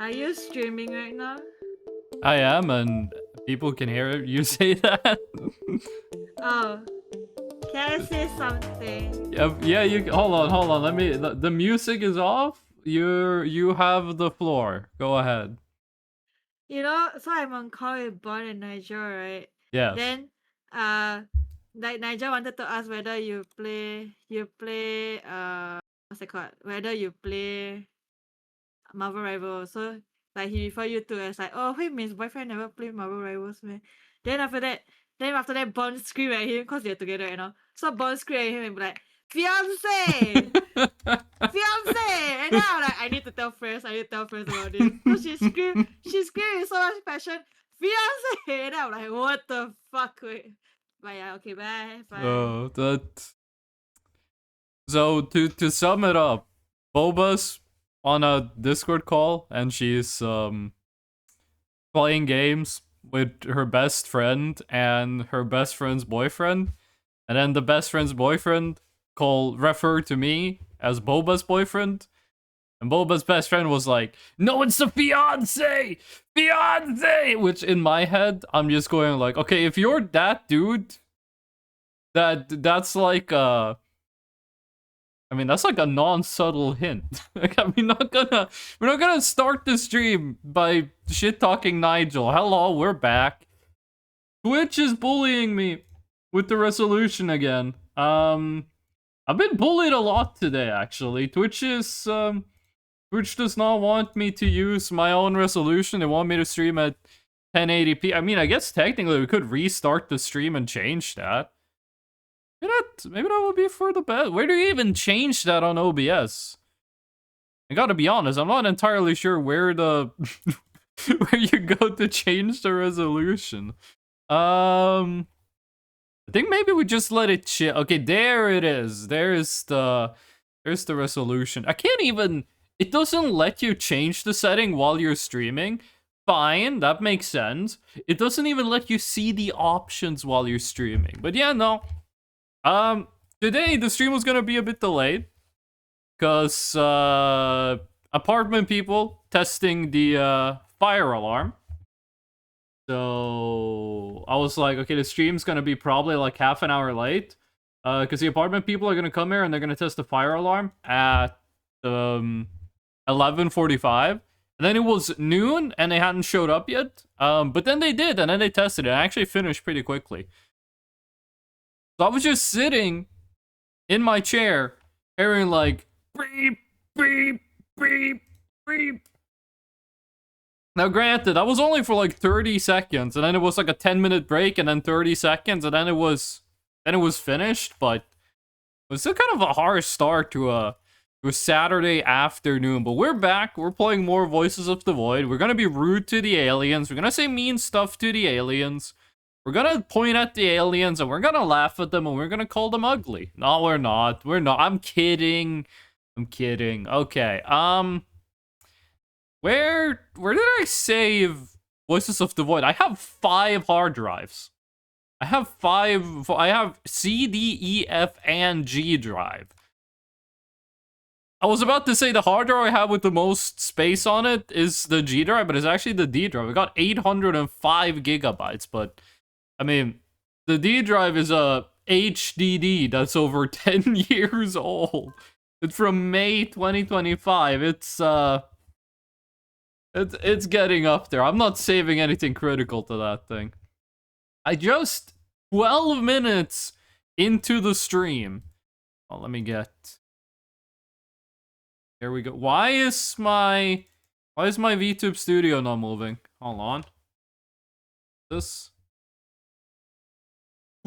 Are you streaming right now? I am, and people can hear you say that. Oh, can I say something? Yeah. You hold on. Let me. The music is off. You have the floor. Go ahead. You know, so I'm on call with Bon and Nigel, right? Yes. Then, uh, like Nigel wanted to ask whether you play, what's it called? Whether you play Marvel Rivals. So, like, he refer you to as like, oh, wait, Miss boyfriend never play Marvel Rivals, man. Then after that, Bon scream at him because they're together, you know. So Bon scream at him and be like, fiance, fiance. And then I'm like, I need to tell first about this. So she screamed with so much passion, fiance. And then I'm like, what the fuck? Wait. But yeah, okay, bye. Oh, that. So to sum it up, Boba's on a Discord call and she's playing games with her best friend and her best friend's boyfriend, and then the best friend's boyfriend referred to me as Boba's boyfriend, and Boba's best friend was like, "No, it's the fiance," which in my head I'm just going like, okay, if you're that dude, that's like I mean, that's like a non-subtle hint. Like, we're not gonna start the stream by shit talking Nigel. Hello, we're back. Twitch is bullying me with the resolution again. I've been bullied a lot today, actually. Twitch does not want me to use my own resolution. They want me to stream at 1080p. I mean, I guess technically we could restart the stream and change that. Maybe that would be for the best. Where do you even change that on OBS? I gotta be honest, I'm not entirely sure where the where you go to change the resolution. I think maybe we just let it chill. Okay, there it is. There's the resolution. I can't even. It doesn't let you change the setting while you're streaming. Fine, that makes sense. It doesn't even let you see the options while you're streaming. But yeah, no. Today the stream was gonna be a bit delayed because apartment people testing the fire alarm. So I was like, okay, the stream's gonna be probably like half an hour late, because the apartment people are gonna come here and they're gonna test the fire alarm at 11:45. And then it was noon and they hadn't showed up yet. But then they did, and then they tested it. I actually finished pretty quickly. So I was just sitting in my chair, hearing like beep, beep, beep, beep. Now, granted, that was only for like 30 seconds, and then it was like a 10-minute break, and then 30 seconds, and then it was finished. But it was still kind of a harsh start to a Saturday afternoon. But we're back. We're playing more Voices of the Void. We're gonna be rude to the aliens. We're gonna say mean stuff to the aliens. We're gonna point at the aliens and we're gonna laugh at them and we're gonna call them ugly. No, we're not. We're not. I'm kidding. Okay. Where did I save Voices of the Void? I have 5 hard drives. I have C, D, E, F, and G drive. I was about to say the hard drive I have with the most space on it is the G drive, but it's actually the D drive. I got 805 gigabytes, but I mean, the D drive is a HDD that's over 10 years old. It's from May 2025. It's getting up there. I'm not saving anything critical to that thing. I just 12 minutes into the stream. Oh, let me get. Here we go. Why is my VTube studio not moving? Hold on. This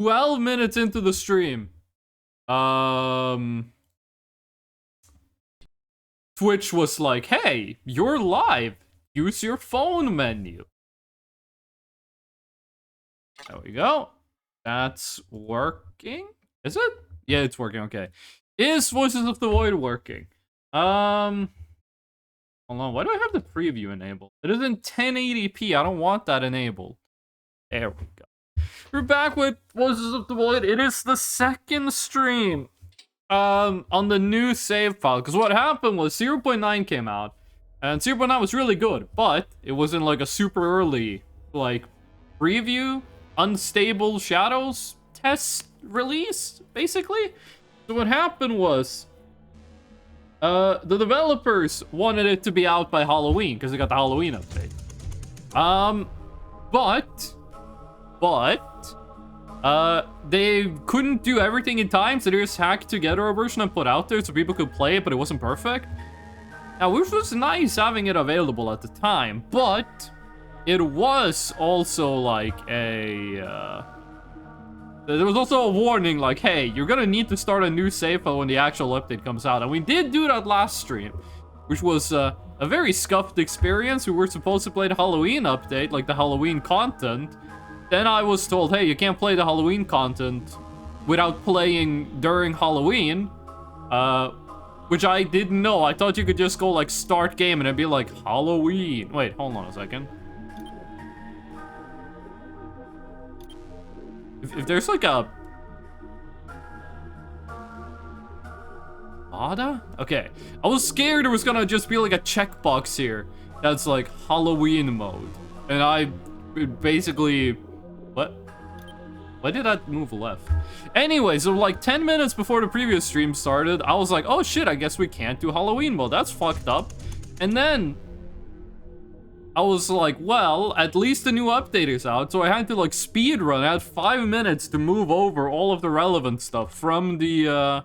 12 minutes into the stream. Twitch was like, "Hey, you're live. Use your phone menu." There we go. That's working. Is it? Yeah, it's working. Okay. Is Voices of the Void working? Hold on. Why do I have the preview enabled? It is in 1080p. I don't want that enabled. There we go. We're back with Voices of the Void. It is the second stream on the new save file. Because what happened was 0.9 came out. And 0.9 was really good, but it was in like a super early, like, preview, unstable shadows test release, basically. So what happened was, the developers wanted it to be out by Halloween, because they got the Halloween update. They couldn't do everything in time, so they just hacked together a version and put out there so people could play it, but it wasn't perfect. Now, which was nice having it available at the time, but it was also like a, there was also a warning like, hey, you're gonna need to start a new save file when the actual update comes out. And we did do that last stream, which was a very scuffed experience. We were supposed to play the Halloween update, like the Halloween content. Then I was told, hey, you can't play the Halloween content without playing during Halloween. Which I didn't know. I thought you could just go like start game and it'd be like Halloween. Wait, hold on a second. If there's like a... Ada? Okay. I was scared there was gonna just be like a checkbox here that's like Halloween mode. And I basically... What? Why did that move left? Anyway, so like 10 minutes before the previous stream started, I was like, oh shit, I guess we can't do Halloween mode. That's fucked up. And then I was like, well, at least the new update is out. So I had to like speed run. I had 5 minutes to move over all of the relevant stuff from the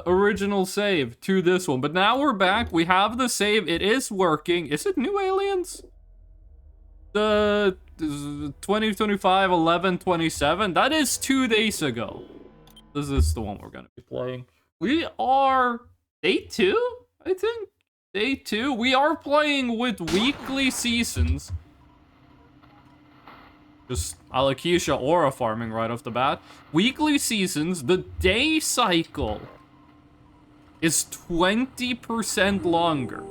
original save to this one. But now we're back. We have the save. It is working. Is it New Aliens? The 2025 11/27. That is 2 days ago. This is the one we're gonna be playing. We are day 2, I think. Day 2. We are playing with weekly seasons. Just Alakisha aura farming right off the bat. Weekly seasons. The day cycle is 20% longer.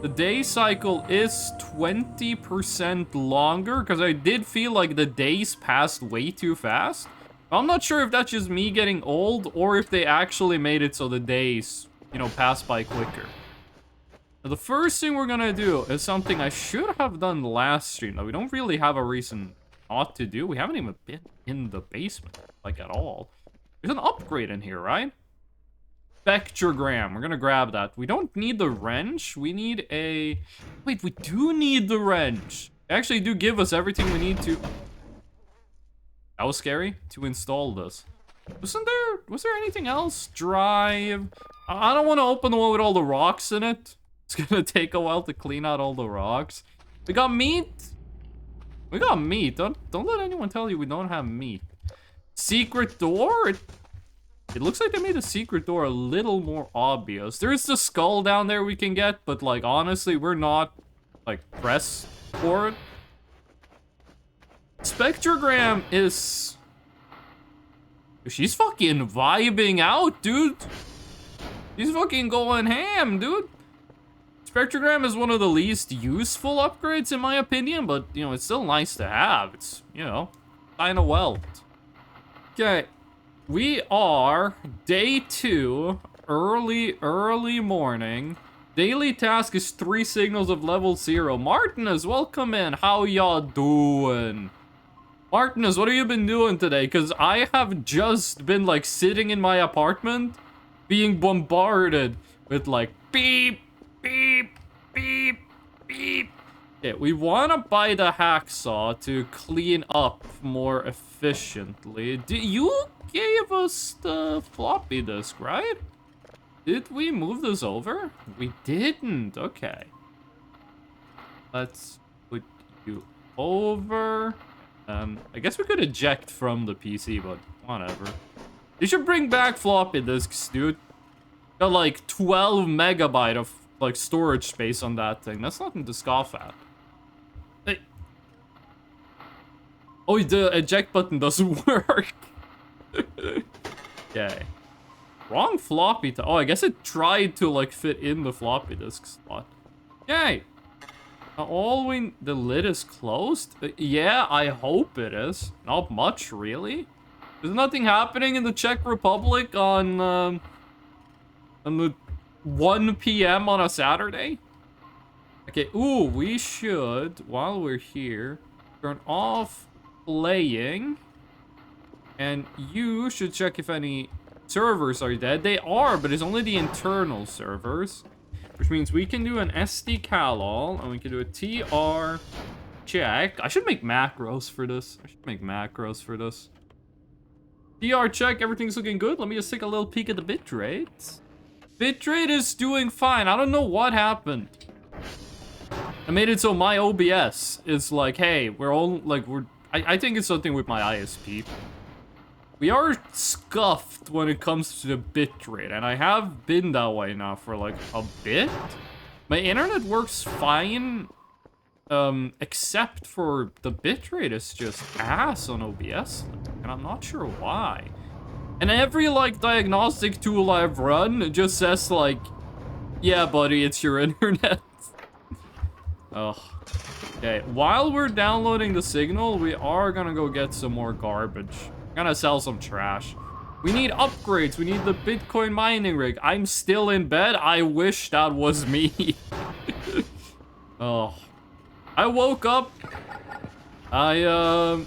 The day cycle is 20% longer, because I did feel like the days passed way too fast. I'm not sure if that's just me getting old, or if they actually made it so the days, you know, pass by quicker. Now, the first thing we're gonna do is something I should have done last stream. Now, we don't really have a reason not to do. We haven't even been in the basement, like, at all. There's an upgrade in here, right? Spectrogram. We're gonna grab that. We don't need the wrench. We need a... Wait, we do need the wrench. They actually do give us everything we need to... That was scary. To install this. Was there anything else? Drive. I don't want to open the one with all the rocks in it. It's gonna take a while to clean out all the rocks. We got meat. We got meat. Don't let anyone tell you we don't have meat. Secret door? It looks like they made the secret door a little more obvious. There's the skull down there we can get, but like honestly, we're not like pressed for it. Spectrogram is... She's fucking vibing out, dude. She's fucking going ham, dude. Spectrogram is one of the least useful upgrades in my opinion, but you know, it's still nice to have. It's, you know, kind of welt. Okay. We are day 2, early morning. Daily task is 3 signals of level 0. Martinez, welcome in. How y'all doing? Martinez, what have you been doing today? Because I have just been like sitting in my apartment being bombarded with like beep, beep, beep, beep. Okay, we want to buy the hacksaw to clean up more efficiently. You gave us the floppy disk, right? Did we move this over? We didn't. Okay. Let's put you over. I guess we could eject from the PC, but whatever. You should bring back floppy disks, dude. Got like 12 megabyte of like storage space on that thing. That's nothing to scoff at. Hey. Oh, the eject button doesn't work. Okay. Wrong floppy. Oh, I guess it tried to like fit in the floppy disk slot. Yay. The lid is closed? Yeah, I hope it is. Not much, really. There's nothing happening in the Czech Republic on the 1 p.m. on a Saturday? Okay, ooh, we should, while we're here, turn off playing. And you should check if any servers are dead. They are, but it's only the internal servers. Which means we can do an SD-cal and we can do a TR check. I should make macros for this. TR check, everything's looking good. Let me just take a little peek at the bitrate. Bitrate is doing fine. I don't know what happened. I made it so my OBS is like, hey, we're all like, I think it's something with my ISP. We are scuffed when it comes to the bitrate, and I have been that way now for like a bit. My internet works fine, except for the bitrate is just ass on OBS, and I'm not sure why. And every like diagnostic tool I've run, it just says like, yeah, buddy, it's your internet. Ugh. Okay, while we're downloading the signal, we are gonna go get some more garbage. Gonna sell some trash. We need upgrades. We need the Bitcoin mining rig. I'm still in bed. I wish that was me. Oh. I woke up. Oh,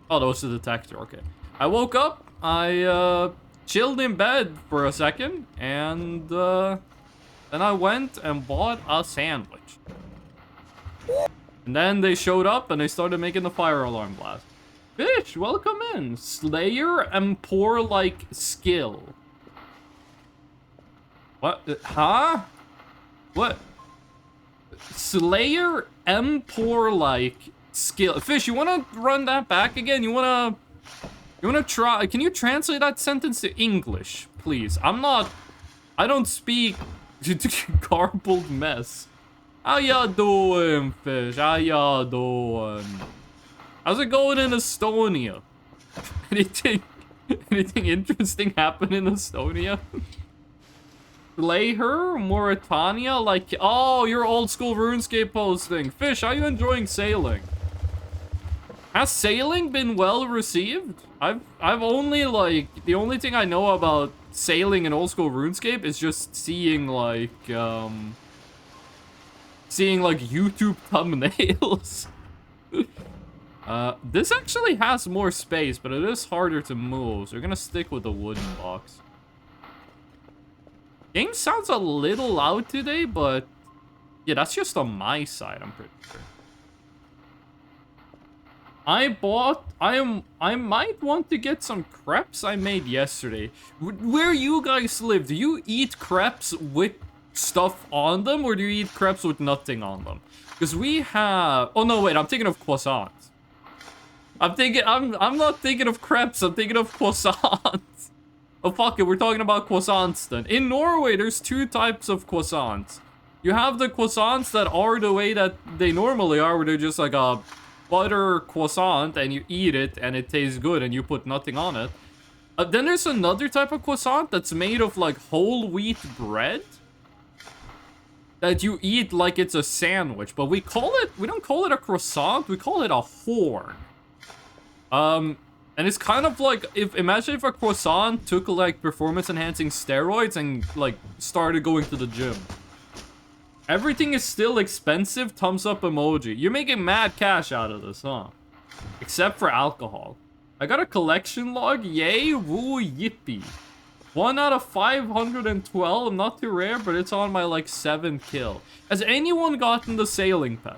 that was the detector. Okay. I woke up. I chilled in bed for a second, and then I went and bought a sandwich. And then they showed up and they started making the fire alarm blast. Bitch, welcome in. Slayer and poor like skill. What? Huh? What? Slayer and poor like skill. Fish, you wanna run that back again? You wanna try? Can you translate that sentence to English, please? I don't speak garbled mess. How y'all doing, Fish? How y'all doing? How's it going in Estonia? Anything interesting happen in Estonia? Play her? Mauritania? Like, oh, your old school RuneScape posting. Fish, how you enjoying sailing? Has sailing been well received? I've only like, the only thing I know about sailing in old school RuneScape is just seeing like YouTube thumbnails. This actually has more space, but it is harder to move, so we're gonna stick with the wooden box. Game sounds a little loud today, but yeah, that's just on my side, I'm pretty sure. I might want to get some crepes I made yesterday. Where you guys live, do you eat crepes with stuff on them, or do you eat crepes with nothing on them? Because we have, oh no, wait, I'm thinking of croissants. I'm not thinking of crepes, I'm thinking of croissants. Oh fuck it, we're talking about croissants then. In Norway, there's two types of croissants. You have the croissants that are the way that they normally are, where they're just like a butter croissant and you eat it and it tastes good and you put nothing on it. Then there's another type of croissant that's made of like whole wheat bread that you eat like it's a sandwich, but we don't call it a croissant, we call it a horn. And it's kind of like, imagine if a croissant took like performance enhancing steroids and like started going to the gym. Everything is still expensive, thumbs up emoji. You're making mad cash out of this, huh? Except for alcohol. I got a collection log, yay, woo, yippee. 1 out of 512, not too rare, but it's on my like 7th kill. Has anyone gotten the sailing pet?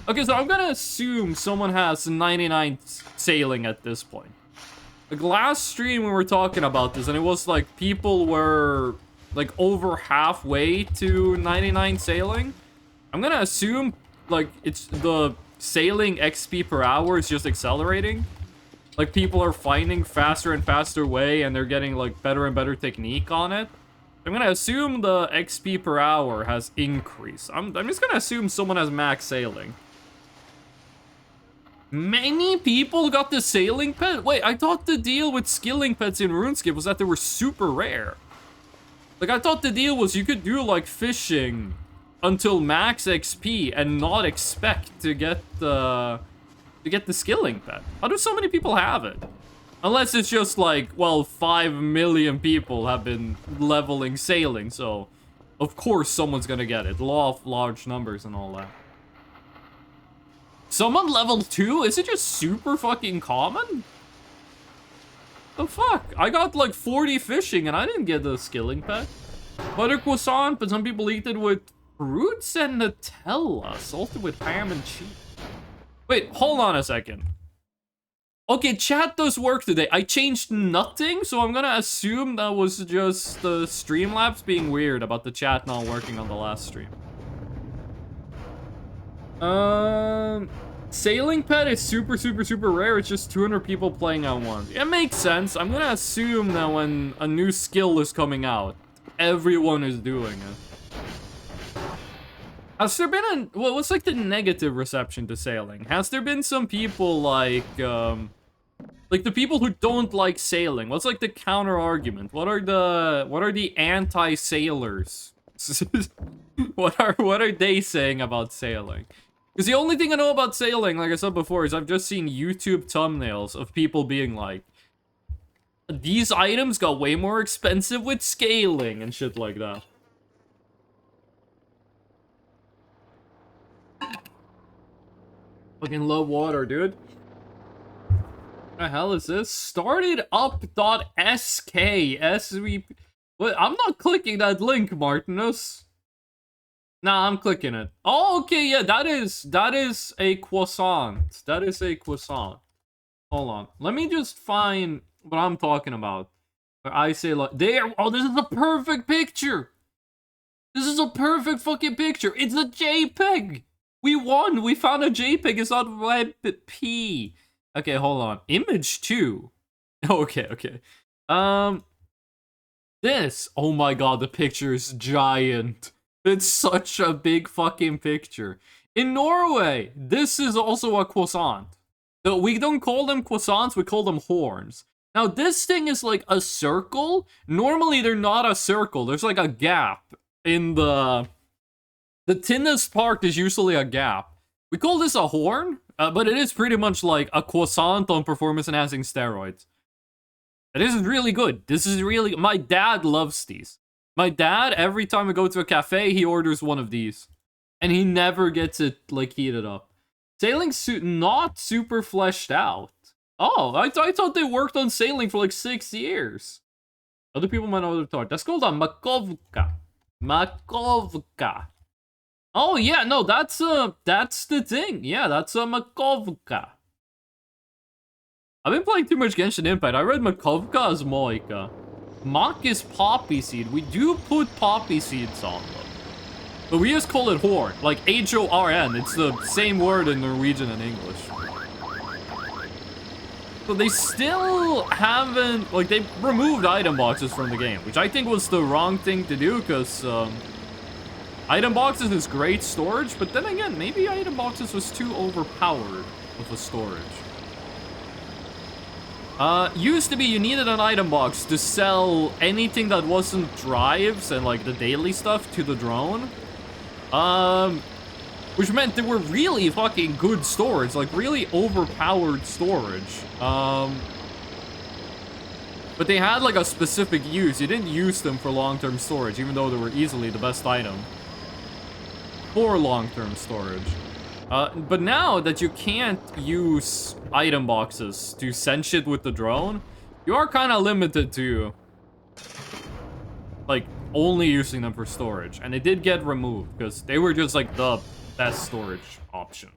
Okay, so I'm gonna assume someone has 99 sailing at this point. Like last stream we were talking about this and it was like people were like over halfway to 99 sailing. I'm gonna assume like it's the sailing XP per hour is just accelerating. Like people are finding faster and faster way and they're getting like better and better technique on it. I'm gonna assume the XP per hour has increased. I'm just gonna assume someone has max sailing. Many people got the sailing pet? Wait, I thought the deal with skilling pets in RuneScape was that they were super rare. Like, I thought the deal was you could do, like, fishing until max XP and not expect to get the skilling pet. How do so many people have it? Unless it's just like, well, 5 million people have been leveling sailing, so of course someone's gonna get it. Law of large numbers and all that. Someone level 2? Is it just super fucking common? The fuck? I got like 40 fishing and I didn't get the skilling pet. Butter croissant, but some people eat it with fruits and Nutella, salted with ham and cheese. Wait, hold on a second. Okay, chat does work today. I changed nothing, so I'm gonna assume that was just the Streamlabs being weird about the chat not working on the last stream. Sailing pet is super, super, super rare. It's just 200 people playing at once. It makes sense. I'm gonna assume that when a new skill is coming out, everyone is doing it. Has there been what's like the negative reception to sailing? Has there been some people like the people who don't like sailing? What's like the counter argument? What are the anti-sailors? What are they saying about sailing? Because the only thing I know about sailing, like I said before, is I've just seen YouTube thumbnails of people being like, these items got way more expensive with scaling and shit like that. Fucking love water, dude. What the hell is this? Startedup.sk SVP. What? I'm not clicking that link, Martinus. Nah, I'm clicking it. Oh, okay, yeah, that is a croissant. That is a croissant. Hold on. Let me just find what I'm talking about. Where I say like, there. Oh, this is a perfect picture. This is a perfect fucking picture. It's a JPEG. We won. We found a JPEG. It's not WebP. Okay, hold on. Image 2. Okay. This. Oh my god, the picture is giant. It's such a big fucking picture. In Norway, this is also a croissant. So we don't call them croissants, we call them horns. Now, this thing is like a circle. Normally, they're not a circle. There's like a gap in the thinnest part is usually a gap. We call this a horn, but it is pretty much like a croissant on performance-enhancing steroids. This is really good. This is really... My dad loves these. My dad, every time we go to a cafe, he orders one of these. And he never gets it, like, heated up. Sailing suit not super fleshed out. Oh, I thought they worked on sailing for like 6 years. Other people might know what they're talking. That's called a makovka. Makovka. Oh, yeah, no, that's the thing. Yeah, that's a makovka. I've been playing too much Genshin Impact. I read makovka as moika. Mak is poppy seed. We do put poppy seeds on them. But we just call it horn. Like H-O-R-N. It's the same word in Norwegian and English. So they still haven't... Like, they removed item boxes from the game. Which I think was the wrong thing to do. Because item boxes is great storage. But then again, maybe item boxes was too overpowered with the storage. Used to be you needed an item box to sell anything that wasn't drives and like the daily stuff to the drone. Which meant they were really fucking good storage, like really overpowered storage. But they had like a specific use. You didn't use them for long-term storage, even though they were easily the best item for long-term storage. But now that you can't use item boxes to send shit with the drone, you are kind of limited to, like, only using them for storage. And it did get removed, because they were just, like, the best storage option.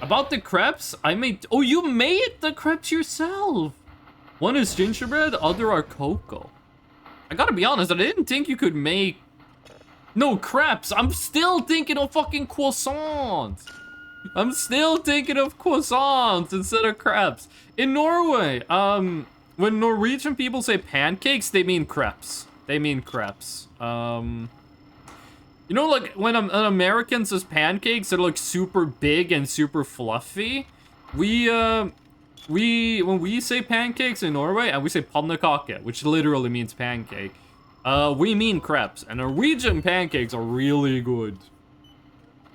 About the crepes, I made... Oh, you made the crepes yourself! One is gingerbread, other are cocoa. I gotta be honest, I didn't think you could make... No, crepes. I'm still thinking of fucking croissants. I'm still thinking of croissants instead of crepes. In Norway, when Norwegian people say pancakes, they mean crepes. They mean crepes. You know, like, when an American says pancakes, they're, like, super big and super fluffy. When we say pancakes in Norway, and we say pannekake, which literally means pancake, we mean crepes, and Norwegian pancakes are really good.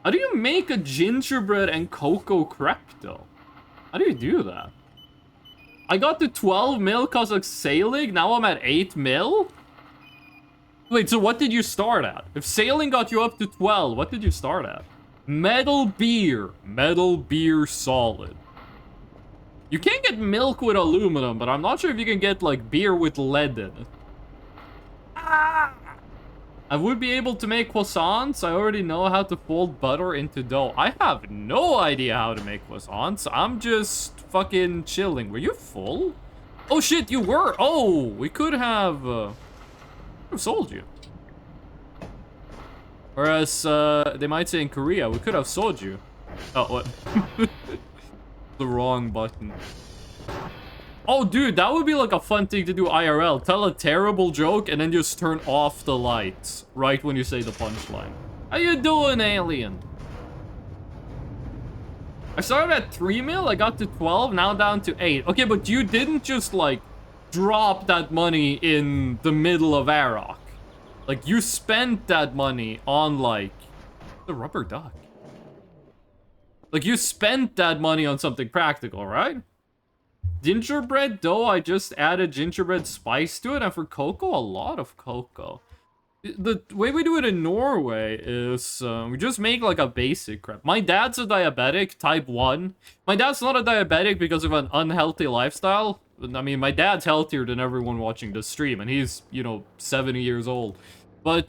How do you make a gingerbread and cocoa crepe, though? How do you do that? I got to 12 mil cause of sailing, now I'm at 8 mil? Wait, so what did you start at? If sailing got you up to 12, what did you start at? Metal beer. Metal beer solid. You can't get milk with aluminum, but I'm not sure if you can get, like, beer with lead in it. I would be able to make croissants. I already know how to fold butter into dough. I have no idea how to make croissants. I'm just fucking chilling. Were you full? Oh shit, you were. Oh, we could have sold you. Whereas they might say in Korea, we could have sold you. Oh, what? The wrong button. Oh, dude, that would be like a fun thing to do IRL. Tell a terrible joke and then just turn off the lights right when you say the punchline. How you doing, alien? I started at 3 mil, I got to 12, now down to 8. Okay, but you didn't just, like, drop that money in the middle of Arok. Like, you spent that money on, like, the rubber duck. Like, you spent that money on something practical, right? Gingerbread dough, I just added gingerbread spice to it, and for cocoa, a lot of cocoa. The way we do it in Norway is we just make like a basic crepe. My dad's a diabetic, type 1. My dad's not a diabetic because of an unhealthy lifestyle. I mean, my dad's healthier than everyone watching this stream, and he's, you know, 70 years old. But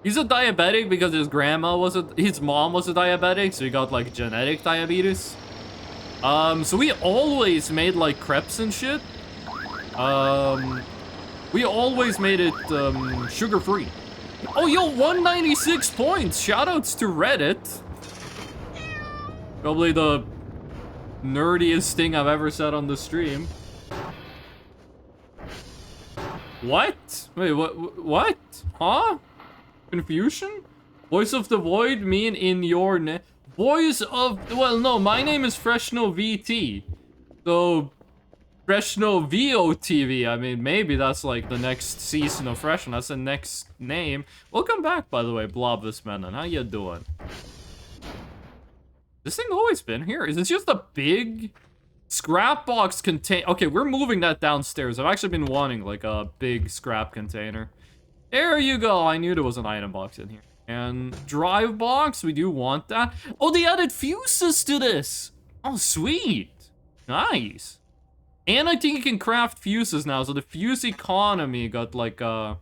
he's a diabetic because his mom was a diabetic, so he got like genetic diabetes. So we always made like crepes and shit. We always made it sugar-free. Oh, yo, 196 points. Shoutouts to Reddit. Probably the nerdiest thing I've ever said on the stream. What? Wait, what? Huh? Confusion? Voice of the Void mean in your name? Voice of... Well, no, my name is Freshno VT. So, Freshno VOTV. I mean, maybe that's like the next season of Freshno. That's the next name. Welcome back, by the way, Blobus Menon. How you doing? This thing always been here? Is this just a big scrap box contain... Okay, we're moving that downstairs. I've actually been wanting like a big scrap container. There you go. I knew there was an item box in here. And drive box, we do want that. Oh, they added fuses to this. Oh, sweet. Nice. And I think you can craft fuses now, so the fuse economy got like got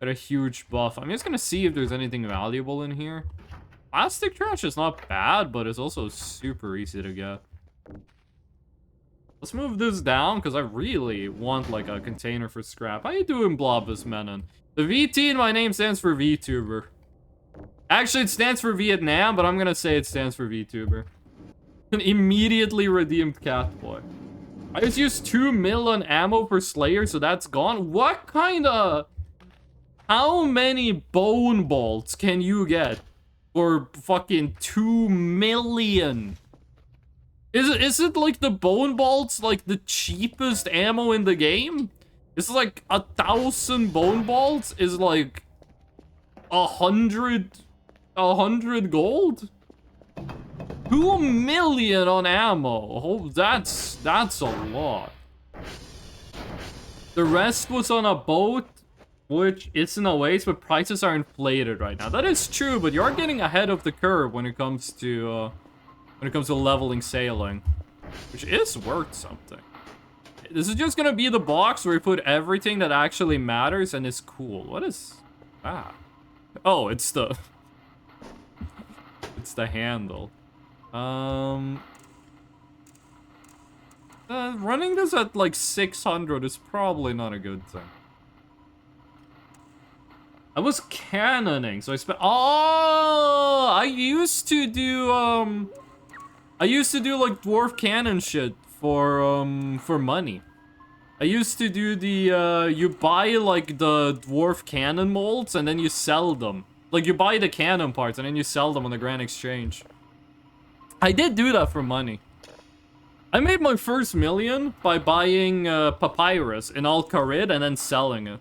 a huge buff. I'm just gonna see if there's anything valuable in here. Plastic trash is not bad, but it's also super easy to get. Let's move this down, because I really want like a container for scrap. How you doing, Blobus Menon? The VT in my name stands for VTuber. Actually, it stands for Vietnam, but I'm gonna say it stands for VTuber. An immediately redeemed Catboy. I just used 2 mil on ammo per Slayer, so that's gone. What kind of... How many bone bolts can you get for fucking 2 million? Is it like the bone bolts, like the cheapest ammo in the game? It's like 1,000 bone bolts is like 100 gold? 2 million on ammo. Oh, that's a lot. The rest was on a boat, which isn't a waste, but prices are inflated right now. That is true, but you're getting ahead of the curve when it comes to leveling sailing, which is worth something. This is just gonna be the box where we put everything that actually matters and is cool. What is that? Oh, it's the... it's the handle. Running this at like 600 is probably not a good thing. I was cannoning, so I spent... Oh! I used to do like dwarf cannon shit for money. I used to do the, you buy like the dwarf cannon molds and then you sell them. Like you buy the cannon parts and then you sell them on the Grand Exchange. I did do that for money. I made my first million by buying papyrus in Al-Qarid and then selling it.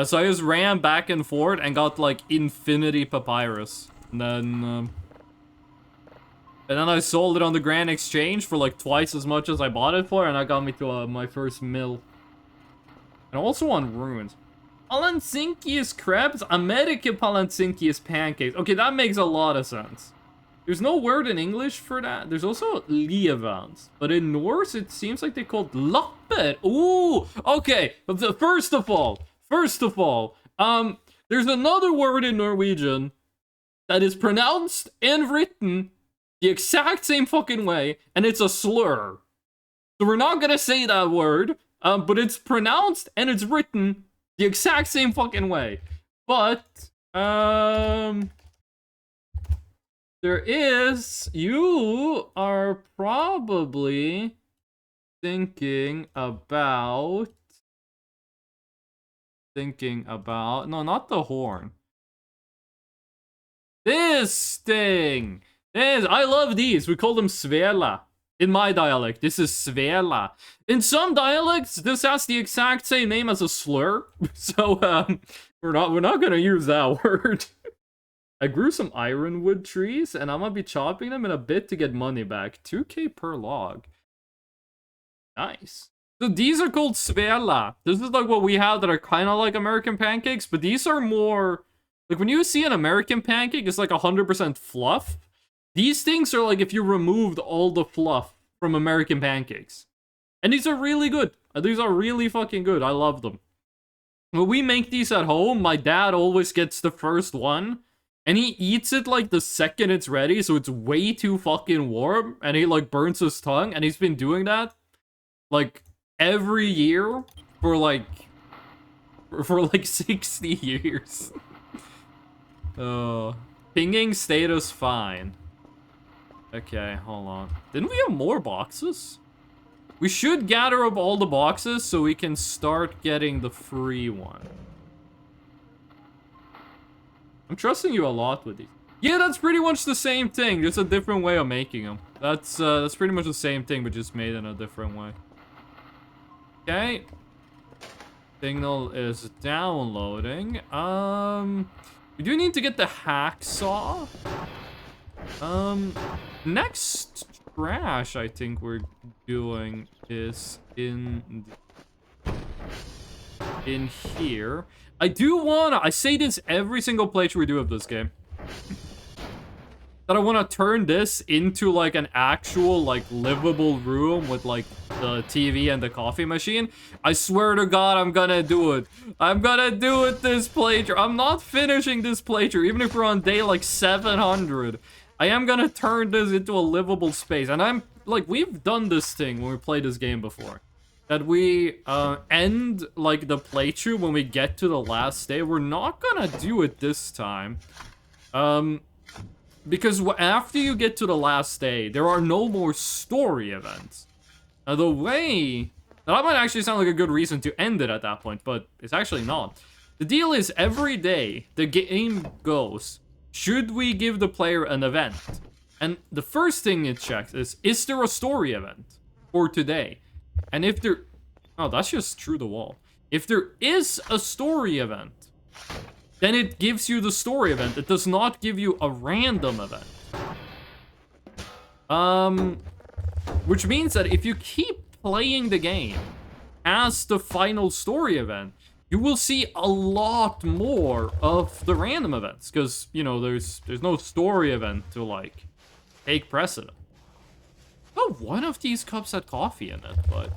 So I just ran back and forth and got like infinity papyrus. And And then I sold it on the Grand Exchange for like twice as much as I bought it for, and that got me to my first mill. And also on ruins. Palancinkius crabs, America Palancinkius pancakes. Okay, that makes a lot of sense. There's no word in English for that. There's also lievans. But in Norse, it seems like they called lapper. Ooh, okay. First of all, there's another word in Norwegian that is pronounced and written the exact same fucking way, and it's a slur. So we're not gonna say that word, but it's pronounced and it's written the exact same fucking way. But, you are probably thinking about, no, not the horn. This thing! I love these. We call them svela. In my dialect, this is svela. In some dialects, this has the exact same name as a slur. So, we're not gonna use that word. I grew some ironwood trees, and I'm gonna be chopping them in a bit to get money back. 2k per log. Nice. So these are called svela. This is like what we have that are kind of like American pancakes, but these are more... Like, when you see an American pancake, it's like 100% fluff. These things are like if you removed all the fluff from American pancakes. And these are really good. These are really fucking good. I love them. When we make these at home, my dad always gets the first one. And he eats it like the second it's ready, so it's way too fucking warm. And he like burns his tongue. And he's been doing that like every year for like 60 years. Pinging status fine. Okay, hold on. Didn't we have more boxes? We should gather up all the boxes so we can start getting the free one. I'm trusting you a lot with these. Yeah, that's pretty much the same thing. Just a different way of making them. That's pretty much the same thing, but just made in a different way. Okay. Signal is downloading. We do need to get the hacksaw. Next trash I think we're doing is in here. I say this every single playthrough we do of this game, that I want to turn this into like an actual like livable room with like the TV and the coffee machine. I swear to God, I'm gonna do it. I'm gonna do it this playthrough. I'm not finishing this playthrough, even if we're on day like 700. I am gonna turn this into a livable space. And I'm like, we've done this thing when we played this game before. That we end like the playthrough when we get to the last day. We're not gonna do it this time. Because after you get to the last day, there are no more story events. Now, the way... That might actually sound like a good reason to end it at that point, but it's actually not. The deal is, every day the game goes, should we give the player an event? And the first thing it checks is there a story event for today? And if there... Oh, that's just through the wall. If there is a story event, then it gives you the story event. It does not give you a random event. Which means that if you keep playing the game as the final story event, you will see a lot more of the random events. Because, you know, there's no story event to, like, take precedent. Oh, one of these cups had coffee in it, but...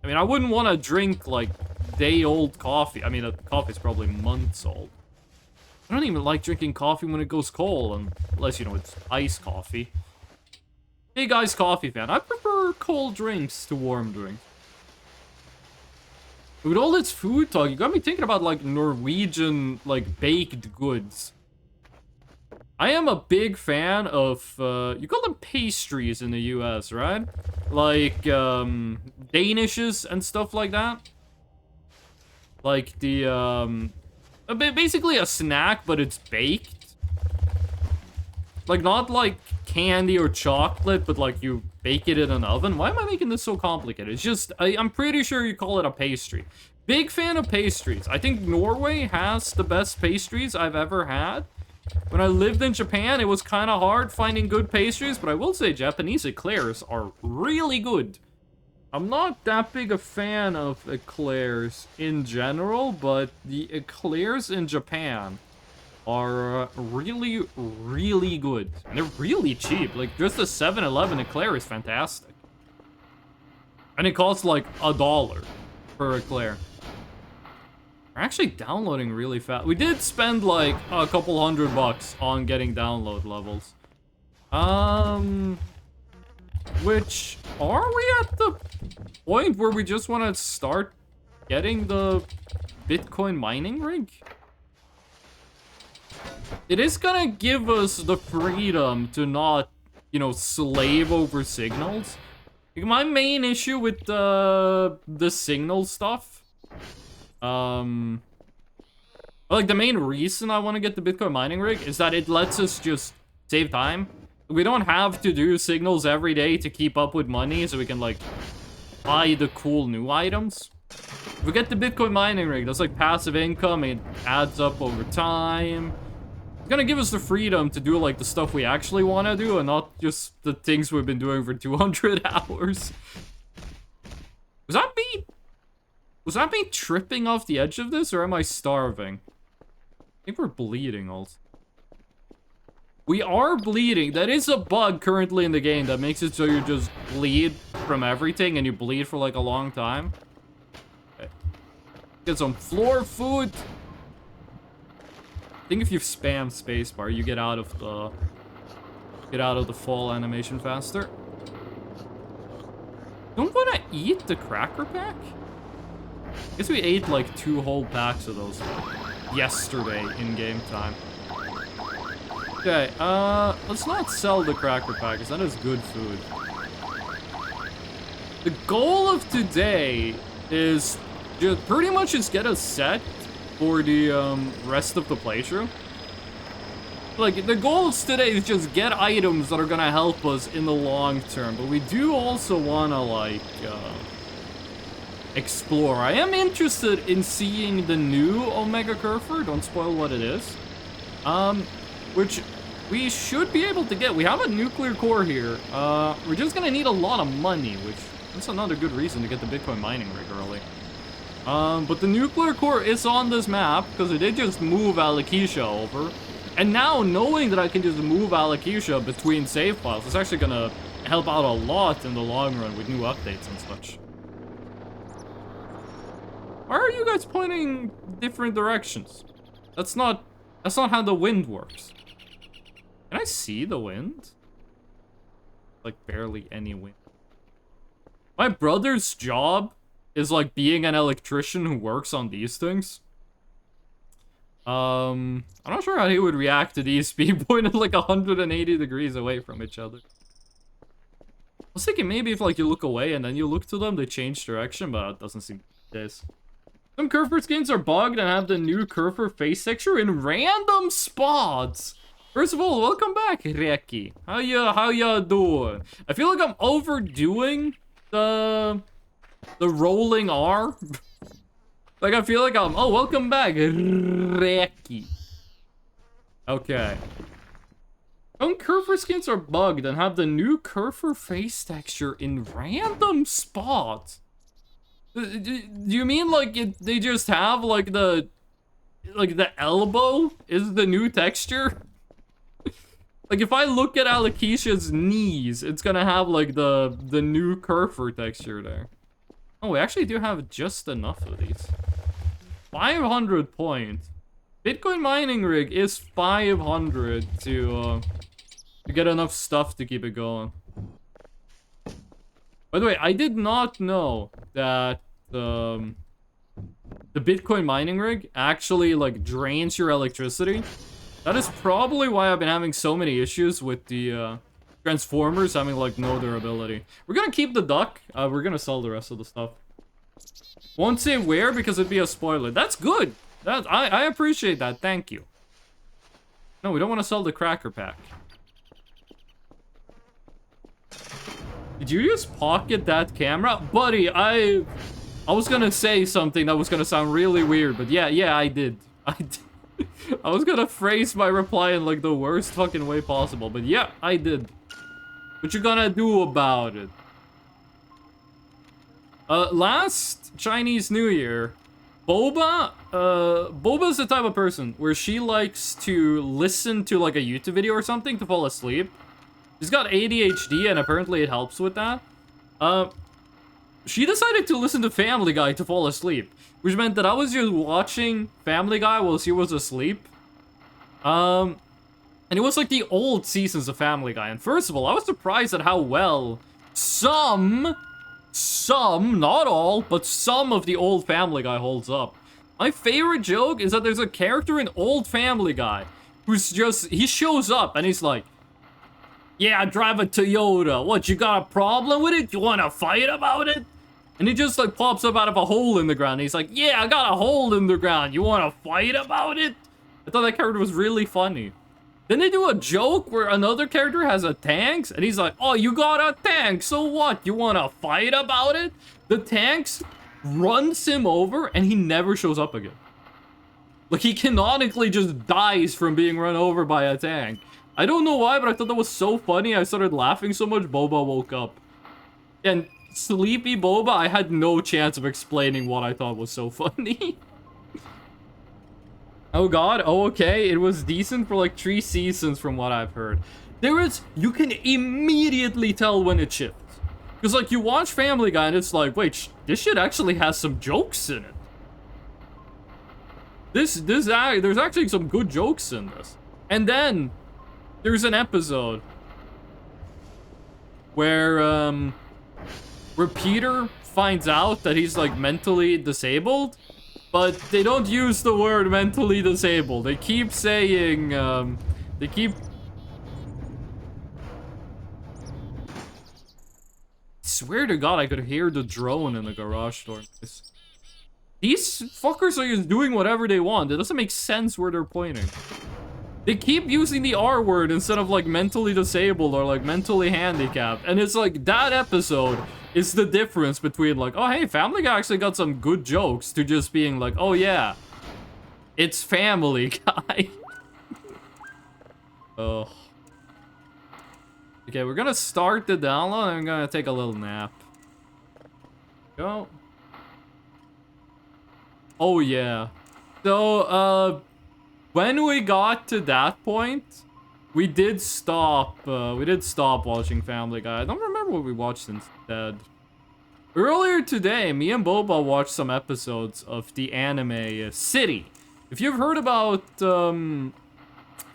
I mean, I wouldn't want to drink, like, day-old coffee. I mean, the coffee's probably months old. I don't even like drinking coffee when it goes cold, unless, you know, it's iced coffee. Big iced coffee fan. I prefer cold drinks to warm drinks. With all this food talk, you got me thinking about, like, Norwegian, like, baked goods. I am a big fan of, you call them pastries in the US, right? Like, Danishes and stuff like that. Like the, basically a snack, but it's baked. Like, not like candy or chocolate, but like you bake it in an oven. Why am I making this so complicated? It's just, I'm pretty sure you call it a pastry. Big fan of pastries. I think Norway has the best pastries I've ever had. When I lived in Japan, it was kind of hard finding good pastries, but I will say Japanese eclairs are really good. I'm not that big a fan of eclairs in general, but the eclairs in Japan are really, really good. And they're really cheap. Like, just a 7-Eleven eclair is fantastic. And it costs like $1 per eclair. We're actually downloading really fast. We did spend like a couple $100 on getting download levels. Which, are we at the point where we just want to start getting the Bitcoin mining rig? It is gonna give us the freedom to not, you know, slave over signals. Like, my main issue with the signal stuff, like, the main reason I want to get the Bitcoin mining rig is that it lets us just save time. We don't have to do signals every day to keep up with money, so we can, like, buy the cool new items. If we get the Bitcoin mining rig, that's like passive income, it adds up over time. It's gonna give us the freedom to do, like, the stuff we actually want to do, and not just the things we've been doing for 200 hours. Was that me? Was that me tripping off the edge of this, or am I starving? I think we're bleeding also. We are bleeding. That is a bug currently in the game that makes it so you just bleed from everything and you bleed for like a long time. Okay. Get some floor food. I think if you spam spacebar, you get out of the fall animation faster. Don't want to eat the cracker pack? I guess we ate like 2 whole packs of those yesterday in game time. Okay, let's not sell the cracker pack, because that is good food. The goal of today is just pretty much just get us set for the rest of the playthrough. Like, the goals today is just get items that are gonna help us in the long term, but we do also wanna, like, explore. I am interested in seeing the new Omega Curfer, don't spoil what it is. Which we should be able to get. We have a nuclear core here. We're just gonna need a lot of money, which that's another good reason to get the Bitcoin mining rig early. But the nuclear core is on this map because they did just move Alokesia over. And now knowing that I can just move Alokesia between save files, it's actually gonna help out a lot in the long run with new updates and such. Why are you guys pointing different directions? That's not how the wind works. Can I see the wind? Like, barely any wind. My brother's job is, like, being an electrician who works on these things. I'm not sure how he would react to these being pointed, like, 180 degrees away from each other. I was thinking maybe if, like, you look away and then you look to them, they change direction, but it doesn't seem like this. Some Curfer skins are bugged and have the new Curfer face texture in random spots. First of all, welcome back, Reki. How ya doing? I feel like I'm overdoing the rolling R. Like, I feel like oh, welcome back, Reki. Okay. Some Curfer skins are bugged and have the new Curfer face texture in random spots. Do you mean like they just have like the elbow is the new texture? Like, if I look at Alokesia's knees, it's gonna have like the new Curfer texture there. Oh, we actually do have just enough of these. 500 points. Bitcoin mining rig is 500 to get enough stuff to keep it going. By the way, I did not know that the Bitcoin mining rig actually, like, drains your electricity. That is probably why I've been having so many issues with the transformers having, like, no durability. We're gonna keep the duck. We're gonna sell the rest of the stuff. Won't say where because it'd be a spoiler. That's good. I appreciate that. Thank you. No, we don't want to sell the cracker pack. Did you just pocket that camera? Buddy, I was gonna say something that was gonna sound really weird, but yeah, I did. I did. I was gonna phrase my reply in like the worst fucking way possible, but yeah, I did. What you gonna do about it? Last Chinese New Year, Boba's the type of person where she likes to listen to like a YouTube video or something to fall asleep. She's got ADHD and apparently it helps with that. She decided to listen to Family Guy to fall asleep, which meant that I was just watching Family Guy while she was asleep. And it was like the old seasons of Family Guy. And first of all, I was surprised at how well some, not all, but some of the old Family Guy holds up. My favorite joke is that there's a character in old Family Guy who's just, he shows up and he's like, yeah, I drive a Toyota. What, you got a problem with it? You want to fight about it? And he just like pops up out of a hole in the ground. He's like, yeah, I got a hole in the ground. You want to fight about it? I thought that character was really funny. Then they do a joke where another character has a tank, and he's like, oh, you got a tank, so what? You want to fight about it? The tanks runs him over, and he never shows up again. Like, he canonically just dies from being run over by a tank. I don't know why, but I thought that was so funny. I started laughing so much, Boba woke up. And sleepy Boba, I had no chance of explaining what I thought was so funny. Oh god, oh okay, it was decent for like 3 seasons from what I've heard. You can immediately tell when it shifts. Because like you watch Family Guy and it's like, wait, this shit actually has some jokes in it. There's actually some good jokes in this. And then, there's an episode where Peter finds out that he's like mentally disabled. But they don't use the word mentally disabled. They keep saying, Swear to God, I could hear the drone in the garage door. These fuckers are just doing whatever they want. It doesn't make sense where they're pointing. They keep using the R word instead of like mentally disabled or like mentally handicapped. And it's like that episode is the difference between like, oh hey, Family Guy actually got some good jokes to just being like, oh yeah, it's Family Guy. Oh. Okay, we're gonna start the download and I'm gonna take a little nap. Go. Oh yeah. So, when we got to that point, we did stop watching Family Guy. I don't remember what we watched instead. Earlier today, me and Boba watched some episodes of the anime City. If you've heard about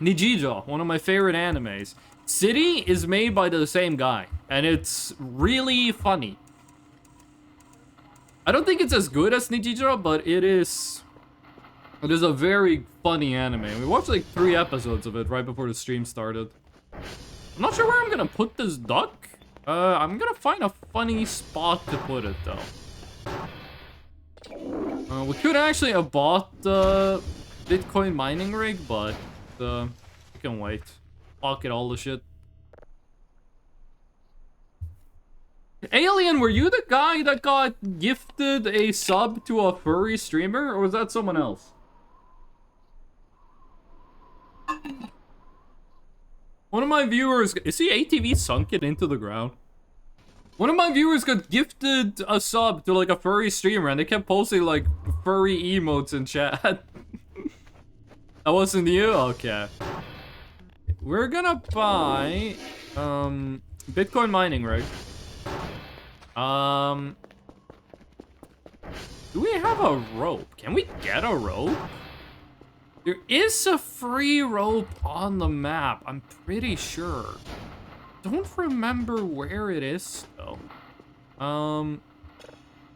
Nijijo, one of my favorite animes, City is made by the same guy, and it's really funny. I don't think it's as good as Nijijo, but it is a very funny anime. We watched like 3 episodes of it right before the stream started. I'm not sure where I'm gonna put this duck. I'm gonna find a funny spot to put it though. We could actually have bought the Bitcoin mining rig, but we can wait. Pocket all the shit. Alien, were you the guy that got gifted a sub to a furry streamer, or was that someone else? One of my viewers, is the ATV sunken into the ground? One of my viewers got gifted a sub to like a furry streamer and they kept posting like furry emotes in chat. That wasn't you? Okay. We're gonna buy Bitcoin mining rig. Do we have a rope? Can we get a rope? There is a free rope on the map, I'm pretty sure. Don't remember where it is, though.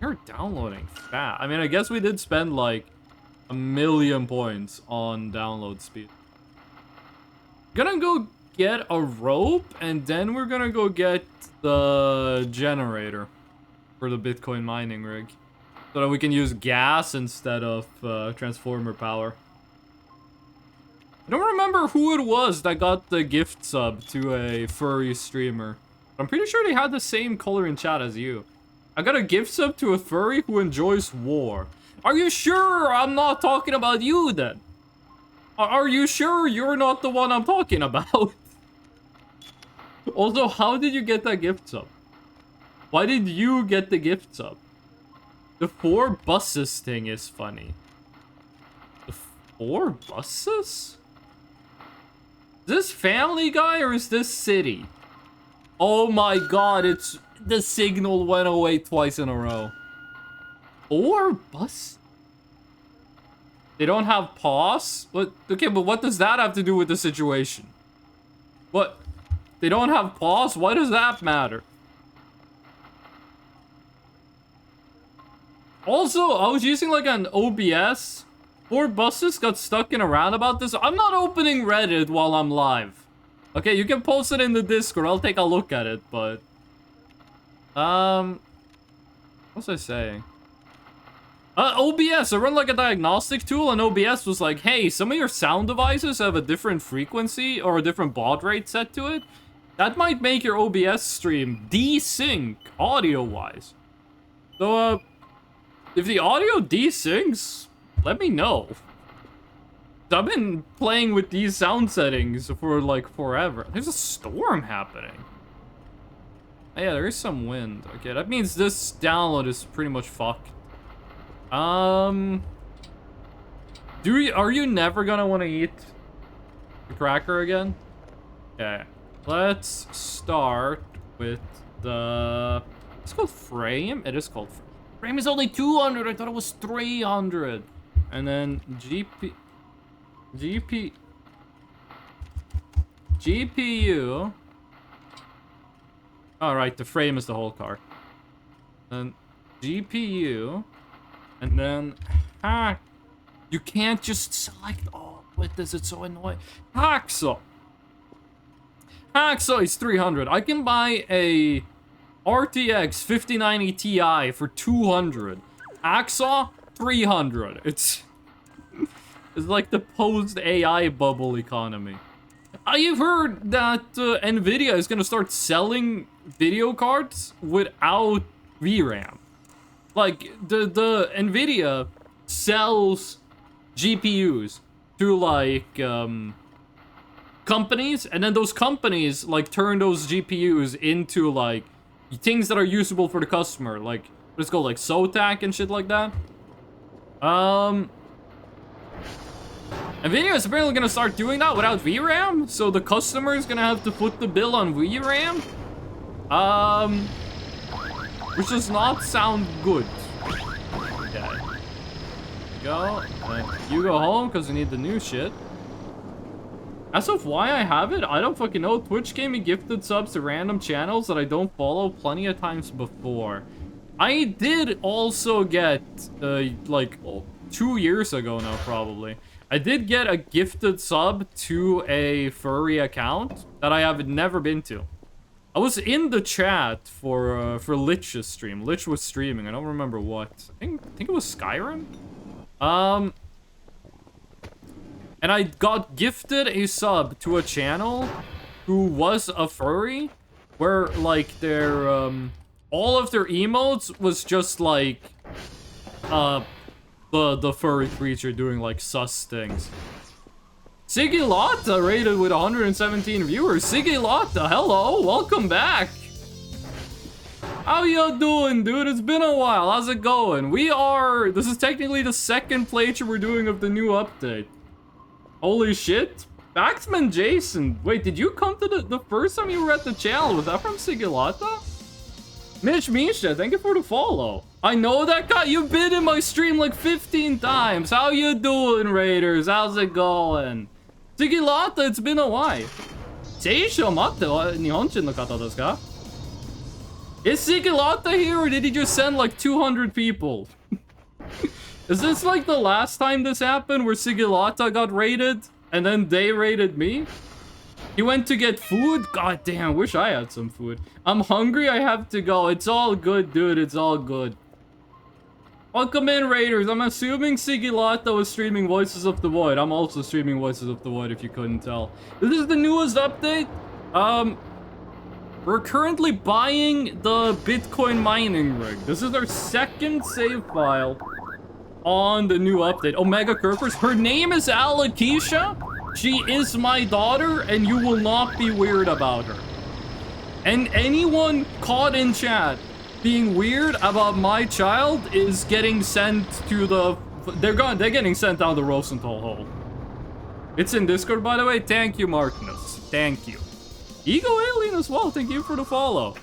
You're downloading fast. I mean, I guess we did spend, like, 1,000,000 points on download speed. Gonna go get a rope, and then we're gonna go get the generator for the Bitcoin mining rig. So that we can use gas instead of transformer power. I don't remember who it was that got the gift sub to a furry streamer. I'm pretty sure they had the same color in chat as you. I got a gift sub to a furry who enjoys war. Are you sure I'm not talking about you then? Are you sure you're not the one I'm talking about? Also, how did you get that gift sub? Why did you get the gift sub? The 4 buses thing is funny. The 4 buses? Is this Family Guy or is this City? Oh my god, it's... The signal went away twice in a row. 4 bus? They don't have pause? What? Okay, but what does that have to do with the situation? What? They don't have pause? Why does that matter? Also, I was using like an OBS. 4 buses got stuck in a roundabout. I'm not opening Reddit while I'm live. Okay, you can post it in the Discord. I'll take a look at it, but... What was I saying? OBS, I run like a diagnostic tool, and OBS was like, hey, some of your sound devices have a different frequency or a different baud rate set to it. That might make your OBS stream desync audio-wise. So, if the audio desyncs, let me know. I've been playing with these sound settings for like forever. There's a storm happening. Oh, yeah, there is some wind. Okay, that means this download is pretty much fucked. Are you never gonna want to eat the cracker again? Okay, let's start with the... It's called Frame? It is called Frame. Frame is only 200. I thought it was 300. And then GPU. All right, the frame is the whole card. Then GPU, and then you can't just select all with this. It's so annoying. Hacksaw is 300. I can buy a RTX 5090 Ti for 200. Hacksaw 300. It's like the post AI bubble economy. I've heard that Nvidia is gonna start selling video cards without VRAM. Like the Nvidia sells GPUs to like companies, and then those companies like turn those GPUs into like things that are usable for the customer, like what's called like SOTAC and shit like that. Nvidia is apparently gonna start doing that without VRAM, so the customer is gonna have to foot the bill on VRAM. Which does not sound good. Okay. Go. You go home because you need the new shit. As of why I have it, I don't fucking know. Twitch gave me gifted subs to random channels that I don't follow plenty of times before. I did also get, like, 2 years ago now, probably. I did get a gifted sub to a furry account that I have never been to. I was in the chat for Lich's stream. Lich was streaming. I don't remember what. I think it was Skyrim. And I got gifted a sub to a channel who was a furry, where like their all of their emotes was just like the furry creature doing like sus things. Siggy Lotta rated with 117 viewers. Siggy Lotta, hello, welcome back. How you doing, dude? It's been a while. How's it going? This is technically the second playthrough we're doing of the new update. Holy shit. Baxman Jason. Wait, did you come to the first time you were at the channel? Was that from Siggy Lotta? Mitch Misha, thank you for the follow. I know that guy. You've been in my stream like 15 times. How you doing, Raiders? How's it going? Siggy Lotta, it's been a while. Seisho, matte, Nihonshin no kata desu ka? Is Siggy Lotta here, or did he just send like 200 people? Is this like the last time this happened, where Siggy Lotta got raided, and then they raided me? He went to get food? God damn, wish I had some food. I'm hungry, I have to go. It's all good, dude, it's all good. Welcome in, Raiders. I'm assuming Siggy Lotta was streaming Voices of the Void. I'm also streaming Voices of the Void, if you couldn't tell. This is the newest update. We're currently buying the Bitcoin mining rig. This is our second save file. on the new update. Omega Curpers. Her name is Alakisha. She is my daughter, and you will not be weird about her. And anyone caught in chat being weird about my child is getting sent to the... They're getting sent down the Rosenthal hole. It's in Discord, by the way. Thank you, Markness. Thank you. Ego Alien as well. Thank you for the follow.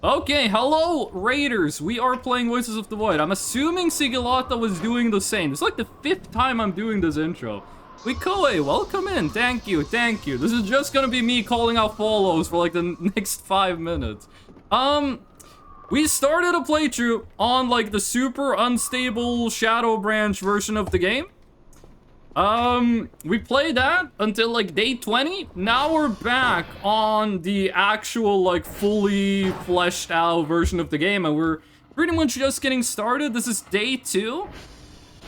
Okay, hello, Raiders. We are playing Voices of the Void. I'm assuming Sigilata was doing the same. It's like the 5th time I'm doing this intro. Wikoe, welcome in. Thank you, thank you. This is just gonna be me calling out follows for like the next 5 minutes. We started a playthrough on like the super unstable Shadow Branch version of the game. We played that until like day 20. Now we're back on the actual like fully fleshed out version of the game, and we're pretty much just getting started. This is day 2.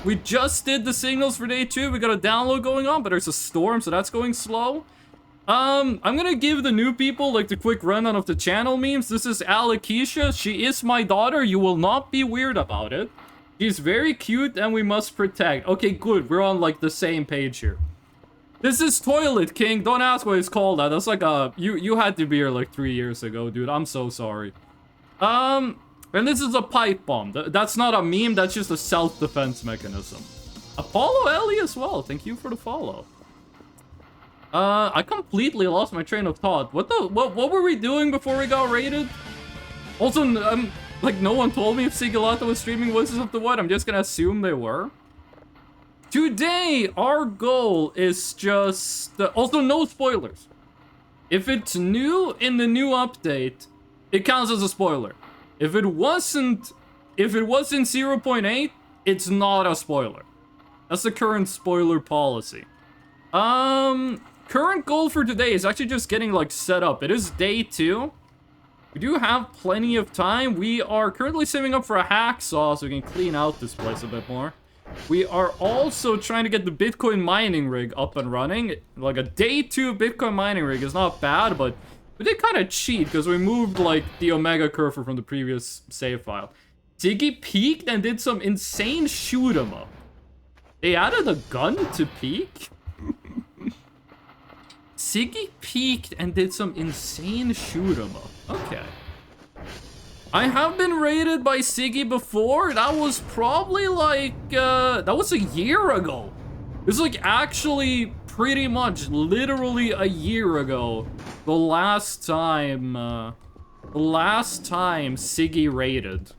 We just did the signals for day 2. We got a download going on, but there's a storm, so that's going slow. I'm gonna give the new people like the quick rundown of the channel memes. This is Alakisha. She is my daughter. You will not be weird about it. She's very cute and we must protect. Okay, good. We're on like the same page here. This is Toilet King. Don't ask what it's called that. That's like a... You had to be here like 3 years ago, dude. I'm so sorry. And this is a pipe bomb. That's not a meme. That's just a self-defense mechanism. Apollo Ellie as well. Thank you for the follow. I completely lost my train of thought. What were we doing before we got raided? Also, like, no one told me if Sigilata was streaming Voices of the Void. I'm just gonna assume they were. Today, our goal is just... also, no spoilers. If it's new in the new update, it counts as a spoiler. If it wasn't in 0.8, it's not a spoiler. That's the current spoiler policy. Current goal for today is actually just getting, like, set up. It is day 2. We do have plenty of time. We are currently saving up for a hacksaw so we can clean out this place a bit more. We are also trying to get the Bitcoin mining rig up and running. Like a day 2 Bitcoin mining rig is not bad, but we did kind of cheat because we moved like the Omega Curver from the previous save file. Ziggy peeked and did some insane shoot 'em up. They added a gun to peek? Ziggy peeked and did some insane shoot 'em up. Okay. I have been raided by Siggy before. That was probably like, that was a year ago. It's like actually pretty much literally a year ago. The last time Siggy raided.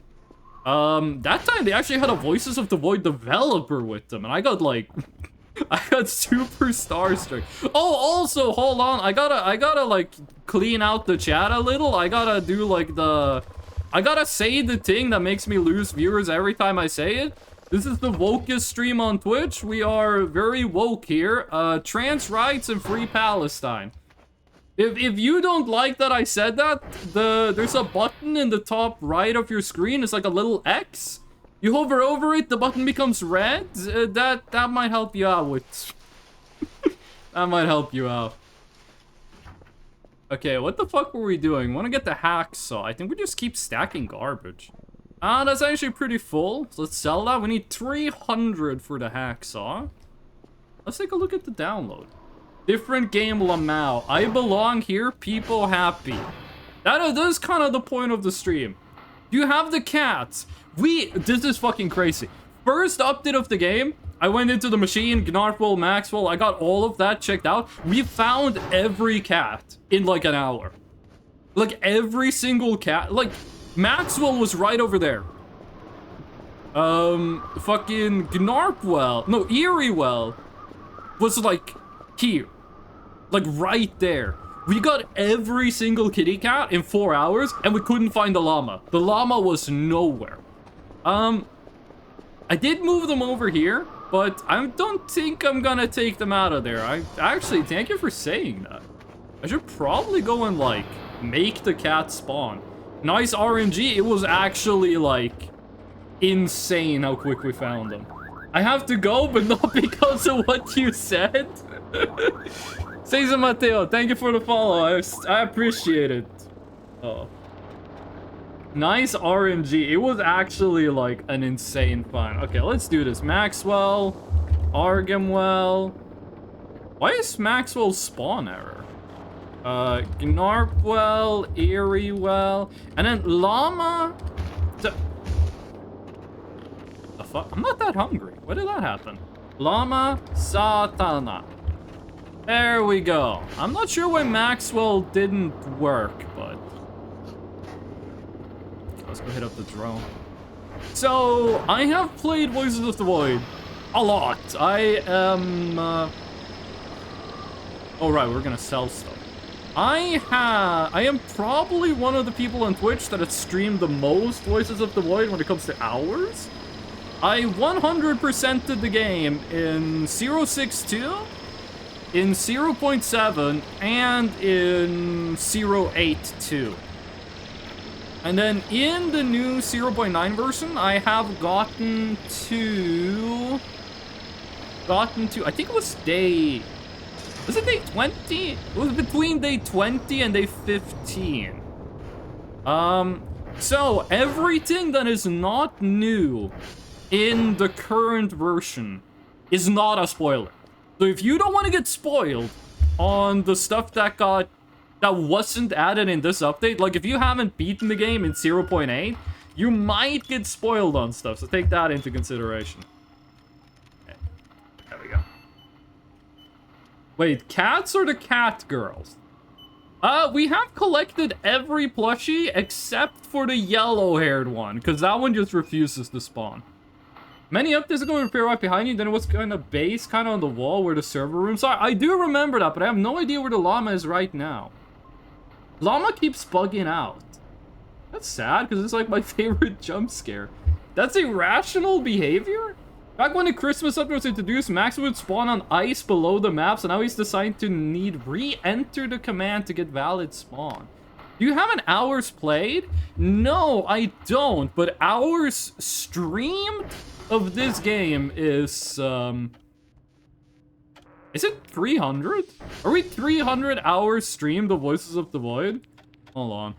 That time they actually had a Voices of the Void developer with them, and I got like... I got super starstruck. Oh, also, hold on. I gotta like clean out the chat a little. I gotta do like I gotta say the thing that makes me lose viewers every time I say it. This is the wokest stream on Twitch. We are very woke here. Trans rights and free Palestine. If you don't like that I said that, there's a button in the top right of your screen. It's like a little X. You hover over it, the button becomes red. That might help you out with... that might help you out. Okay, what the fuck were we doing? Want to get the hacksaw. I think we just keep stacking garbage. That's actually pretty full. So let's sell that. We need 300 for the hacksaw. Let's take a look at the download. Different game Lamau. I belong here, people happy. That is kind of the point of the stream. You have the cats. This is fucking crazy. First update of the game, I went into the machine, Gnarfwell, Maxwell, I got all of that checked out. We found every cat in like an hour. Like every single cat. Like Maxwell was right over there. Fucking Gnarfwell, no, Eriewell was like here. Like right there. We got every single kitty cat in 4 hours, and we couldn't find the llama. The llama was nowhere. I did move them over here, but I don't think I'm gonna take them out of there. Actually, thank you for saying that. I should probably go and, like, make the cat spawn. Nice RNG. It was actually, like, insane how quick we found them. I have to go, but not because of what you said. Cesar Mateo, thank you for the follow. I appreciate it. Oh. Nice RNG. It was actually like an insane fun. Okay, let's do this. Maxwell, Argamwell. Why is Maxwell spawn error? Gnarpwell, Eriewell, and then Llama. The fuck? I'm not that hungry. Why did that happen? Llama Satana. There we go. I'm not sure why Maxwell didn't work, but let's go hit up the drone. So, I have played Voices of the Void a lot. I am... Oh, right, we're gonna sell stuff. I am probably one of the people on Twitch that has streamed the most Voices of the Void when it comes to hours. I 100%ed the game in 0.62, in 0.7, and in 0.82. And then in the new 0.9 version, I have gotten to, I think it was day, was it day 20? It was between day 20 and day 15. So everything that is not new in the current version is not a spoiler. So if you don't want to get spoiled on the stuff that wasn't added in this update, like if you haven't beaten the game in 0.8, you might get spoiled on stuff, so take that into consideration. Okay. There we go. Wait, cats or the cat girls? We have collected every plushie except for the yellow-haired one, because that one just refuses to spawn. Many updates are going to appear right behind you, then it was kind of base, kind of on the wall where the server rooms are. I do remember that, but I have no idea where the llama is right now. Llama keeps bugging out. That's sad, because it's like my favorite jump scare. That's irrational behavior? Back when the Christmas update was introduced, Max would spawn on ice below the map, so now he's decided to need re-enter the command to get valid spawn. Do you have an hours played? No, I don't, but hours streamed of this game is it 300? Are we 300 hours streamed of Voices of the Void? Hold on.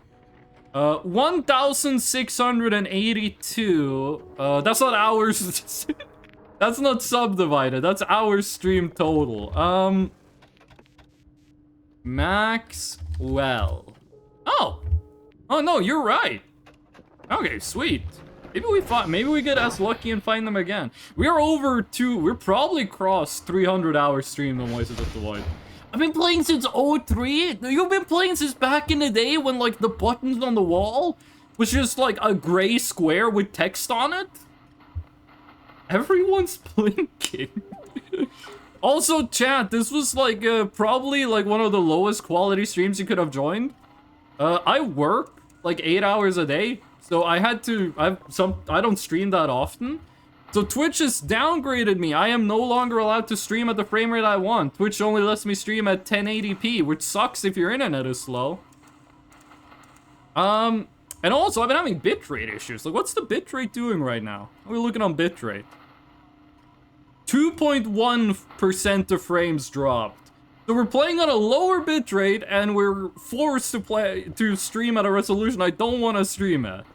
1,682. That's not hours. That's not subdivided. That's hours streamed total. Maxwell. Oh. Oh no, you're right. Okay, sweet. Maybe we get as lucky and find them again. We're probably crossed 300 hours streamed on Voices of the Void. I've been playing since 03. You've been playing since back in the day when like the buttons on the wall was just like a gray square with text on it. Everyone's blinking. Also, chat, this was like probably like one of the lowest quality streams you could have joined. I work like 8 hours a day. So I don't stream that often. So Twitch has downgraded me. I am no longer allowed to stream at the frame rate I want. Twitch only lets me stream at 1080p, which sucks if your internet is slow. And also I've been having bitrate issues. Like, what's the bitrate doing right now? We're looking on bitrate. 2.1% of frames dropped. So we're playing on a lower bitrate, and we're forced to stream at a resolution I don't want to stream at.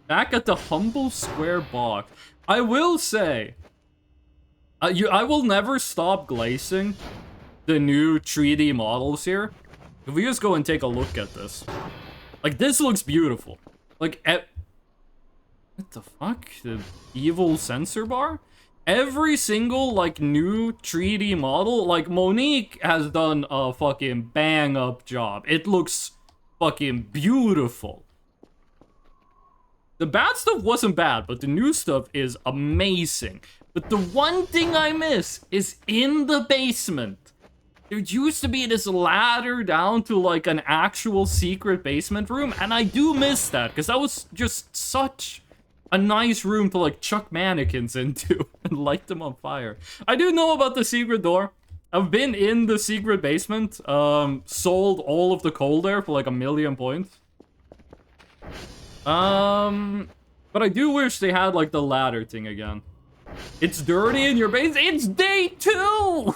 Back at the humble square box. I will say, I will never stop glazing the new 3D models here. If we just go and take a look at this. Like, this looks beautiful. Like, what the fuck? The evil sensor bar? Every single, like, new 3D model, like, Monique has done a fucking bang-up job. It looks fucking beautiful. The bad stuff wasn't bad, but the new stuff is amazing. But the one thing I miss is in the basement. There used to be this ladder down to, like, an actual secret basement room, and I do miss that, because that was just such a nice room to like chuck mannequins into and light them on fire. I do know about the secret door. I've been in the secret basement, sold all of the coal there for like 1,000,000 points. But I do wish they had like the ladder thing again. It's dirty in your base. It's day 2!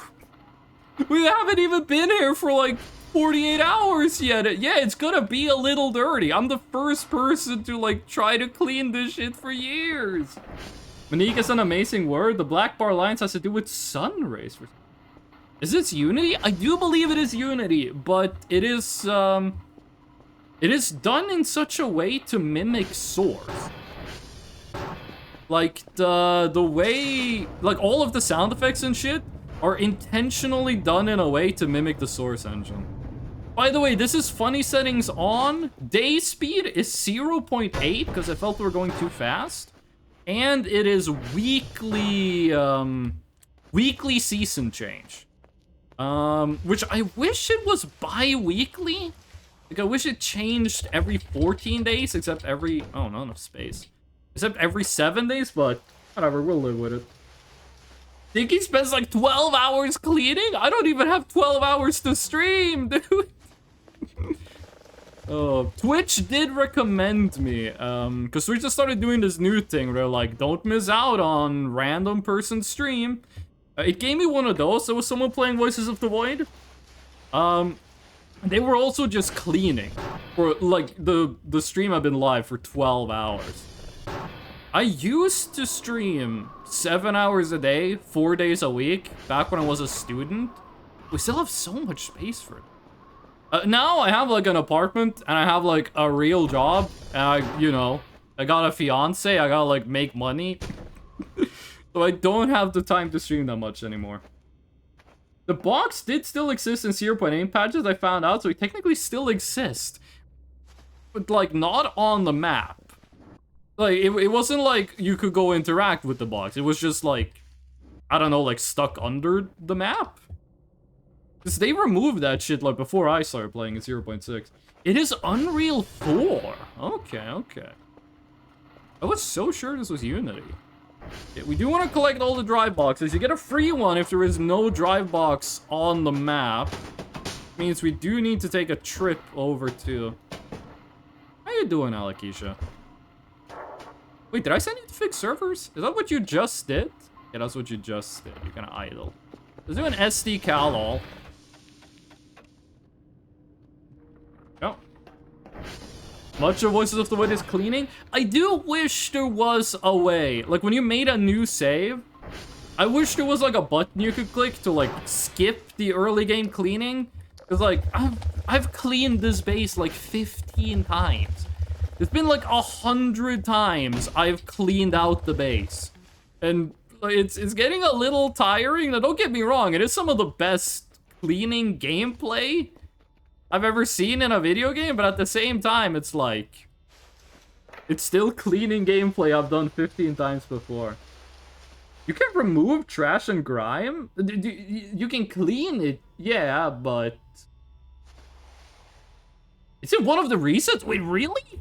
We haven't even been here for like 48 hours yet. Yeah, it's gonna be a little dirty. I'm the first person to like try to clean this shit for years. Monique is an amazing word. The black bar lines has to do with sun rays. Is this Unity? I do believe it is Unity, but it is done in such a way to mimic Source. Like the way, like all of the sound effects and shit are intentionally done in a way to mimic the Source engine. By the way, this is funny settings on. Day speed is 0.8 because I felt we were going too fast. And it is weekly season change. Which I wish it was bi-weekly. Like I wish it changed every 14 days, except every, oh, not enough space. Except every 7 days, but whatever, we'll live with it. Think he spends like 12 hours cleaning? I don't even have 12 hours to stream, dude. Oh, Twitch did recommend me, because Twitch just started doing this new thing where they're like, don't miss out on random person stream. It gave me one of those. There was someone playing Voices of the Void. They were also just cleaning for like the stream had been live for 12 hours. I used to stream 7 hours a day, 4 days a week, back when I was a student. We still have so much space for it. Now I have like an apartment and I have like a real job and I got a fiance, I gotta like make money. So I don't have the time to stream that much anymore. The box did still exist in 0.8 patches, I found out, so it technically still exists. But like not on the map. Like it wasn't like you could go interact with the box. It was just like, I don't know, like stuck under the map. Because they removed that shit like before I started playing in 0.6. It is Unreal 4. Okay. I was so sure this was Unity. Yeah, we do want to collect all the drive boxes. You get a free one if there is no drive box on the map. Means we do need to take a trip over to... How you doing, Alakisha? Wait, did I send you to fix servers? Is that what you just did? Yeah, that's what you just did. You're gonna idle. Let's do an SD cal all. Oh. Much of Voices of the Void is cleaning. I do wish there was a way. Like, when you made a new save, I wish there was, like, a button you could click to, like, skip the early game cleaning. Because, like, I've cleaned this base, like, 15 times. It's been, like, 100 times I've cleaned out the base. And it's getting a little tiring. Now, don't get me wrong. It is some of the best cleaning gameplay I've ever seen in a video game, but at the same time, it's like... It's still cleaning gameplay I've done 15 times before. You can remove trash and grime? You can clean it, yeah, but... Is it one of the resets? Wait, really?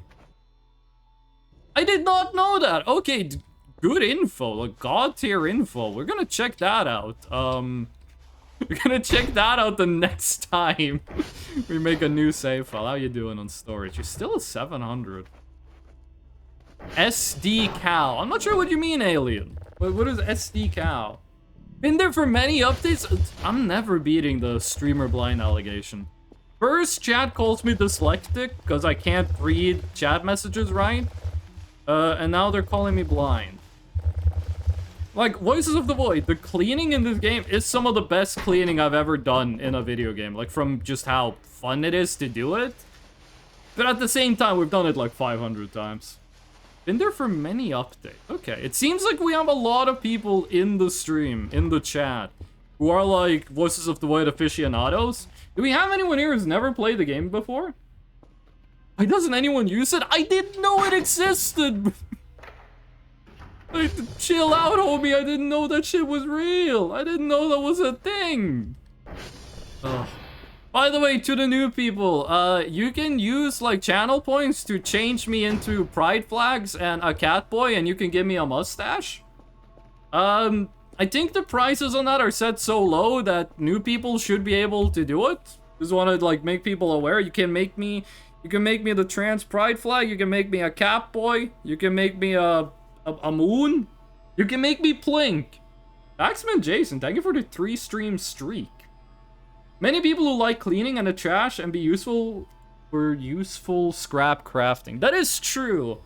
I did not know that. Okay, good info, like god tier info. We're gonna check that out. We're gonna check that out the next time we make a new save file. How you doing on storage? You're still at 700. SD cal. I'm not sure what you mean, alien. What is SD cal? Been there for many updates? I'm never beating the streamer blind allegation. First, chat calls me dyslexic because I can't read chat messages right. And now they're calling me blind. Like, Voices of the Void, the cleaning in this game is some of the best cleaning I've ever done in a video game. Like, from just how fun it is to do it. But at the same time, we've done it like 500 times. Been there for many updates. Okay, it seems like we have a lot of people in the stream, in the chat, who are like Voices of the Void aficionados. Do we have anyone here who's never played the game before? Why doesn't anyone use it? I didn't know it existed! Like, chill out, homie. I didn't know that shit was real. I didn't know that was a thing. Oh. By the way, to the new people, you can use, like, channel points to change me into pride flags and a cat boy, and you can give me a mustache. I think the prices on that are set so low that new people should be able to do it. Just want to, like, make people aware. You can make me the trans pride flag. You can make me a cat boy. You can make me a moon. You can make me Plink. Axman Jason, thank you for the 3-stream streak. Many people who like cleaning and the trash and be useful for useful scrap crafting. That is true.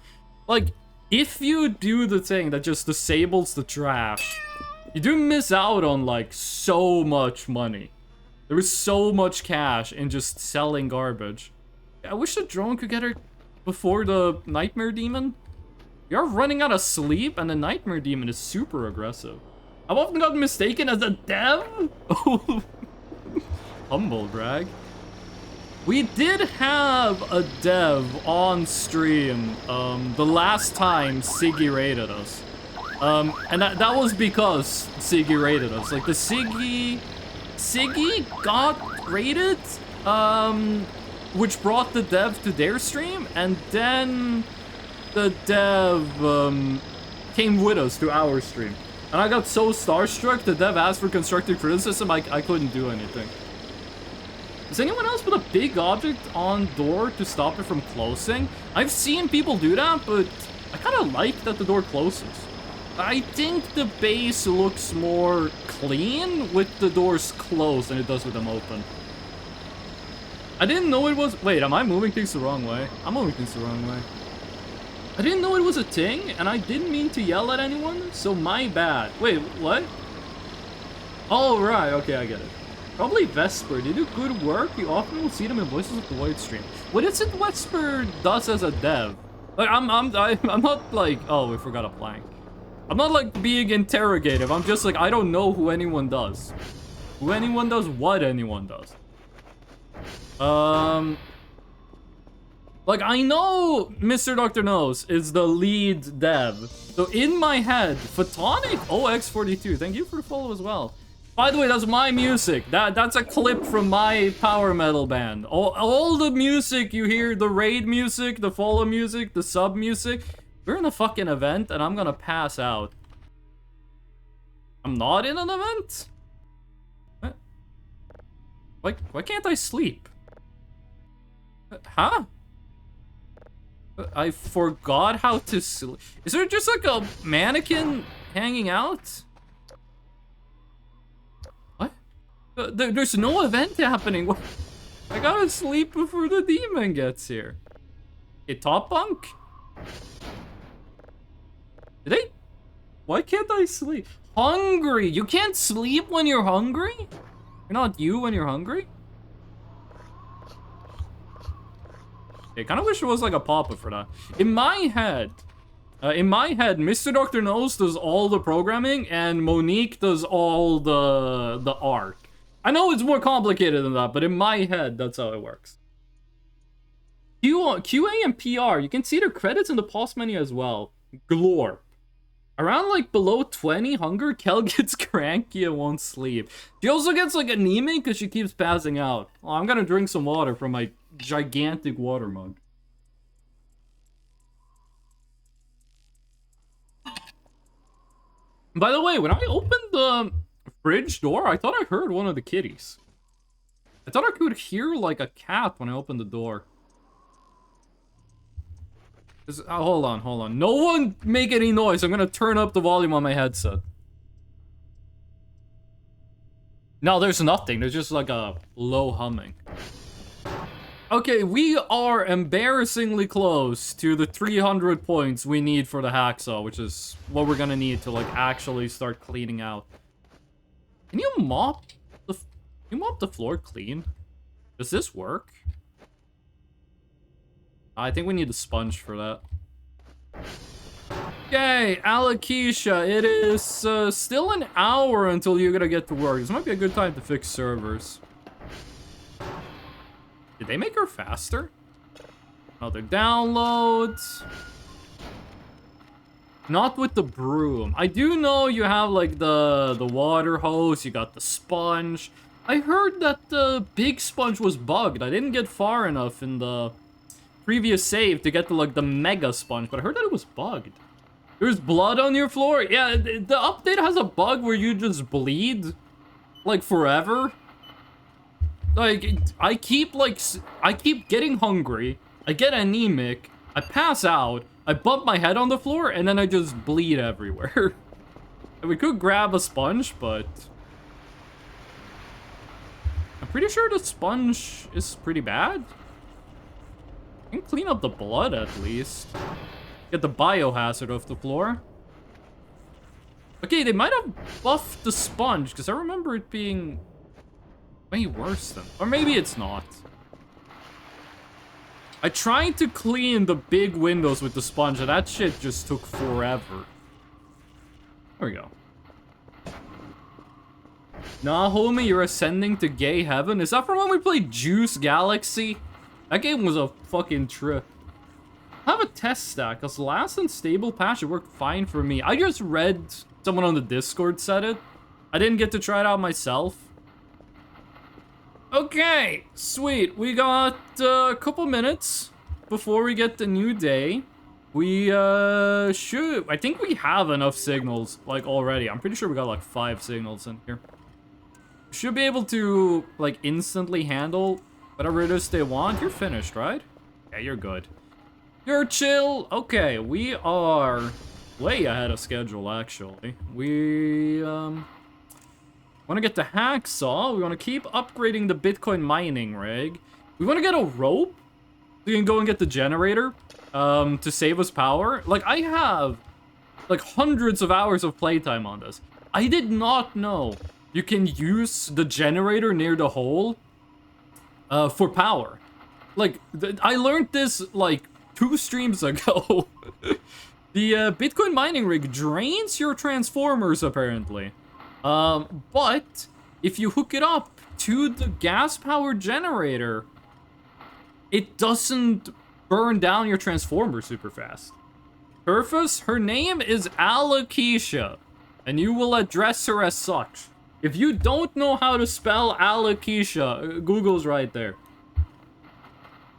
Like, if you do the thing that just disables the trash, you do miss out on, like, so much money. There is so much cash in just selling garbage. I wish the drone could get her before the Nightmare Demon. You're running out of sleep, and the Nightmare Demon is super aggressive. I've often gotten mistaken as a dev. Humble brag. We did have a dev on stream the last time Siggy raided us. And that was because Siggy raided us. Like, the Siggy got raided, which brought the dev to their stream, and then the dev came with us to our stream. And I got so starstruck, the dev asked for constructive criticism, I couldn't do anything. Does anyone else put a big object on door to stop it from closing? I've seen people do that, but I kind of like that the door closes. I think the base looks more clean with the doors closed than it does with them open. I didn't know it was... Wait, am I moving things the wrong way? I'm moving things the wrong way. I didn't know it was a thing, and I didn't mean to yell at anyone, so my bad. Wait, what? Oh, right, okay, I get it. Probably Vesper. They do good work. You often will see them in Voices of the Void stream. What is it Vesper does as a dev? Like, I'm not like... Oh, we forgot a plank. I'm not like being interrogative. I'm just like, I don't know who anyone does. Who anyone does, what anyone does. Like, I know Mr. Dr. Nose is the lead dev. So in my head, Photonic OX42, thank you for the follow as well. By the way, that's my music. That's a clip from my power metal band. All the music you hear, the raid music, the follow music, the sub music. We're in a fucking event and I'm gonna pass out. I'm not in an event? What? Why can't I sleep? Huh? I forgot how to sleep. Is there just like a mannequin hanging out? What? There's no event happening. I gotta sleep before the demon gets here. Okay, top bunk? Did I? Why can't I sleep? Hungry! You can't sleep when you're hungry? You're not you when you're hungry? I kind of wish there was like a pop-up for that. In my head, Mr. Dr. Nose does all the programming and Monique does all the art. I know it's more complicated than that, but in my head, that's how it works. QA and PR, you can see their credits in the pause menu as well. Glorp. Around like below 20 hunger, Kel gets cranky and won't sleep. She also gets like anemic because she keeps passing out. Oh, I'm gonna drink some water from my gigantic water mug. By the way, when I opened the fridge door, I thought I heard one of the kitties. I thought I could hear like a cat when I opened the door. Hold on. No one make any noise. I'm gonna turn up the volume on my headset. No, there's nothing. There's just like a low humming. Okay, we are embarrassingly close to the 300 points we need for the hacksaw, which is what we're gonna need to like actually start cleaning out. Can you mop the floor clean? Does this work? I think we need a sponge for that. Okay, Alakisha, it is still an hour until you're gonna get to work. This might be a good time to fix servers. Did they make her faster? Another downloads. Not with the broom. I do know you have like the water hose, you got the sponge. I heard that the big sponge was bugged. I didn't get far enough in the previous save to get to like the mega sponge, but I heard that it was bugged. There's blood on your floor? Yeah, the update has a bug where you just bleed like forever. Like I keep getting hungry, I get anemic, I pass out, I bump my head on the floor, and then I just bleed everywhere. And we could grab a sponge, but I'm pretty sure the sponge is pretty bad. I can clean up the blood at least. Get the biohazard off the floor. Okay, they might have buffed the sponge, because I remember it being way worse than... Or maybe it's not. I tried to clean the big windows with the sponge, and that shit just took forever. There we go. Nah, homie, you're ascending to gay heaven. Is that from when we played Juice Galaxy? That game was a fucking trip. I have a test stack, because last unstable patch, it worked fine for me. I just read someone on the Discord said it. I didn't get to try it out myself. Okay, sweet. We got a couple minutes before we get the new day. We should... I think we have enough signals, like, already. I'm pretty sure we got, like, 5 signals in here. Should be able to, like, instantly handle whatever it is they want. You're finished, right? Yeah, you're good. You're chill. Okay, we are way ahead of schedule, actually. We, want to get the hacksaw. We want to keep upgrading the Bitcoin mining rig. We want to get a rope. We can go and get the generator, to save us power. Like, I have, like, hundreds of hours of playtime on this. I did not know you can use the generator near the hole, for power. Like, I learned this, like, 2 streams ago. The Bitcoin mining rig drains your transformers, apparently. But if you hook it up to the gas-powered generator, it doesn't burn down your transformer super fast. Purpose? Her name is Alakisha, and you will address her as such. If you don't know how to spell Alakisha, Google's right there.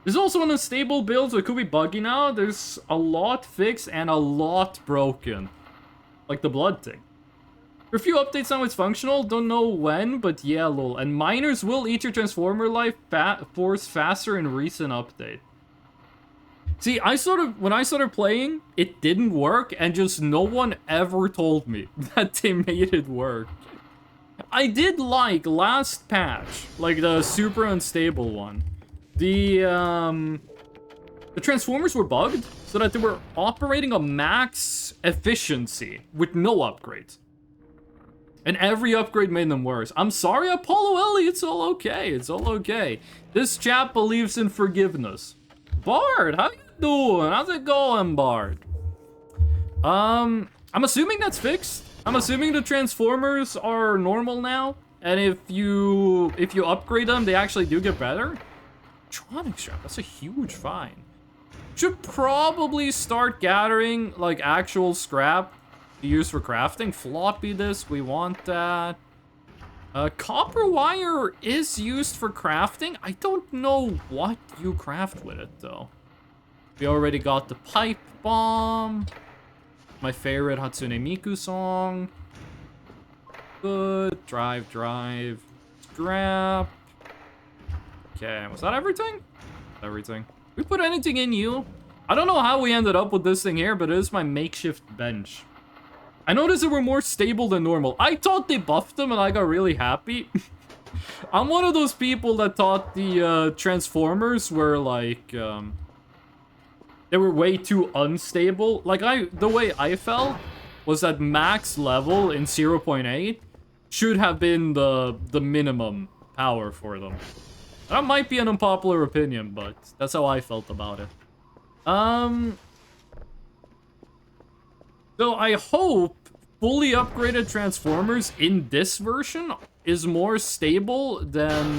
There's also an unstable build, so it could be buggy now. There's a lot fixed and a lot broken. Like the blood thing. For a few updates now it's functional, don't know when, but yeah, lol. And miners will eat your transformer life force faster in recent update. See, when I started playing, it didn't work, and just no one ever told me that they made it work. I did like last patch, like the super unstable one. The transformers were bugged so that they were operating a max efficiency with no upgrades. And every upgrade made them worse. I'm sorry, Apollo Ellie, it's all okay. It's all okay. This chap believes in forgiveness. Bard, how you doing? How's it going, Bard? I'm assuming that's fixed. I'm assuming the transformers are normal now. And if you upgrade them, they actually do get better. Electronic scrap, that's a huge find. Should probably start gathering, like, actual scrap to use for crafting. Floppy disk, we want that. Copper wire is used for crafting. I don't know what you craft with it, though. We already got the pipe bomb. My favorite Hatsune Miku song. Good. Drive. Scrap. Okay, was that everything? Everything. We put anything in you? I don't know how we ended up with this thing here, but it is my makeshift bench. I noticed they were more stable than normal. I thought they buffed them and I got really happy. I'm one of those people that thought the Transformers were like, they were way too unstable. Like, the way I felt was that max level in 0.8 should have been the minimum power for them. That might be an unpopular opinion, but that's how I felt about it. So I hope fully upgraded Transformers in this version is more stable than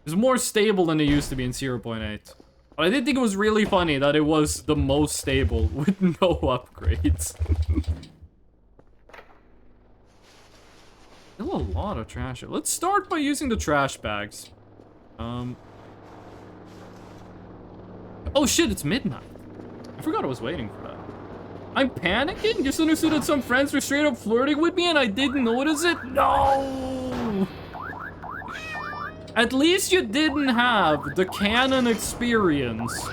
they used to be in 0.8. But I did think it was really funny that it was the most stable with no upgrades. Still a lot of trash. Let's start by using the trash bags. Oh shit, it's midnight. I forgot I was waiting for that. I'm panicking? Just understood that some friends were straight up flirting with me and I didn't notice it? No! At least you didn't have the canon experience.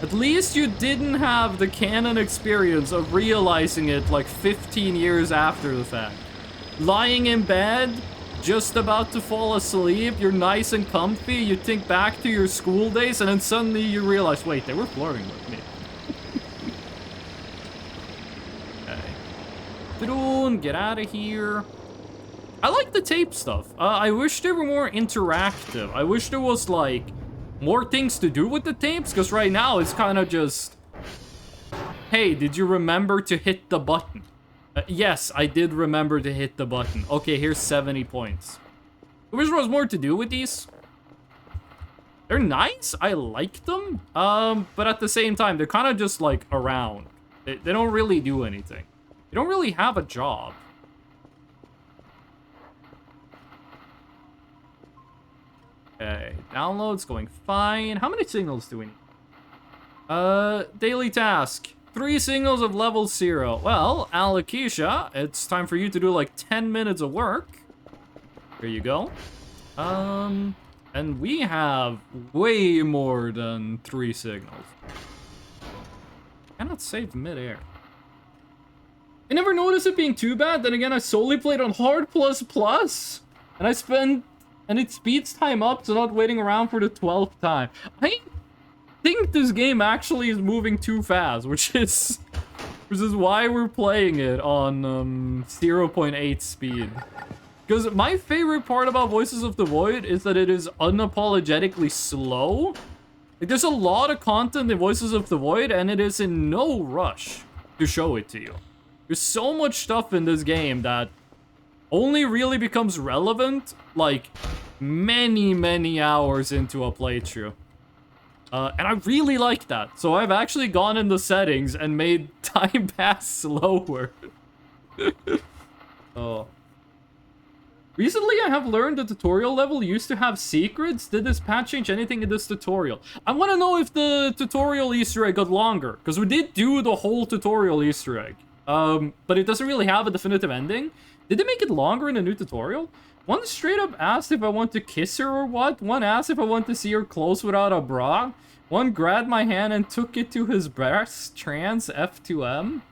At least you didn't have the canon experience of realizing it like 15 years after the fact. Lying in bed, just about to fall asleep, you're nice and comfy, you think back to your school days, and then suddenly you realize, wait, they were flirting with me. Okay. Drone, get out of here. I like the tape stuff. I wish they were more interactive. I wish there was, like, more things to do with the tapes, because right now it's kind of just, hey, did you remember to hit the button? Yes, I did remember to hit the button. Okay, here's 70 points. I wish there was more to do with these. They're nice. I like them. But at the same time, they're kind of just like around. They don't really do anything. They don't really have a job. Okay, download's going fine. How many signals do we need? Daily task. 3 signals of level 0. Well, Alakisha, it's time for you to do like 10 minutes of work. Here you go. And we have way more than 3 signals. Cannot save midair. I never noticed it being too bad. Then again, I solely played on hard plus. And it speeds time up, so not waiting around for the 12th time. I think this game actually is moving too fast, which is why we're playing it on 0.8 speed. Because my favorite part about Voices of the Void is that it is unapologetically slow. Like, there's a lot of content in Voices of the Void, and it is in no rush to show it to you. There's so much stuff in this game that only really becomes relevant, like, many hours into a playthrough. And I really like that. So I've actually gone in the settings and made time pass slower. Oh. Recently, I have learned the tutorial level used to have secrets. Did this patch change anything in this tutorial? I want to know if the tutorial Easter egg got longer, because we did do the whole tutorial Easter egg. But it doesn't really have a definitive ending. Did they make it longer in the new tutorial? One straight up asked if I want to kiss her or what. One asked if I want to see her clothes without a bra. One grabbed my hand and took it to his breast. Trans F2M.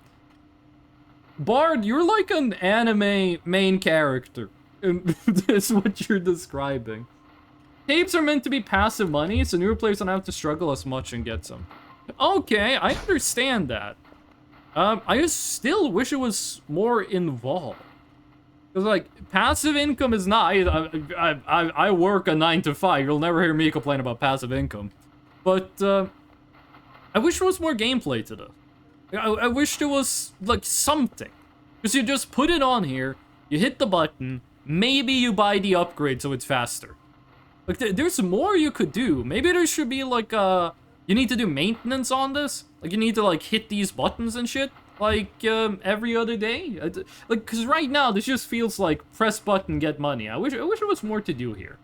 Bard, you're like an anime main character. That's what you're describing. Tapes are meant to be passive money, so newer players don't have to struggle as much and get some. Okay, I understand that. I just still wish it was more involved. Because, like, passive income is not... I work a 9 to 5. You'll never hear me complain about passive income. But, I wish there was more gameplay to this. I wish there was, like, something. Because you just put it on here, you hit the button, maybe you buy the upgrade so it's faster. Like, there's more you could do. Maybe there should be, like, you need to do maintenance on this. Like, you need to, like, hit these buttons and shit. Like, every other day? Like, because right now, this just feels like press button, get money. I wish there was more to do here.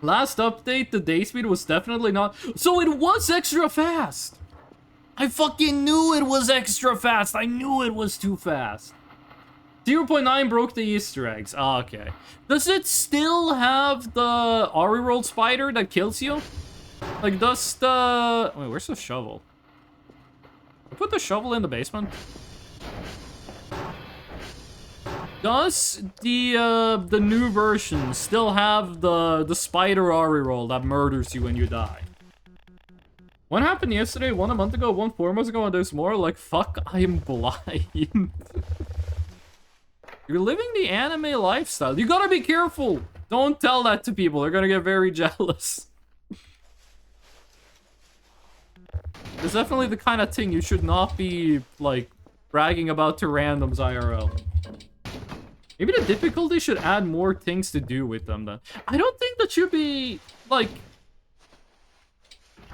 Last update, the day speed was definitely not... So it was extra fast! I fucking knew it was extra fast! I knew it was too fast! 0.9 broke the Easter eggs. Ah, okay. Does it still have the Ari rolled spider that kills you? Like, does the... Wait, where's the shovel? Put the shovel in the basement. Does the new version still have the spider Ari roll that murders you when you die? One happened yesterday, one a month ago, one 4 months ago, and there's more. Like, fuck, I'm blind. You're living the anime lifestyle. You gotta be careful. Don't tell that to people. They're gonna get very jealous. It's definitely the kind of thing you should not be, like, bragging about to randoms IRL. Maybe the difficulty should add more things to do with them, then. I don't think that should be, like...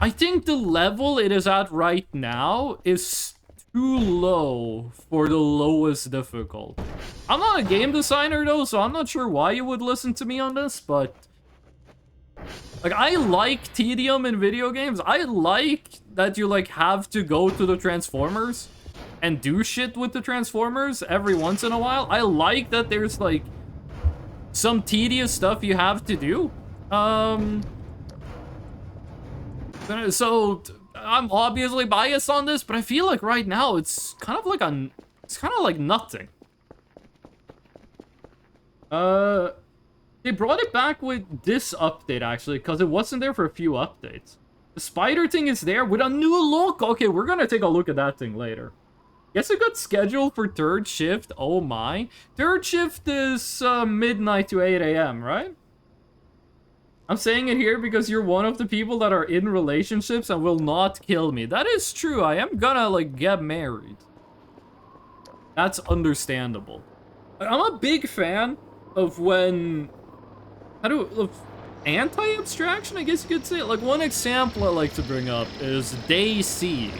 I think the level it is at right now is too low for the lowest difficulty. I'm not a game designer, though, so I'm not sure why you would listen to me on this, but... Like, I like tedium in video games. I like that you, like, have to go to the Transformers and do shit with the Transformers every once in a while. I like that there's, like, some tedious stuff you have to do. So, I'm obviously biased on this, but I feel like right now it's kind of like nothing. They brought it back with this update, actually, because it wasn't there for a few updates. The spider thing is there with a new look. Okay, we're gonna take a look at that thing later. Guess it got scheduled for third shift. Oh my. Third shift is midnight to 8 a.m., right? I'm saying it here because you're one of the people that are in relationships and will not kill me. That is true. I am gonna, like, get married. That's understandable. I'm a big fan of when... of anti-abstraction, I guess you could say. Like, one example I like to bring up is Day C.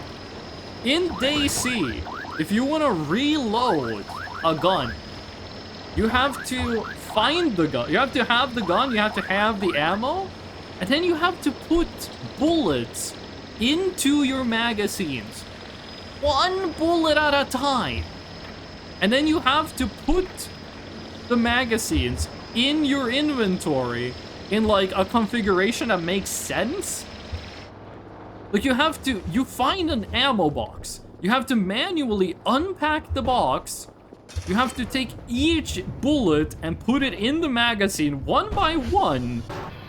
In Day C, if you want to reload a gun, you have to find the gun. You have to have the gun, you have to have the ammo, and then you have to put bullets into your magazines. One bullet at a time. And then you have to put the magazines in your inventory in, like, a configuration that makes sense. Like, you find an ammo box. You have to manually unpack the box. You have to take each bullet and put it in the magazine one by one.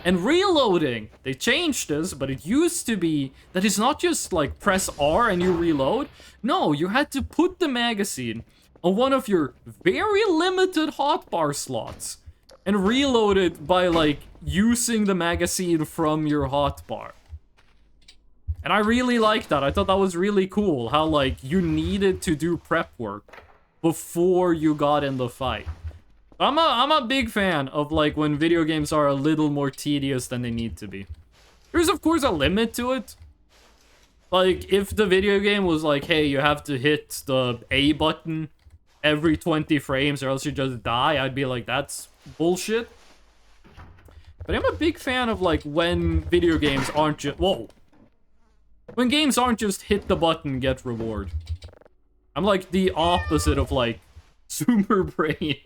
And reloading. They changed this, but it used to be that it's not just, like, press R and you reload. No, you had to put the magazine on one of your very limited hotbar slots and reload it by, like, using the magazine from your hotbar. And I really liked that. I thought that was really cool, how, like, you needed to do prep work before you got in the fight. I'm a big fan of, like, when video games are a little more tedious than they need to be. There's, of course, a limit to it. Like, if the video game was like, hey, you have to hit the A button every 20 frames or else you just die, I'd be like, that's bullshit. But I'm a big fan of, like, when video games aren't just... Whoa! When games aren't just hit the button, get reward. I'm, like, the opposite of, like, Zoomer Brain.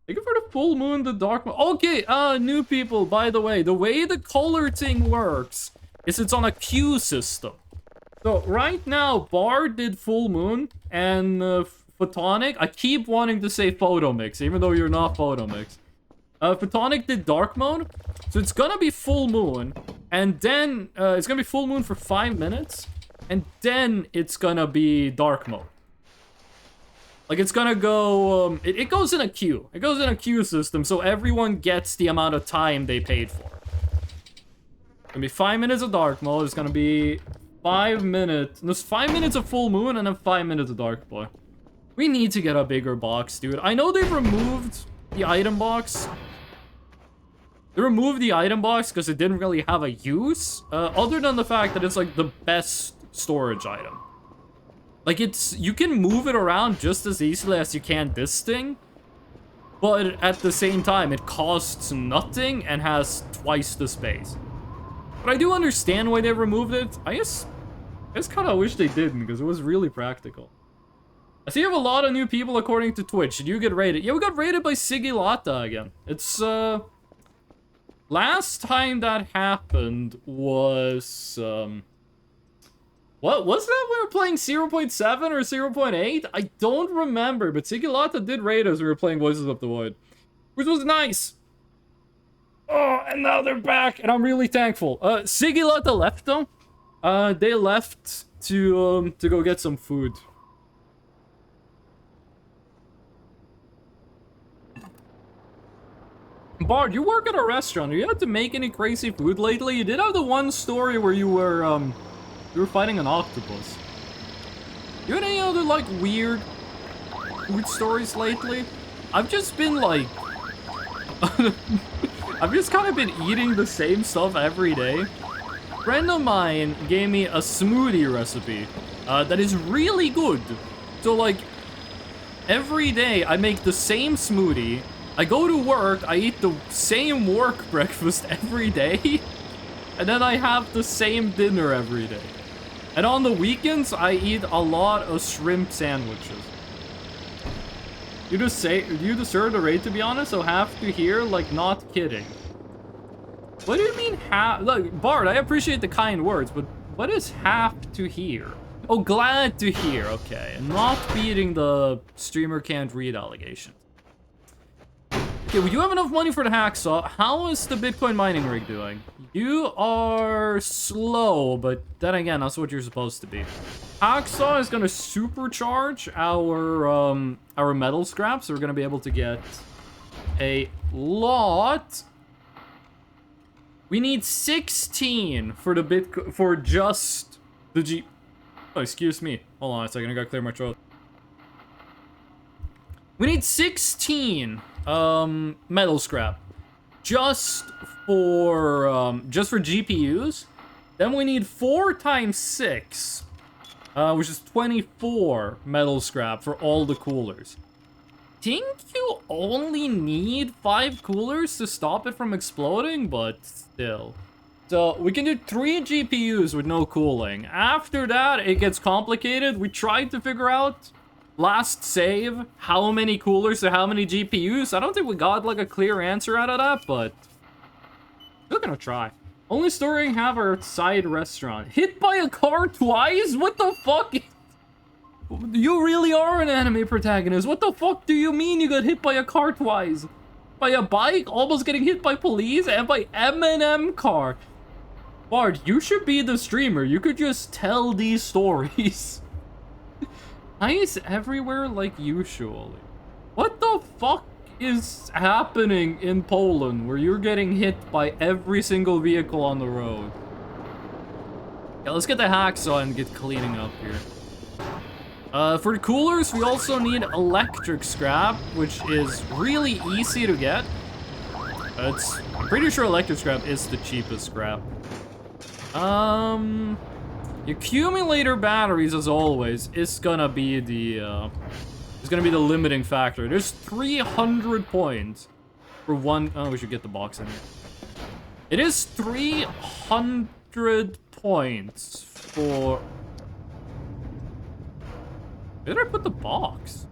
Thank you for the full moon, the dark moon. Okay, new people, by the way the color thing works is it's on a queue system. So right now, Bar did full moon, and Photonic, I keep wanting to say Photomix, even though you're not Photomix. Photonic did dark mode, so it's gonna be full moon, and then it's gonna be full moon for 5 minutes, and then it's gonna be dark mode. Like, it's gonna go, it goes in a queue. It goes in a queue system, so everyone gets the amount of time they paid for. It's gonna be 5 minutes of dark mode, it's gonna be 5 minutes, there's 5 minutes of full moon, and then 5 minutes of dark boy. We need to get a bigger box, dude. I know they've removed the item box. They removed the item box because it didn't really have a use, other than the fact that it's, like, the best storage item. Like, you can move it around just as easily as you can this thing, but at the same time, it costs nothing and has twice the space. But I do understand why they removed it. I just kind of wish they didn't, because it was really practical. I see you have a lot of new people according to Twitch. Did you get raided? Yeah, we got raided by Sigilata again. It's, last time that happened was, what was that? We were playing 0.7 or 0.8? I don't remember, but Sigilata did raid us. We were playing Voices of the Void, which was nice. Oh, and now they're back, and I'm really thankful. Sigilata left, though. They left to go get some food. Bard, you work at a restaurant. Have you had to make any crazy food lately? You did have the one story where you were fighting an octopus. You had any other, like, weird food stories lately? I've just been, like... I've just kind of been eating the same stuff every day. A friend of mine gave me a smoothie recipe that is really good. So, like, every day I make the same smoothie. I go to work, I eat the same work breakfast every day. And then I have the same dinner every day. And on the weekends, I eat a lot of shrimp sandwiches. You deserve the raid, to be honest, so have to hear, like, not kidding. What do you mean have? Look, Bard, I appreciate the kind words, but what is have to hear? Oh, glad to hear. Okay, not beating the streamer can't read allegation. Okay, well, you have enough money for the hacksaw. How is the Bitcoin mining rig doing? You are slow, but then again, that's what you're supposed to be. Hacksaw is gonna supercharge our metal scraps, so we're gonna be able to get a lot. We need 16 for the for just the G. Oh, excuse me. Hold on a second, I gotta clear my throat. We need 16 metal scrap just for GPUs. Then we need 4 times 6, which is 24 metal scrap for all the coolers. Think you only need 5 coolers to stop it from exploding, but still. So we can do 3 GPUs with no cooling. After that, it gets complicated. We tried to figure out last save how many coolers to how many GPUs. I don't think we got like a clear answer out of that, but we're gonna try. Only story we have our side restaurant. Hit by a car twice? What the fuck? You really are an anime protagonist. What the fuck do you mean you got hit by a car twice? By a bike, almost getting hit by police, and by M&M car. Bard, you should be the streamer. You could just tell these stories. Ice everywhere like usually. What the fuck is happening in Poland where you're getting hit by every single vehicle on the road? Yeah, let's get the hacksaw and get cleaning up here. For the coolers, we also need electric scrap, which is really easy to get. I'm pretty sure electric scrap is the cheapest scrap. The accumulator batteries, as always, is gonna be the limiting factor. There's 300 points for one. Oh, we should get the box in here. It is 300 points for. Where did I put the box?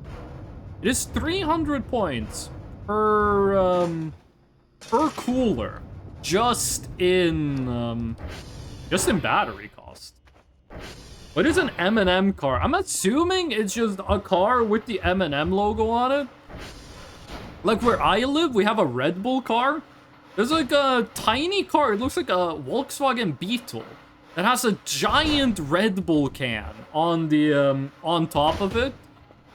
It is 300 points per cooler, just in battery cost. What is an M&M car? I'm assuming it's just a car with the M&M logo on it. Like where I live, we have a Red Bull car. There's like a tiny car. It looks like a Volkswagen Beetle that has a giant Red Bull can on the on top of it.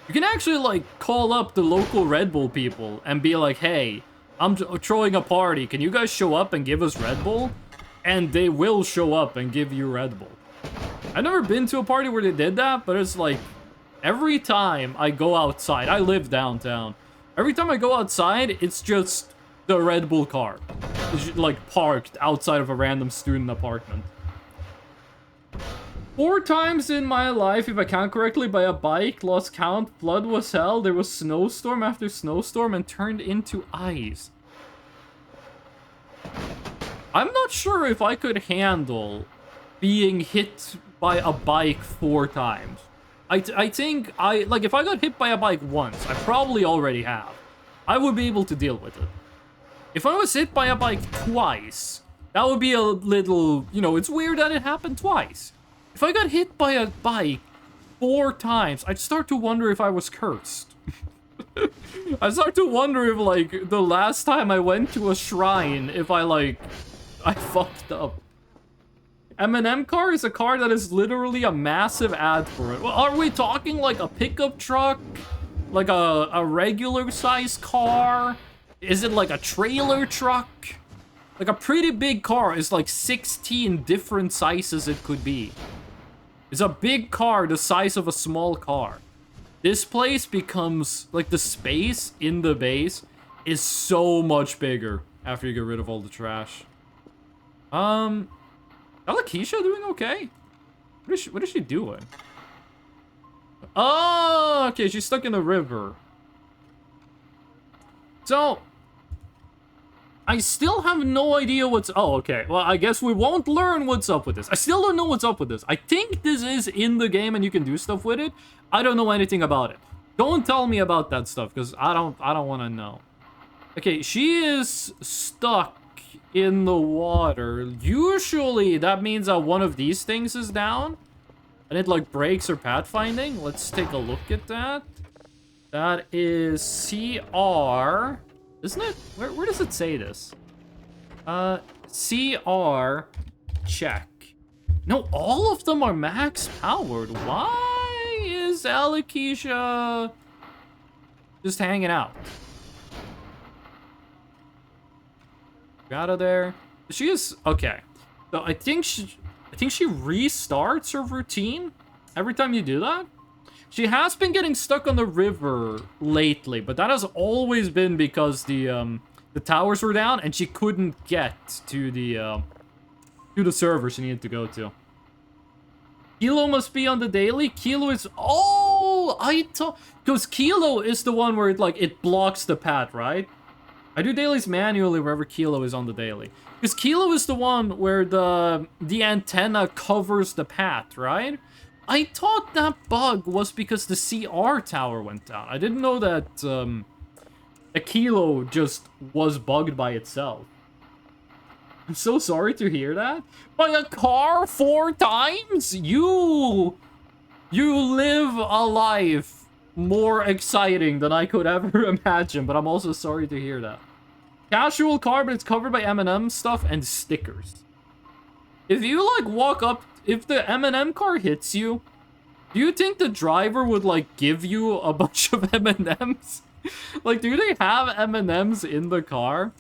You can actually like call up the local Red Bull people and be like, "Hey, I'm throwing a party. Can you guys show up and give us Red Bull?" And they will show up and give you Red Bull. I've never been to a party where they did that, but it's like every time I go outside, I live downtown. Every time I go outside, it's just the Red Bull car. It's like parked outside of a random student apartment. 4 times in my life, if I count correctly, by a bike, lost count, flood was hell, there was snowstorm after snowstorm and turned into ice. I'm not sure if I could handle being hit by a bike 4 times. I think like if I got hit by a bike once, I probably already have. I would be able to deal with it. If I was hit by a bike twice, that would be a little, you know, it's weird that it happened twice. If I got hit by a bike 4 times, I'd start to wonder if I was cursed. I start to wonder if, like, the last time I went to a shrine, if I fucked up. M&M car is a car that is literally a massive ad for it. Well, are we talking like a pickup truck? Like a regular size car? Is it like a trailer truck? Like a pretty big car is like 16 different sizes it could be. It's a big car the size of a small car. This place becomes, like, the space in the base is so much bigger after you get rid of all the trash. Alakisha doing okay? What is she doing? Oh, okay, she's stuck in the river. So, I still have no idea what's... Oh, okay. Well, I guess we won't learn what's up with this. I still don't know what's up with this. I think this is in the game and you can do stuff with it. I don't know anything about it. Don't tell me about that stuff, because I don't want to know. Okay, she is stuck in the water. Usually, that means that one of these things is down. And it like breaks or pathfinding. Let's take a look at that. That is CR. Isn't it? Where does it say this? CR check. No, all of them are max powered. Why is Alakisha just hanging out? Get out of there. She is okay. So I think she restarts her routine every time you do that. She has been getting stuck on the river lately, but that has always been because the towers were down and she couldn't get to the server she needed to go to. Kilo must be on the daily. Kilo is I thought because Kilo is the one where it blocks the path, right? I do dailies manually wherever Kilo is on the daily. Because Kilo is the one where the antenna covers the path, right? I thought that bug was because the CR tower went down. I didn't know that a Kilo just was bugged by itself. I'm so sorry to hear that. By a car 4 times? You live a life more exciting than I could ever imagine, but I'm also sorry to hear that. Casual car, but it's covered by M&M stuff and stickers. If you, walk up... If the M&M car hits you, do you think the driver would, give you a bunch of M&Ms? Do they have M&Ms in the car?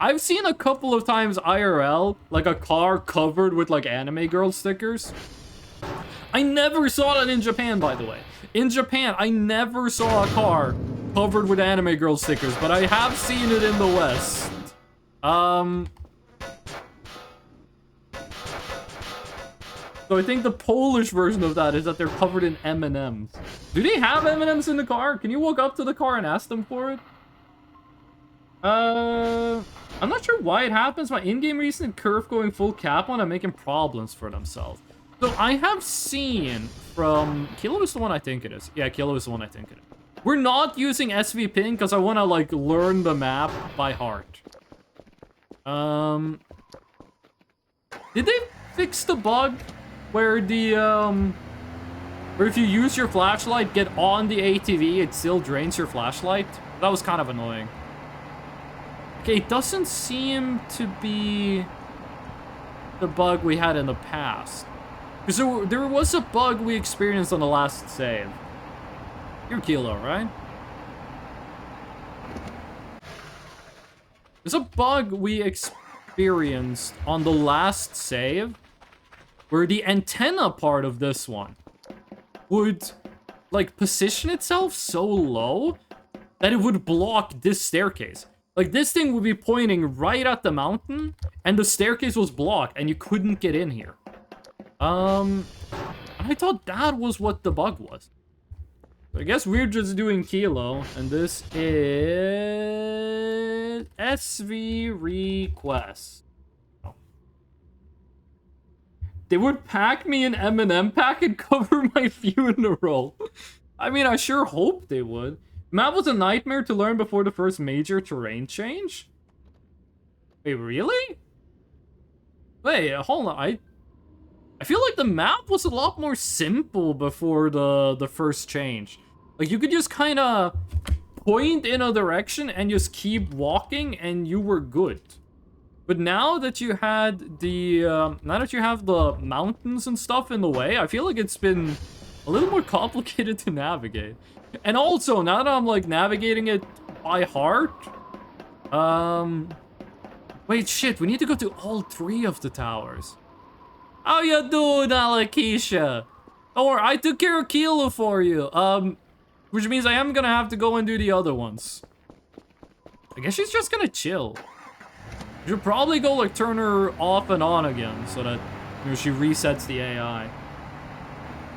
I've seen a couple of times IRL, a car covered with, anime girl stickers. I never saw that in Japan, by the way. In Japan, I never saw a car covered with anime girl stickers, but I have seen it in the West. So I think the Polish version of that is that they're covered in M&Ms. Do they have M&Ms in the car? Can you walk up to the car and ask them for it? I'm not sure why it happens. My in-game recent curve going full cap on and making problems for themselves. So I have seen from... Kilo is the one I think it is. Yeah, Kilo is the one I think it is. We're not using SV ping because I want to, learn the map by heart. Did they fix the bug where where if you use your flashlight, get on the ATV, it still drains your flashlight? That was kind of annoying. Okay, it doesn't seem to be the bug we had in the past. Because there was a bug we experienced on the last save. You're Kilo, right? There's a bug we experienced on the last save where the antenna part of this one would, position itself so low that it would block this staircase. This thing would be pointing right at the mountain, and the staircase was blocked, and you couldn't get in here. I thought that was what the bug was. So I guess we're just doing Kilo, and this is... SV request. Oh. They would pack me an M&M pack and cover my funeral. I mean, I sure hope they would. Map was a nightmare to learn before the first major terrain change? Wait, really? Wait, hold on. I feel like the map was a lot more simple before the first change. You could just kind of point in a direction and just keep walking and you were good. But now that you had now that you have the mountains and stuff in the way, I feel like it's been a little more complicated to navigate. And also, now that I'm, navigating it by heart... Wait, shit, we need to go to all 3 of the towers. How you doing, Alakisha? Don't worry, I took care of Kilo for you. Which means I am gonna have to go and do the other ones. I guess she's just gonna chill. You should probably go, turn her off and on again, so that, she resets the AI.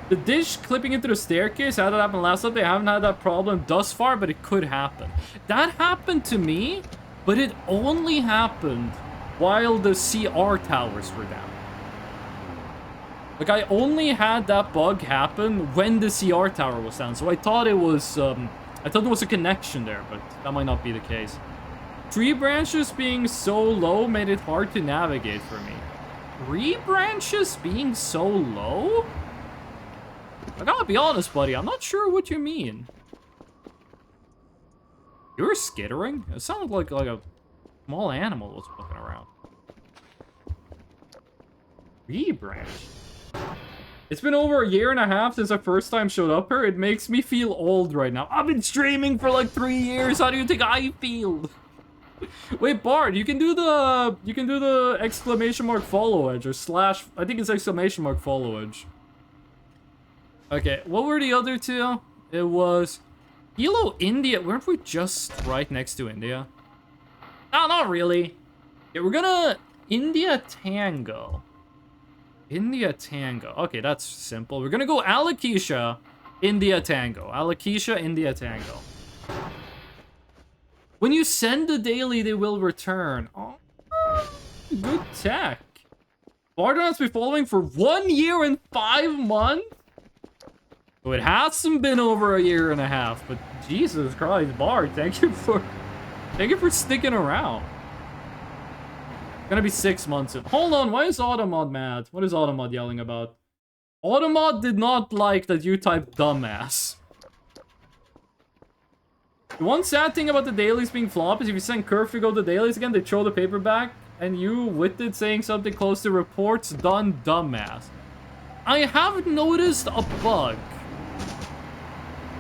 The dish clipping into the staircase, how did that happen last update? I haven't had that problem thus far, but it could happen. That happened to me, but it only happened while the CR towers were down. I only had that bug happen when the CR tower was down, so I thought it was, there was a connection there, but that might not be the case. Tree branches being so low made it hard to navigate for me. Tree branches being so low? I gotta be honest, buddy. I'm not sure what you mean. You were skittering? It sounded like a small animal was walking around. Tree branch. It's been over a year and a half since I first time showed up here. It makes me feel old right now. I've been streaming for like 3 years. How do you think I feel? Wait, Bart, you can do the exclamation mark follow edge or slash. I think it's exclamation mark follow edge. Okay, what were the other two? It was Kilo, India. Weren't we just right next to India? No, not really. Yeah, we're gonna India Tango. India Tango. Okay, that's simple. We're gonna go Alakisha, India Tango. Alakisha, India Tango. When you send the daily, they will return. Oh, good tech. Barton has been following for 1 year and 5 months? So it hasn't been over a year and a half, but Jesus Christ, Bart, thank you for sticking around. Gonna be 6 months in. Hold on, why is Automod mad? What is Automod yelling about? Automod did not like that you typed dumbass. The one sad thing about the dailies being flop is if you send Curfew go to dailies again, they throw the paper back, and you with it saying something close to reports done dumbass. I have noticed a bug.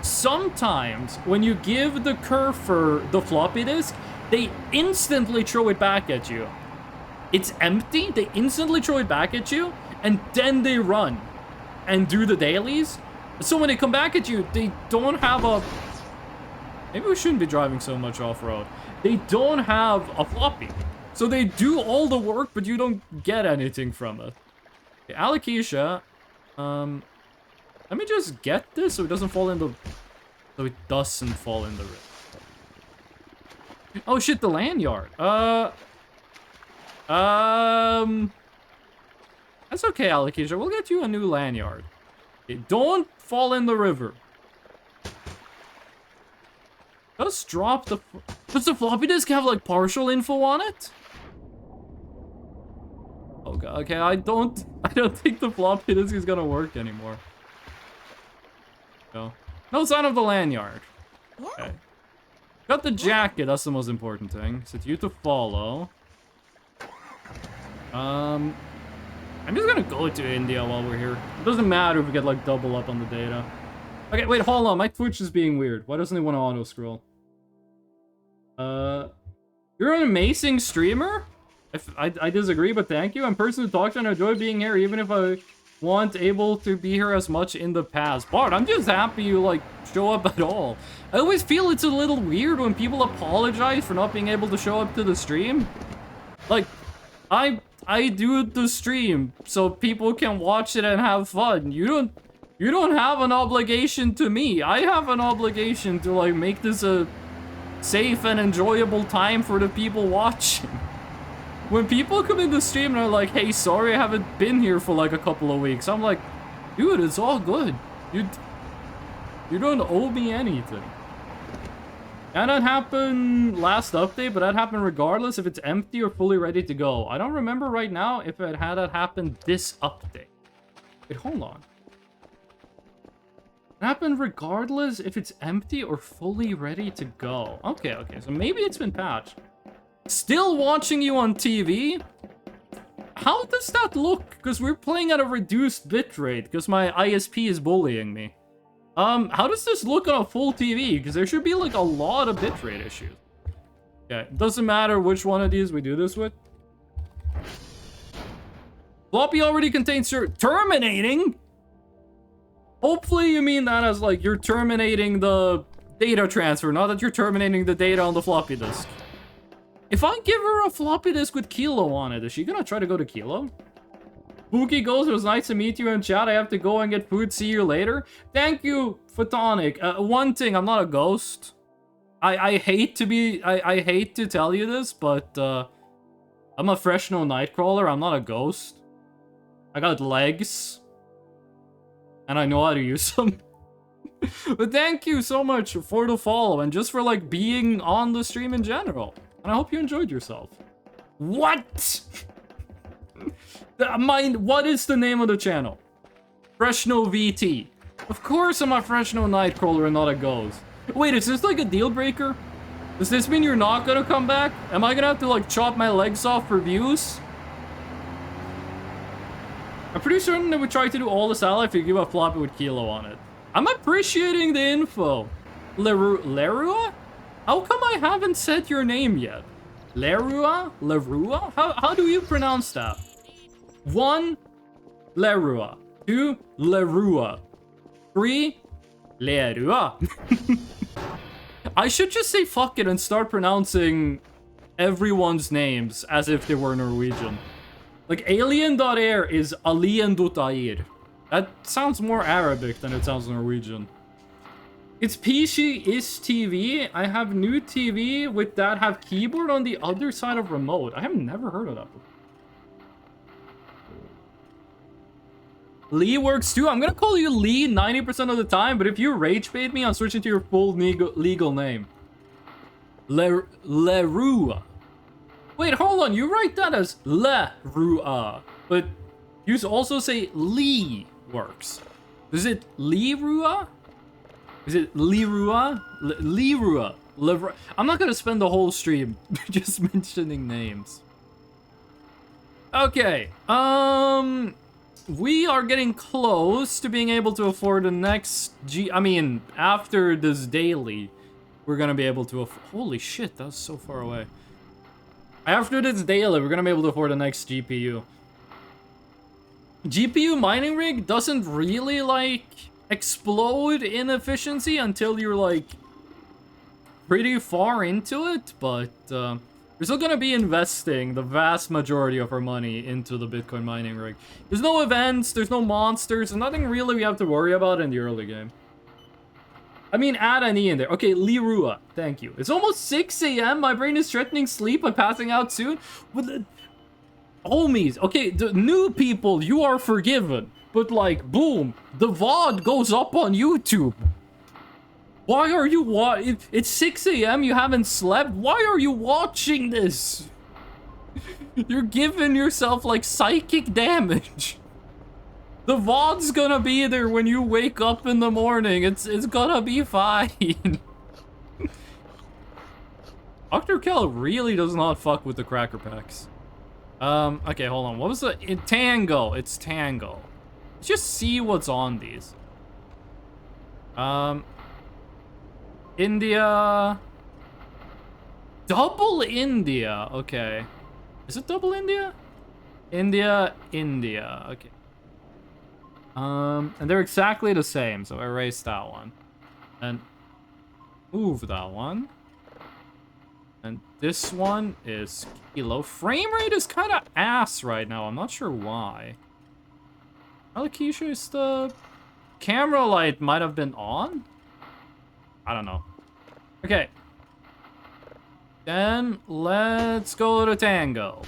Sometimes when you give the Curfer the floppy disk, they instantly throw it back at you. It's empty, they instantly throw it back at you, and then they run and do the dailies. So when they come back at you, they don't have a... Maybe we shouldn't be driving so much off-road. They don't have a floppy. So they do all the work, but you don't get anything from it. Okay, Alakisha, let me just get this so it doesn't fall in the... So it doesn't fall in the river. Oh shit, the lanyard. That's okay, Alakisha. We'll get you a new lanyard. Okay, don't fall in the river. Just drop the... Does the floppy disk have, like, partial info on it? Okay, okay, I don't think the floppy disk is gonna work anymore. No. No sign of the lanyard. Okay. Got the jacket, that's the most important thing. Set you to follow. I'm just gonna go to India while we're here. It doesn't matter if we get, like, double up on the data. Okay, wait, hold on. My Twitch is being weird. Why doesn't it want to auto-scroll? You're an amazing streamer? I disagree, but thank you. I'm a person who talks and I enjoy being here, even if I weren't able to be here as much in the past. Bart, I'm just happy you, like, show up at all. I always feel it's a little weird when people apologize for not being able to show up to the stream. Like, I do the stream so people can watch it and have fun. You don't have an obligation to me. I have an obligation to, like, make this a safe and enjoyable time for the people watching. When people come in the stream and are like, hey, sorry I haven't been here for like a couple of weeks, I'm like, dude, it's all good. You don't owe me anything. And that happened last update, but that happened regardless if it's empty or fully ready to go. I don't remember right now if it had that happen this update. Wait, hold on. It happened regardless if it's empty or fully ready to go. Okay, okay, so maybe it's been patched. Still watching you on TV? How does that look? Because we're playing at a reduced bitrate because my ISP is bullying me. How does this look on a full TV? Because there should be like a lot of bitrate issues. Yeah, it doesn't matter which one of these we do this with. Floppy already contains your terminating? Hopefully you mean that as like you're terminating the data transfer, not that you're terminating the data on the floppy disk. If I give her a floppy disk with Kilo on it, is she gonna try to go to Kilo? Spooky Ghost, it was nice to meet you in chat. I have to go and get food. See you later. Thank you, Photonic. One thing, I'm not a ghost. I hate to tell you this, but I'm a Fresno Nightcrawler. I'm not a ghost. I got legs. And I know how to use them. But thank you so much for the follow and just for like being on the stream in general. And I hope you enjoyed yourself. What? What is the name of the channel? Fresno VT. Of course I'm a fresh no Nightcrawler and not a ghost. Wait, is this like a deal breaker? Does this mean you're not gonna come back? Am I gonna have to like chop my legs off for views? I'm pretty certain they would try to do all this ally if you give a floppy with Kilo on it. I'm appreciating the info. Lerua? How come I haven't said your name yet? Lerua? Lerua? How do you pronounce that? 1. Lerua. 2. Lerua. 3. Lerua. I should just say fuck it and start pronouncing everyone's names as if they were Norwegian. Like, alien.air is alien.air. That sounds more Arabic than it sounds Norwegian. It's PC is TV. I have new TV with that have keyboard on the other side of remote. I have never heard of that before. Lee works too. I'm gonna call you Lee 90% of the time, but if you rage bait me, I'm switching to your full legal name. Lerua. Wait, hold on. You write that as Lerua, but you also say Lee works. Is it Lerua? Is it Lerua? Lerua. I'm not gonna spend the whole stream just mentioning names. Okay. We are getting close to being able to afford the next after this daily, we're gonna be able to holy shit, that's so far away. After this daily, we're gonna be able to afford the next GPU. GPU mining rig doesn't really, like, explode in efficiency until you're, like, pretty far into it, but, we're still gonna be investing the vast majority of our money into the Bitcoin mining rig. There's no events, there's no monsters, and nothing really we have to worry about in the early game. I mean, add an E in there. Okay, Lerua, thank you. It's almost 6 a.m. My brain is threatening sleep. I'm passing out soon. Homies, okay, the new people, you are forgiven. But like, boom, the VOD goes up on YouTube. Why are you it's 6 a.m. You haven't slept? Why are you watching this? You're giving yourself like psychic damage. The VOD's gonna be there when you wake up in the morning. It's gonna be fine. Dr. Kell really does not fuck with the cracker packs. Okay, hold on. What was the Tango? It's Tango. Let's just see what's on these. India. Double India. Okay. Is it double India? India. Okay. And they're exactly the same, so erase that one. And move that one. And this one is Kilo. Frame rate is kind of ass right now. I'm not sure why. Alakisha, is the camera light might have been on? I don't know. Okay. Then let's go to Tango.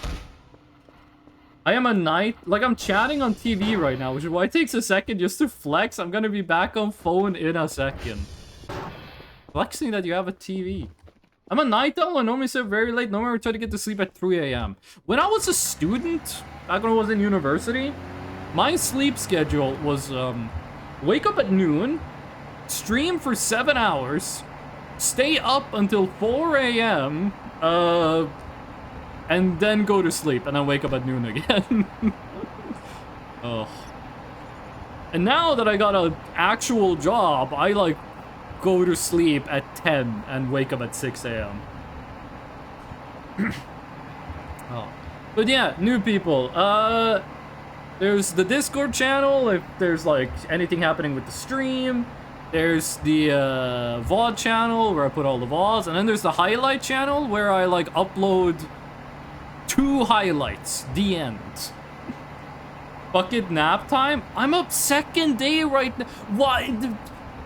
I am a knight. Like, I'm chatting on TV right now, which is why it takes a second just to flex. I'm gonna be back on phone in a second. Flexing that you have a TV. I'm a night owl. I normally sleep very late. Normally I try to get to sleep at 3 a.m. When I was a student, back when I was in university, my sleep schedule was wake up at noon, stream for 7 hours, stay up until 4 a.m., and then go to sleep, and then wake up at noon again. Oh. And now that I got an actual job, I, like, go to sleep at 10 and wake up at 6 a.m. Oh. But yeah, new people. There's the Discord channel if there's, like, anything happening with the stream. There's the VOD channel where I put all the VODs. And then there's the highlight channel where I, like, upload 2 highlights. The end. Bucket nap time? I'm up second day right now.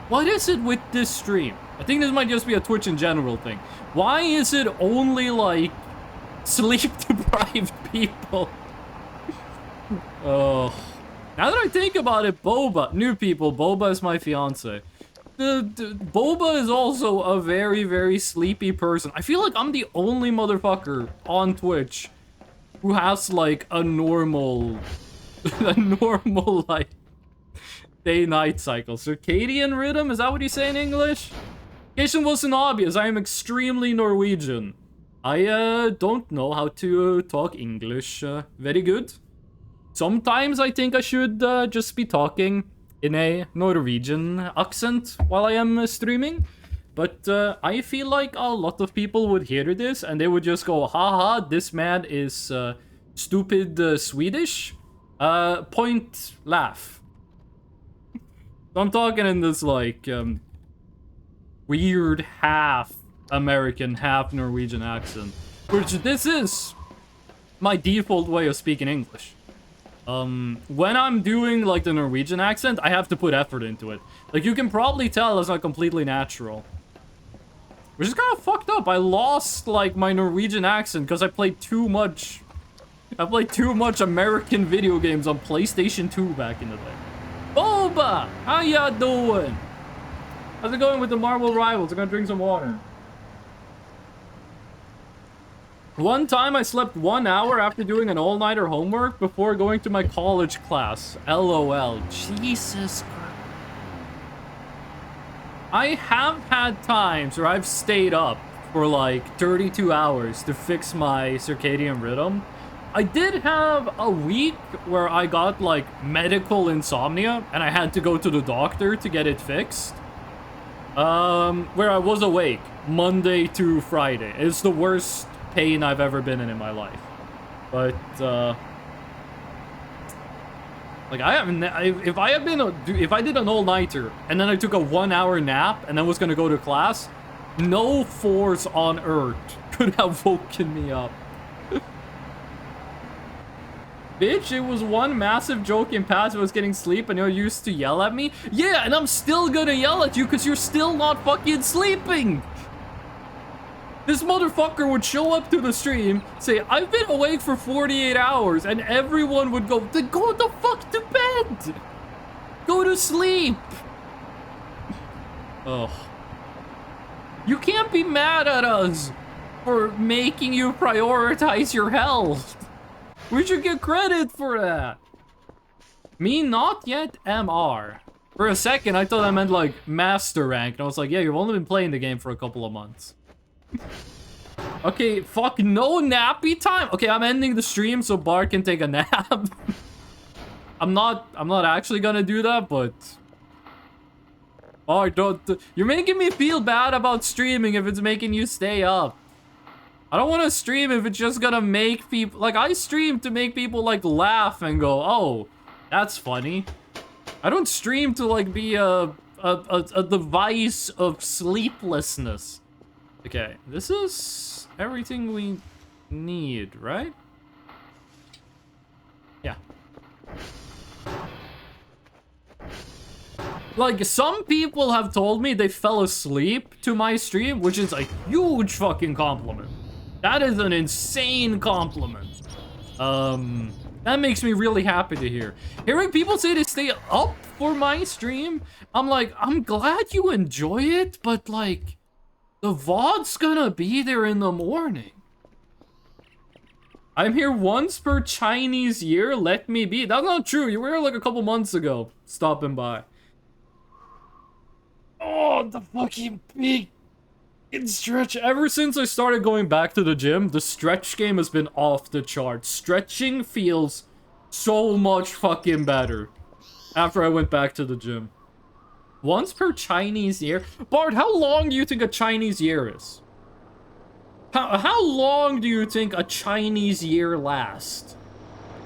What is it with this stream? I think this might just be a Twitch in general thing. Why is it only, like, sleep-deprived people? Oh. Now that I think about it, Boba, new people, Boba is my fiance. Boba is also a very, very sleepy person. I feel like I'm the only motherfucker on Twitch who has, like, a normal, like, Day-night cycle. Circadian rhythm? Is that what you say in English? In case it wasn't obvious, I am extremely Norwegian. I don't know how to talk English very good. Sometimes I think I should just be talking in a Norwegian accent while I am streaming. But I feel like a lot of people would hear this and they would just go, haha, this man is stupid Swedish. Point laugh. So I'm talking in this like weird half American, half Norwegian accent. Which this is my default way of speaking English. When I'm doing like the Norwegian accent, I have to put effort into it. Like you can probably tell it's not completely natural. Which is kind of fucked up. I lost like my Norwegian accent because I played too much American video games on PlayStation 2 back in the day. Boba! How ya doing? How's it going with the Marvel Rivals? I'm gonna drink some water. One time I slept 1 hour after doing an all-nighter homework before going to my college class. LOL. Jesus Christ. I have had times where I've stayed up for like 32 hours to fix my circadian rhythm. I did have a week where I got like medical insomnia and I had to go to the doctor to get it fixed. Where I was awake Monday to Friday. It's the worst pain I've ever been in my life. But like if I did an all-nighter and then I took a 1 hour nap and then was gonna go to class, no force on earth could have woken me up. Bitch, it was one massive joke in past. I was getting sleep and you used to yell at me. Yeah, and I'm still gonna yell at you because you're still not fucking sleeping. This motherfucker would show up to the stream, say, I've been awake for 48 hours, and everyone would go, then go the fuck to bed. Go to sleep. Ugh. You can't be mad at us for making you prioritize your health. We should get credit for that. Me not yet MR. For a second, I thought I meant like master rank. And I was like, yeah, you've only been playing the game for a couple of months. Okay, fuck, no nappy time. Okay, I'm ending the stream so Bart can take a nap. I'm not actually gonna do that, but... Oh, don't... You're making me feel bad about streaming if it's making you stay up. I don't want to stream if it's just gonna make people... Like, I stream to make people, like, laugh and go, oh, that's funny. I don't stream to, like, be a device of sleeplessness. Okay, this is everything we need, right? Yeah. Like, some people have told me they fell asleep to my stream, which is a huge fucking compliment. That is an insane compliment. That makes me really happy to hear. Hearing people say they stay up for my stream, I'm like, I'm glad you enjoy it, but like, the VOD's gonna be there in the morning. I'm here once per Chinese year, let me be. That's not true, you were here like a couple months ago, stopping by. Oh, the fucking big stretch. Ever since I started going back to the gym, the stretch game has been off the charts. Stretching feels so much fucking better after I went back to the gym. Once per Chinese year? Bart, how long do you think a Chinese year is? How long do you think a Chinese year lasts?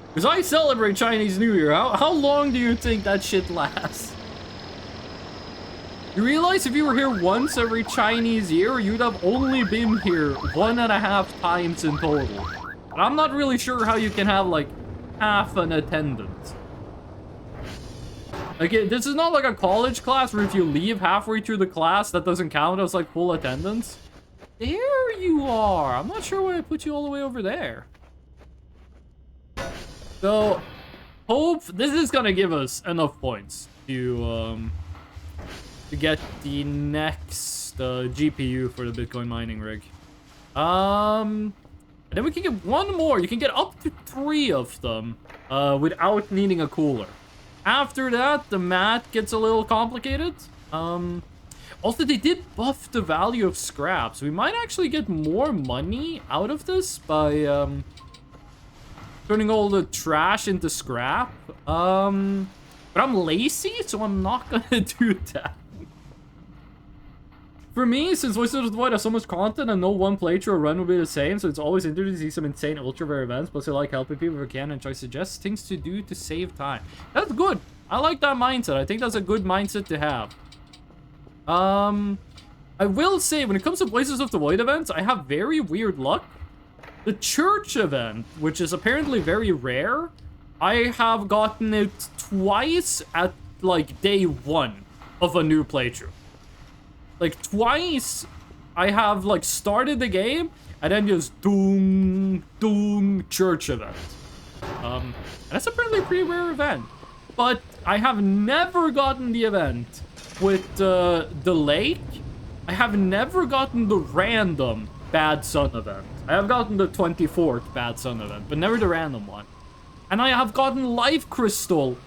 Because I celebrate Chinese New Year. How long do you think that shit lasts? You realize if you were here once every Chinese year, you'd have only been here 1.5 times in total. And I'm not really sure how you can have, like, half an attendance. Like, this is not like a college class where if you leave halfway through the class, that doesn't count as, like, full attendance. There you are. I'm not sure why I put you all the way over there. So, hope this is gonna give us enough points to get the next GPU for the Bitcoin mining rig. And then we can get one more. You can get up to 3 of them without needing a cooler. After that, the math gets a little complicated. Also, they did buff the value of scraps. We might actually get more money out of this by turning all the trash into scrap. But I'm lazy, so I'm not gonna do that. For me, since Voices of the Void has so much content and no one playthrough or run will be the same, so it's always interesting to see some insane ultra rare events, plus I like helping people if I can and try to suggest things to do to save time. That's good. I like that mindset. I think that's a good mindset to have. I will say, when it comes to Voices of the Void events, I have very weird luck. The church event, which is apparently very rare, I have gotten it twice at, like, day 1 of a new playthrough. Like, twice, I have, like, started the game, and then just doom, church event. And that's apparently a pretty rare event. But I have never gotten the event with the lake. I have never gotten the random Bad Sun event. I have gotten the 24th Bad Sun event, but never the random one. And I have gotten Life Crystal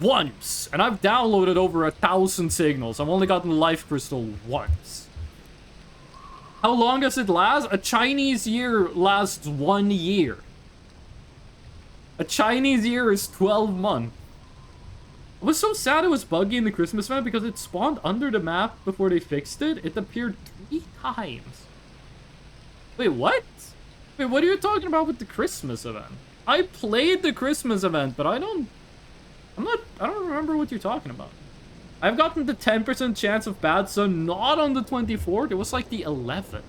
once, and I've downloaded over 1,000 signals. I've only gotten Life Crystal once. How long does it last? A Chinese year lasts 1 year. A Chinese year is 12 months. I was so sad it was buggy in the Christmas event because it spawned under the map before they fixed it. It appeared 3 times. Wait, what? Wait, what are you talking about with the Christmas event? I played the Christmas event, but I don't remember what you're talking about. I've gotten the 10% chance of Bad Sun not on the 24th. It was like the 11th.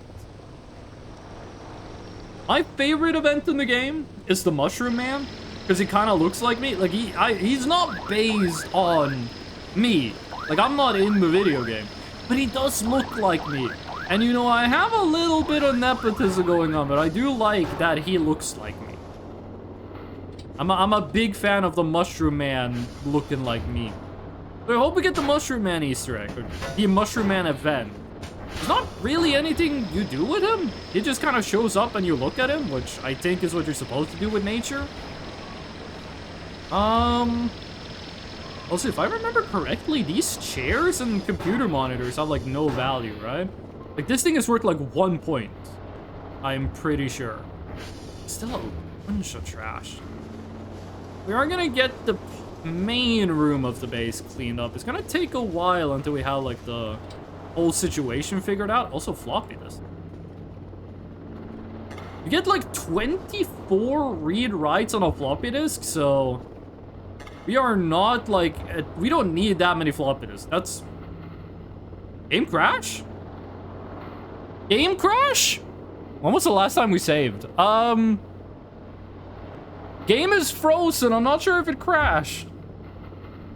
My favorite event in the game is the Mushroom Man, because he kind of looks like me. Like, he's not based on me. Like, I'm not in the video game. But he does look like me. And, you know, I have a little bit of nepotism going on, but I do like that he looks like me. I'm a big fan of the Mushroom Man looking like me. So I hope we get the Mushroom Man Easter egg, or the Mushroom Man event. There's not really anything you do with him. He just kind of shows up and you look at him, which I think is what you're supposed to do with nature. Also, if I remember correctly, these chairs and computer monitors have, like, no value, right? Like, this thing is worth, like, 1 point. I'm pretty sure. Still a bunch of trash. We are gonna get the main room of the base cleaned up. It's gonna take a while until we have, like, the whole situation figured out. Also, floppy disk. You get, like, 24 read writes on a floppy disk, so we are not, like, we don't need that many floppy disks. That's... Game crash? Game crash? When was the last time we saved? Game is frozen. I'm not sure if it crashed.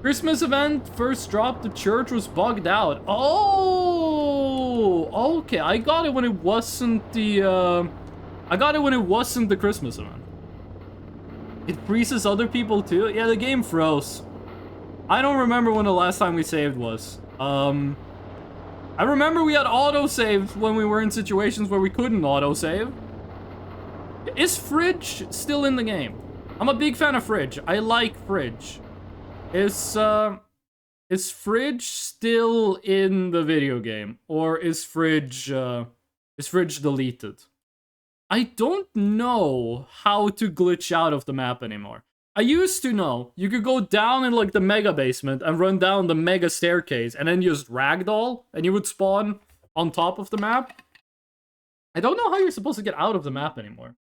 Christmas event first dropped. The church was bugged out. Oh, okay. I got it when it wasn't the, I got it when it wasn't the Christmas event. It freezes other people too? Yeah, the game froze. I don't remember when the last time we saved was. I remember we had autosave when we were in situations where we couldn't autosave. Is Fridge still in the game? I'm a big fan of Fridge. I like Fridge. Is Fridge still in the video game? Or is Fridge deleted? I don't know how to glitch out of the map anymore. I used to know. You could go down in, like, the mega basement and run down the mega staircase and then just ragdoll and you would spawn on top of the map. I don't know how you're supposed to get out of the map anymore.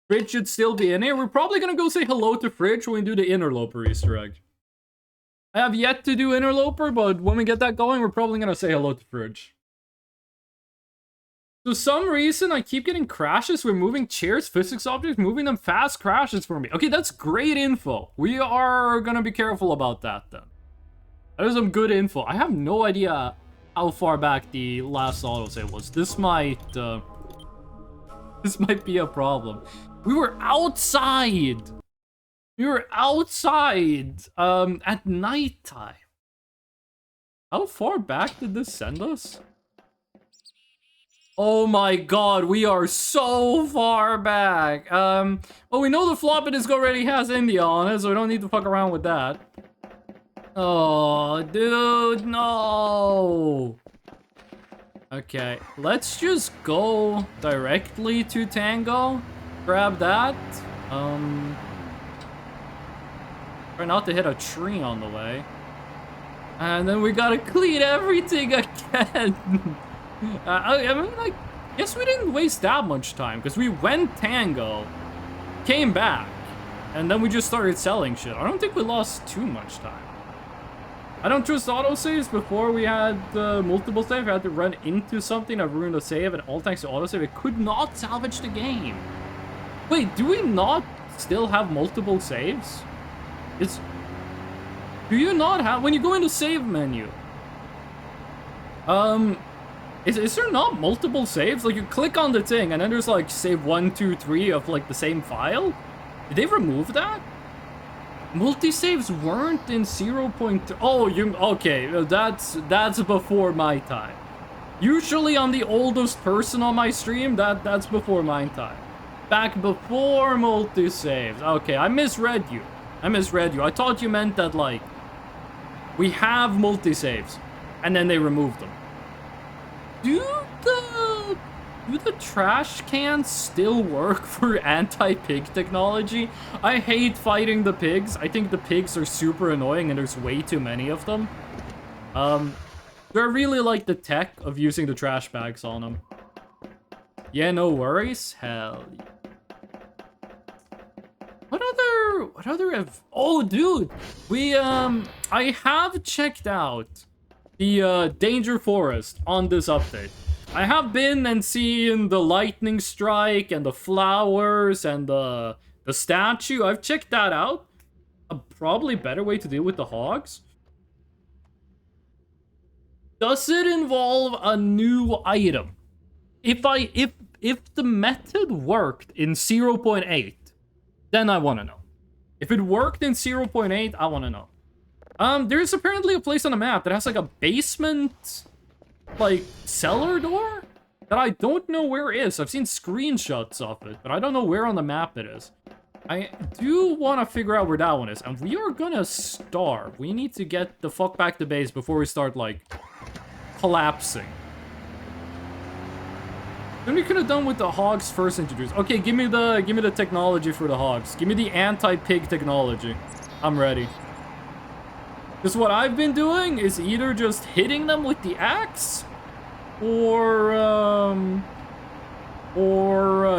Fridge should still be in here. We're probably gonna go say hello to Fridge when we do the Interloper Easter egg. I have yet to do Interloper, but when we get that going, we're probably gonna say hello to Fridge. For some reason, I keep getting crashes with moving chairs, physics objects, moving them fast crashes for me. Okay, that's great info. We are gonna be careful about that then. That is some good info. I have no idea how far back the last autosave was. This might be a problem. We were outside. We were outside at nighttime. How far back did this send us? Oh my god, we are so far back. Well, we know the floppy disk already has India on it, so we don't need to fuck around with that. Oh, dude, no. Okay, let's just go directly to Tango. Grab that. Try not to hit a tree on the way. And then we gotta clean everything again. I mean, like, guess we didn't waste that much time, because we went Tango, came back, and then we just started selling shit. I don't think we lost too much time. I don't trust autosaves. Before we had multiple save, I had to run into something that ruined the save, and all thanks to autosave, it could not salvage the game. Wait, do we not still have multiple saves? Do you not have, when you go into save menu, is there not multiple saves? Like, you click on the thing, and then there's like save 1, 2, 3 of like the same file? Did they remove that? Multi-saves weren't in 0.3. Oh, okay, that's before my time. Usually I'm the oldest person on my stream, that's before my time. Back before multi-saves. Okay, I misread you. I thought you meant that, like, we have multi-saves, and then they removed them. Do the trash cans still work for anti-pig technology? I hate fighting the pigs. I think the pigs are super annoying and there's way too many of them. Do I really like the tech of using the trash bags on them? Yeah, no worries. Hell yeah. What other oh, dude, I have checked out the Danger Forest on this update. I have been and seen the lightning strike and the flowers and the statue. I've checked that out. A probably better way to deal with the hogs. Does it involve a new item? If the method worked in 0.8, then I want to know. If it worked in 0.8, I want to know. There's apparently a place on the map that has like a basement, like, cellar door that I don't know where it is. I've seen screenshots of it, but I don't know where on the map it is. I do want to figure out where that one is, and we are gonna starve. We need to get the fuck back to base before we start, like, collapsing. Then we could have done with the hogs first introduced. Okay, give me the technology for the hogs. Give me the anti-pig technology. I'm ready. Because what I've been doing is either just hitting them with the axe, or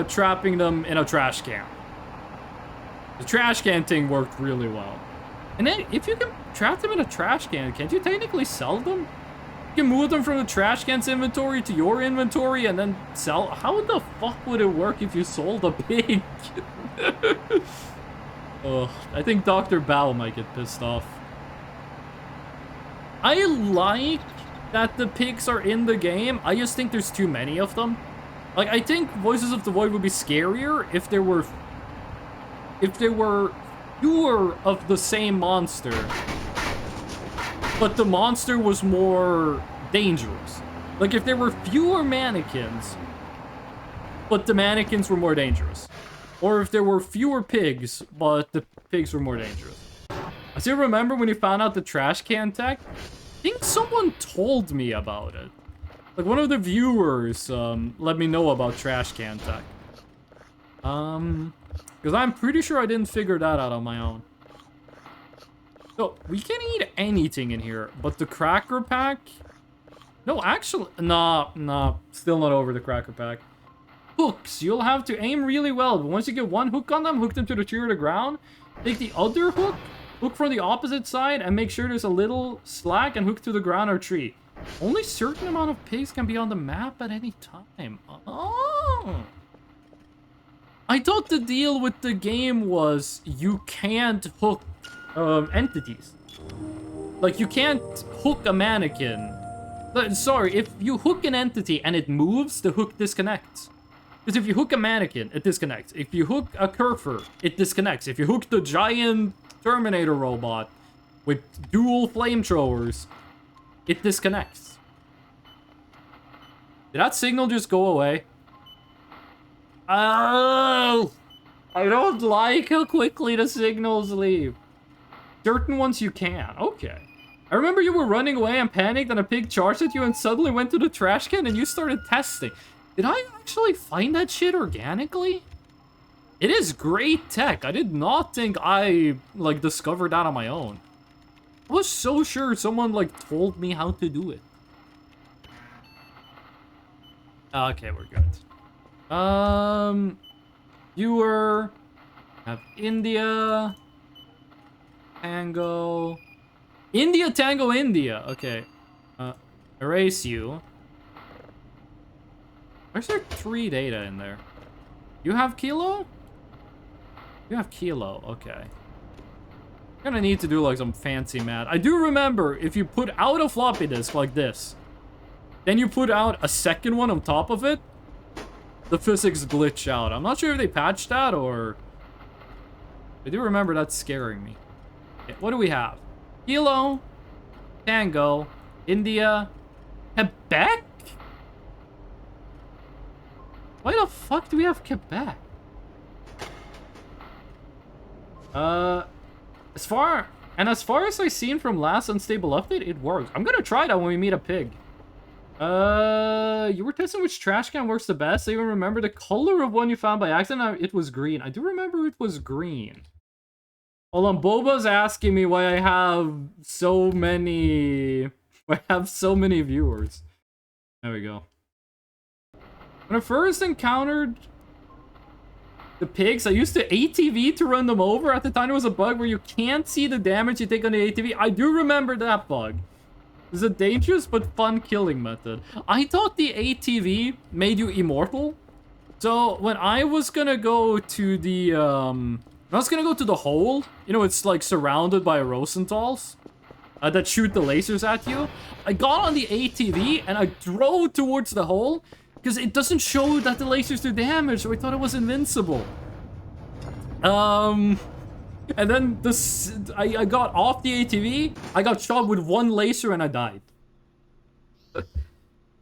trapping them in a trash can. The trash can thing worked really well. And then, if you can trap them in a trash can, can't you technically sell them? You can move them from the trash can's inventory to your inventory and then sell. How the fuck would it work if you sold a pig? Ugh, I think Dr. Bao might get pissed off. I like that the pigs are in the game. I just think there's too many of them. Like, I think Voices of the Void would be scarier if there were fewer of the same monster, but the monster was more dangerous. Like, if there were fewer mannequins, but the mannequins were more dangerous. Or if there were fewer pigs, but the pigs were more dangerous. I still remember when you found out the trash can tech. I think someone told me about it. Like, one of the viewers let me know about trash can tech. Because I'm pretty sure I didn't figure that out on my own. So, we can eat anything in here, but the cracker pack? No, actually, nah, still not over the cracker pack. Hooks, you'll have to aim really well, but once you get one hook on them, hook them to the tree or the ground. Take the other hook from the opposite side, and make sure there's a little slack and hook to the ground or tree. Only certain amount of pigs can be on the map at any time. Oh! I thought the deal with the game was you can't hook entities. Like, you can't hook a mannequin. Sorry, if you hook an entity and it moves, the hook disconnects. Because if you hook a mannequin, it disconnects. If you hook a Kerfer, it disconnects. If you hook the giant Terminator robot with dual flamethrowers, it disconnects. Did that signal just go away? Oh! I don't like how quickly the signals leave. Certain ones you can. Okay. I remember you were running away and panicked and a pig charged at you and suddenly went to the trash can and you started testing. Did I actually find that shit organically? It is great tech. I did not think I, like, discovered that on my own. I was so sure someone, like, told me how to do it. Okay, we're good. Viewer. Have India. Tango. India, Tango, India. Okay. Erase you. Where's there 3 data in there? You have Kilo? You have Kilo. Okay. Gonna need to do like some fancy math. I do remember if you put out a floppy disk like this, then you put out a second one on top of it, the physics glitch out. I'm not sure if they patched that or... I do remember that scaring me. Okay, what do we have? Kilo, Tango, India, Quebec? Why the fuck do we have Quebec? As far as I've seen from last unstable update, it works. I'm gonna try that when we meet a pig. You were testing which trash can works the best. I even remember the color of one you found by accident. It was green. I do remember it was green. Hold on, Boba's asking me why I have so many... Why I have so many viewers. There we go. When I first encountered the pigs, I used to ATV to run them over. At the time, it was a bug where you can't see the damage you take on the ATV. I do remember that bug. It's a dangerous but fun killing method. I thought the ATV made you immortal. So when I was gonna go to the hole, you know, it's like surrounded by Rosenthal's that shoot the lasers at you. I got on the ATV and I drove towards the hole because it doesn't show that the lasers do damage, so I thought it was invincible. And then I got off the ATV, I got shot with one laser and I died.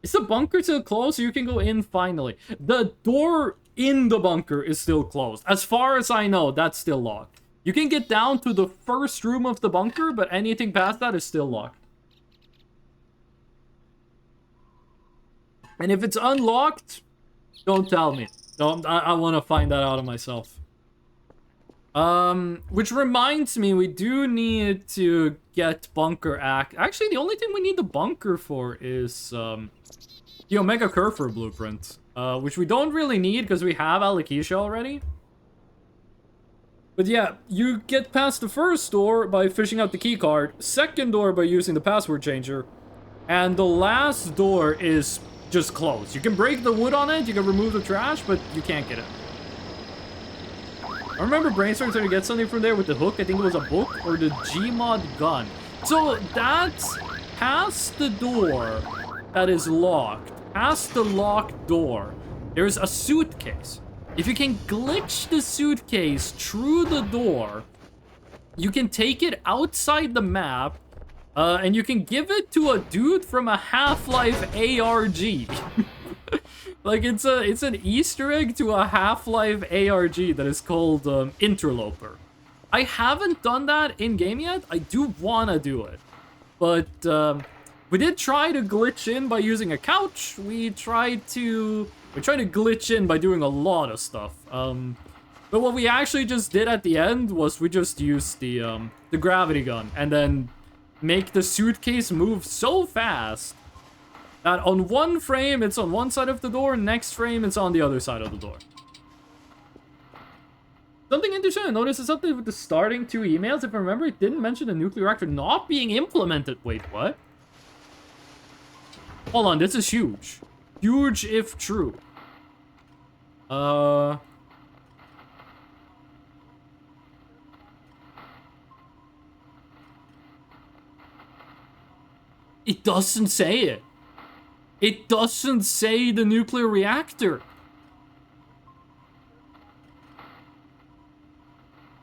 Is the bunker still closed so you can go in finally? The door in the bunker is still closed. As far as I know, that's still locked. You can get down to the first room of the bunker, but anything past that is still locked. And if it's unlocked, don't tell me. I want to find that out of myself. Which reminds me, we do need to get bunker act. Actually, the only thing we need the bunker for is the Omega Curfer blueprint, which we don't really need because we have Alopecia already. But yeah, you get past the first door by fishing out the key card, second door by using the password changer, and the last door is just closed. You can break the wood on it, you can remove the trash, but you can't get it. I remember brainstorming trying to get something from there with the hook. I think it was a book or the Gmod gun. So that's past the door that is locked. Past the locked door, there's a suitcase. If you can glitch the suitcase through the door, you can take it outside the map, and you can give it to a dude from a Half-Life ARG. Like, it's an Easter egg to a Half-Life ARG that is called Interloper. I haven't done that in-game yet. I do want to do it. But we did try to glitch in by using a couch. We tried to glitch in by doing a lot of stuff. But what we actually just did at the end was we just used the gravity gun and then make the suitcase move so fast that on one frame it's on one side of the door, next frame it's on the other side of the door. Something interesting I noticed is something with the starting 2 emails. If I remember, it didn't mention the nuclear reactor not being implemented. Wait, what? Hold on, this is huge. Huge if true. It doesn't say it. It doesn't say the nuclear reactor.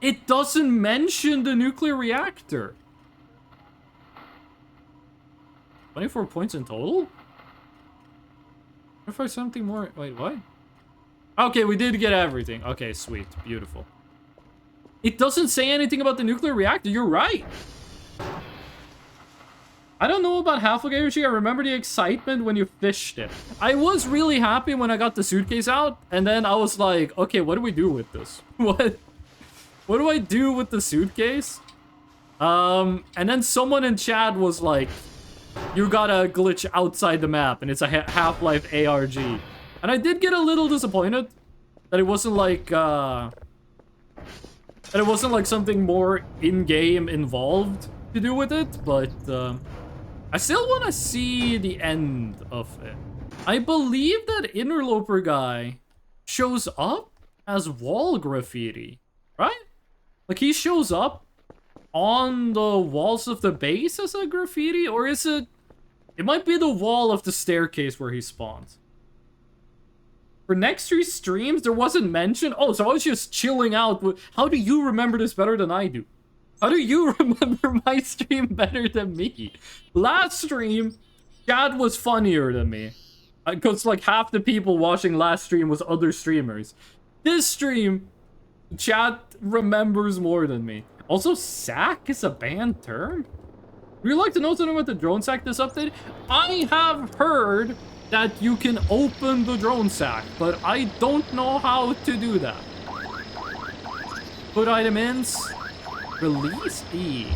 It doesn't mention the nuclear reactor. 24 points in total? What if I something more? Wait, what? Okay, we did get everything. Okay, sweet. Beautiful. It doesn't say anything about the nuclear reactor. You're right. I don't know about Half-Gage. I remember the excitement when you fished it. I was really happy when I got the suitcase out, and then I was like, okay, what do we do with this? What do I do with the suitcase? And then someone in chat was like, you got a glitch outside the map, and it's a Half-Life ARG. And I did get a little disappointed that it wasn't like, something more in-game involved to do with it, but, I still want to see the end of it. I believe that Interloper guy shows up as wall graffiti, right? Like, he shows up on the walls of the base as a graffiti, or is it... It might be the wall of the staircase where he spawns. For next 3 streams, there wasn't mention. Oh, so I was just chilling out. How do you remember this better than I do? How do you remember my stream better than me? Last stream, Chad was funnier than me. Because like half the people watching last stream was other streamers. This stream, Chad remembers more than me. Also, sack is a banned term? Would you like to know something about the drone sack this update? I have heard that you can open the drone sack, but I don't know how to do that. Put item ins. Release E.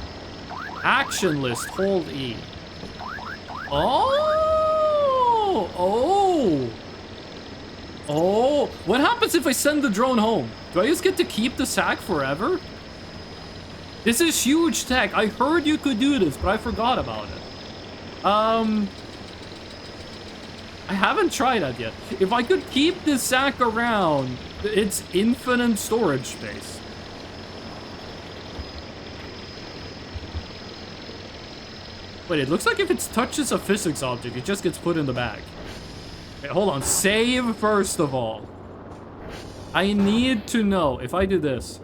Action list, hold E. Oh! Oh! Oh! What happens if I send the drone home? Do I just get to keep the sack forever? This is huge tech. I heard you could do this, but I forgot about it. I haven't tried that yet. If I could keep this sack around, it's infinite storage space. Wait, it looks like if it touches a physics object, it just gets put in the bag. Wait, hold on. Save first of all. I need to know if I do this.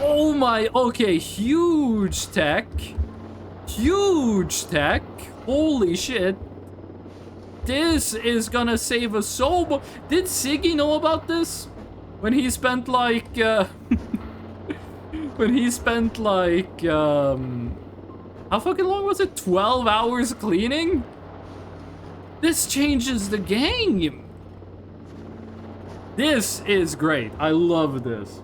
Oh my, okay, huge tech. Huge tech. Holy shit. This is gonna save us so much. Did Siggy know about this? When he spent like, when he spent like, how fucking long was it? 12 hours cleaning? This changes the game. This is great. I love this.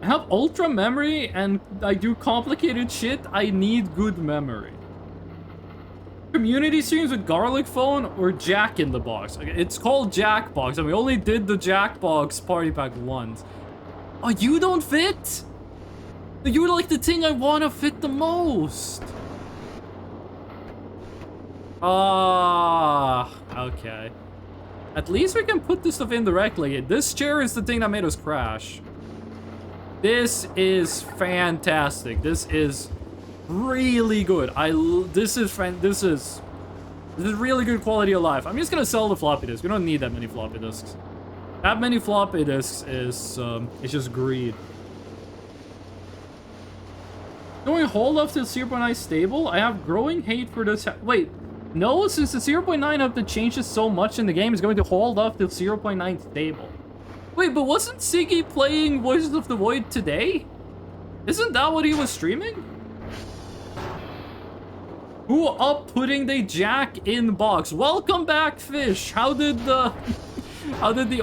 I have ultra memory and I do complicated shit. I need good memory. Community streams with garlic phone or Jack in the box. Okay, it's called Jackbox and we only did the Jackbox party pack once. Oh, you don't fit? You're like the thing I want to fit the most. Ah, okay. At least we can put this stuff in directly. This chair is the thing that made us crash. This is fantastic. This is really good. This is really good quality of life. I'm just gonna sell the floppy disk. We don't need that many floppy disks. That many floppy disks is it's just greed. Going hold up to 0.9 stable? I have growing hate for this. Wait, no, since the 0.9 update changes so much in the game, it's going to hold up to 0.9 stable. Wait, but wasn't Siggy playing Voices of the Void today? Isn't that what he was streaming? Who up putting the Jack in box? Welcome back, Fish. How did the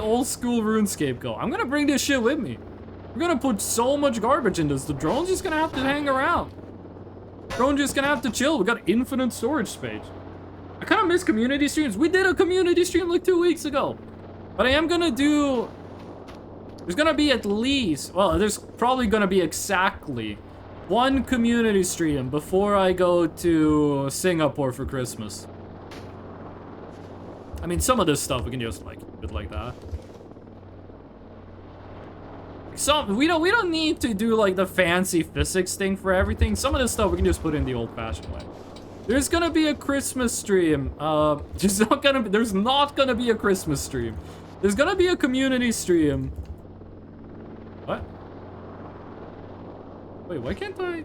old school RuneScape go? I'm gonna bring this shit with me. We're gonna put so much garbage in this. The drone's just gonna have to hang around. The drone's just gonna have to chill. We got infinite storage space. I kind of miss community streams. We did a community stream like 2 weeks ago. But I am gonna do... There's gonna be at least... Well, there's probably gonna be exactly 1 community stream before I go to Singapore for Christmas. I mean, some of this stuff we can just like keep it like that. We don't need to do like the fancy physics thing for everything. Some of this stuff we can just put in the old-fashioned way. There's gonna be a Christmas stream. There's not gonna be a Christmas stream. There's gonna be a community stream. What? Wait, why can't I?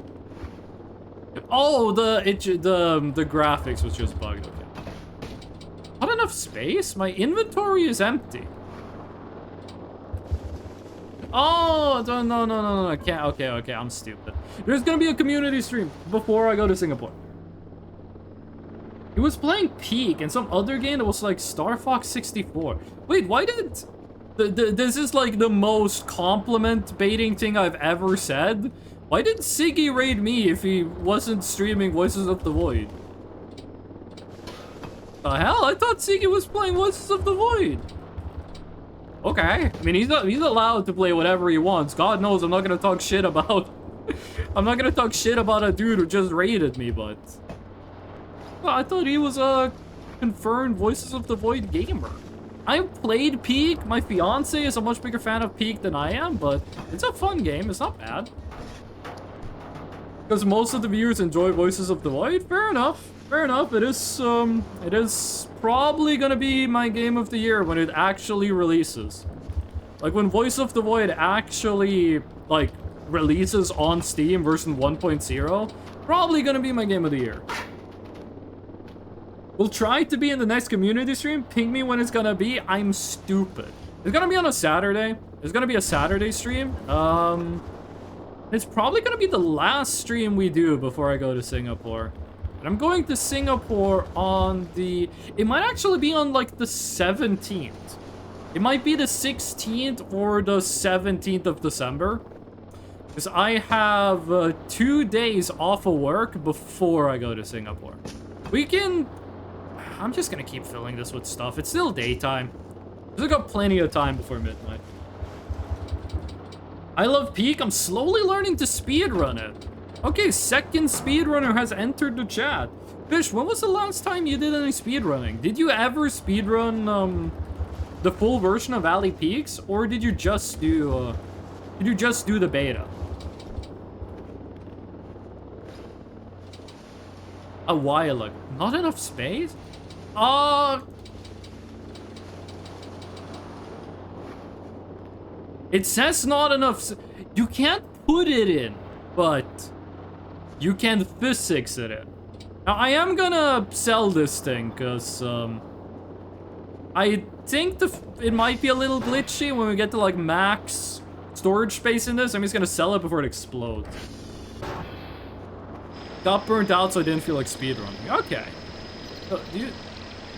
Oh, the graphics was just bugged. Okay. Not enough space? My inventory is empty. Oh, no. I can't. Okay, I'm stupid. There's gonna be a community stream before I go to Singapore. He was playing Peak and some other game that was like Star Fox 64. Wait, why did... This is like the most compliment baiting thing I've ever said. Why did Siggy raid me if he wasn't streaming Voices of the Void? The hell? I thought Siggy was playing Voices of the Void. Okay. I mean, he's allowed to play whatever he wants. God knows I'm not gonna talk shit about... I'm not gonna talk shit about a dude who just raided me, but... Well, I thought he was a confirmed Voices of the Void gamer. I played Peak. My fiance is a much bigger fan of Peak than I am, but it's a fun game. It's not bad. Because most of the viewers enjoy Voices of the Void. Fair enough. Fair enough. It is probably gonna be my game of the year when it actually releases. Like when Voice of the Void actually like releases on Steam version 1.0, probably gonna be my game of the year. We'll try to be in the next community stream. Ping me when it's gonna be. I'm stupid. It's gonna be on a Saturday. It's gonna be a Saturday stream. It's probably gonna be the last stream we do before I go to Singapore. And I'm going to Singapore on the... It might actually be on like the 17th. It might be the 16th or the 17th of December. Because I have 2 days off of work before I go to Singapore. We can... I'm just gonna keep filling this with stuff. It's still daytime. We've got plenty of time before midnight. I love Peak. I'm slowly learning to speedrun it. Okay, second speedrunner has entered the chat. Fish, when was the last time you did any speedrunning? Did you ever speedrun the full version of Valley Peaks, or did you just do the beta? A while ago. Not enough space? It says not enough. You can't put it in, but you can physics it in. Now, I am gonna sell this thing, because, I think it might be a little glitchy when we get to, like, max storage space in this. I'm just gonna sell it before it explodes. Got burnt out, so I didn't feel like speedrunning. Okay.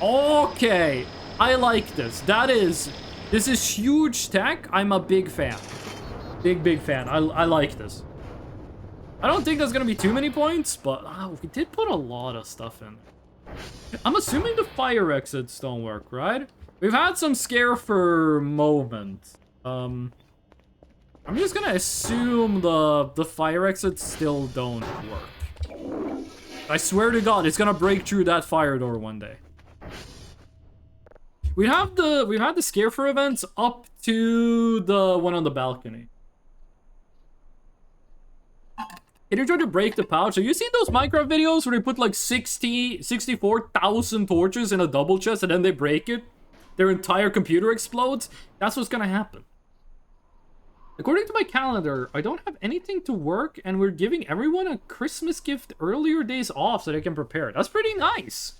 Okay. I like this. This is huge tech. I'm a big fan. Big fan. I like this. I don't think there's gonna be too many points, but we did put a lot of stuff in. I'm assuming the fire exits don't work, right? We've had some scare for moments. I'm just gonna assume the fire exits still don't work. I swear to God, it's gonna break through that fire door one day. We've had the scare for events up to the one on the balcony. Can you try to break the pouch? Have you seen those Minecraft videos where they put like 64,000 torches in a double chest and then they break it? Their entire computer explodes? That's what's gonna happen. According to my calendar, I don't have anything to work and we're giving everyone a Christmas gift earlier days off so they can prepare. That's pretty nice.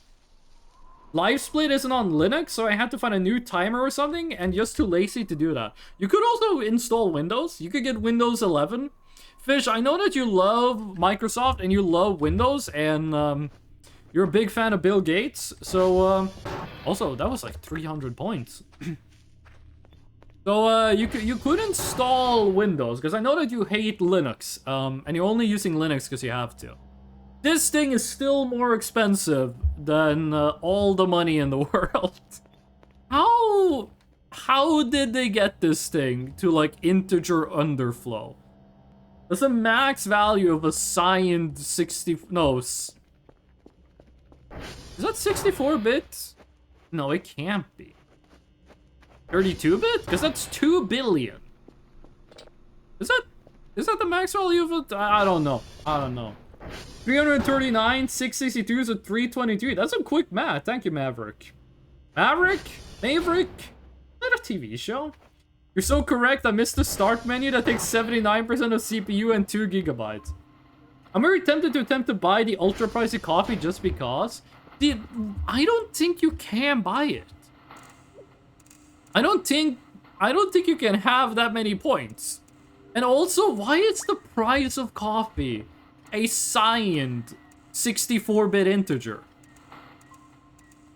Live Split isn't on Linux, so I had to find a new timer or something and just too lazy to do that. You could also install Windows. You could get Windows 11. Fish, I know that you love Microsoft and you love Windows, and you're a big fan of Bill Gates. So, also, that was like 300 points. So, you could install Windows, because I know that you hate Linux, and you're only using Linux because you have to. This thing is still more expensive than all the money in the world. How did they get this thing to, like, integer underflow? That's a max value of a signed 60... No. Is that 64-bit? No, it can't be. 32-bit? Because that's 2 billion. Is that the max value of it? I don't know. 339, 662 is a 323. That's some quick math. Thank you, Maverick. Maverick? Is that a TV show? You're so correct. I missed the start menu that takes 79% of CPU and 2 gigabytes. I'm very tempted to attempt to buy the ultra pricey coffee just because. I don't think you can buy it. I don't think you can have that many points. And also, why is the price of coffee a signed 64-bit integer?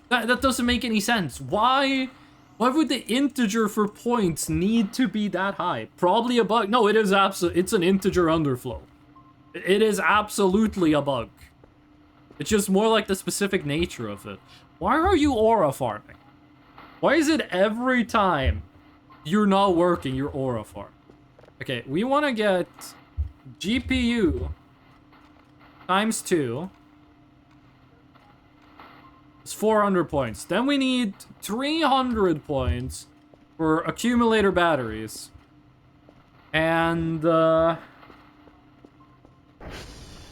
That doesn't make any sense. Why would the integer for points need to be that high? Probably a bug. No, it is it's an integer underflow. It is absolutely a bug. It's just more like the specific nature of it. Why are you aura farming? Why is it every time you're not working, you're aura farm? Okay, we want to get GPU times 2. It's 400 points. Then we need 300 points for accumulator batteries. And I'm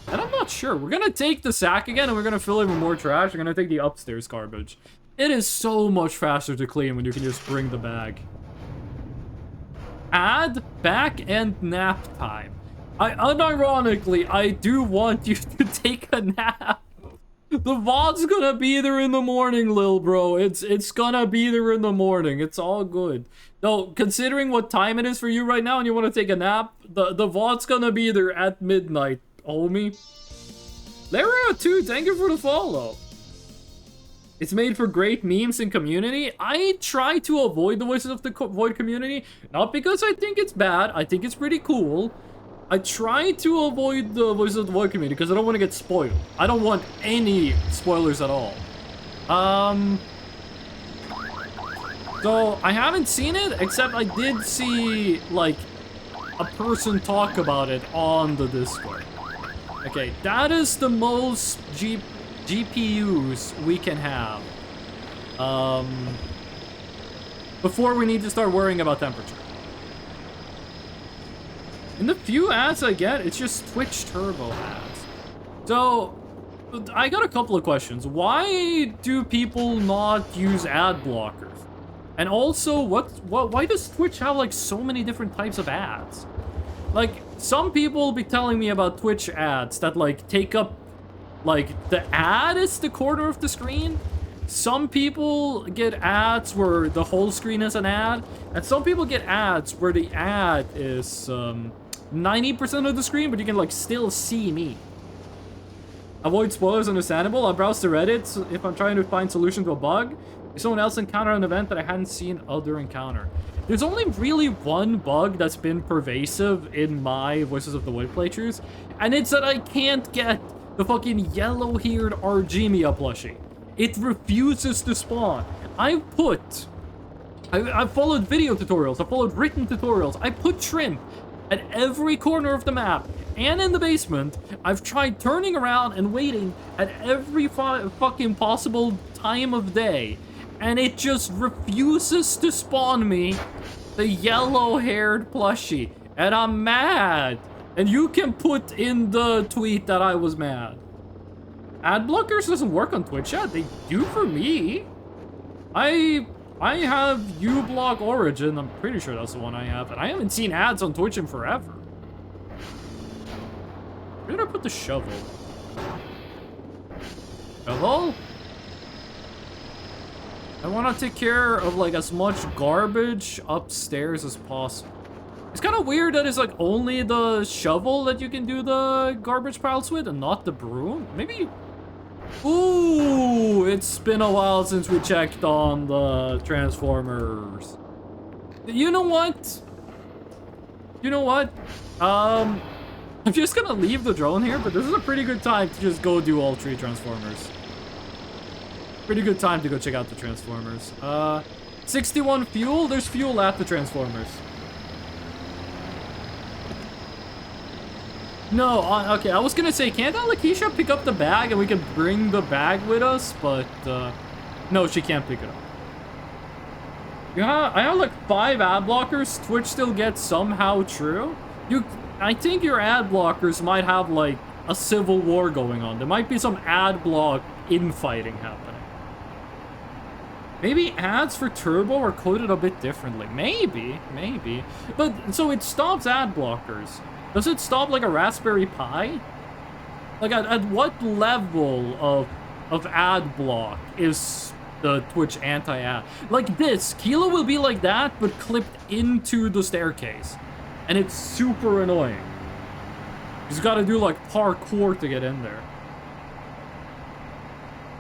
not sure. We're gonna take the sack again and we're gonna fill it with more trash. We're gonna take the upstairs garbage. It is so much faster to clean when you can just bring the bag. Add back and nap time. Unironically, I do want you to take a nap. The VOD's gonna be there in the morning, lil bro. It's gonna be there in the morning. It's all good. No, considering what time it is for you right now and you want to take a nap, the VOD's gonna be there at midnight, homie. Laria 2, thank you for the follow. It's made for great memes and community. I try to avoid the Voices of the Void community, not because I think it's bad. I think it's pretty cool. I try to avoid the Voices of the Void community because I don't want to get spoiled. I don't want any spoilers at all. So I haven't seen it, except I did see, like, a person talk about it on the Discord. Okay, that is the most GPUs we can have. Before we need to start worrying about temperature. In the few ads I get, it's just Twitch Turbo ads. So, I got a couple of questions. Why do people not use ad blockers? And also, why does Twitch have, like, so many different types of ads? Like, some people be telling me about Twitch ads that, like, take up, like, the ad is the corner of the screen. Some people get ads where the whole screen is an ad. And some people get ads where the ad is, 90% of the screen, but you can, like, still see me. Avoid spoilers, understandable. I browse to Reddit if I'm trying to find solution to a bug. If someone else encountered an event that I hadn't seen other encounter. There's only really one bug that's been pervasive in my Voices of the Void playthroughs, and it's that I can't get the fucking yellow-haired Argemia plushie. It refuses to spawn. I've followed video tutorials, I've followed written tutorials, I put shrimp at every corner of the map and in the basement. I've tried turning around and waiting at every fucking possible time of day, and it just refuses to spawn me the yellow-haired plushie, and I'm mad. And you can put in the tweet that I was mad. Ad blockers doesn't work on Twitch yet. They do for me. I have uBlock Origin. I'm pretty sure that's the one I have, and I haven't seen ads on Twitch in forever. Where did I put the shovel? Shovel? I want to take care of, like, as much garbage upstairs as possible. It's kind of weird that it's, like, only the shovel that you can do the garbage piles with and not the broom. Maybe... Ooh, it's been a while since we checked on the Transformers. You know what? I'm just gonna leave the drone here, but this is a pretty good time to just go do all 3 Transformers. Pretty good time to go check out the Transformers. 61 fuel? There's fuel at the Transformers. No, okay, I was gonna say, can't Alakisha pick up the bag and we can bring the bag with us? But, no, she can't pick it up. Yeah, I have like 5 ad blockers. Twitch still gets somehow true. I think your ad blockers might have, like, a civil war going on. There might be some ad block infighting happening. Maybe ads for Turbo are coded a bit differently. Maybe. But, so it stops ad blockers. Does it stop, like, a Raspberry Pi? Like, at what level of ad block is the Twitch anti-ad? Like this, Kilo will be like that, but clipped into the staircase. And it's super annoying. He's got to do, like, parkour to get in there.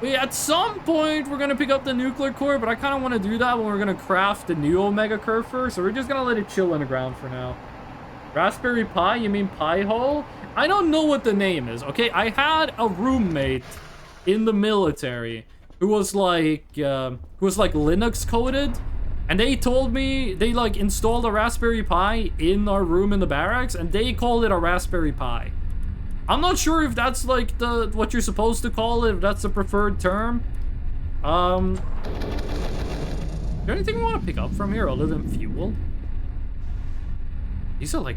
At some point, we're going to pick up the nuclear core, but I kind of want to do that when we're going to craft the new Omega Curve first, so we're just going to let it chill on the ground for now. Raspberry Pi? You mean Pi hole? I don't know what the name is, okay? I had a roommate in the military who was like Linux coded, and they told me they, like, installed a Raspberry Pi in our room in the barracks, and they called it a Raspberry Pi. I'm not sure if that's, like, what you're supposed to call it, if that's the preferred term. Is there anything we want to pick up from here other than fuel? These are, like,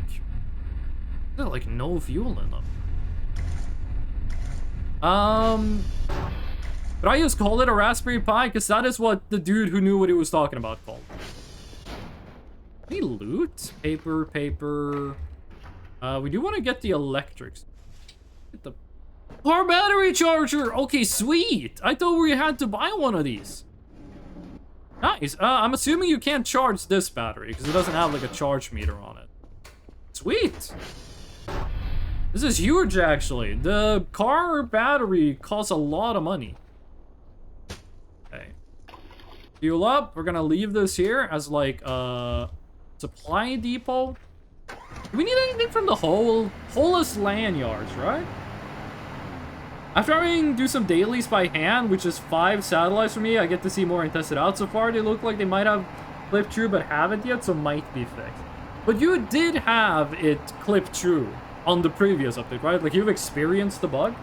no fuel in them. But I just called it a Raspberry Pi because that is what the dude who knew what he was talking about called it. Any loot? Paper. We do want to get the electrics. Get the car battery charger. Okay, sweet. I thought we had to buy one of these. Nice. I'm assuming you can't charge this battery because it doesn't have, like, a charge meter on it. Sweet. This is huge, actually. The car battery costs a lot of money. Okay. Fuel up. We're gonna leave this here as, like, a supply depot. Do we need anything from the whole is lanyards, right? After having do some dailies by hand, which is 5 satellites for me, I get to see more and test it out. So far, they look like they might have clipped true, but haven't yet, so might be fixed. But you did have it clipped true on the previous update, right? Like, you've experienced the bug.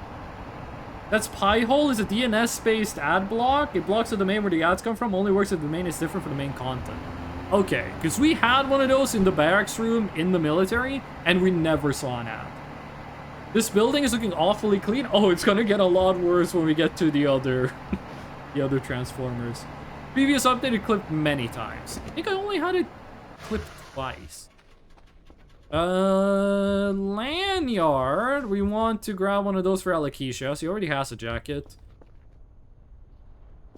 That's Pi-hole is a DNS-based ad block. It blocks the domain where the ads come from. Only works if the domain is different from the main content. Okay, because we had one of those in the barracks room in the military, and we never saw an ad. This building is looking awfully clean. Oh, it's gonna get a lot worse when we get to the other transformers. Previous update, it clipped many times. I think I only had it clipped twice. Lanyard. We want to grab one of those for Alakisha. He already has a jacket.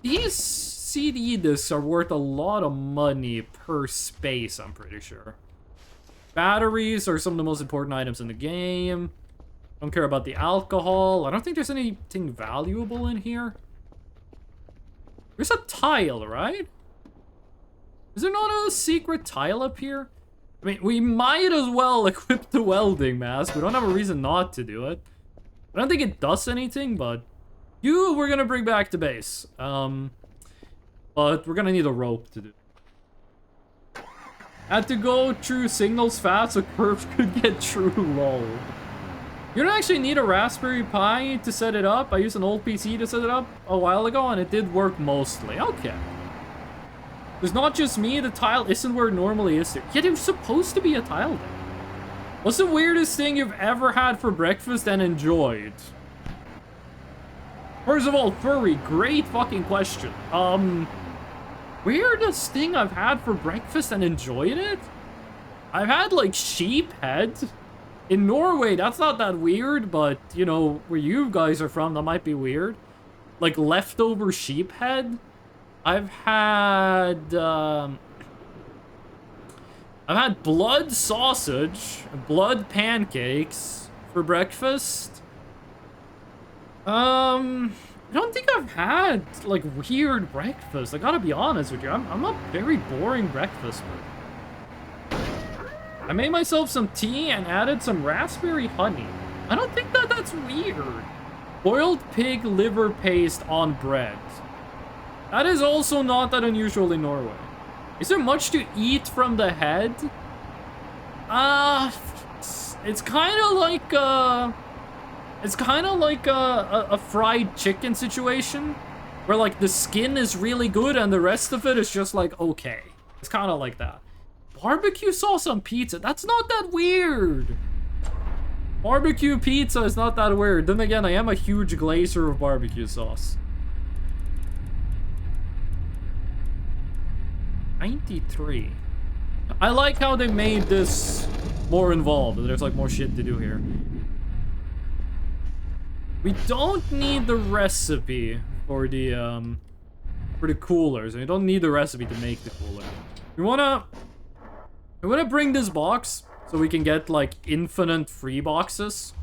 These CD discs are worth a lot of money per space, I'm pretty sure. Batteries are some of the most important items in the game. Don't care about the alcohol. I don't think there's anything valuable in here. There's a tile, right? Is there not a secret tile up here? I mean, we might as well equip the welding mask. We don't have a reason not to do it. I don't think it does anything, but we're gonna bring back to base. But we're gonna need a rope to do. Had to go through signals fast so curves could get true low. You don't actually need a Raspberry Pi to set it up. I used an old PC to set it up a while ago, and it did work mostly. Okay. There's not just me, the tile isn't where it normally is. Yeah, there's supposed to be a tile there. What's the weirdest thing you've ever had for breakfast and enjoyed? First of all, furry, great fucking question. Weirdest thing I've had for breakfast and enjoyed it? I've had, like, sheep head. In Norway, that's not that weird, but, you know, where you guys are from, that might be weird. Like, leftover sheep head. I've had blood sausage, blood pancakes for breakfast. I don't think I've had, like, weird breakfast. I gotta be honest with you. I'm a very boring breakfast person. I made myself some tea and added some raspberry honey. I don't think that's weird. Boiled pig liver paste on bread. That is also not that unusual in Norway. Is there much to eat from the head? It's kind of like a fried chicken situation, where, like, the skin is really good and the rest of it is just, like, okay. It's kind of like that. Barbecue sauce on pizza, that's not that weird. Barbecue pizza is not that weird. Then again, I am a huge glazer of barbecue sauce. 93. I like how they made this more involved. There's, like, more shit to do here. We don't need the recipe for the coolers. We don't need the recipe to make the cooler. We wanna bring this box so we can get like infinite free boxes.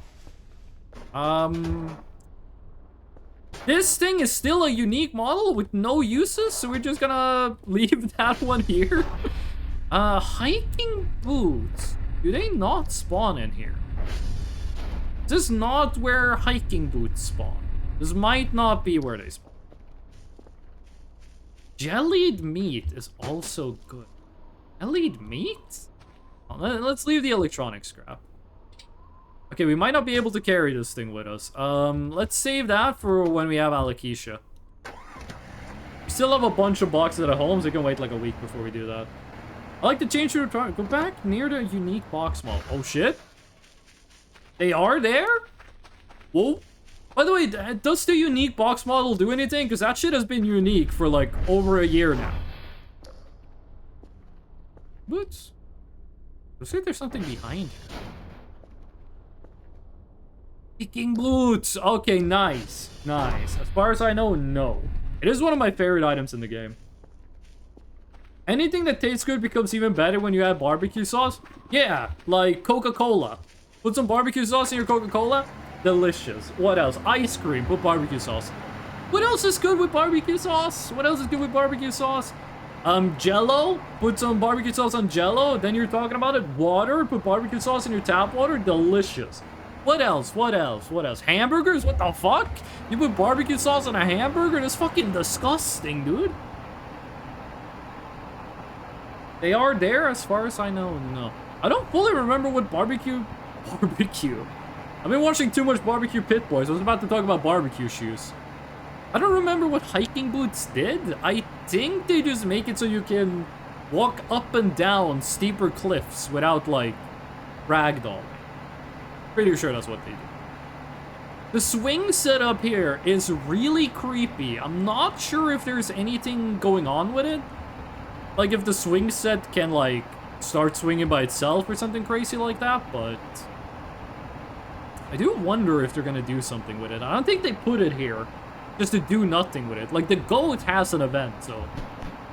This thing is still a unique model with no uses, so we're just gonna leave that one here. Hiking boots. Do they not spawn in here? This is not where hiking boots spawn. This might not be where they spawn. Jellied meat is also good. Jellied meat? Oh, let's leave the electronic scrap. Okay, we might not be able to carry this thing with us. Let's save that for when we have alopecia. We still have a bunch of boxes at home, so we can wait like a week before we do that. I like to change the return. Go back near the unique box model. Oh shit. They are there? Whoa. By the way, does the unique box model do anything? Because that shit has been unique for like over a year now. Boots. Looks like there's something behind here. Kicking boots. Okay, nice. Nice. As far as I know, no. It is one of my favorite items in the game. Anything that tastes good becomes even better when you add barbecue sauce? Yeah, like Coca-Cola. Put some barbecue sauce in your Coca-Cola? Delicious. What else? Ice cream. Put barbecue sauce. What else is good with barbecue sauce? What else is good with barbecue sauce? Jello. Put some barbecue sauce on Jello. Then you're talking about it. Water. Put barbecue sauce in your tap water. Delicious. What else? What else? What else? Hamburgers? What the fuck? You put barbecue sauce on a hamburger? That's fucking disgusting, dude. They are there, as far as I know, no. I don't fully remember what barbecue... I've been watching too much Barbecue Pit Boys. I was about to talk about barbecue shoes. I don't remember what hiking boots did. I think they just make it so you can walk up and down steeper cliffs without, like, ragdolling. Pretty sure that's what they do. The swing setup here is really creepy. I'm not sure if there's anything going on with it. Like, if the swing set can, like, start swinging by itself or something crazy like that, but... I do wonder if they're gonna do something with it. I don't think they put it here just to do nothing with it. Like, the GOAT has an event, so...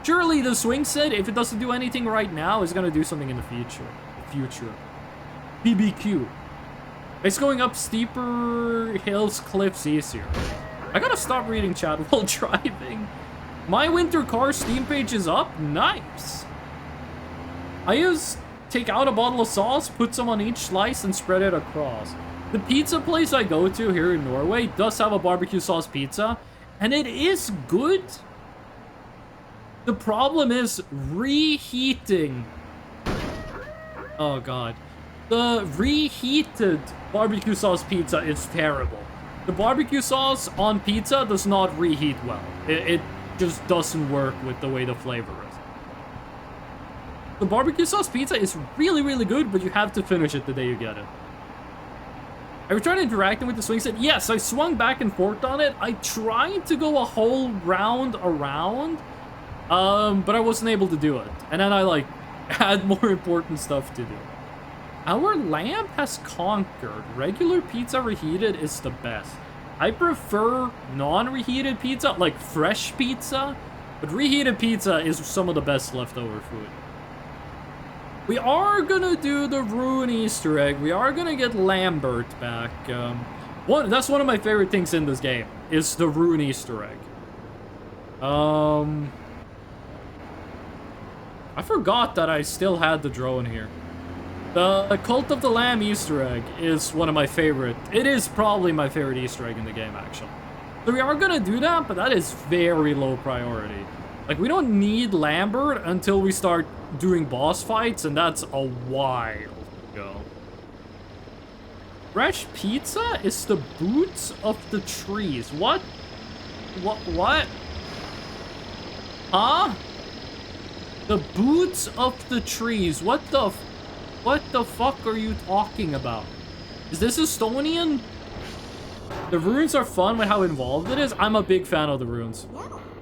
Surely the swing set, if it doesn't do anything right now, is gonna do something in the future. BBQ. It's going up steeper hills, cliffs easier. I gotta stop reading chat while driving. My winter car Steam page is up. Nice. Take out a bottle of sauce, put some on each slice, and spread it across. The pizza place I go to here in Norway does have a barbecue sauce pizza, and it is good. The problem is reheating. Oh god. The reheated barbecue sauce pizza is terrible. The barbecue sauce on pizza does not reheat well. It just doesn't work with the way the flavor is. The barbecue sauce pizza is really, really good, but you have to finish it the day you get it. Have you tried interacting with the swing set? Yes, I swung back and forth on it. I tried to go a whole round around, but I wasn't able to do it. And then I, like, had more important stuff to do. Our lamp has conquered. Regular pizza reheated is the best. I prefer non-reheated pizza, like fresh pizza, but reheated pizza is some of the best leftover food. We are gonna do the Rune Easter egg. We are gonna get Lambert back. That's one of my favorite things in this game, is the Rune Easter egg. I forgot that I still had the drone here. The Cult of the Lamb Easter egg is one of my favorite. It is probably my favorite Easter egg in the game, actually. So we are gonna do that, but that is very low priority. Like, we don't need Lambert until we start doing boss fights, and that's a while to go. Fresh pizza is the boots of the trees. What? What? Huh? The boots of the trees. What the fuck are you talking about? Is this Estonian? The runes are fun with how involved it is. I'm a big fan of the runes.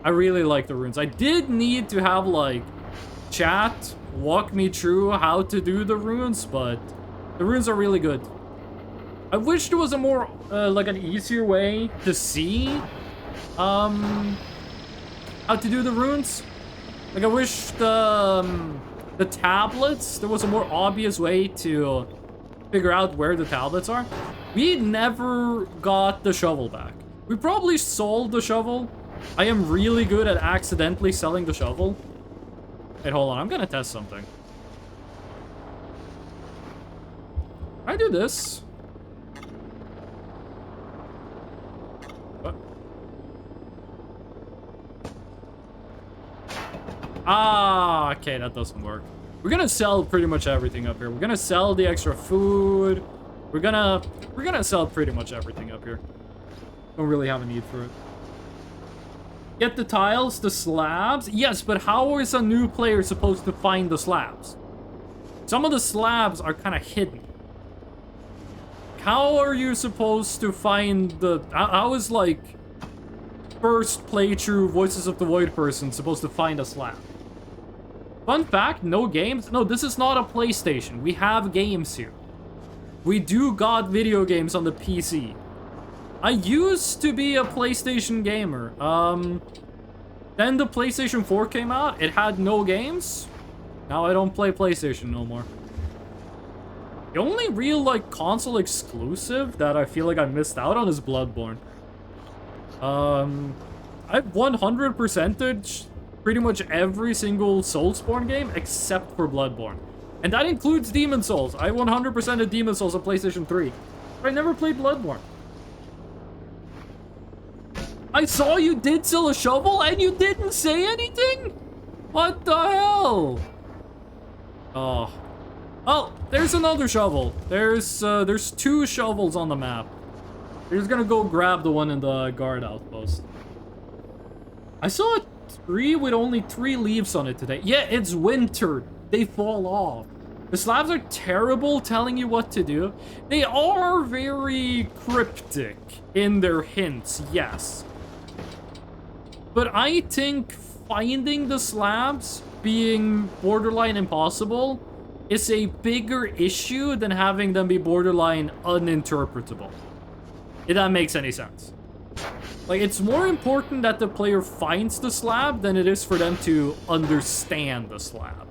I really like the runes. I did need to have, like, chat walk me through how to do the runes, but the runes are really good. I wish there was a more, like an easier way to see, how to do the runes. Like, I wish the tablets, there was a more obvious way to figure out where the tablets are. We never got the shovel back. We probably sold the shovel. I am really good at accidentally selling the shovel. Wait, hold on. I'm gonna test something. I do this. What? Ah, okay, that doesn't work. We're gonna sell pretty much everything up here. We're gonna sell the extra food. We're gonna sell pretty much everything up here. Don't really have a need for it. Get the tiles, the slabs. Yes, but how is a new player supposed to find the slabs? Some of the slabs are kind of hidden. How are you supposed to find the... How is, like, first playthrough Voices of the Void person supposed to find a slab? Fun fact, no games. No, this is not a PlayStation. We have games here. We do got video games on the PC. I used to be a PlayStation gamer. Then the PlayStation 4 came out. It had no games. Now I don't play PlayStation no more. The only real, like, console exclusive that I feel like I missed out on is Bloodborne. I've 100%ed pretty much every single Soulsborne game except for Bloodborne. And that includes Demon Souls. I 100%ed Demon Souls on PlayStation 3. But I never played Bloodborne. I saw you did sell a shovel and you didn't say anything? What the hell? Oh. Oh, there's another shovel. There's 2 shovels on the map. You're just gonna go grab the one in the guard outpost. I saw a tree with only 3 leaves on it today. Yeah, it's winter. They fall off. The slabs are terrible telling you what to do. They are very cryptic in their hints, yes. But I think finding the slabs being borderline impossible is a bigger issue than having them be borderline uninterpretable. If that makes any sense. Like, it's more important that the player finds the slab than it is for them to understand the slab.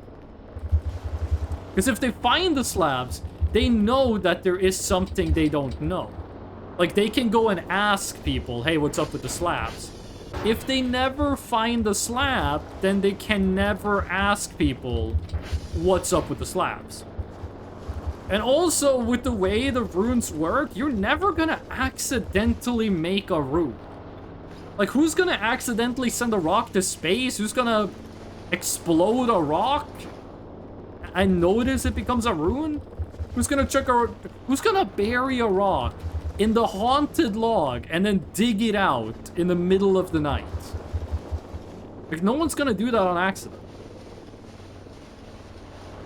Because if they find the slabs, they know that there is something they don't know. Like, they can go and ask people, hey, what's up with the slabs? If they never find the slab, then they can never ask people what's up with the slabs. And also, with the way the runes work, you're never gonna accidentally make a rune. Like, who's gonna accidentally send a rock to space? Who's gonna explode a rock and notice it becomes a rune? Who's gonna bury a rock in the haunted log and then dig it out in the middle of the night? Like, no one's gonna do that on accident.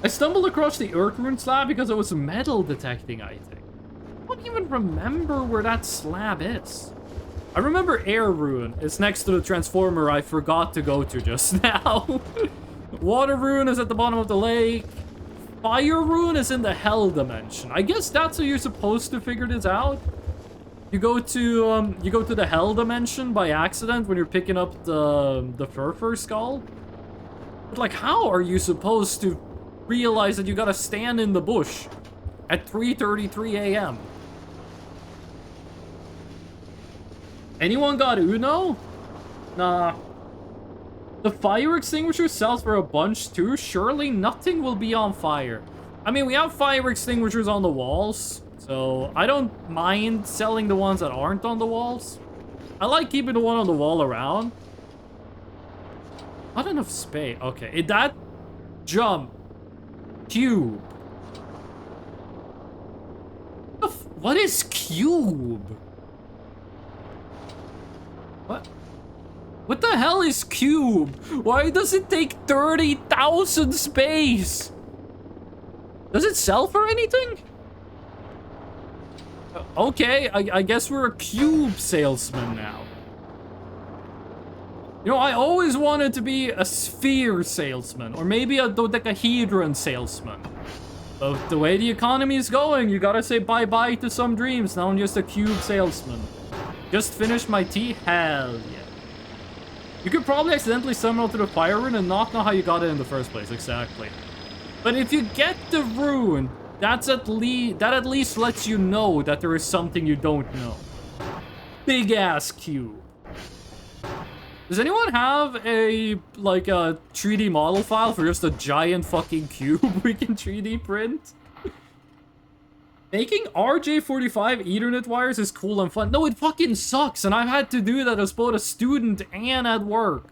I stumbled across the Earth Rune slab because it was metal detecting, I think. I don't even remember where that slab is. I remember Air Rune. It's next to the transformer I forgot to go to just now. Water Rune is at the bottom of the lake. Fire Rune is in the Hell dimension. I guess that's how you're supposed to figure this out. You go to the Hell dimension by accident when you're picking up the Furfur skull. But, like, how are you supposed to realize that you gotta stand in the bush at 3:33 a.m.? Anyone got Uno? Nah. The fire extinguisher sells for a bunch too. Surely nothing will be on fire. I mean, we have fire extinguishers on the walls, so I don't mind selling the ones that aren't on the walls. I like keeping the one on the wall around. Not enough space. Okay, that jump. Cube. What is cube? What? What the hell is cube? Why does it take 30,000 space? Does it sell for anything? Okay, I guess we're a cube salesman now. You know, I always wanted to be a sphere salesman, or maybe a dodecahedron salesman. But the way the economy is going, you gotta say bye-bye to some dreams. Now I'm just a cube salesman. Just finished my tea? Hell yeah. You could probably accidentally summon to the fire rune and not know how you got it in the first place, exactly. But if you get the rune, that at least lets you know that there is something you don't know. Big ass cube. Does anyone have a 3D model file for just a giant fucking cube we can 3D print? Making RJ45 Ethernet wires is cool and fun. No, it fucking sucks, and I've had to do that as both a student and at work.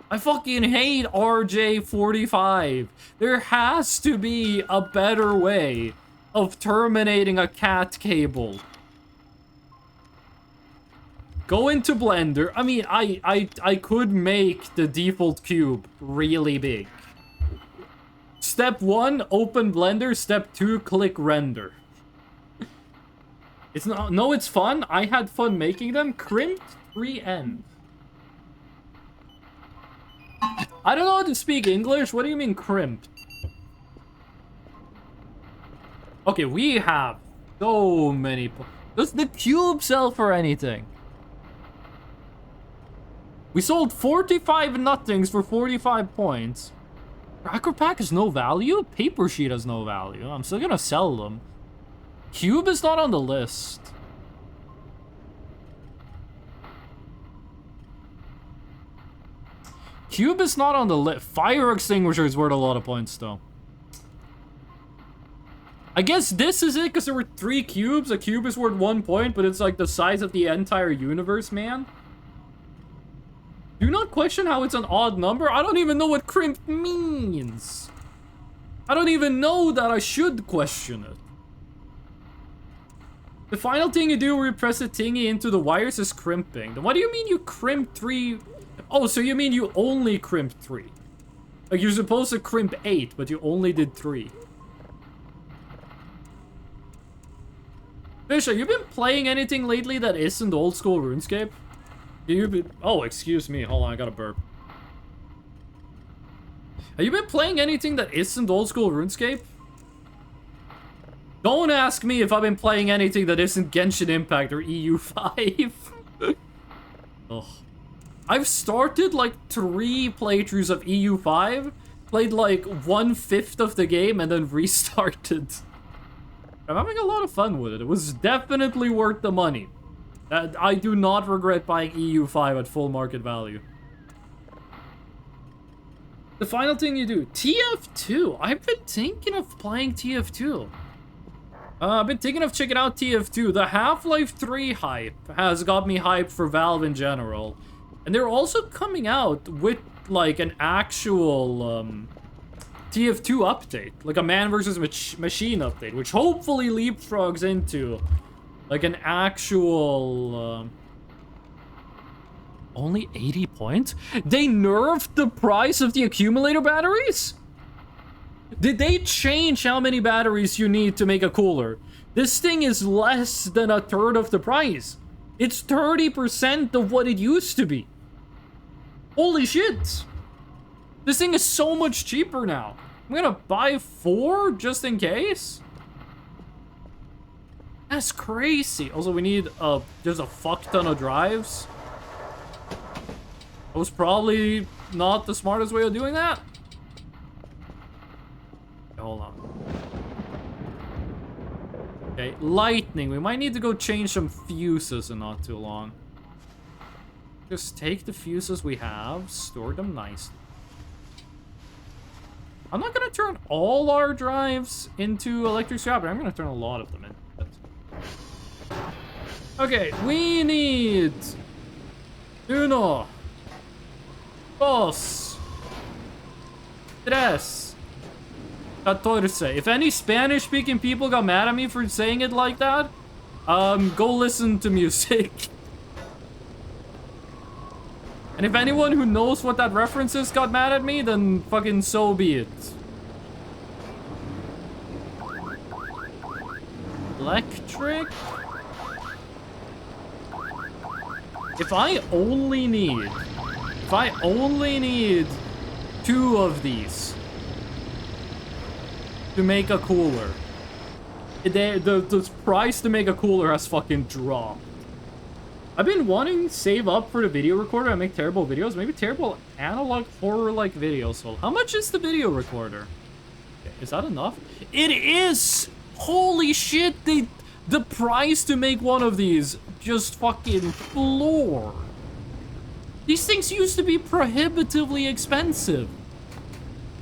I fucking hate RJ45. There has to be a better way of terminating a cat cable. Go into Blender. I mean, I could make the default cube really big. Step 1, open Blender. Step 2, click render. It's not, no, it's fun. I had fun making them. Crimped 3N. I don't know how to speak English. What do you mean crimped? Okay, we have so many. Does the cube sell for anything? We sold 45 nothings for 45 points. Cracker pack has no value? Paper sheet has no value. I'm still gonna sell them. Cube is not on the list. Cube is not on the list. Fire extinguisher is worth a lot of points, though. I guess this is it, because there were 3 cubes. A cube is worth 1 point, but it's like the size of the entire universe, man. Do not question how it's an odd number. I don't even know what crimped means. I don't even know that I should question it. The final thing you do where you press the thingy into the wires is crimping. Then what do you mean you crimped 3? Oh, so you mean you only crimped 3. Like you're supposed to crimp 8, but you only did 3. Fish, have you been playing anything lately that isn't old school RuneScape? Oh, excuse me. Hold on, I got a burp. Have you been playing anything that isn't old school RuneScape? Don't ask me if I've been playing anything that isn't Genshin Impact or EU5. Ugh. I've started like 3 playthroughs of EU5, played like 1/5 of the game, and then restarted. I'm having a lot of fun with it. It was definitely worth the money. I do not regret buying EU5 at full market value. The final thing you do, TF2. I've been thinking of playing TF2. I've been thinking of checking out TF2. The Half-Life 3 hype has got me hyped for Valve in general. And they're also coming out with, like, an actual, TF2 update. Like a man versus machine update, which hopefully leapfrogs into, like, an actual, Only 80 points? They nerfed the price of the accumulator batteries? Did they change how many batteries you need to make a cooler? This thing is less than a third of the price. It's 30% of what it used to be. Holy shit. This thing is so much cheaper now. I'm gonna buy 4 just in case? That's crazy. Also, we need just a fuck ton of drives. That was probably not the smartest way of doing that. Hold on. Okay, lightning. We might need to go change some fuses in not too long. Just take the fuses we have, store them nicely. I'm not gonna turn all our drives into electric scrap, but I'm gonna turn a lot of them in. Okay, we need 1, 2, 3, 14. If any Spanish-speaking people got mad at me for saying it like that, go listen to music. And if anyone who knows what that reference is got mad at me, then fucking so be it. Electric? If I only need 2 of these. to make a cooler. The price to make a cooler has fucking dropped. I've been wanting to save up for the video recorder and make terrible videos. Maybe terrible analog horror-like videos. Well, how much is the video recorder? Okay, is that enough? It is! Holy shit! The price to make one of these just fucking floored. These things used to be prohibitively expensive.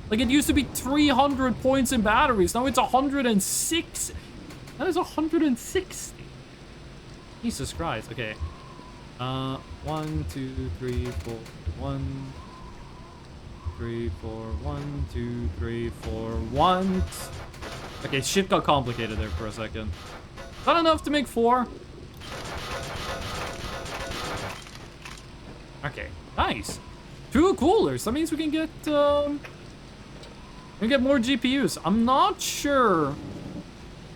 Like, it used to be 300 points in batteries. Now it's 106. That is 160. Jesus Christ. Okay. 1, 2, 3, 4. 1, 3, 4. 1, 2, 3, 4. 1. Okay, shit got complicated there for a second. Not enough to make 4. Okay, nice. 2 coolers. That means we can get more GPUs. I'm not sure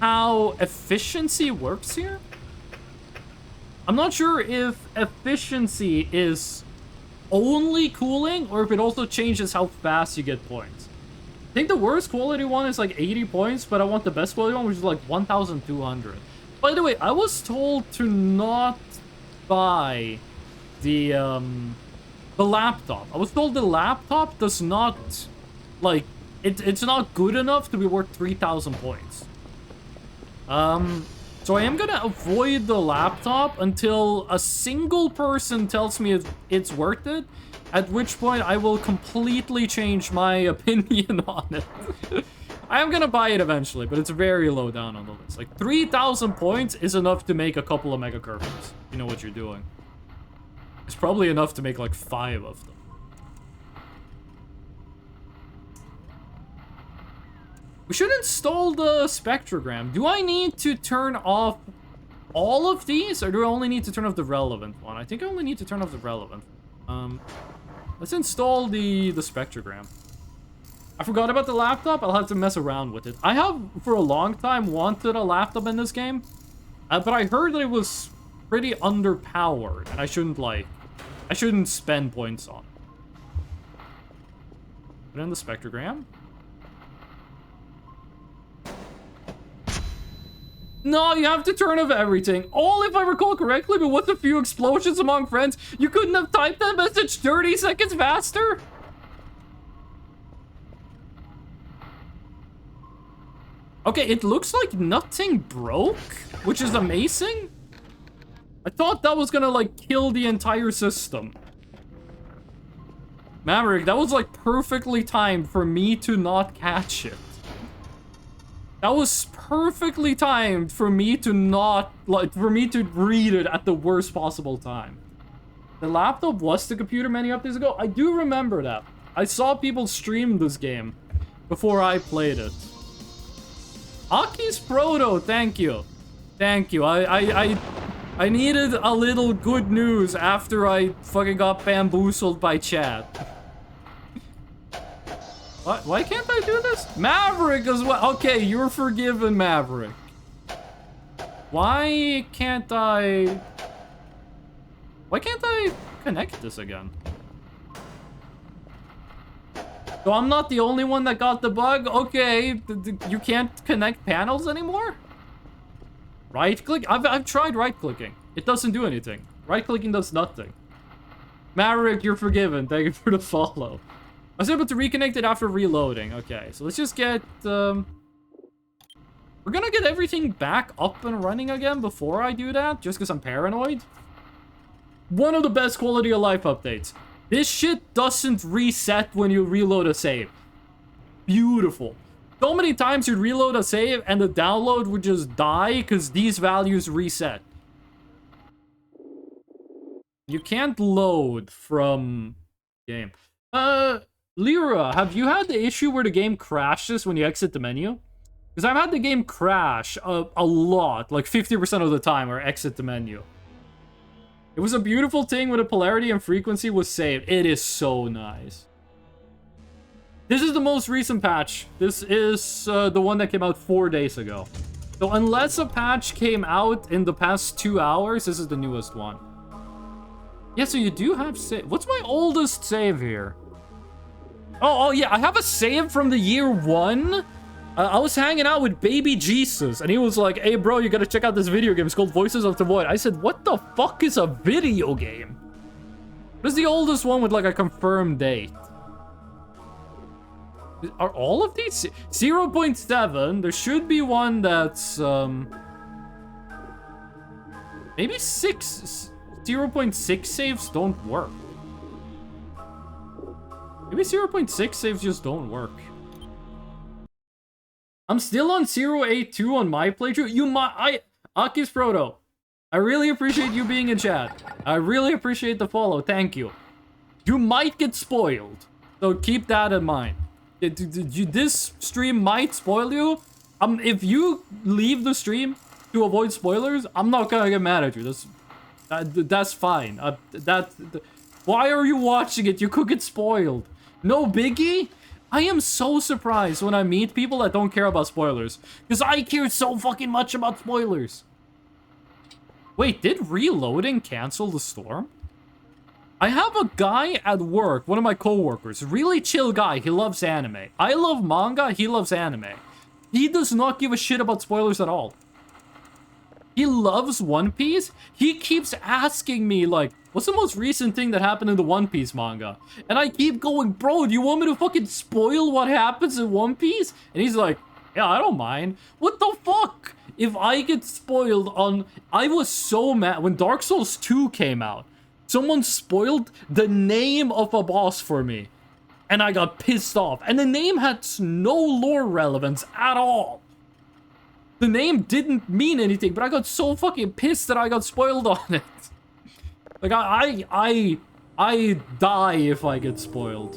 how efficiency works here. I'm not sure if efficiency is only cooling or if it also changes how fast you get points. I think the worst quality one is like 80 points, but I want the best quality one, which is like 1,200. By the way, I was told to not buy the laptop. I was told the laptop does not, like, it's not good enough to be worth 3,000 points. So I am gonna avoid the laptop until a single person tells me it's worth it, at which point I will completely change my opinion on it. I am gonna buy it eventually, but it's very low down on the list. Like, 3,000 points is enough to make a couple of mega curvers. You know what you're doing. It's probably enough to make like 5 of them. We should install the spectrogram. Do I need to turn off all of these, or do I only need to turn off the relevant one? I think I only need to turn off the relevant. Let's install the spectrogram. I forgot about the laptop. I'll have to mess around with it. I have, for a long time, wanted a laptop in this game, but I heard that it was pretty underpowered, and I shouldn't spend points on it. Put in the spectrogram. No, you have to turn off everything. All, if I recall correctly, but with a few explosions among friends, you couldn't have typed that message 30 seconds faster? Okay, it looks like nothing broke, which is amazing. I thought that was gonna, like, kill the entire system. Maverick, that was, like, perfectly timed for me to not catch it. That was perfectly timed for me to not, like, for me to read it at the worst possible time. The laptop was the computer many updates ago? I do remember that. I saw people stream this game before I played it. Aki's Proto, thank you. Thank you. I needed a little good news after I fucking got bamboozled by chat. What? Why can't I do this? Maverick as well. Okay, you're forgiven, Maverick. Why can't I connect this again? So I'm not the only one that got the bug? Okay, you can't connect panels anymore? Right click? I've tried right clicking. It doesn't do anything. Right clicking does nothing. Maverick, you're forgiven. Thank you for the follow. I was able to reconnect it after reloading. Okay, so let's just get, we're gonna get everything back up and running again before I do that, just because I'm paranoid. One of the best quality of life updates. This shit doesn't reset when you reload a save. Beautiful. So many times you'd reload a save and the download would just die because these values reset. You can't load from game. Lyra, have you had the issue where the game crashes when you exit the menu? Because I've had the game crash a lot, like 50% of the time, or exit the menu. It was a beautiful thing when the polarity and frequency was saved. It is so nice. This is the most recent patch. This is the one that came out 4 days ago. So unless a patch came out in the past 2 hours, this is the newest one. Yeah, so you do have save. What's my oldest save here? Oh yeah, I have a save from the year 1. I was hanging out with baby Jesus, and he was like, hey bro, you gotta check out this video game. It's called Voices of the Void. I said, what the fuck is a video game? What is the oldest one with like a confirmed date? Are all of these 0.7? There should be one that's maybe 0.6 saves don't work. Maybe 0.6 saves just don't work. I'm still on 0.82 on my playthrough. You might Akis Proto. I really appreciate you being in chat. I really appreciate the follow. Thank you. You might get spoiled, so keep that in mind. This stream might spoil you. If you leave the stream to avoid spoilers, I'm not gonna get mad at you. That's fine. Why are you watching it? You could get spoiled. No biggie. I am so surprised when I meet people that don't care about spoilers, because I care so fucking much about spoilers. Wait, did reloading cancel the storm? I have a guy at work, one of my coworkers, really chill guy. He loves anime. I love manga, he loves anime. He does not give a shit about spoilers at all. He loves One Piece. He keeps asking me, like, what's the most recent thing that happened in the One Piece manga? And I keep going, bro, do you want me to fucking spoil what happens in One Piece? And he's like, yeah, I don't mind. What the fuck? If I get spoiled on... I was so mad when Dark Souls 2 came out. Someone spoiled the name of a boss for me. And I got pissed off. And the name had no lore relevance at all. The name didn't mean anything, but I got so fucking pissed that I got spoiled on it. Like, I die if I get spoiled.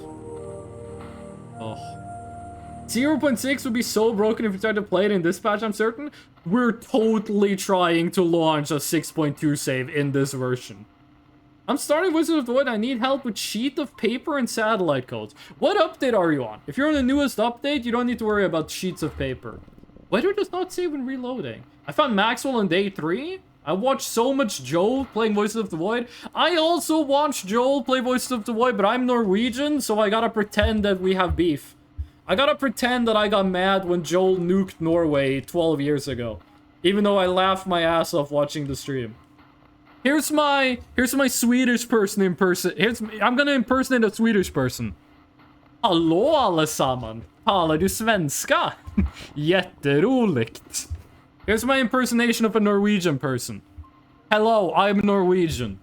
Oh. 0.6 would be so broken if we tried to play it in this patch, I'm certain. We're totally trying to launch a 6.2 save in this version. I'm starting Wizard of the Void. I need help with sheet of paper and satellite codes. What update are you on? If you're on the newest update, you don't need to worry about sheets of paper. Weather does not save when reloading. I found Maxwell on day 3. I watched so much Joel playing Voices of the Void. I also watched Joel play Voices of the Void, but I'm Norwegian, so I gotta pretend that we have beef. I gotta pretend that I got mad when Joel nuked Norway 12 years ago. Even though I laughed my ass off watching the stream. Here's my Swedish person I'm gonna impersonate a Swedish person. Hallå allesamman! Talar du svenska? Jätteroligt. Here's my impersonation of a Norwegian person. Hello, I'm Norwegian.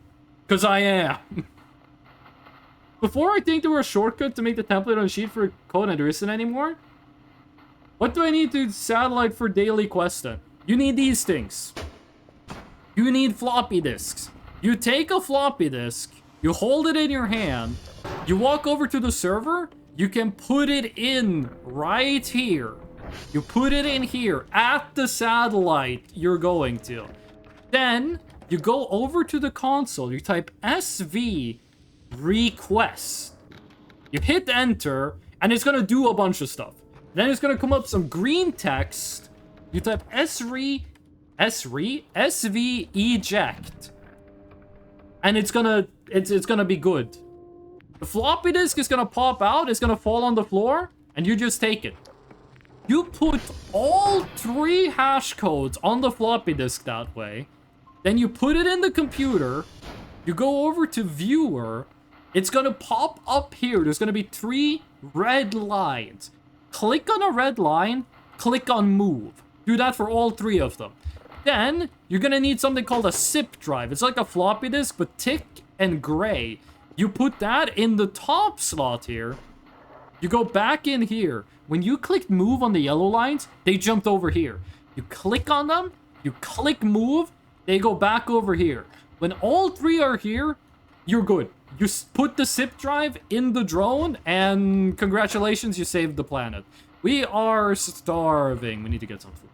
Cause I am. Before, I think there were a shortcut to make the template on sheet for code, and there isn't anymore. What do I need to satellite for daily questing? You need these things. You need floppy disks. You take a floppy disk, you hold it in your hand, you walk over to the server, you can put it in right here. You put it in here at the satellite you're going to. Then you go over to the console, you type SV request. You hit enter, and it's gonna do a bunch of stuff. Then it's gonna come up some green text. You type SV eject, and it's gonna be good. The floppy disk is gonna pop out. It's gonna fall on the floor, and you just take it. You put all 3 hash codes on the floppy disk that way. Then you put it in the computer. You go over to viewer. It's gonna pop up here. There's gonna be 3 red lines. Click on a red line. Click on move. Do that for all 3 of them. Then you're gonna need something called a zip drive. It's like a floppy disk, but thick and gray. You put that in the top slot here. You go back in here. When you click move on the yellow lines, they jumped over here. You click on them. You click move. They go back over here. When all 3 are here, you're good. You put the zip drive in the drone, and congratulations, you saved the planet. We are starving. We need to get some food.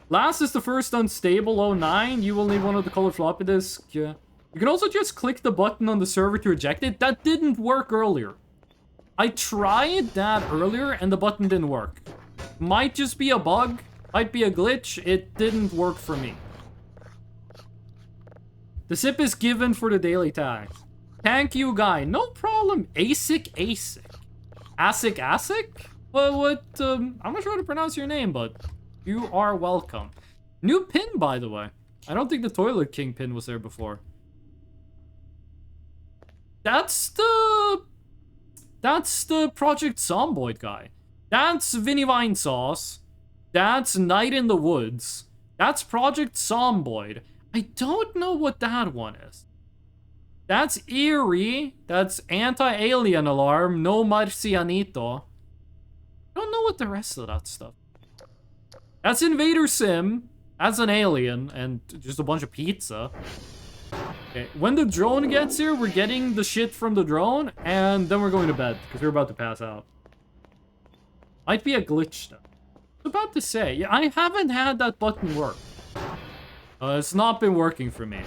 Last is the first unstable 09. You will need one of the colored floppy disk. Yeah. You can also just click the button on the server to eject it. That didn't work earlier. I tried that earlier, and the button didn't work. Might just be a bug. Might be a glitch. It didn't work for me. The zip is given for the daily task. Thank you, guy. No problem. ASIC. Asik? I'm not sure how to pronounce your name, but you are welcome. New pin, by the way. I don't think the Toilet King pin was there before. That's the Project Zomboid guy. That's Vinny Vine Sauce. That's Night in the Woods. That's Project Zomboid. I don't know what that one is. That's Eerie. That's Anti-Alien Alarm. No Marcianito. I don't know what the rest of that stuff. That's Invader Sim. That's an alien. And just a bunch of pizza. Okay, when the drone gets here, we're getting the shit from the drone. And then we're going to bed. Because we're about to pass out. Might be a glitch though. I was about to say. Yeah, I haven't had that button work. It's not been working for me.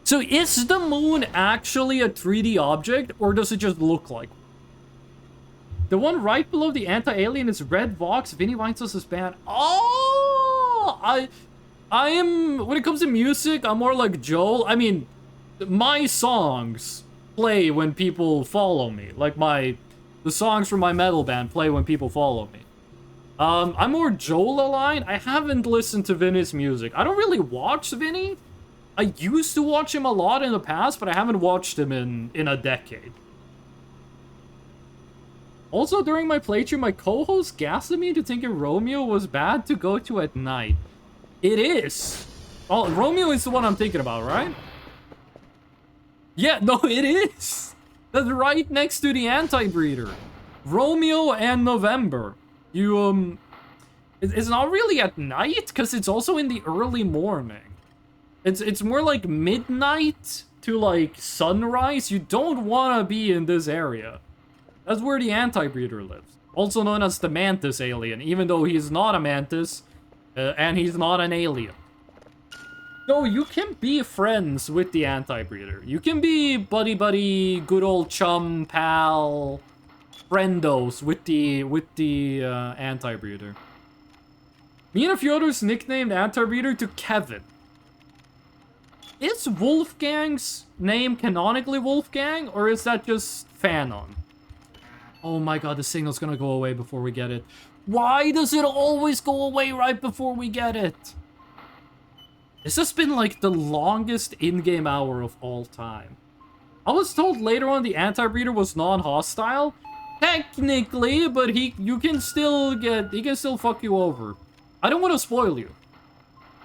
So is the moon actually a 3D object, or does it just look like one? The one right below the anti-alien is Red Vox, Vinny Weinsaus's band. Oh! I am, when it comes to music, I'm more like Joel. I mean, my songs play when people follow me. Like the songs from my metal band play when people follow me. I'm more Joel aligned. I haven't listened to Vinny's music. I don't really watch Vinny. I used to watch him a lot in the past, but I haven't watched him in a decade. Also, during my playthrough, my co-host gassed me into thinking Romeo was bad to go to at night. It is. Oh, Romeo is the one I'm thinking about, right? Yeah, no, it is. That's right next to the anti-breeder. Romeo and November. You, it's not really at night, because it's also in the early morning. It's more like midnight to like sunrise. You don't want to be in this area. That's where the anti-breeder lives. Also known as the mantis alien, even though he's not a mantis and he's not an alien. No, you can be friends with the anti-breeder. You can be buddy, good old chum, pal, friendos with the anti-breeder. Me and a few others nicknamed anti-breeder to Kevin. Is Wolfgang's name canonically Wolfgang, or is that just fanon? Oh my god, the signal's gonna go away before we get it. Why does it always go away right before we get it? This has been like the longest in-game hour of all time. I was told later on the anti-breeder was non-hostile. Technically, but he can still fuck you over. I don't want to spoil you.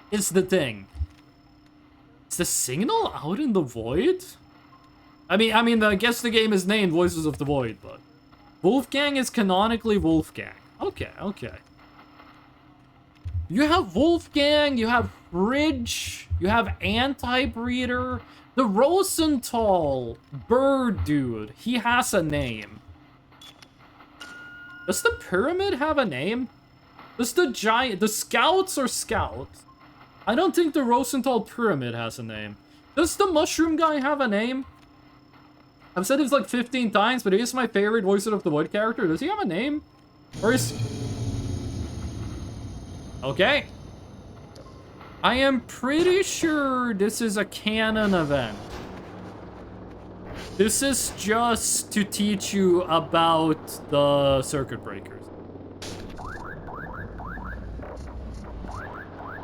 It's the thing. Is the signal out in the void? I mean, I guess the game is named Voices of the Void, but Wolfgang is canonically Wolfgang. Okay. You have Wolfgang, you have Fridge, you have Anti-Breeder, the Rosenthal bird dude. He has a name. Does the pyramid have a name? Does the scouts are scouts? I don't think the Rosenthal pyramid has a name. Does the mushroom guy have a name? I've said this like 15 times, but he is my favorite Voices of the Void character. Does he have a name? Or is... Okay. I am pretty sure this is a canon event. This is just to teach you about the circuit breakers.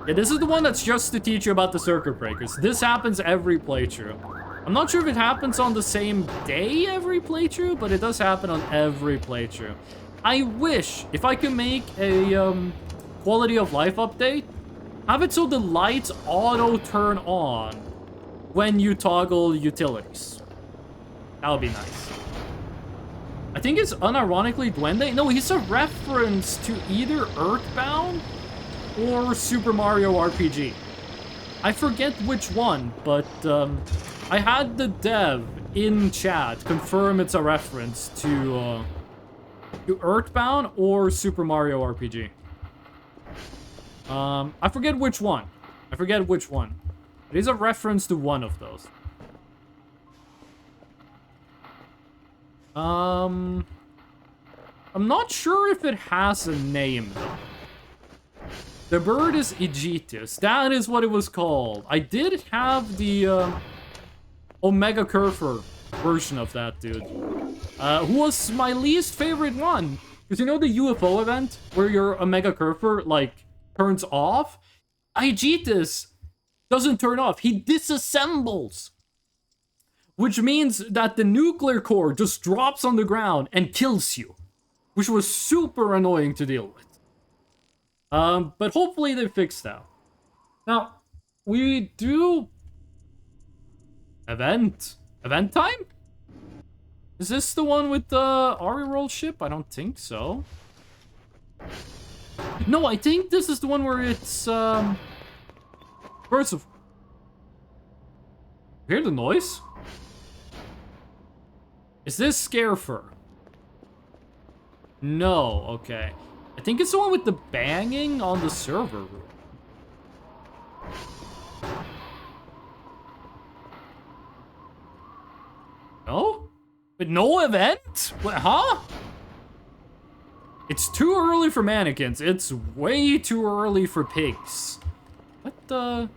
Yeah, this is the one that's just to teach you about the circuit breakers. This happens every playthrough. I'm not sure if it happens on the same day every playthrough, but it does happen on every playthrough. I wish, if I could make a quality of life update, have it so the lights auto turn on when you toggle utilities. That would be nice. I think it's unironically Duende. No, he's a reference to either Earthbound or Super Mario RPG. I forget which one, but I had the dev in chat confirm it's a reference to Earthbound or Super Mario RPG. I forget which one. It is a reference to one of those. I'm not sure if it has a name, though. The bird is Aegitus. That is what it was called. I did have the, Omega Curfer version of that dude. Who was my least favorite one. Because you know the UFO event where your Omega Curfer, like, turns off? Aegitis doesn't turn off. He disassembles. Which means that the nuclear core just drops on the ground and kills you. Which was super annoying to deal with. But hopefully they fixed that. Now, we do... Event time? Is this the one with the Ari roll ship? I don't think so. No, I think this is the one where it's, First of... Hear the noise? Is this Scarefur? No, okay. I think it's the one with the banging on the server room. No? But no event? What, huh? It's too early for mannequins. It's way too early for pigs. What the...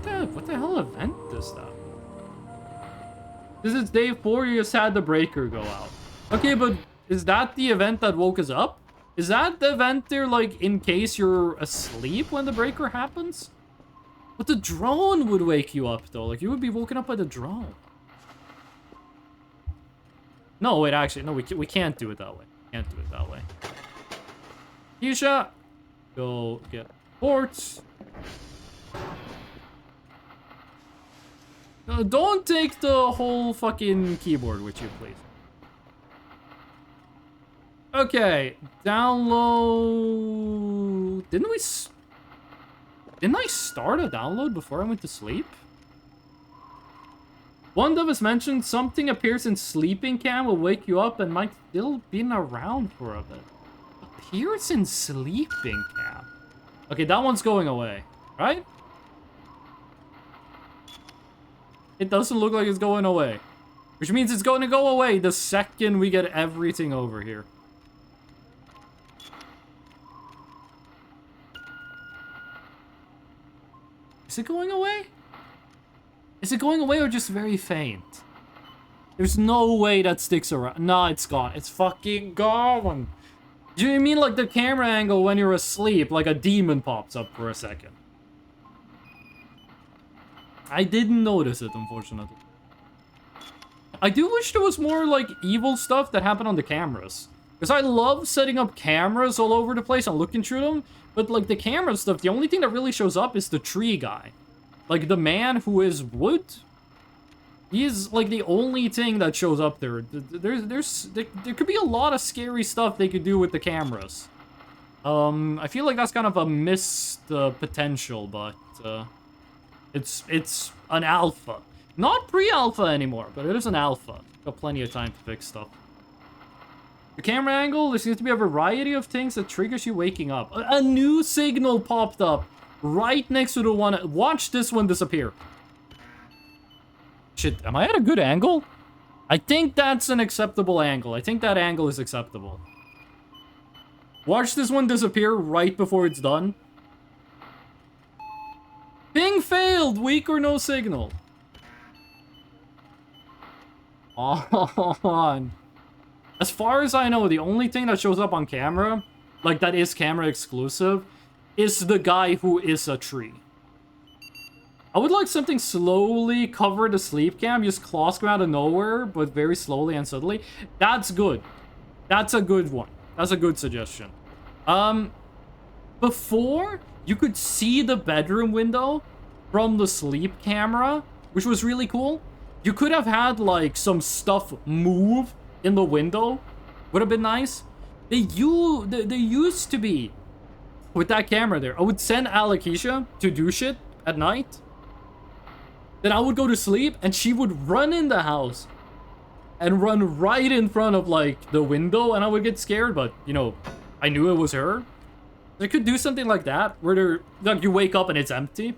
What the hell event is that? This is day 4, you just had the breaker go out. Okay, but is that the event that woke us up? Is that the event there, like, in case you're asleep when the breaker happens? But the drone would wake you up, though. Like, you would be woken up by the drone. No, wait, actually, no, we can't do it that way. Can't do it that way. Keisha, go get ports. No, don't take the whole fucking keyboard with you, please. Okay, download... Didn't I start a download before I went to sleep? One of us mentioned something appears in sleeping cam will wake you up and might still be around for a bit. Appears in sleeping cam. Okay, that one's going away, right? It doesn't look like it's going away. Which means it's going to go away the second we get everything over here. Is it going away? Is it going away or just very faint? There's no way that sticks around. No, it's gone. It's fucking gone. Do you mean like the camera angle when you're asleep, like a demon pops up for a second? I didn't notice it, unfortunately. I do wish there was more, like, evil stuff that happened on the cameras. Because I love setting up cameras all over the place and looking through them. But, like, the camera stuff, the only thing that really shows up is the tree guy. Like, the man who is wood. He is, like, the only thing that shows up there. There could be a lot of scary stuff they could do with the cameras. I feel like that's kind of a missed potential, but... It's an alpha. Not pre-alpha anymore, but it is an alpha. Got plenty of time to fix stuff. The camera angle, there seems to be a variety of things that triggers you waking up. A new signal popped up right next to the one. Watch this one disappear. Shit, am I at a good angle? I think that's an acceptable angle. I think that angle is acceptable. Watch this one disappear right before it's done. Ping failed! Weak or no signal. On. As far as I know, the only thing that shows up on camera, like that is camera exclusive, is the guy who is a tree. I would like something slowly cover the sleep cam, just Klosk out of nowhere, but very slowly and subtly. That's good. That's a good one. That's a good suggestion. Before, you could see the bedroom window from the sleep camera, which was really cool. You could have had, like, some stuff move in the window. Would have been nice. They used to be, with that camera there, I would send Alakisha to do shit at night. Then I would go to sleep, and she would run in the house and run right in front of, like, the window, and I would get scared, but, you know, I knew it was her. They could do something like that, where like, you wake up and it's empty.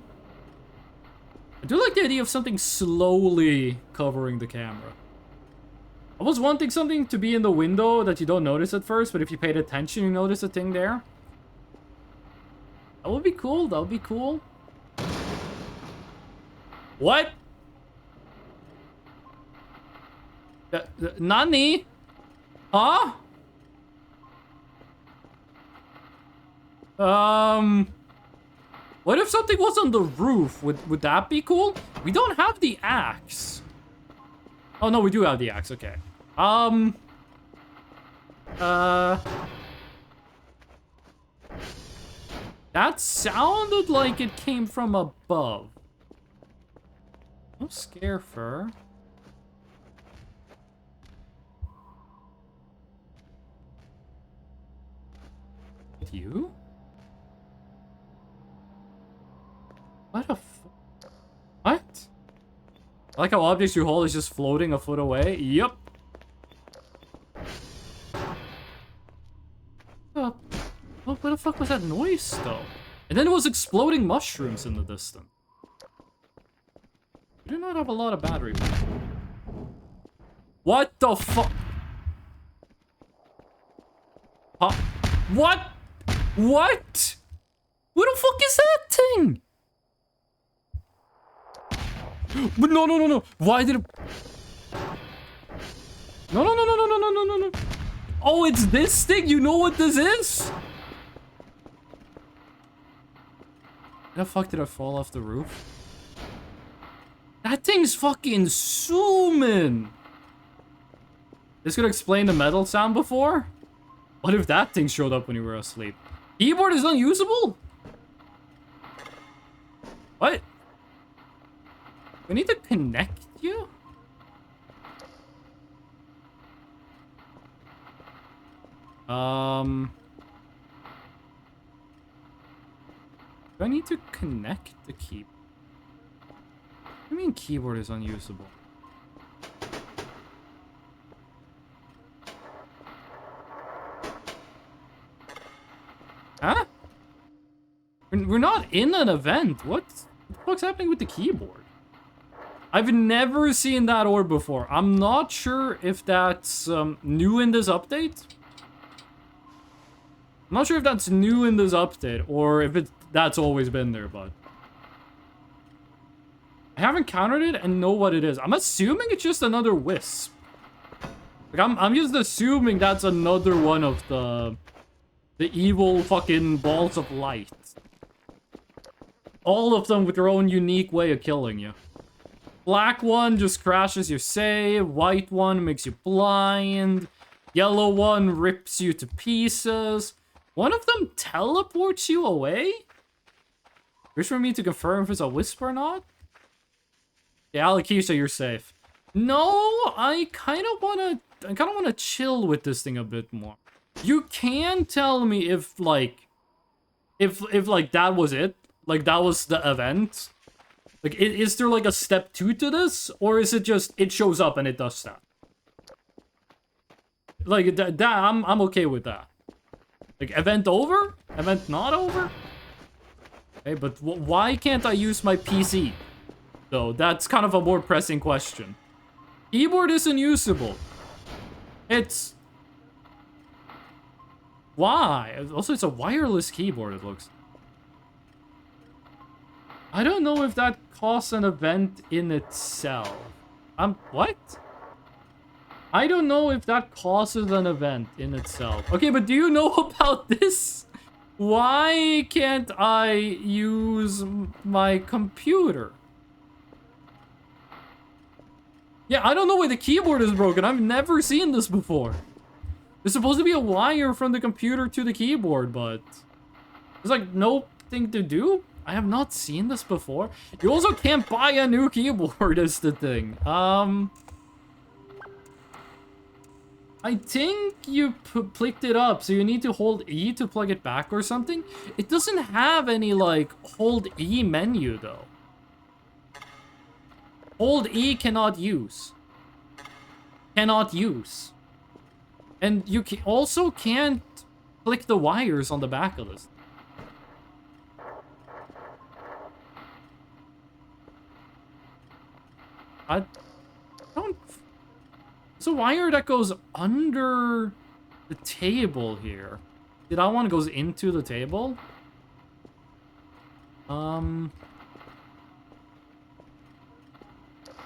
I do like the idea of something slowly covering the camera. I was wanting something to be in the window that you don't notice at first, but if you paid attention, you notice a thing there. That would be cool, that would be cool. What? Nani? Huh? What if something was on the roof? Would that be cool? We don't have the axe. Oh no, we do have the axe. Okay. That sounded like it came from above. No scare fur. With you? What a what? I like how objects you hold is just floating a foot away. Yup. Oh, what the fuck was that noise, though? And then it was exploding mushrooms in the distance. We do not have a lot of battery. What the fuck? Huh? What? What? What the fuck is that thing? But no, no, no, no. Why did it... No, no, no, no, no, no, no, no, no, no. Oh, it's this thing? You know what this is? How the fuck did I fall off the roof? That thing's fucking zooming. This could explain the metal sound before? What if that thing showed up when you were asleep? Keyboard is unusable? What? We need to connect you? Do I need to connect the keyboard? What do you mean keyboard is unusable? Huh? We're not in an event. What the fuck's happening with the keyboard? I've never seen that orb before. I'm not sure if that's new in this update. I'm not sure if that's new in this update or if that's always been there, but I haven't encountered it and know what it is. I'm assuming it's just another wisp. Like I'm just assuming that's another one of the evil fucking balls of light. All of them with their own unique way of killing you. Black one just crashes your save. White one makes you blind. Yellow one rips you to pieces. One of them teleports you away? Wish for me to confirm if it's a wisp or not? Yeah, Alakisha, you're safe. No, I kind of wanna chill with this thing a bit more. You can tell me if like that was it, like that was the event. Like, is there like a step 2 to this, or is it just it shows up and it does that? Like that, I'm okay with that. Like event over, event not over. Okay, but why can't I use my PC? Though that's kind of a more pressing question. Keyboard isn't usable. It's why? Also, it's a wireless keyboard, it looks. I don't know if that caused an event in itself. What? I don't know if that causes an event in itself. Okay, but do you know about this? Why can't I use my computer? Yeah, I don't know why the keyboard is broken. I've never seen this before. There's supposed to be a wire from the computer to the keyboard, but there's like no thing to do. I have not seen this before. You also can't buy a new keyboard is the thing. I think you picked it up, so you need to hold E to plug it back or something. It doesn't have any, like, hold E menu, though. Hold E cannot use. Cannot use. And you also can't click the wires on the back of this. I don't... There's a wire that goes under the table here. Did that one goes into the table?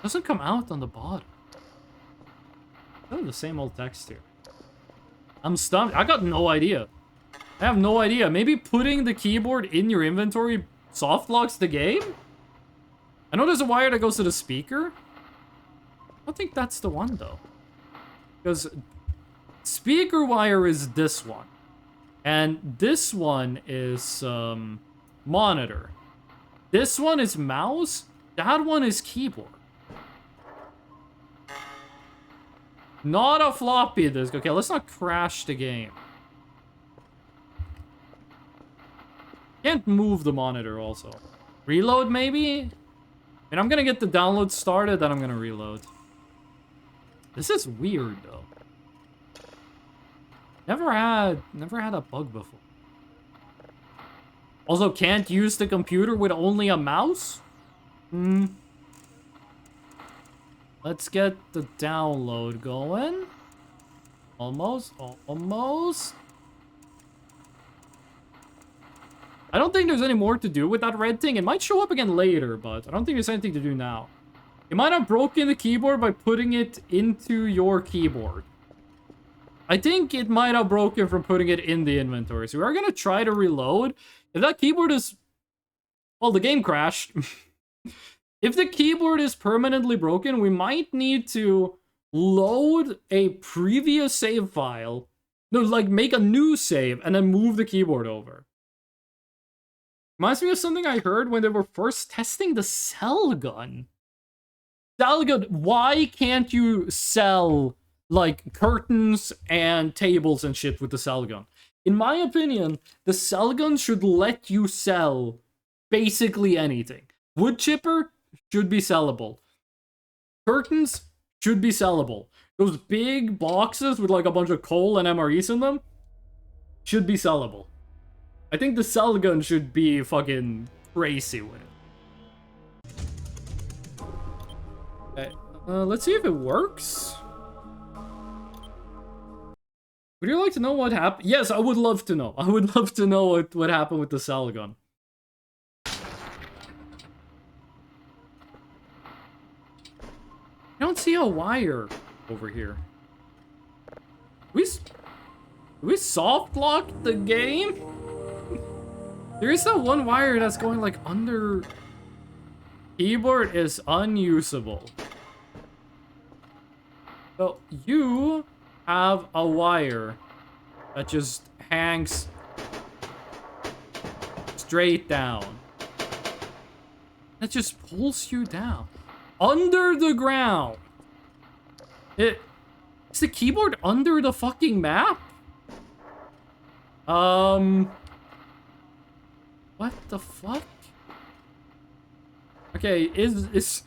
Doesn't come out on the bottom. Oh, the same old text here. I'm stumped. I got no idea. I have no idea. Maybe putting the keyboard in your inventory soft locks the game? I know there's a wire that goes to the speaker. I don't think that's the one, though. Because speaker wire is this one. And this one is monitor. This one is mouse. That one is keyboard. Not a floppy disk. Okay, let's not crash the game. Can't move the monitor also. Reload maybe? And I'm gonna get the download started, then I'm gonna reload. This is weird though. Never had a bug before. Also, can't use the computer with only a mouse? Let's get the download going. Almost. I don't think there's any more to do with that red thing. It might show up again later, but I don't think there's anything to do now. You might have broken the keyboard by putting it into your keyboard. I think it might have broken from putting it in the inventory. So we are going to try to reload. If that keyboard is... Well, the game crashed. If the keyboard is permanently broken, we might need to load a previous save file. No, like make a new save and then move the keyboard over. Reminds me of something I heard when they were first testing the cell gun. Cell gun, why can't you sell like curtains and tables and shit with the cell gun? In my opinion, the cell gun should let you sell basically anything. Wood chipper should be sellable. Curtains should be sellable. Those big boxes with like a bunch of coal and MREs in them should be sellable. I think the cell gun should be fucking crazy with it. Okay, let's see if it works. Would you like to know what happened? Yes, I would love to know. I would love to know what happened with the cell gun. I don't see a wire over here. We soft locked the game? There is that one wire that's going like under. Keyboard is unusable. So you have a wire that just hangs straight down. That just pulls you down. Under the ground. Is the keyboard under the fucking map? What the fuck? Okay, is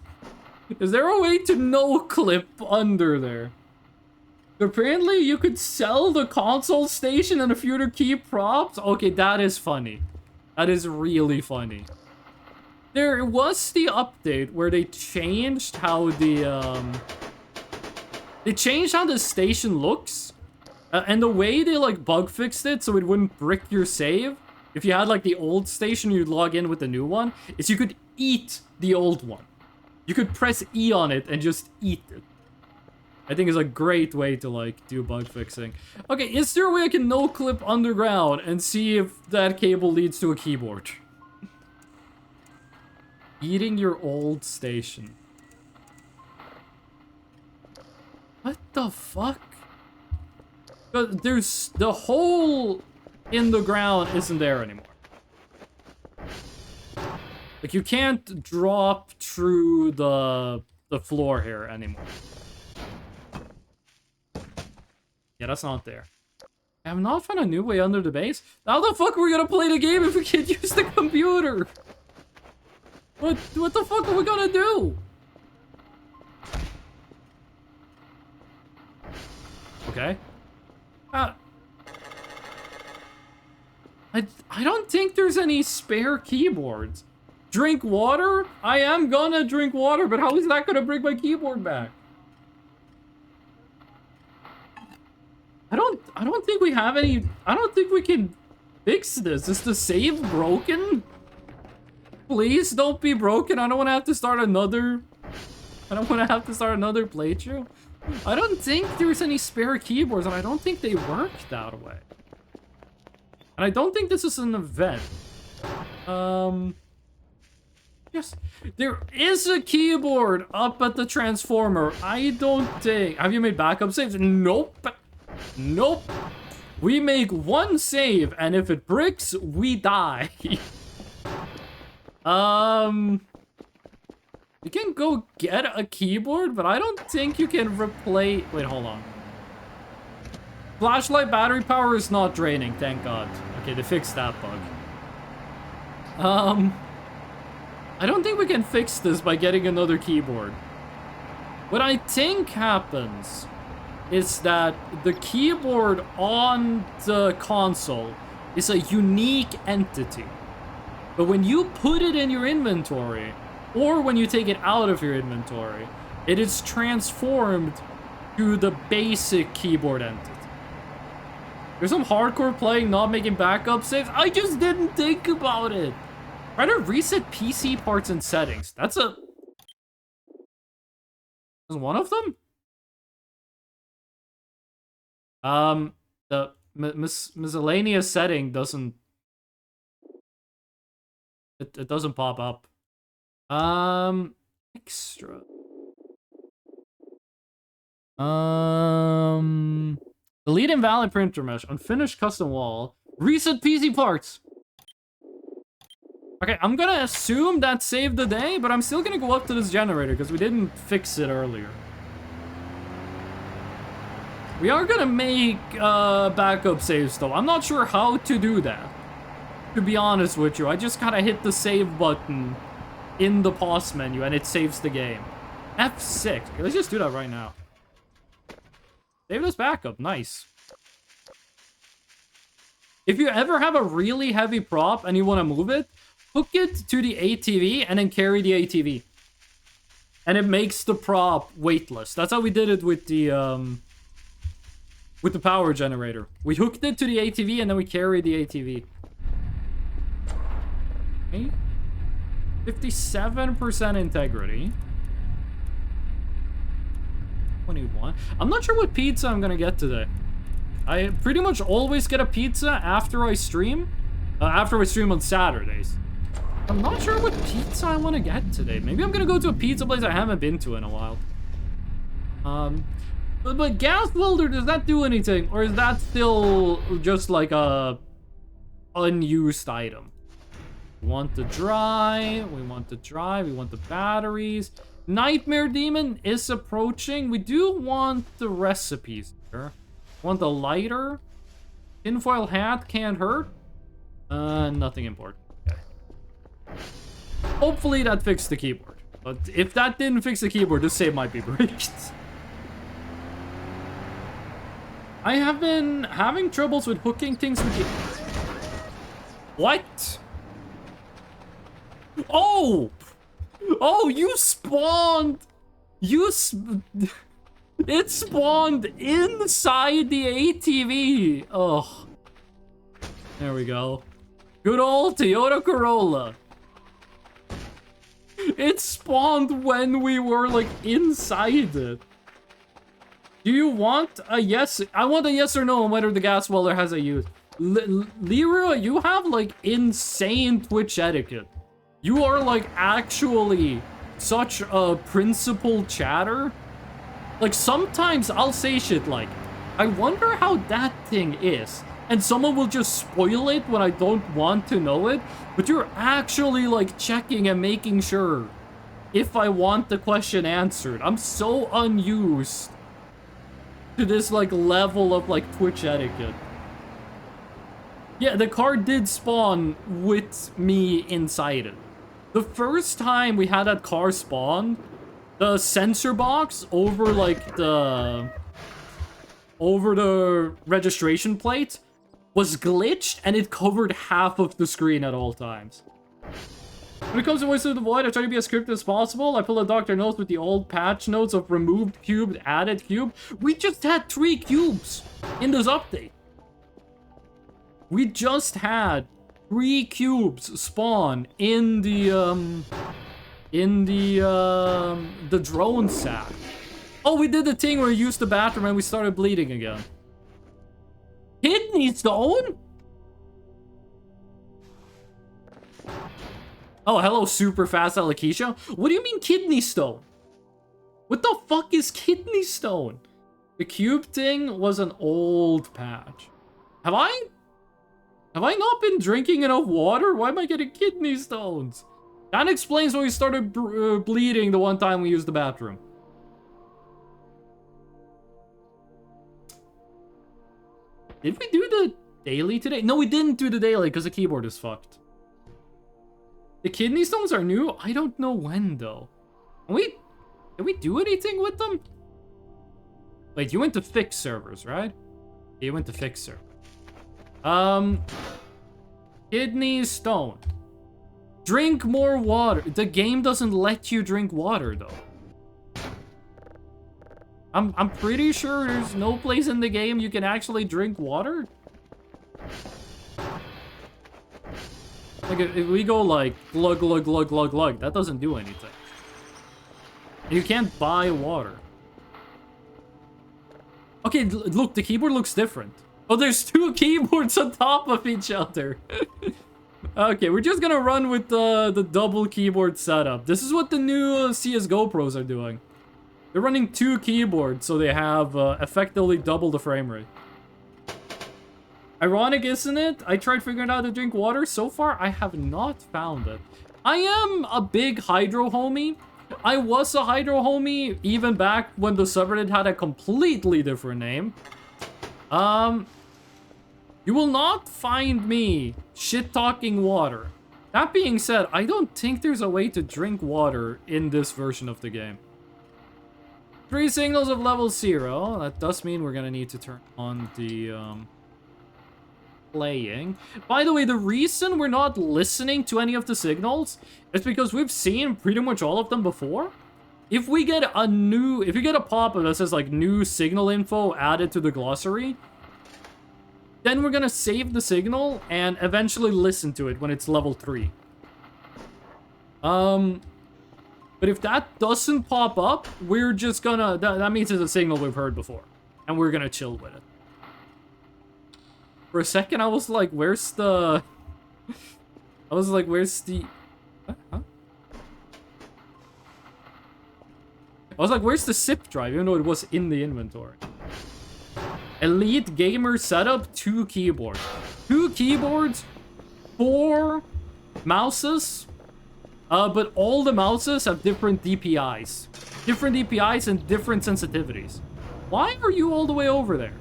there a way to no clip under there? Apparently you could sell the console station and a few other key props. Okay, that is funny. That is really funny. There was the update where they changed how the station looks, and the way they like bug fixed it so it wouldn't brick your save. If you had like the old station, you'd log in with the new one. Is you could eat the old one. You could press E on it and just eat it. I think it's a great way to like do bug fixing. Okay, is there a way I can no clip underground and see if that cable leads to a keyboard? Eating your old station. What the fuck? There's the hole in the ground isn't there anymore. Like you can't drop through the floor here anymore. Yeah, that's not there. I have not found a new way under the base. How the fuck are we gonna play the game if we can't use the computer? What the fuck are we gonna do? Okay. I don't think there's any spare keyboards. Drink water? I am gonna drink water, but how is that gonna bring my keyboard back? I don't think we have any. I don't think we can fix this. Is the save broken? Please don't be broken. I don't want to have to start another I don't want to have to start another playthrough. I don't think there's any spare keyboards, and I don't think they work that way. And I don't think this is an event. Yes, there is a keyboard up at the transformer. I don't think... Have you made backup saves? Nope. Nope. We make one save, and if it bricks, we die. You can go get a keyboard, but I don't think you can replace... Wait, hold on. Flashlight battery power is not draining, thank God. Okay, they fixed that bug. I don't think we can fix this by getting another keyboard. What I think happens is that the keyboard on the console is a unique entity. But when you put it in your inventory, or when you take it out of your inventory, it is transformed to the basic keyboard entity. There's some hardcore playing, not making backup saves. I just didn't think about it. Try to reset PC parts and settings. That's a... Is one of them? The miscellaneous setting doesn't... It doesn't pop up. Extra. Delete invalid printer mesh. Unfinished custom wall. Reset PC parts. Okay, I'm gonna assume that saved the day, but I'm still gonna go up to this generator because we didn't fix it earlier. We are gonna make backup saves though. I'm not sure how to do that. To be honest with you, I just gotta hit the save button in the pause menu and it saves the game. F6. Okay, let's just do that right now. Save this backup. Nice. If you ever have a really heavy prop and you want to move it, hook it to the ATV and then carry the ATV. And it makes the prop weightless. That's how we did it with the power generator. We hooked it to the ATV and then we carried the ATV. Okay. 57% integrity. 21. I'm not sure what pizza I'm gonna get today. I pretty much always get a pizza after I stream. After I stream on Saturdays. I'm not sure what pizza I want to get today. Maybe I'm gonna go to a pizza place I haven't been to in a while. But gas welder, does that do anything? Or is that still just like a unused item? We want the dry, we want the batteries. Nightmare Demon is approaching. We do want the recipes here. Want the lighter. Tinfoil hat can't hurt. Nothing important. Okay. Hopefully that fixed the keyboard. But if that didn't fix the keyboard, this save might be bricked. I have been having troubles with hooking things with the... What? Oh! Oh, you spawned! It spawned inside the ATV! Oh. There we go. Good old Toyota Corolla. It spawned when we were, like, inside it. Do you want a yes? I want a yes or no on whether the gas welder has a use. Leroy, you have, like, insane Twitch etiquette. You are, like, actually such a principled chatter. Like, sometimes I'll say shit like, I wonder how that thing is. And someone will just spoil it when I don't want to know it. But you're actually, like, checking and making sure if I want the question answered. I'm so unused to this, like, level of, like, Twitch etiquette. Yeah, the car did spawn with me inside it. The first time we had that car spawn, the sensor box over, like, the registration plate was glitched, and it covered half of the screen at all times. When it comes to Voice of the Void, I try to be as scripted as possible. I pull a Dr. Notes with the old patch notes of removed cube, added cube. We just had 3 cubes in this update. We just had 3 cubes spawn in the in the drone sack. Oh, we did the thing where we used the bathroom and we started bleeding again. Kidney stone? Oh, hello, super fast Alakisha. What do you mean kidney stone? What the fuck is kidney stone? The cube thing was an old patch. Have I not been drinking enough water? Why am I getting kidney stones? That explains why we started bleeding the one time we used the bathroom. Did we do the daily today? No, we didn't do the daily because the keyboard is fucked. The kidney stones are new? I don't know when, though. Did we do anything with them? Wait, you went to fix servers, right? Yeah, you went to fix servers. Kidney stone. Drink more water. The game doesn't let you drink water, though. I'm pretty sure there's no place in the game you can actually drink water. Like, if we go like, glug, glug, glug, glug, glug, that doesn't do anything. You can't buy water. Okay, look, the keyboard looks different. Oh, there's two keyboards on top of each other. Okay, we're just gonna run with the double keyboard setup. This is what the new CSGO pros are doing. They're running two keyboards, so they have effectively double the frame rate. Ironic, isn't it? I tried figuring out how to drink water. So far, I have not found it. I am a big hydro homie. I was a hydro homie even back when the subreddit had a completely different name. You will not find me shit-talking water. That being said, I don't think there's a way to drink water in this version of the game. 3 signals of level 0. That does mean we're gonna need to turn on the, playing. By the way, the reason we're not listening to any of the signals is because we've seen pretty much all of them before. If we get a pop-up that says, like, new signal info added to the glossary, then we're gonna save the signal and eventually listen to it when it's level 3. But if that doesn't pop up, we're just gonna... That means it's a signal we've heard before. And we're gonna chill with it. For a second, I was like, where's the... I was like, where's the... Huh? I was like, where's the zip drive? Even though it was in the inventory. Elite gamer setup, 2 keyboards. 2 keyboards, 4 mouses. But all the mouses have different DPIs. Different DPIs and different sensitivities. Why are you all the way over there?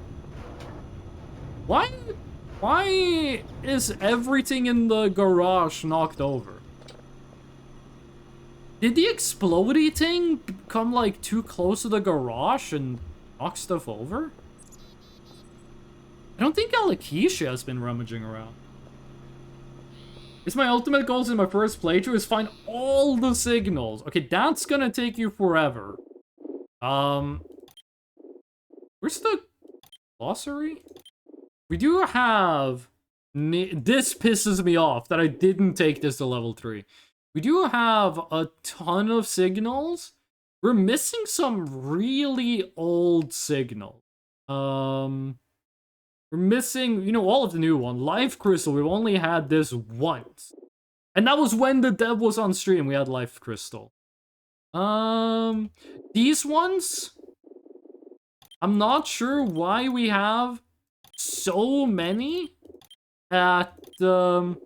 Why is everything in the garage knocked over? Did the explodey thing come, like, too close to the garage and knock stuff over? I don't think Alakisha has been rummaging around. It's my ultimate goals in my first playthrough is find all the signals. Okay, that's gonna take you forever. Where's the glossary? We do have... This pisses me off that I didn't take this to level 3. We do have a ton of signals. We're missing some really old signals. We're missing, you know, all of the new one. Life Crystal, we've only had this once. And that was when the dev was on stream, we had Life Crystal. These ones... I'm not sure why we have so many at, why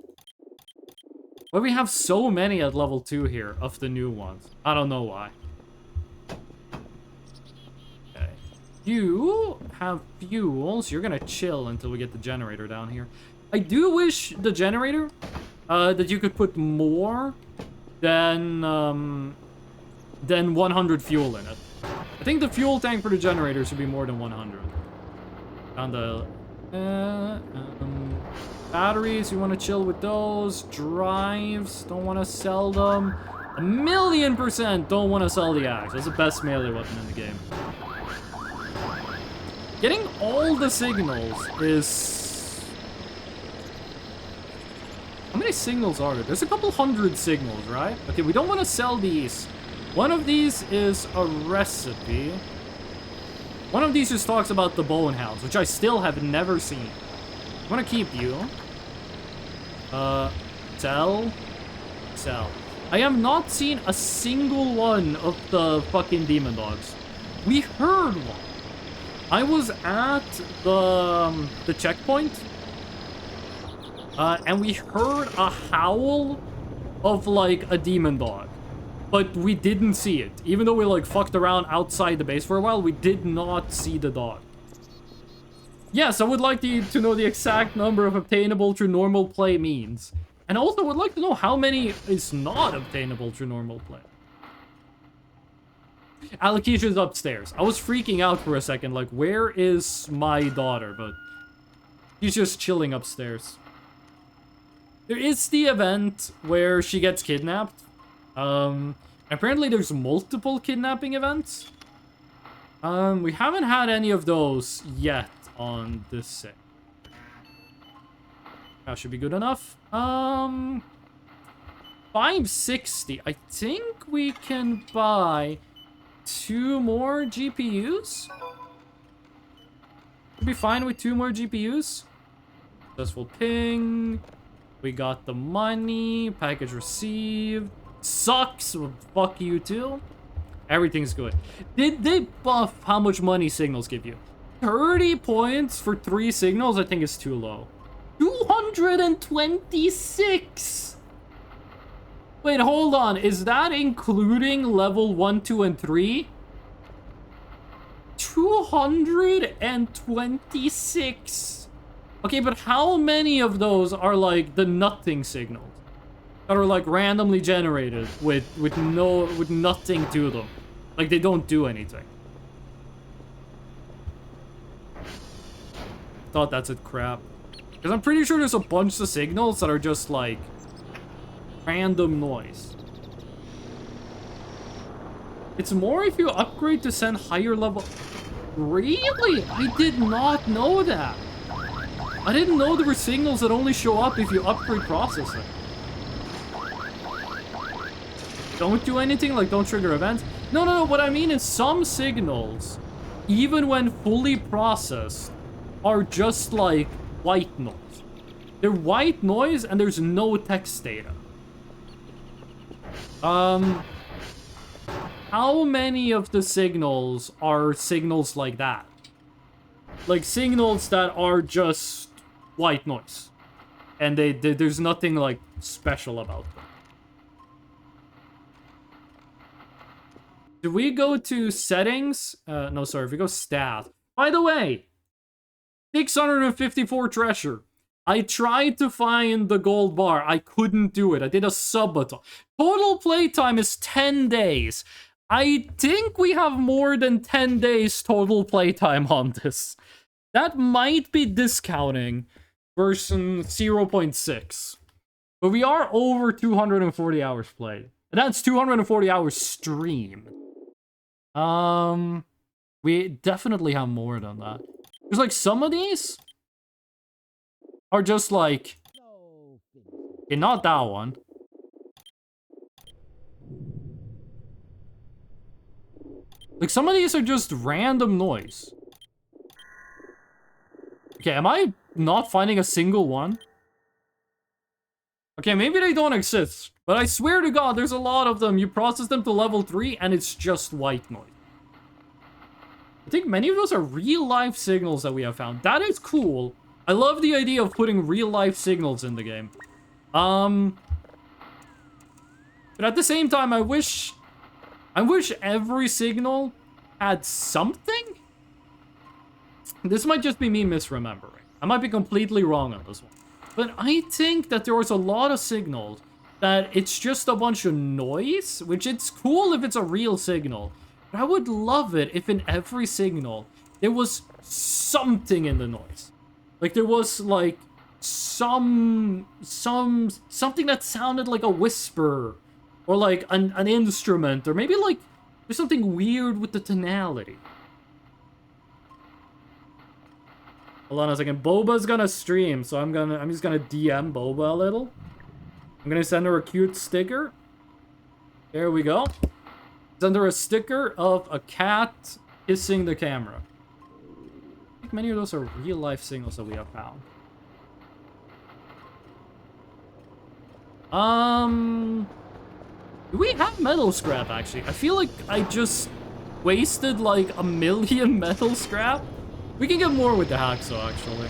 we have so many at level 2 here of the new ones. I don't know why. Okay. You have fuels. You're gonna chill until we get the generator down here. I do wish the generator, that you could put more than 100 fuel in it. I think the fuel tank for the generator should be more than 100. On the batteries, you want to chill with those. Drives, don't want to sell them. 1,000,000% don't want to sell the axe. That's the best melee weapon in the game. Getting all the signals is... How many many signals are there? There's a couple hundred signals, right? Okay, we don't want to sell these. One of these is a recipe. One of these just talks about the bone hounds, which I still have never seen. I want to keep you. Sell. Sell. I have not seen a single one of the fucking demon dogs. We heard one. I was at the checkpoint, and we heard a howl of like a demon dog, but we didn't see it. Even though we like fucked around outside the base for a while, we did not see the dog. Yes, I would like to know the exact number of obtainable through normal play means. And also would like to know how many is not obtainable through normal play. Alakisha's upstairs. I was freaking out for a second, like, where is my daughter? But she's just chilling upstairs. There is the event where she gets kidnapped. Apparently there's multiple kidnapping events. We haven't had any of those yet on this set. That should be good enough. 560. I think we can buy 2 more GPUs. We'll be fine with 2 more GPUs. Successful ping. We got the money. Package received. Sucks. Well, fuck you too. Everything's good. Did they buff how much money signals give you? 30 points for 3 signals, I think is too low. 226! Wait, hold on. Is that including level 1, 2, and 3? 226! Okay, but how many of those are like the nothing signals? That are like randomly generated with nothing to them. Like they don't do anything. Thought that's it crap. Because I'm pretty sure there's a bunch of signals that are just like random noise. It's more if you upgrade to send higher level. Really? I did not know that. I didn't know there were signals that only show up if you upgrade processing. Don't do anything, like don't trigger events. No. What I mean is some signals, even when fully processed, are just like white noise. They're white noise and there's no text data. How many of the signals are signals like that? Like signals that are just white noise. And there's nothing like special about them. Do we go to settings? No, sorry, if we go stat. By the way, 654 treasure. I tried to find the gold bar. I couldn't do it. I did a subathon. Total playtime is 10 days. I think we have more than 10 days total playtime on this. That might be discounting version 0.6. But we are over 240 hours played. And that's 240 hours streamed. We definitely have more than that. There's like some of these are just like, okay, not that one. Like some of these are just random noise. Okay, am I not finding a single one? Okay, maybe they don't exist. But I swear to God, there's a lot of them. You process them to level 3 and it's just white noise. I think many of those are real-life signals that we have found. That is cool. I love the idea of putting real-life signals in the game. But at the same time, I wish every signal had something. This might just be me misremembering. I might be completely wrong on this one. But I think that there was a lot of signals that it's just a bunch of noise, which it's cool if it's a real signal. But I would love it if in every signal there was something in the noise. Like there was like something that sounded like a whisper or like an instrument, or maybe like there's something weird with the tonality. Hold on a second. Boba's gonna stream, so I'm just gonna DM Boba a little. I'm gonna send her a cute sticker. There we go. Send her a sticker of a cat kissing the camera. I think many of those are real life signals that we have found. Do we have metal scrap, actually? I feel like I just wasted, like, 1,000,000 metal scrap. We can get more with the hacksaw, actually.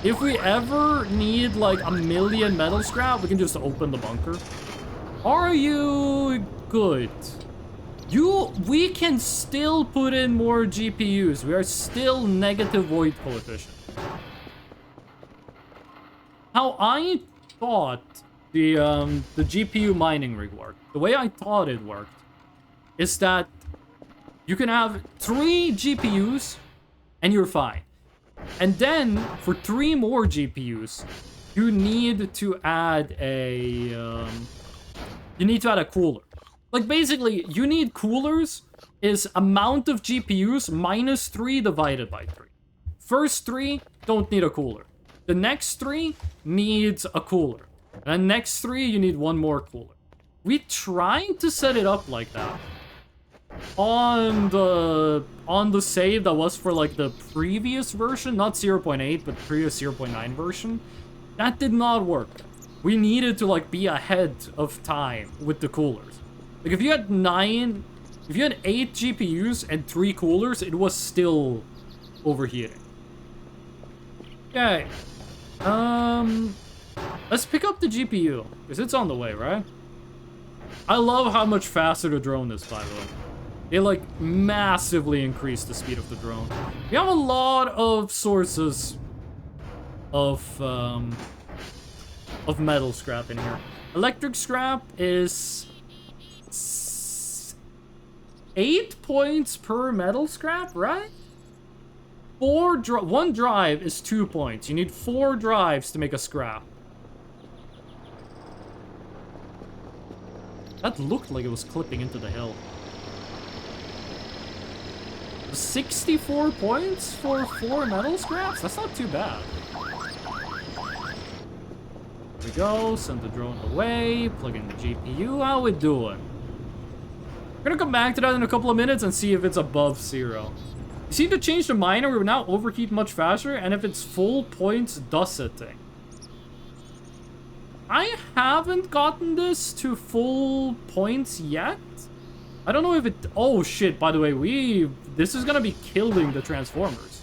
If we ever need, like, 1,000,000 metal scrap, we can just open the bunker. Are you good? We can still put in more GPUs. We are still negative void coefficient. How I thought the GPU mining rig worked, the way I thought it worked, is that you can have 3 GPUs and you're fine. And then for 3 more GPUs, you need to add a cooler. Like, basically, you need coolers is amount of GPUs minus 3 divided by 3. First 3 don't need a cooler. The next 3 needs a cooler. And the next 3, you need 1 more cooler. We tried to set it up like that on the save that was for, like, the previous version, not 0.8, but previous 0.9 version. That did not work. We needed to, like, be ahead of time with the coolers. Like, if you had 8 GPUs and 3 coolers, it was still overheating. Okay. Let's pick up the GPU, because it's on the way, right? I love how much faster the drone is, by the way. They, like, massively increased the speed of the drone. We have a lot of sources of metal scrap in here. Electric scrap is 8 points per metal scrap, right? 1 drive is 2 points. You need 4 drives to make a scrap. That looked like it was clipping into the hill. 64 points for 4 metal scraps? That's not too bad. There we go, send the drone away, plug in the GPU. How we doing? We're gonna come back to that in a couple of minutes and see if it's above 0. You seem to change the miner, we will now overheat much faster, and if it's full points, does it thing. I haven't gotten this to full points yet. I don't know if it... Oh shit, by the way, this is gonna be killing the transformers.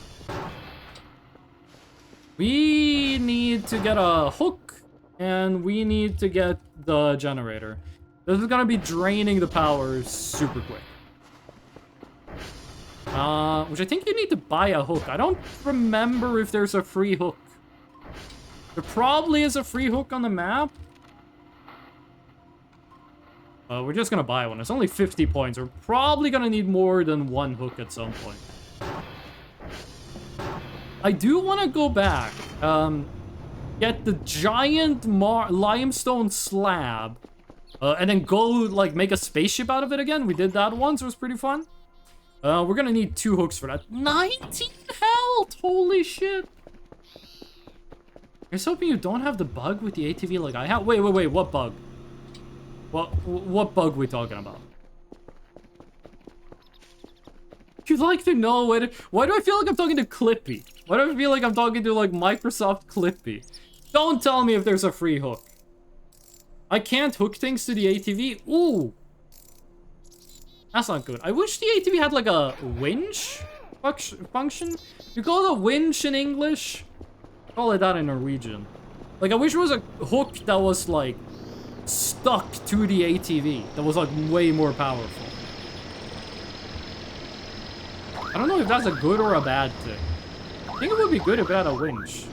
We need to get a hook, and we need to get the generator. This is gonna be draining the power super quick. Which I think you need to buy a hook. I don't remember if there's a free hook. There probably is a free hook on the map. We're just gonna buy one. It's only 50 points. We're probably gonna need more than 1 hook at some point. I do want to go back. Get the giant limestone slab. And then go, like, make a spaceship out of it again. We did that once. It was pretty fun. We're gonna need 2 hooks for that. 19 health! Holy shit! I was hoping you don't have the bug with the ATV like I have. Wait, what bug? What bug we talking about? You'd like to know why do I feel like I'm talking to Clippy? Why do I feel like I'm talking to, like, Microsoft Clippy? Don't tell me if there's a free hook. I can't hook things to the ATV? Ooh! That's not good. I wish the ATV had, like, a winch function. You call it a winch in English? Call it that in Norwegian. Like, I wish it was a hook that was, like, stuck to the ATV. That was, like, way more powerful. I don't know if that's a good or a bad thing. I think it would be good if it had a winch.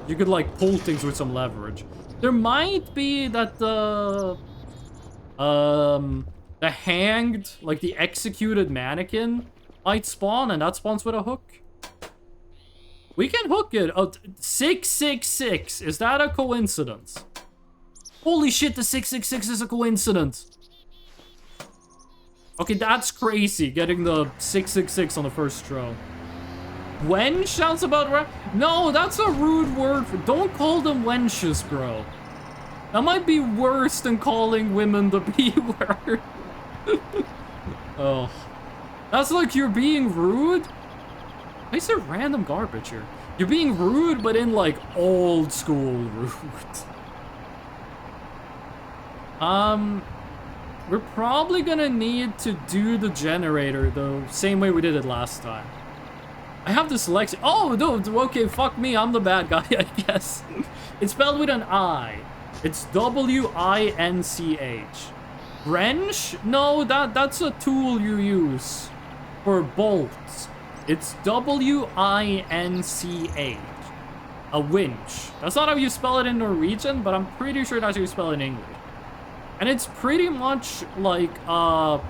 You could, like, pull things with some leverage. There might be that the hanged, like, the executed mannequin might spawn, and that spawns with a hook. We can hook it. Oh, 666. Is that a coincidence? Holy shit, the 666 is a coincidence. Okay, that's crazy, getting the 666 on the first throw. Wench sounds about No, that's a rude word. Don't call them wenches, bro. That might be worse than calling women the B word. Oh. That's like you're being rude? Why is there random garbage here? You're being rude, but in like old school rude. We're probably gonna need to do the generator the same way we did it last time. I have dyslexia. Oh, no, okay, fuck me, I'm the bad guy, I guess. It's spelled with an I. It's W-I-N-C-H. Wrench? No, that's a tool you use for bolts. It's W-I-N-C-H. A winch. That's not how you spell it in Norwegian, but I'm pretty sure that's how you spell it in English. And it's pretty much like a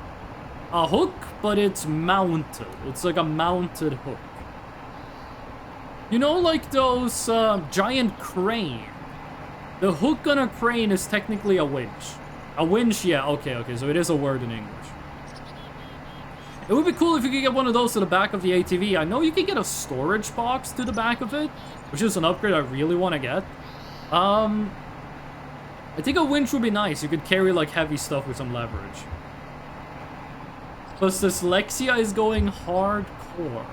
hook, but it's mounted. It's like a mounted hook. You know, like those giant crane. The hook on a crane is technically a winch. A winch, yeah, okay, so it is a word in English. It would be cool if you could get one of those to the back of the ATV. I know you can get a storage box to the back of it, which is an upgrade I really want to get. I think a winch would be nice. You could carry like heavy stuff with some leverage. Plus dyslexia is going hardcore.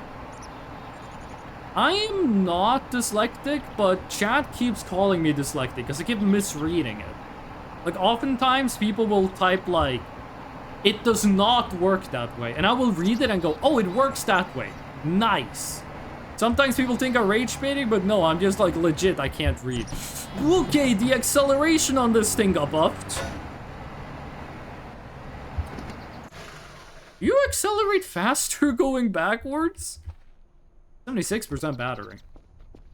I am not dyslexic, but chat keeps calling me dyslexic because I keep misreading it. Like oftentimes people will type like, it does not work that way. And I will read it and go, oh, it works that way. Nice. Sometimes people think I'm rage baiting, but no, I'm just like legit, I can't read. Okay, the acceleration on this thing got buffed. You accelerate faster going backwards? 76% battery.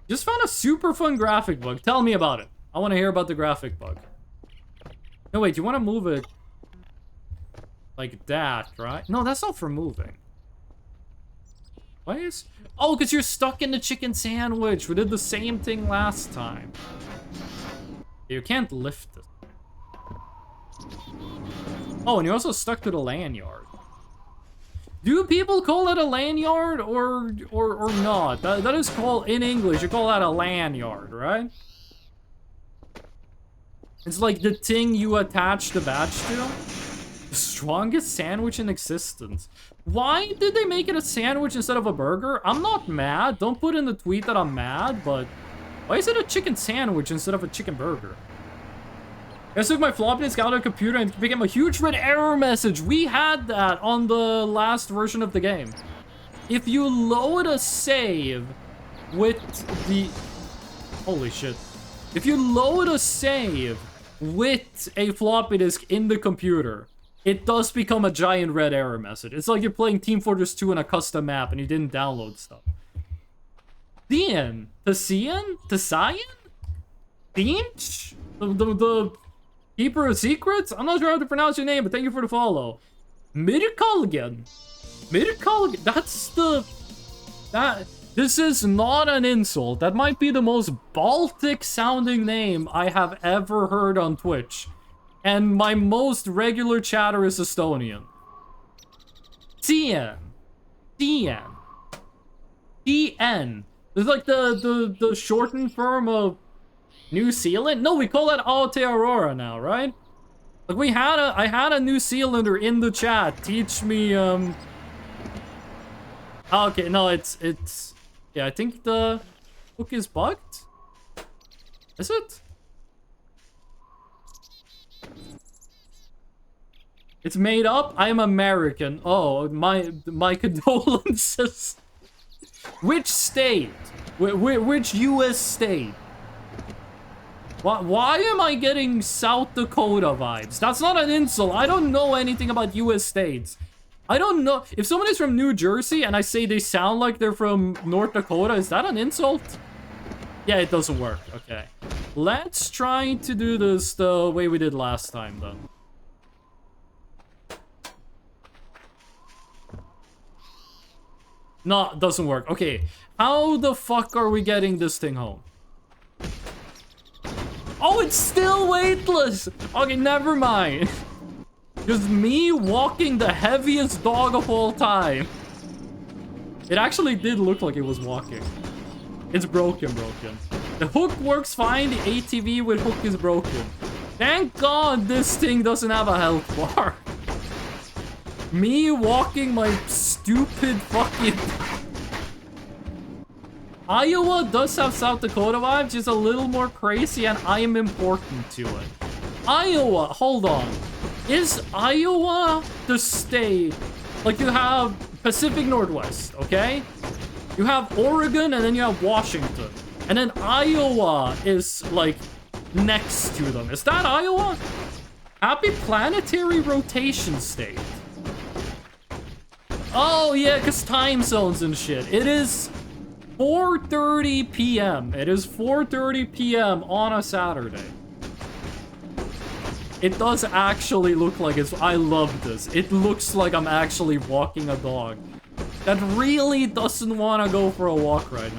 Just found a super fun graphic bug. Tell me about it. I want to hear about the graphic bug. No, wait, you want to move it like that, right? No, that's not for moving. Why is... Oh, because you're stuck in the chicken sandwich. We did the same thing last time. You can't lift it. Oh, and you're also stuck to the lanyard. Do people call it a lanyard or not? That is called, in English, you call that a lanyard, right? It's like the thing you attach the badge to. The strongest sandwich in existence. Why did they make it a sandwich instead of a burger? I'm not mad. Don't put in the tweet that I'm mad, but why is it a chicken sandwich instead of a chicken burger? I took my floppy disk out of the computer and it became a huge red error message. We had that on the last version of the game. If you load a save with the... Holy shit. If you load a save with a floppy disk in the computer, it does become a giant red error message. It's like you're playing Team Fortress 2 in a custom map and you didn't download stuff. Dean? Tasian? Deanch? The Keeper of Secrets? I'm not sure how to pronounce your name, but thank you for the follow. Mirkalgen. That's the... This is not an insult. That might be the most Baltic sounding name I have ever heard on Twitch. And my most regular chatter is Estonian. Tien. It's like the shortened form of New Zealand? No, we call that Aotearoa now, right? Like I had a New Zealander in the chat teach me okay, no, it's yeah, I think the hook is bugged. Is it? It's made up? I'm American. Oh, my condolences. Which state? Which US state? Why am I getting South Dakota vibes? That's not an insult. I don't know anything about US states. I don't know. If someone is from New Jersey and I say they sound like they're from North Dakota, is that an insult? Yeah, it doesn't work. Okay. Let's try to do this the way we did last time, then. No, it doesn't work. Okay. How the fuck are we getting this thing home? Oh, it's still weightless! Okay, never mind. Just me walking the heaviest dog of all time. It actually did look like it was walking. It's broken. The hook works fine, the ATV with hook is broken. Thank God this thing doesn't have a health bar. Me walking my stupid fucking... Iowa does have South Dakota vibes, just a little more crazy, and I am important to it. Iowa, hold on. Is Iowa the state? Like, you have Pacific Northwest, okay? You have Oregon, and then you have Washington. And then Iowa is, like, next to them. Is that Iowa? Happy planetary rotation state. Oh, yeah, because time zones and shit. It is 4:30 p.m. It is 4:30 p.m. on a Saturday. It does actually look like it's... I love this. It looks like I'm actually walking a dog that really doesn't want to go for a walk right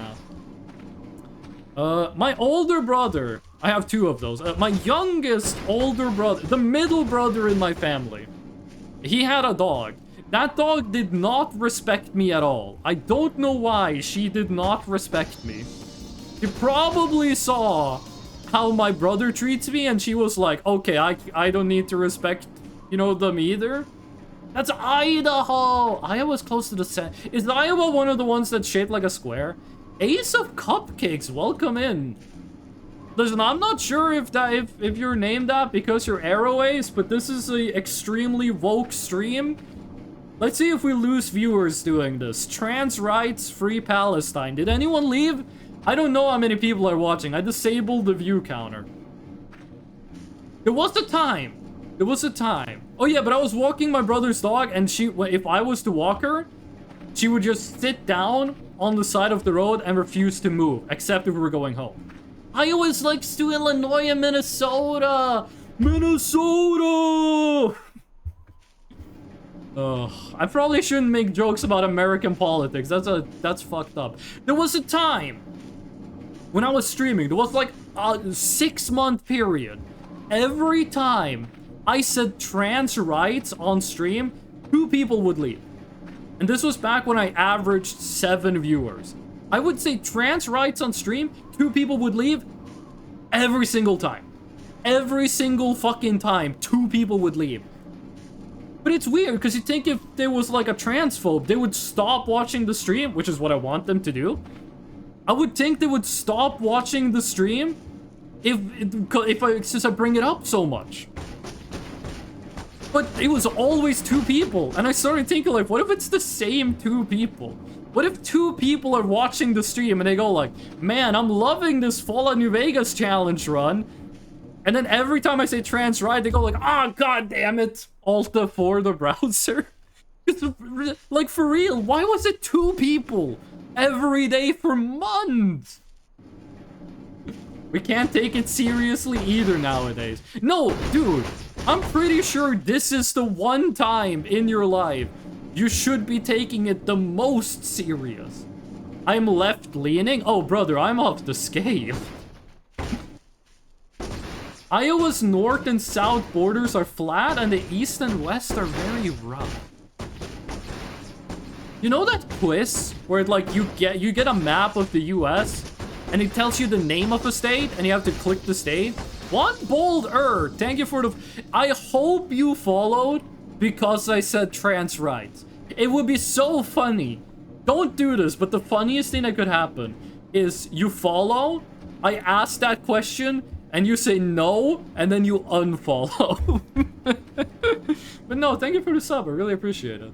now. My older brother... I have two of those. My youngest older brother... The middle brother in my family. He had a dog. That dog did not respect me at all. I don't know why she did not respect me. She probably saw how my brother treats me, and she was like, okay, I don't need to respect, you know, them either. That's Idaho! Iowa's close to the center. Is Iowa one of the ones that's shaped like a square? Ace of Cupcakes, welcome in. Listen, I'm not sure if you're named that because you're Arrow Ace, but this is a extremely woke stream. Let's see if we lose viewers doing this. Trans rights, free Palestine. Did anyone leave? I don't know how many people are watching. I disabled the view counter. There was a time. There was a time. Oh yeah, but I was walking my brother's dog, and if I was to walk her, she would just sit down on the side of the road and refuse to move, except if we were going home. Iowa's likes to Illinois and Minnesota. Minnesota! Ugh, I probably shouldn't make jokes about American politics. That's fucked up. There was a time when I was streaming, there was like a 6-month period. Every time I said trans rights on stream, 2 people would leave. And this was back when I averaged 7 viewers. I would say trans rights on stream, 2 people would leave every single time. Every single fucking time, 2 people would leave. But it's weird, because you think if there was like a transphobe, they would stop watching the stream, which is what I want them to do. I would think they would stop watching the stream since I bring it up so much. But it was always 2 people, and I started thinking like, what if it's the same 2 people? What if 2 people are watching the stream and they go like, man, I'm loving this Fallout New Vegas challenge run. And then every time I say trans right, they go like, ah, god damn it. Alt for the browser. Like, for real, why was it 2 people every day for months? We can't take it seriously either nowadays. No, dude, I'm pretty sure this is the one time in your life you should be taking it the most serious. I'm left-leaning? Oh, brother, I'm off the scale. Iowa's north and south borders are flat, and the east and west are very rough. You know that quiz where like you get a map of the US and it tells you the name of a state and you have to click the state? One bold thank you for the... I hope you followed because I said trans rights. It would be so funny. Don't do this, but the funniest thing that could happen is you follow, I ask that question, and you say no, and then you unfollow. But no, thank you for the sub. I really appreciate it.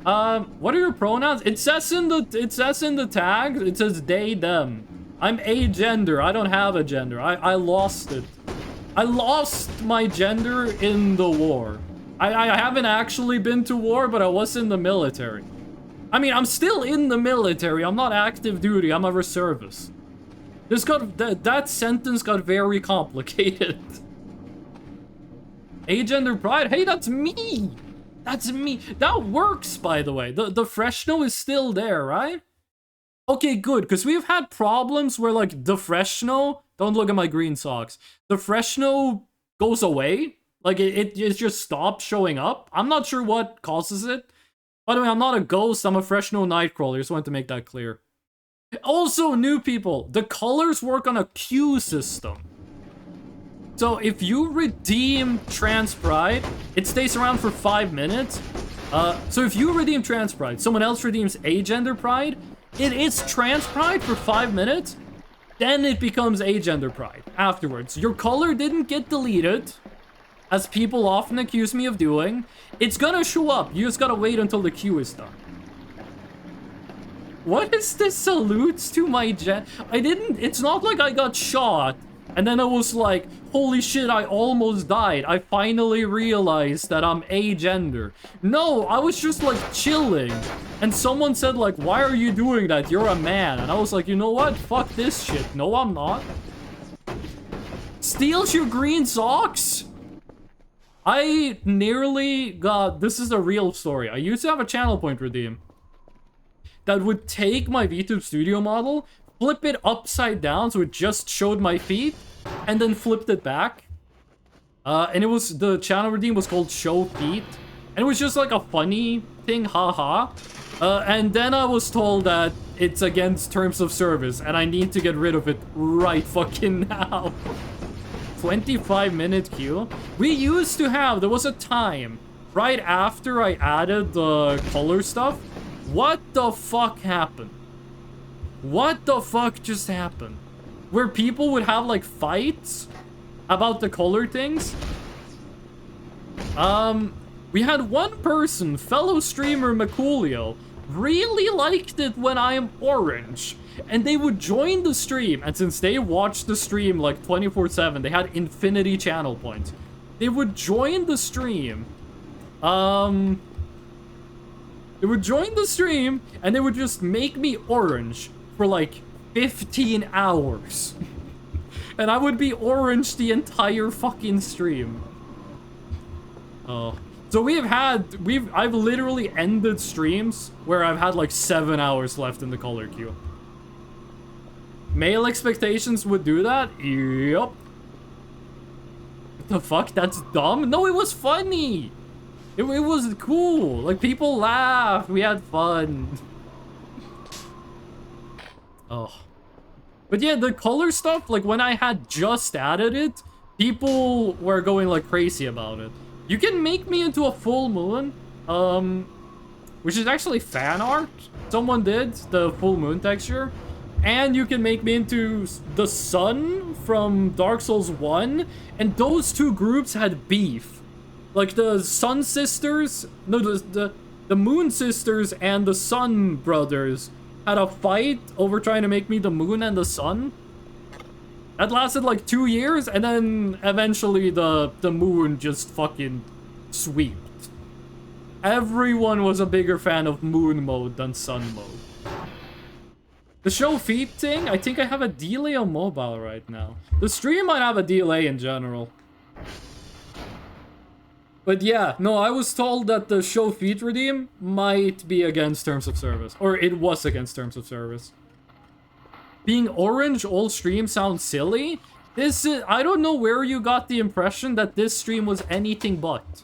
What are your pronouns? It says in the tag. It says they, them. I'm agender. I don't have a gender. I lost it. I lost my gender in the war. I haven't actually been to war, but I was in the military. I mean, I'm still in the military. I'm not active duty. I'm a reservist. That sentence got very complicated. Agender pride. Hey, that's me. That's me. That works, by the way. The Fresno is still there, right? Okay, good, because we've had problems where, like, the Fresno... Don't look at my green socks. The Fresno goes away. Like, it just stopped showing up. I'm not sure what causes it. By the way, I'm not a ghost, I'm a fresh no Nightcrawler. Just wanted to make that clear. Also, new people, the colors work on a queue system. So if you redeem Trans Pride, it stays around for 5 minutes. So if you redeem Trans Pride, someone else redeems Agender Pride, it is Trans Pride for 5 minutes, then it becomes Agender Pride afterwards. Your color didn't get deleted, as people often accuse me of doing. It's gonna show up. You just gotta wait until the queue is done. What is this salutes to my gen? It's not like I got shot and then I was like, holy shit, I almost died. I finally realized that I'm agender. No, I was just like chilling. And someone said like, why are you doing that? You're a man. And I was like, you know what? Fuck this shit. No, I'm not. Steals your green socks? I nearly got... This is a real story. I used to have a channel point redeem that would take my VTube Studio model, flip it upside down so it just showed my feet, and then flipped it back. And it was... The channel redeem was called Show Feet. And it was just like a funny thing, haha. And then I was told that it's against terms of service, and I need to get rid of it right fucking now. 25-minute queue. We used to have, there was a time right after I added the color stuff. What the fuck happened? What the fuck just happened? Where people would have like fights about the color things. We had one person, fellow streamer Maculio, really liked it when I am orange. And they would join the stream, and since they watched the stream like 24/7, they had infinity channel points. They would join the stream. They would join the stream, and they would just make me orange for like 15 hours. And I would be orange the entire fucking stream. Oh. So I've literally ended streams where I've had like 7 hours left in the color queue. Male expectations would do that? Yup. What the fuck? That's dumb? No, it was funny! It was cool. Like, people laughed. We had fun. Oh. But yeah, the color stuff, like, when I had just added it, people were going, like, crazy about it. You can make me into a full moon, which is actually fan art. Someone did the full moon texture. And you can make me into the sun from Dark Souls 1. And those two groups had beef. Like the Sun Sisters, no, the Moon Sisters and the Sun Brothers had a fight over trying to make me the moon and the sun. That lasted like 2 years, and then eventually the moon just fucking swept. Everyone was a bigger fan of moon mode than sun mode. The show feet thing, I think I have a delay on mobile right now. The stream might have a delay in general. But yeah, no, I was told that the show feet redeem might be against terms of service. Or it was against terms of service. Being orange all stream sounds silly. This is, I don't know where you got the impression that this stream was anything but.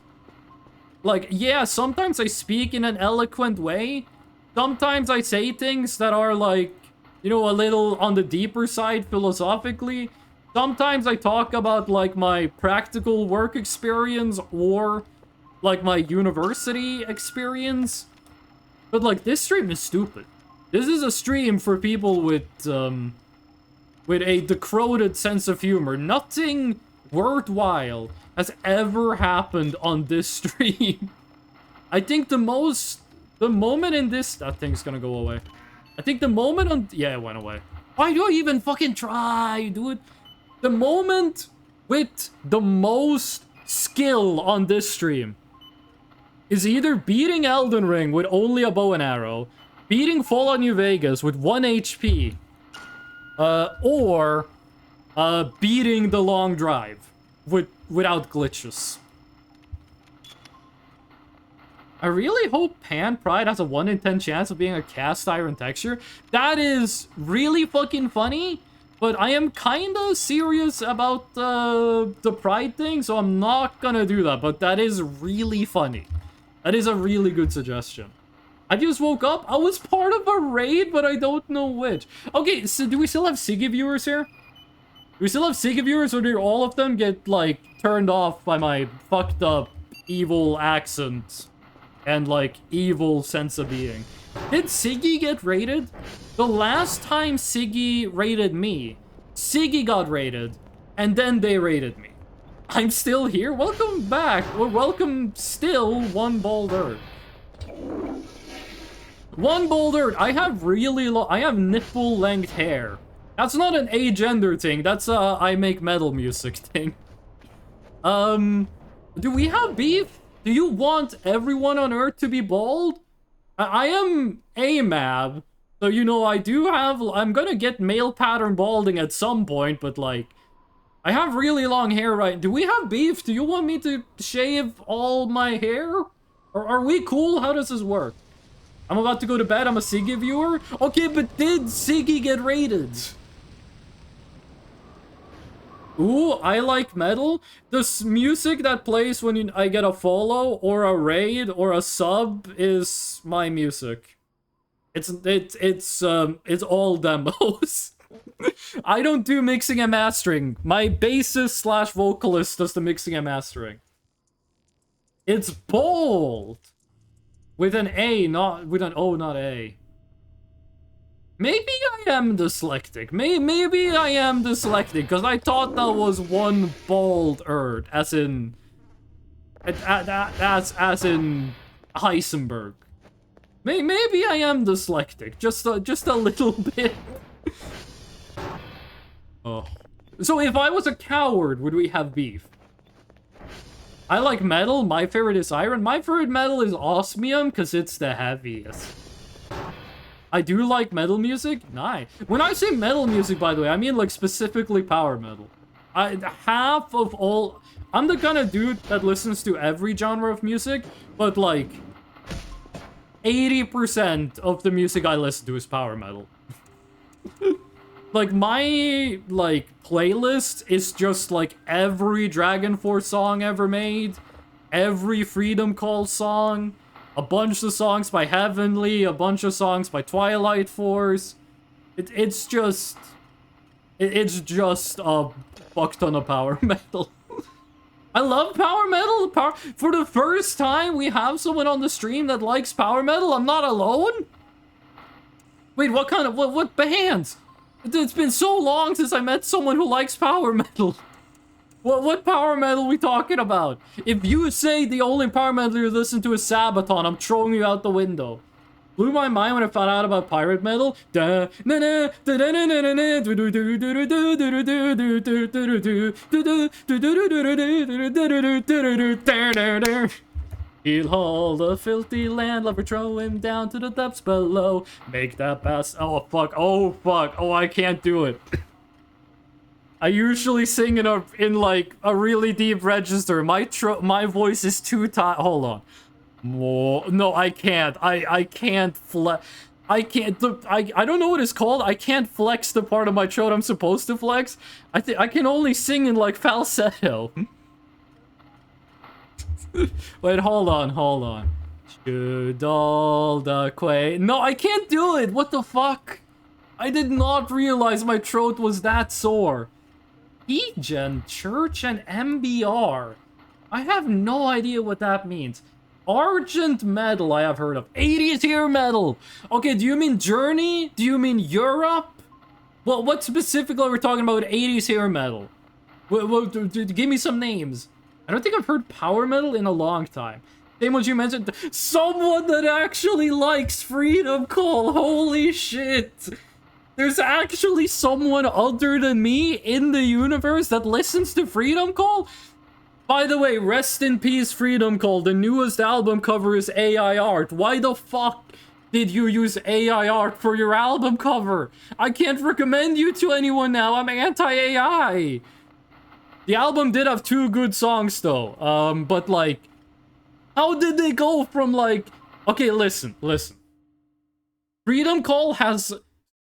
Like, yeah, sometimes I speak in an eloquent way. Sometimes I say things that are like, you know, a little on the deeper side philosophically. Sometimes I talk about like my practical work experience or like my university experience. But like this stream is stupid. This is a stream for people with a decrowed sense of humor. Nothing worthwhile has ever happened on this stream. I think the moment in this... That thing's gonna go away. I think the moment on... Yeah, it went away. Why do I even fucking try, dude? The moment with the most skill on this stream is either beating Elden Ring with only a bow and arrow, beating Fallout New Vegas with 1 HP, or beating the long drive without glitches. I really hope Pan Pride has a 1 in 10 chance of being a cast iron texture. That is really fucking funny, but I am kinda serious about the Pride thing, so I'm not gonna do that, but that is really funny. That is a really good suggestion. I just woke up. I was part of a raid, but I don't know which. Okay, so do we still have Siggy viewers here? Do we still have Siggy viewers, or did all of them get, like, turned off by my fucked up evil accent and, like, evil sense of being? Did Siggy get raided? The last time Siggy raided me, Siggy got raided, and then they raided me. I'm still here? Welcome back! Or welcome still, One Bald Earth. One Bald Earth! I have really I have nipple-length hair. That's not an agender thing, that's a I make metal music thing. Do we have beef? Do you want everyone on Earth to be bald? I am AMAB, so you know I do have, I'm gonna get male pattern balding at some point, but like, I have really long hair right. Do we have beef? Do you want me to shave all my hair? Or are we cool? How does this work? I'm about to go to bed, I'm a Siggy viewer? Okay, but did Siggy get raided? Ooh, I like metal. The music that plays when I get a follow or a raid or a sub is my music. It's all demos. I don't do mixing and mastering. My bassist slash vocalist does the mixing and mastering. It's bold! With an A, not with an O, not A. Maybe I am dyslexic. Maybe I am dyslexic, because I thought that was one bald Earth, as in... As in Heisenberg. Maybe I am dyslexic, just a little bit. Oh. So if I was a coward, would we have beef? I like metal, my favorite is iron. My favorite metal is osmium, because it's the heaviest. I do like metal music? Nice. When I say metal music, by the way, I mean like specifically power metal. Half of all... I'm the kind of dude that listens to every genre of music, but like... 80% of the music I listen to is power metal. Like, my, like, playlist is just, like, every Dragon Force song ever made, every Freedom Call song, a bunch of songs by Heavenly, a bunch of songs by Twilight Force. It's just a fuck ton of power metal. I love power metal. For the first time, we have someone on the stream that likes power metal. I'm not alone. Wait, what kind of, what bands? It's been so long since I met someone who likes power metal. What power metal are we talking about? If you say the only power metal you listen to is Sabaton, I'm throwing you out the window. Blew my mind when I found out about pirate metal. He'll hold a filthy landlubber, throw him down to the depths below. Make that pass. Oh fuck! Oh fuck! Oh, I can't do it. I usually sing in like a really deep register. My voice is too tight. Hold on. No, I can't. I can't flex. I can't. I don't know what it's called. I can't flex the part of my throat I'm supposed to flex. I can only sing in like falsetto. Wait, hold on. Should all the quay... No, I can't do it! What the fuck? I did not realize my throat was that sore. E-Gen, Church, and MBR. I have no idea what that means. Argent metal I have heard of. 80s hair metal! Okay, do you mean Journey? Do you mean Europe? Well, what specifically are we talking about 80s hair metal? Give me some names. I don't think I've heard power metal in a long time. Same ones you mentioned. Someone that actually likes Freedom Call. Holy shit. There's actually someone other than me in the universe that listens to Freedom Call? By the way, rest in peace, Freedom Call. The newest album cover is AI art. Why the fuck did you use AI art for your album cover? I can't recommend you to anyone now. I'm anti-AI. The album did have 2 good songs though, but like, how did they go from like, okay, listen. Freedom Call has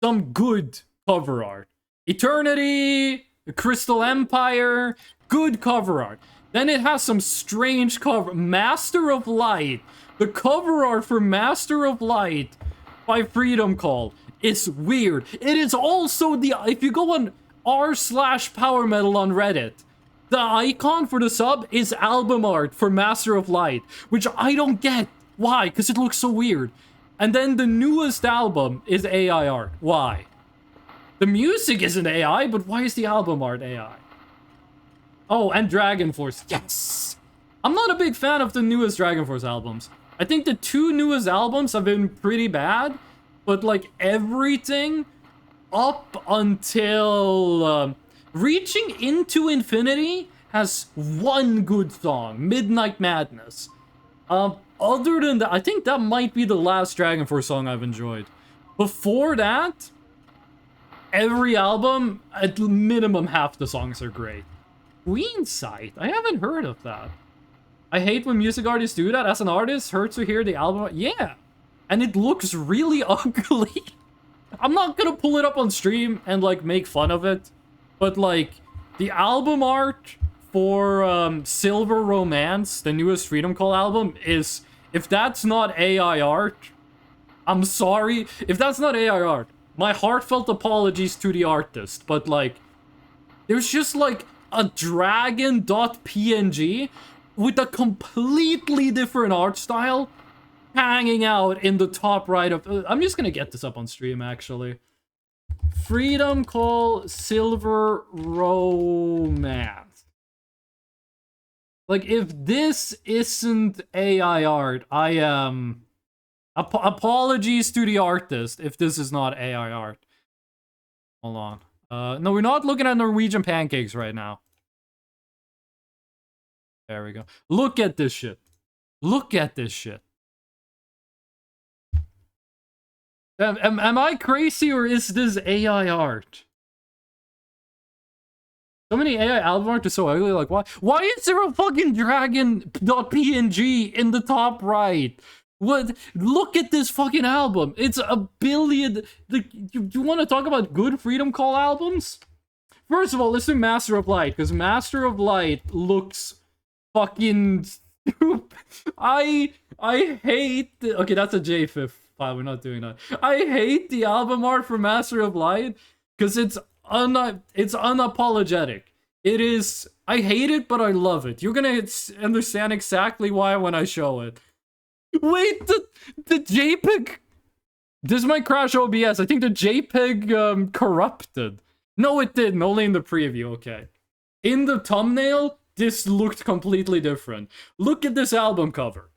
some good cover art. Eternity, Crystal Empire, good cover art. Then it has some strange cover. Master of Light. The cover art for Master of Light by Freedom Call. It's weird. It is also the... If you go on r/power metal on Reddit, the icon for the sub is album art for Master of Light, which I don't get. Why? Because it looks so weird. And then the newest album is AI art. Why? The music isn't AI, but why is the album art AI? Oh, and Dragon Force. Yes! I'm not a big fan of the newest Dragon Force albums. I think the 2 newest albums have been pretty bad, but like everything up until Reaching into Infinity has one good song, Midnight Madness. Other than that, I think that might be the last Dragon Force song I've enjoyed. Before that, every album, at minimum half the songs are great. Queensight? I haven't heard of that. I hate when music artists do that. As an artist, hurts to hear the album. Yeah. And it looks really ugly. I'm not gonna pull it up on stream and, like, make fun of it. But, like, the album art for Silver Romance, the newest Freedom Call album, is... If that's not AI art, I'm sorry. If that's not AI art, my heartfelt apologies to the artist. But, like, there's just, like, a dragon.png with a completely different art style hanging out in the top right of... I'm just gonna get this up on stream, actually. Freedom Call Silver Romance. Like, if this isn't AI art, I am... apologies to the artist if this is not AI art. Hold on. No, we're not looking at Norwegian pancakes right now. There we go. Look at this shit. Look at this shit. Am I crazy or is this AI art? So many AI album art is so ugly, like why? Why is there a fucking dragon.png in the top right? What? Look at this fucking album. It's a billion. You want to talk about good Freedom Call albums? First of all, let's do Master of Light, because Master of Light looks fucking stupid. I hate okay, that's a JFIF file. We're not doing that. I hate the album art for Master of Light because it's unapologetic. It is. I hate it, but I love it. You're gonna understand exactly why when I show it. Wait, the JPEG. This might crash OBS. I think the JPEG corrupted. No, it didn't. Only in the preview. Okay. In the thumbnail, this looked completely different. Look at this album cover.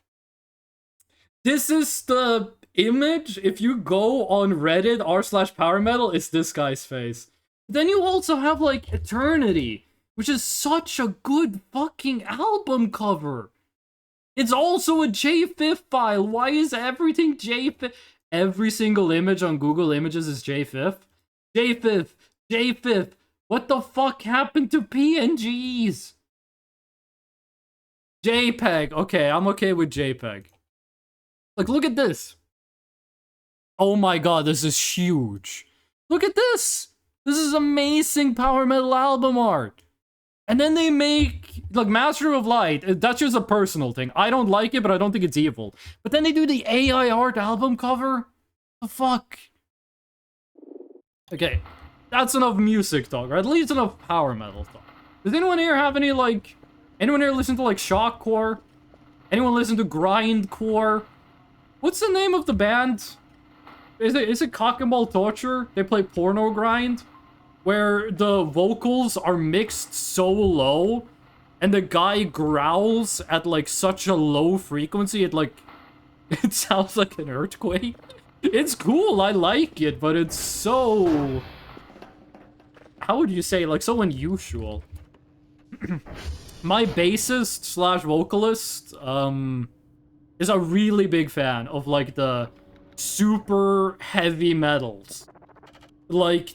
This is the image. If you go on Reddit r/power metal, it's this guy's face. Then you also have like Eternity, which is such a good fucking album cover. It's also a JFIF file. Why is everything JFIF? Every single image on Google Images is JFIF. JFIF. JFIF. What the fuck happened to PNGs? JPEG. Okay, I'm okay with JPEG. Like, look at this. Oh my god, this is huge. Look at this. This is amazing power metal album art. And then they make, like, Master of Light. That's just a personal thing. I don't like it, but I don't think it's evil. But then they do the AI art album cover? The fuck? Okay, that's enough music talk, or at least enough power metal talk. Does anyone here have any, like... Anyone here listen to, like, shockcore? Anyone listen to grindcore? What's the name of the band? Is it Cock and Ball Torture? They play Porno Grind? Where the vocals are mixed so low, and the guy growls at, like, such a low frequency, it, like... It sounds like an earthquake. It's cool, I like it, but it's so... How would you say? Like, so unusual. My bassist slash vocalist, is a really big fan of, like, the super heavy metals. Like,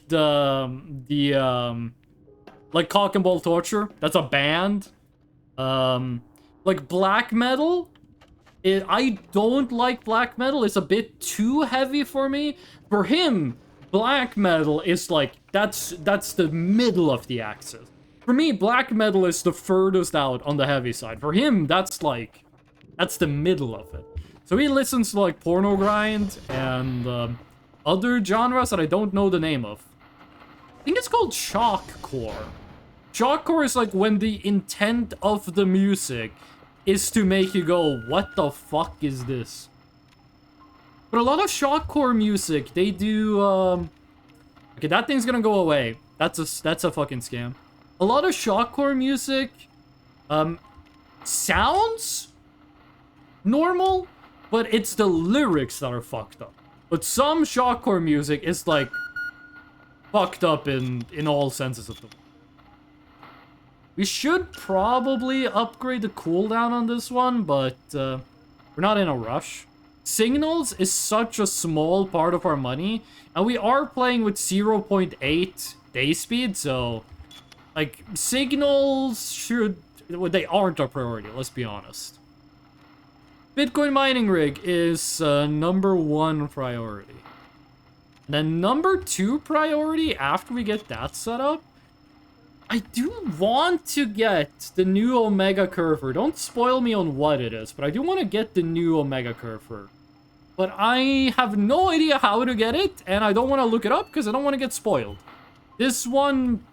like, Cock and Ball Torture. That's a band. Like, black metal. I don't like black metal. It's a bit too heavy for me. For him, black metal is, like, that's the middle of the axis. For me, black metal is the furthest out on the heavy side. For him, that's the middle of it. So he listens to like porno grind and other genres that I don't know the name of. I think it's called shockcore. Shockcore is like when the intent of the music is to make you go, what the fuck is this? But a lot of shockcore music, they do, okay, that thing's gonna go away. That's a fucking scam. A lot of shockcore music, sounds normal, but it's the lyrics that are fucked up. But some shockcore music is like fucked up in all senses of the word. We should probably upgrade the cooldown on this one, but we're not in a rush. Signals is such a small part of our money, and we are playing with 0.8 day speed, so like signals should, well, they aren't our priority, let's be honest. Bitcoin mining rig is number 1 priority. And then number 2 priority after we get that set up, I do want to get the new Omega Curver. Don't spoil me on what it is, but I do want to get the new Omega Curver. But I have no idea how to get it, and I don't want to look it up because I don't want to get spoiled. This one,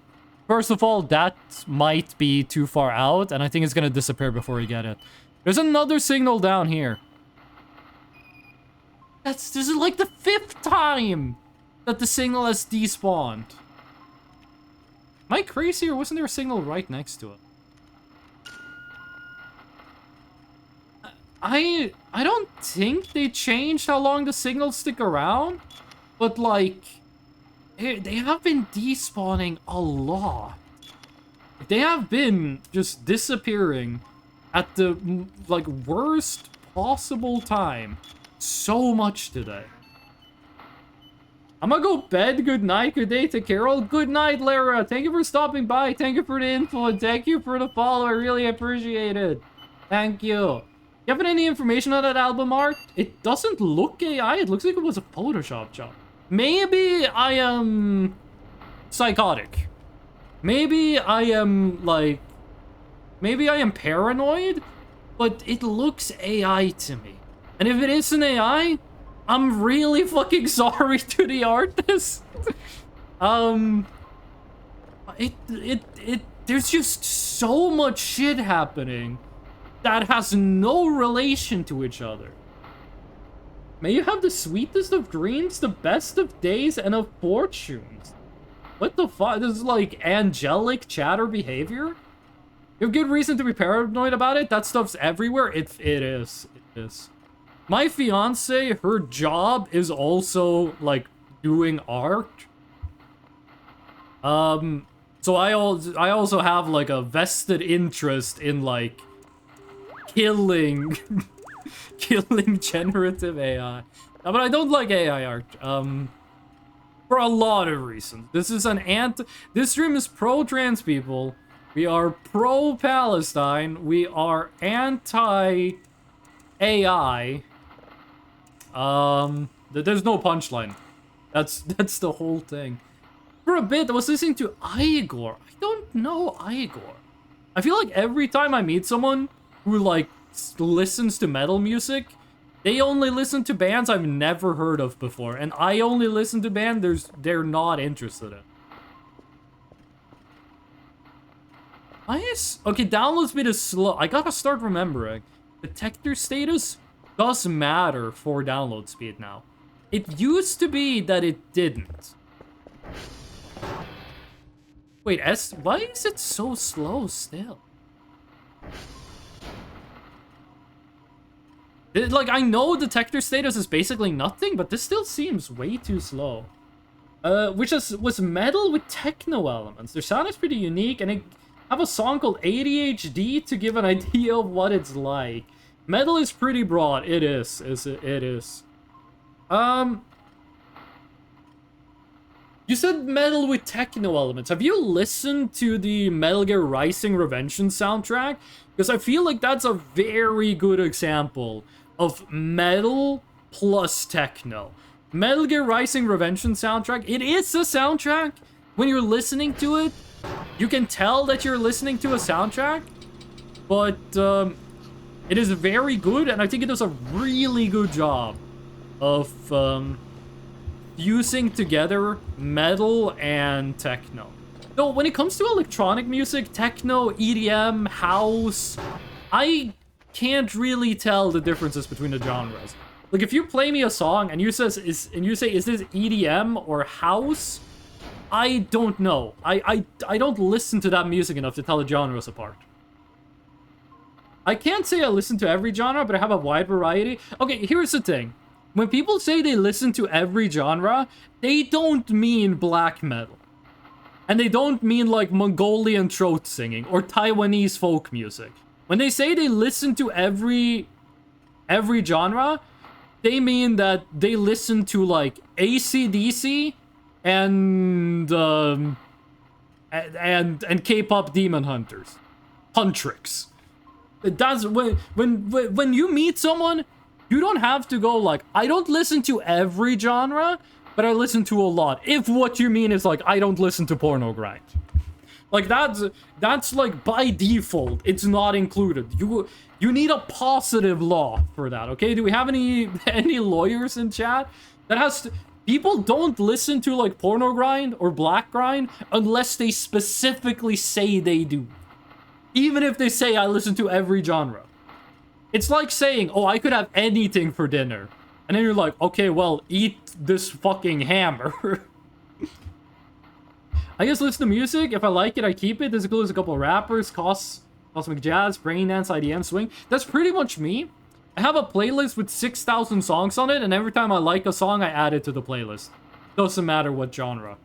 first of all, that might be too far out, and I think it's going to disappear before we get it. There's another signal down here. This is like the 5th time that the signal has despawned. Am I crazy, or wasn't there a signal right next to it? I don't think they changed how long the signals stick around, but like, they have been despawning a lot. They have been just disappearing at the like worst possible time so much today. I'm gonna go bed. Good night, good day to Carol. Good night, Lara. Thank you for stopping by. Thank you for the info, and thank you for the follow. I really appreciate it. Thank you. You have any information on that album art? It doesn't look AI. It looks like it was a Photoshop job. Maybe I am psychotic. Maybe I am like, maybe I am paranoid, but it looks AI to me. And if it isn't AI, I'm really fucking sorry to the artist. There's just so much shit happening that has no relation to each other. May you have the sweetest of dreams, the best of days, and of fortunes. What the fuck? This is like angelic chatter behavior? You have good reason to be paranoid about it? That stuff's everywhere? It is. It is. My fiance, her job is also, like, doing art. So I also have, like, a vested interest in, like, killing generative AI. But I don't like AI art, for a lot of reasons. This is this stream is pro-trans people. We are pro-Palestine. We are anti-AI. There's no punchline. That's the whole thing. For a bit, I was listening to Igor. I don't know Igor. I feel like every time I meet someone who, like, listens to metal music, they only listen to bands I've never heard of before, and I only listen to bands they're not interested in. Okay, download speed is slow. I gotta start remembering. Detector status does matter for download speed now. It used to be that it didn't. Wait, why is it so slow still? Like, I know detector status is basically nothing, but this still seems way too slow. Was metal with techno elements. Their sound is pretty unique, and they have a song called ADHD to give an idea of what it's like. Metal is pretty broad. It is. It is. You said metal with techno elements. Have you listened to the Metal Gear Rising Revengeance soundtrack? Because I feel like that's a very good example of metal plus techno. Metal Gear Rising Revengeance soundtrack, it is a soundtrack. When you're listening to it, You can tell that you're listening to a soundtrack, but it is very good, and I think it does a really good job of fusing together metal and techno. Though when it comes to electronic music, techno, EDM, house, I can't really tell the differences between the genres. Like if you play me a song and you say is this EDM or house, I don't know. I don't listen to that music enough to tell the genres apart. I can't say I listen to every genre, but I have a wide variety. Okay, here's the thing. When people say they listen to every genre, they don't mean black metal. And they don't mean like Mongolian throat singing or Taiwanese folk music. When they say they listen to every genre, they mean that they listen to like AC/DC and K-pop Demon Hunters. Huntrix. That's when you meet someone, you don't have to go like, I don't listen to every genre, but I listen to a lot. If what you mean is like, I don't listen to porno grind. Like that's like by default, it's not included. You need a positive law for that, okay? Do we have any lawyers in chat? That has to, people don't listen to like porno grind or black grind unless they specifically say they do. Even if they say I listen to every genre. It's like saying, oh, I could have anything for dinner. And then you're like, okay, well, eat this fucking hammer. I guess listen to music. If I like it, I keep it. This includes a couple of rappers, Cosmic Jazz, Braindance, IDM, Swing. That's pretty much me. I have a playlist with 6,000 songs on it, and every time I like a song, I add it to the playlist. Doesn't matter what genre.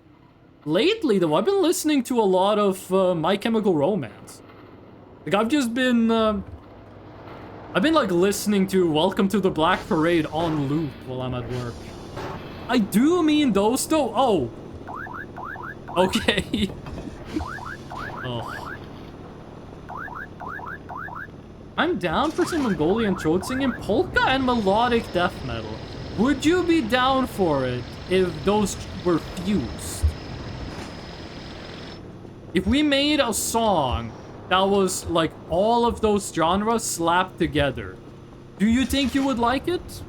Lately, though, I've been listening to a lot of My Chemical Romance. Like, I've been like listening to Welcome to the Black Parade on loop while I'm at work. I do mean those though. Oh. Okay. Oh. I'm down for some Mongolian throat singing, polka, and melodic death metal. Would you be down for it if those were fused? If we made a song that was like all of those genres slapped together, do you think you would like it?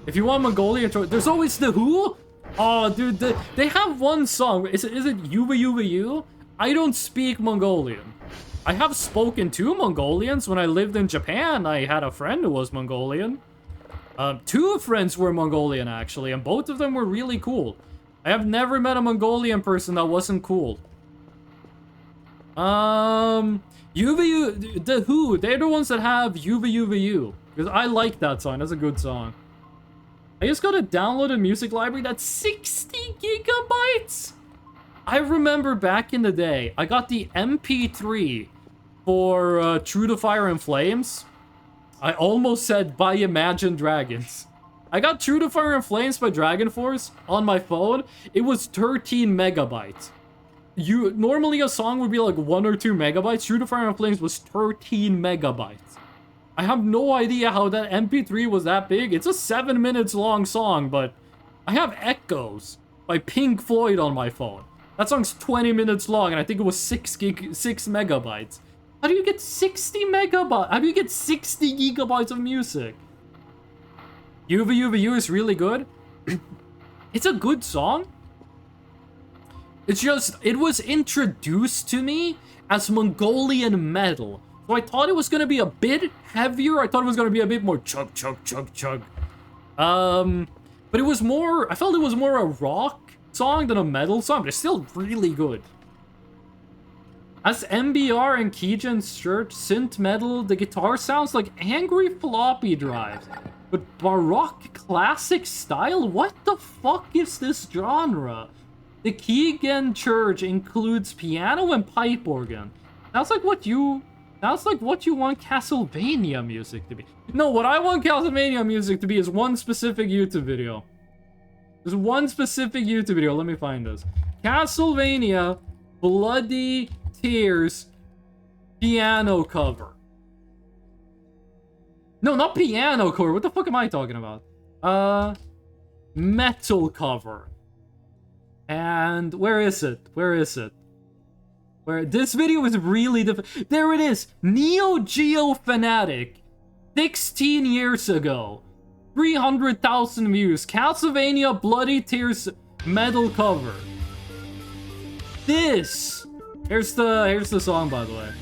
If you want Mongolian, there's always the Who. Oh, dude, they have one song. Is it Yuba Yuba Yu? I don't speak Mongolian. I have spoken to Mongolians when I lived in Japan. I had a friend who was Mongolian. 2 friends were Mongolian actually, and both of them were really cool. I have never met a Mongolian person that wasn't cool. Yuba Yu, the Who, they're the ones that have Yuba Yuba Yu. Because I like that song, that's a good song. I just got a downloaded music library that's 60 gigabytes! I remember back in the day, I got the MP3 for True to Fire and Flames. I almost said by Imagine Dragons. I got True to Fire and Flames by Dragon Force on my phone. It was 13 megabytes. Normally a song would be like 1 or 2 megabytes. True to Fire and Flames was 13 megabytes. I have no idea how that MP3 was that big. It's a 7 minutes long song, but I have Echoes by Pink Floyd on my phone. That song's 20 minutes long, and I think it was 6 megabytes. How do you get 60 megabytes? How do you get 60 gigabytes of music? Yuva Yuva Yu is really good. It's a good song. It's just, it was introduced to me as Mongolian metal. So I thought it was going to be a bit heavier. I thought it was going to be a bit more chug, chug, chug, chug. But it was more, I felt it was more a rock song than a metal song, but it's still really good. As MBR and Keejan's shirt, synth metal, the guitar sounds like angry floppy drives. But Baroque classic style? What the fuck is this genre? The Keegan Church includes piano and pipe organ. Sounds like what you want Castlevania music to be. No, what I want Castlevania music to be is one specific YouTube video. There's one specific YouTube video. Let me find this. Castlevania Bloody Tears piano cover. No, not piano cover. What the fuck am I talking about? Metal cover. And where is it? Where is it? Where this video is really there it is, Neo Geo Fanatic, 16 years ago, 300,000 views, Castlevania Bloody Tears metal cover. This, here's the song, by the way.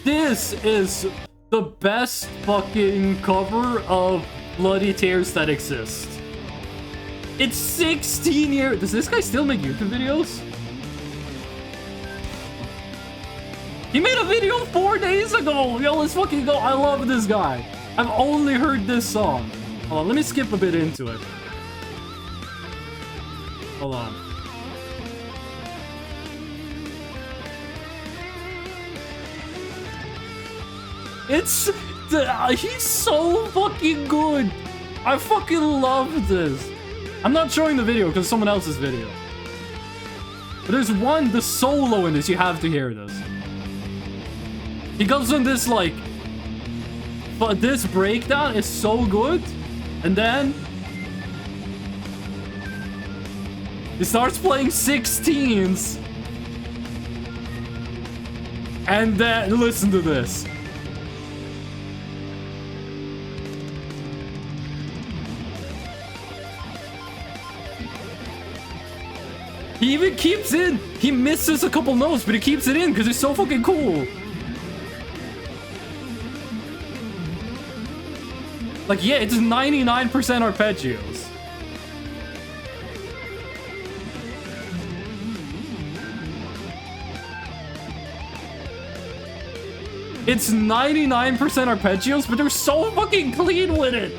This is the best fucking cover of Bloody Tears that exists. It's 16 years. Does this guy still make YouTube videos? He made a video 4 days ago. Yo, let's fucking go. I love this guy. I've only heard this song. Hold on, let me skip a bit into it. Hold on. He's so fucking good. I fucking love this. I'm not showing the video because it's someone else's video. But there's the solo in this, you have to hear this. He goes on this like, but this breakdown is so good. And then he starts playing 16s. And then, listen to this. He even keeps in. He misses a couple notes, but he keeps it in because it's so fucking cool. Like, yeah, it's 99% arpeggios. It's 99% arpeggios, but they're so fucking clean with it.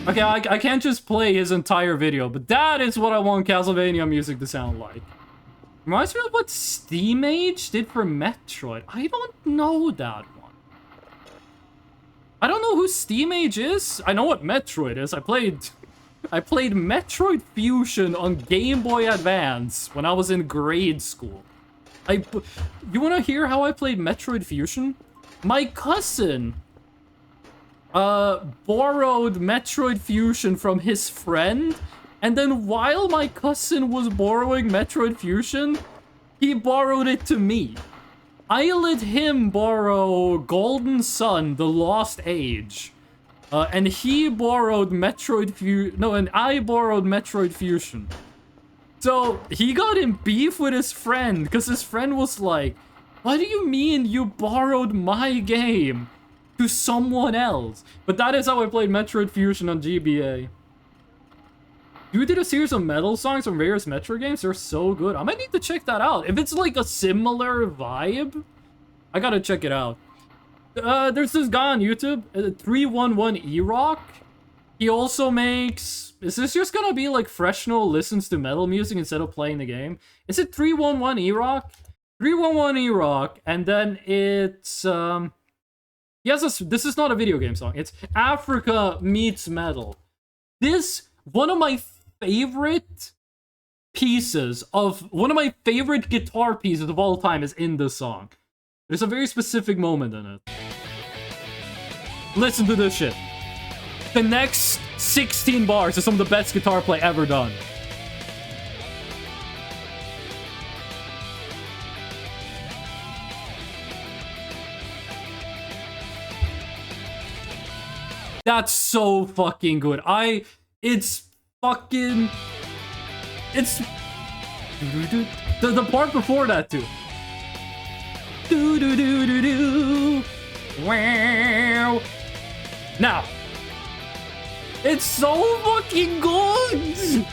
Okay, I can't just play his entire video, but that is what I want Castlevania music to sound like. Reminds me of what Steam Age did for Metroid. I don't know that one. I don't know who Steam Age is. I know what Metroid is. I played Metroid Fusion on Game Boy Advance when I was in grade school. You wanna hear how I played Metroid Fusion? My cousin borrowed Metroid Fusion from his friend, and then while my cousin was borrowing Metroid Fusion, he borrowed it to me. I let him borrow Golden Sun, The Lost Age, and he borrowed Metroid Fusion. No, and I borrowed Metroid Fusion. So he got in beef with his friend because his friend was like, "What do you mean you borrowed my game to someone else?" But that is how I played Metroid Fusion on GBA. You did a series of metal songs from various Metro games. They're so good. I might need to check that out. If it's like a similar vibe, I gotta check it out. There's this guy on YouTube, 311eRock. He also makes... Is this just gonna be like Freshnel listens to metal music instead of playing the game? Is it 311eRock? 311eRock, and then it's... Yes, this is not a video game song. It's Africa Meets Metal. This, one of my favorite guitar pieces of all time is in this song. There's a very specific moment in it. Listen to this shit. The next 16 bars are some of the best guitar play ever done. That's so fucking good. It's fucking... It's... The part before that, too. Do-do-do-do-do. Wow. Now. It's so fucking good!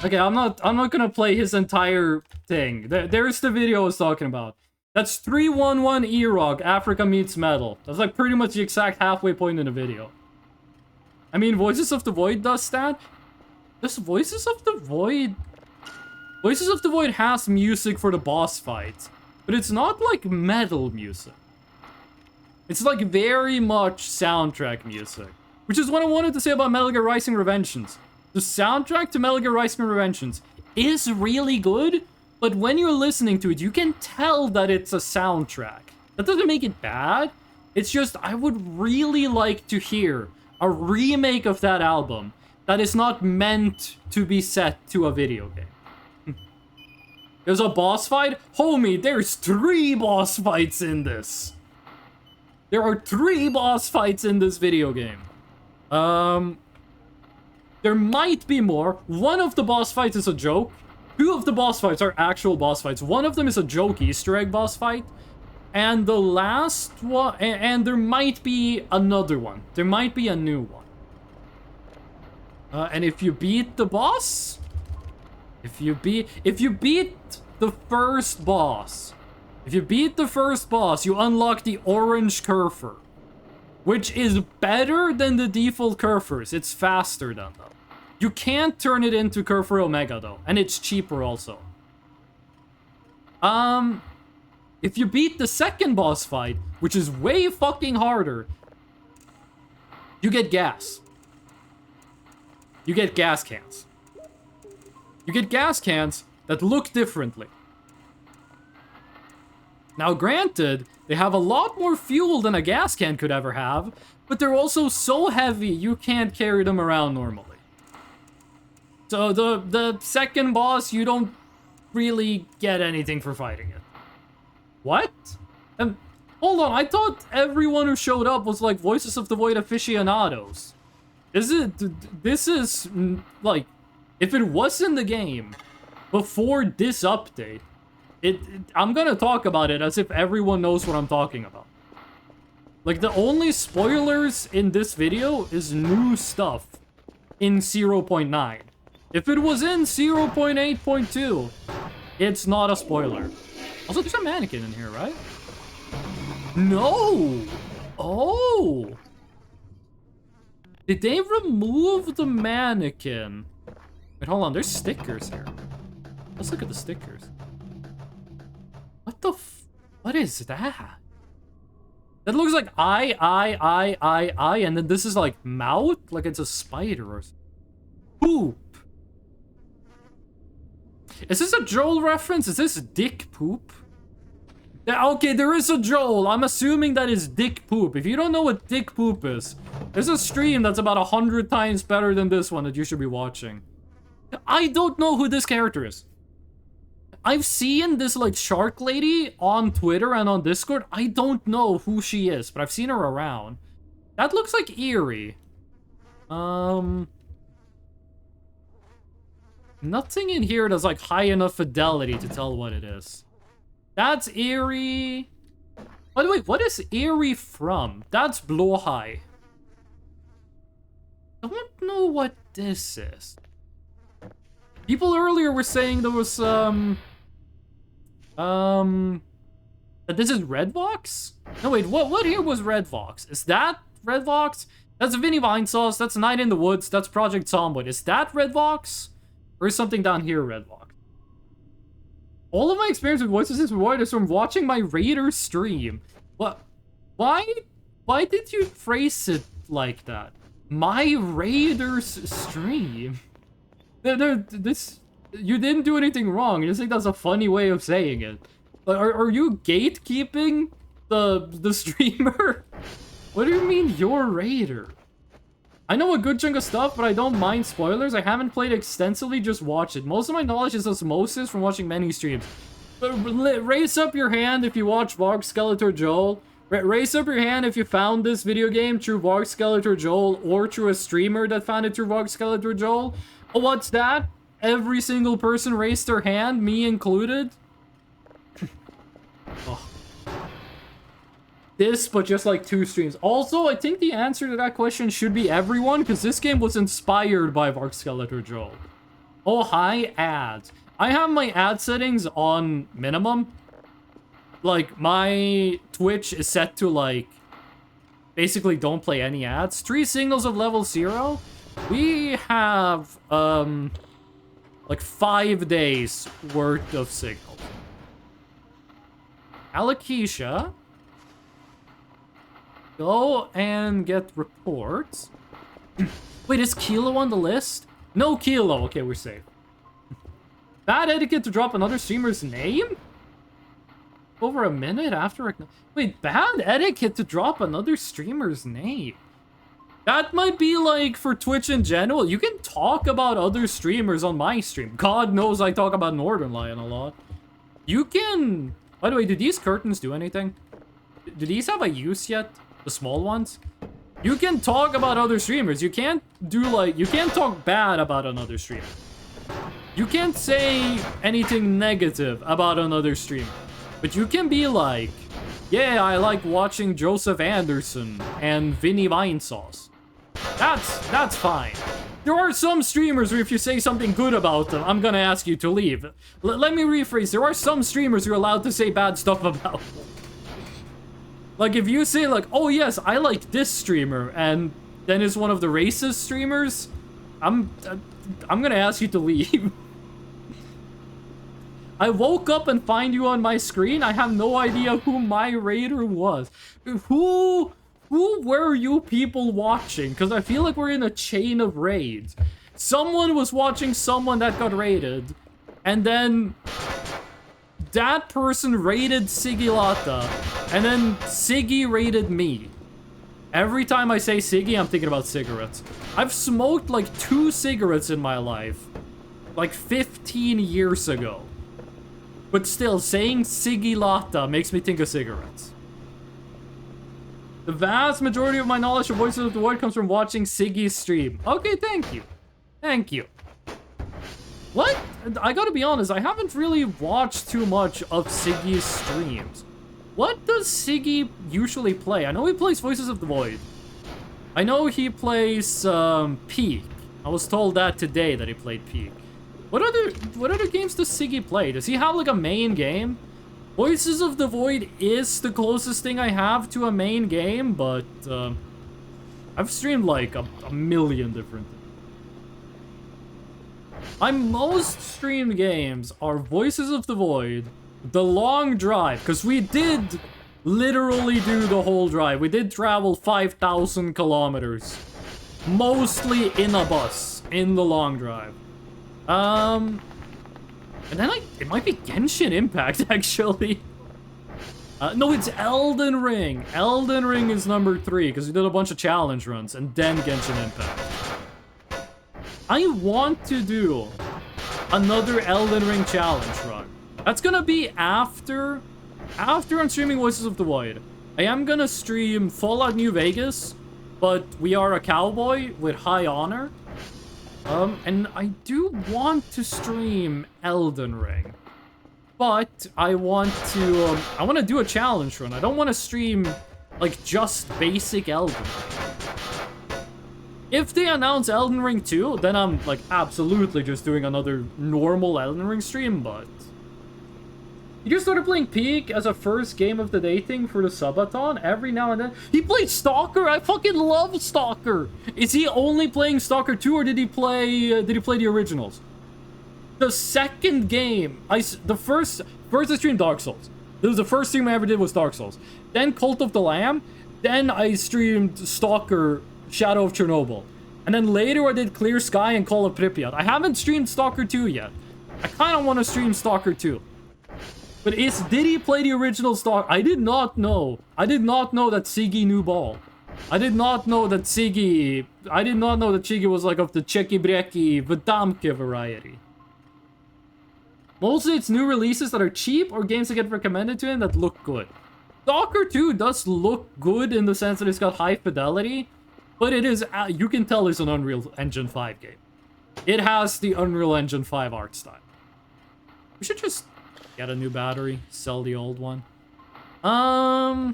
Okay, I'm not gonna play his entire thing. There's the video I was talking about. That's 311eRock, Africa Meets Metal. That's like pretty much the exact halfway point in the video. I mean, Voices of the Void does that. This Voices of the Void has music for the boss fight, but it's not like metal music. It's like very much soundtrack music, which is what I wanted to say about Metal Gear Rising: Revengeance. The soundtrack to Metal Gear Rising: Revengeance is really good, but when you're listening to it, you can tell that it's a soundtrack. That doesn't make it bad. It's just, I would really like to hear a remake of that album that is not meant to be set to a video game. There's a boss fight? Homie, there's 3 boss fights in this. There are 3 boss fights in this video game. There might be more. One of the boss fights is a joke. 2 of the boss fights are actual boss fights. One of them is a joke Easter egg boss fight. And the last one... And there might be another one. There might be a new one. And if you beat the boss... If you beat the first boss... If you beat the first boss, you unlock the orange Kerfur. Which is better than the default Kerfurs. It's faster than them. You can't turn it into Kerfur Omega though. And it's cheaper also. If you beat the second boss fight, which is way fucking harder, you get gas. You get gas cans. You get gas cans that look differently. Now granted, they have a lot more fuel than a gas can could ever have, but they're also so heavy you can't carry them around normally. So the second boss, you don't really get anything for fighting it. What? Hold on, I thought everyone who showed up was like Voices of the Void aficionados. This is like, if it was in the game before this update, I'm gonna talk about it as if everyone knows what I'm talking about. Like, the only spoilers in this video is new stuff in 0.9. If it was in 0.8.2, it's not a spoiler. Also, there's a mannequin in here, right? No! Oh! Did they remove the mannequin? Wait, hold on, there's stickers here. Let's look at the stickers. What the what is that? That looks like eye, and then this is like mouth? Like it's a spider or something. Poop! Is this a Joel reference? Is this dick poop? Yeah, okay, there is a Joel. I'm assuming that is dick poop. If you don't know what dick poop is, there's a stream that's about 100 times better than this one that you should be watching. I don't know who this character is. I've seen this, like, shark lady on Twitter and on Discord. I don't know who she is, but I've seen her around. That looks like Eerie. Nothing in here that's, like, high enough fidelity to tell what it is. That's Eerie. By the way, what is Eerie from? That's Blowhigh. I don't know what this is. People earlier were saying there was, that this is Redvox? No, wait, what here was Redvox? Is that Redvox? That's Vinny Vinesauce, that's Night in the Woods, that's Project Zomboid. Is that Redvox? Or is something down here Redvox? All of my experience with Voices is Void is from watching my Raider stream. What? Why did you phrase it like that? My Raiders stream? You didn't do anything wrong. I just think that's a funny way of saying it. Like, are you gatekeeping the streamer? What do you mean you're Raider? I know a good chunk of stuff, but I don't mind spoilers. I haven't played extensively, just watched it. Most of my knowledge is osmosis from watching many streams. But raise up your hand if you watch Varg Skeletor Joel. Raise up your hand if you found this video game through Varg Skeletor Joel or through a streamer that found it through Varg Skeletor Joel. Oh, what's that? Every single person raised their hand, me included. Oh. This, but just like 2 streams. Also, I think the answer to that question should be everyone, because this game was inspired by Varg Skeletor Joel. Oh, hi, ads. I have my ad settings on minimum. Like, my Twitch is set to, like, basically don't play any ads. 3 signals of level 0. We have, like 5 days worth of signals. Alakisha. Go and get reports. Wait, is Kilo on the list? No Kilo. Okay, we're safe. Bad etiquette to drop another streamer's name? Over a minute after... Wait, bad etiquette to drop another streamer's name? That might be like for Twitch in general. You can talk about other streamers on my stream. God knows I talk about Northern Lion a lot. You can... By the way, do these curtains do anything? Do these have a use yet? The small ones? You can talk about other streamers. You can't do like... You can't talk bad about another streamer. You can't say anything negative about another streamer. But you can be like, yeah, I like watching Joseph Anderson and Vinny Vinesauce. That's fine. There are some streamers where if you say something good about them, I'm gonna ask you to leave. Let me rephrase. There are some streamers you're allowed to say bad stuff about. Like, if you say, like, oh, yes, I like this streamer, and then it's one of the racist streamers, I'm gonna ask you to leave. I woke up and find you on my screen. I have no idea who my raider was. Who were you people watching? Because I feel like we're in a chain of raids. Someone was watching someone that got raided, and then that person raided Siggy Lotta, and then Siggy raided me. Every time I say Siggy, I'm thinking about cigarettes. I've smoked like 2 cigarettes in my life, like 15 years ago. But still, saying Siggy Lotta makes me think of cigarettes. The vast majority of my knowledge of Voices of the Void comes from watching Siggy's stream. Okay, thank you. Thank you. What? I gotta be honest, I haven't really watched too much of Siggy's streams. What does Siggy usually play? I know he plays Voices of the Void. I know he plays Peak. I was told that today that he played Peak. What other games does Siggy play? Does he have like a main game? Voices of the Void is the closest thing I have to a main game, but I've streamed like a million different things. My most streamed games are Voices of the Void, The Long Drive, because we did literally do the whole drive. We did travel 5,000 kilometers, mostly in a bus, in the Long Drive. And then it might be Genshin Impact, actually. No, it's Elden Ring. Elden Ring is number 3, because we did a bunch of challenge runs, and then Genshin Impact. I want to do another Elden Ring challenge run. That's gonna be after I'm streaming Voices of the Void. I am gonna stream Fallout New Vegas, but we are a cowboy with high honor. And I do want to stream Elden Ring, but I want to do a challenge run. I don't want to stream, like, just basic Elden Ring. If they announce Elden Ring 2, then I'm, like, absolutely just doing another normal Elden Ring stream, but... You just started playing Peak as a first game of the day thing for the subathon every now and then. He played Stalker. I fucking love Stalker. Is he only playing Stalker 2, or did he play the originals? The second game, the first I streamed Dark Souls. This was the first stream I ever did was Dark Souls. Then Cult of the Lamb. Then I streamed Stalker Shadow of Chernobyl. And then later I did Clear Sky and Call of Pripyat. I haven't streamed Stalker 2 yet. I kind of want to stream Stalker 2. But did he play the original Stalker? I did not know. I did not know that Siggy knew ball. I did not know that Siggy was like of the Checky Brecky Vidamke variety. Mostly it's new releases that are cheap or games that get recommended to him that look good. Stalker 2 does look good in the sense that it's got high fidelity, but it is, you can tell it's an Unreal Engine 5 game. It has the Unreal Engine 5 art style. We should just get a new battery, sell the old one. I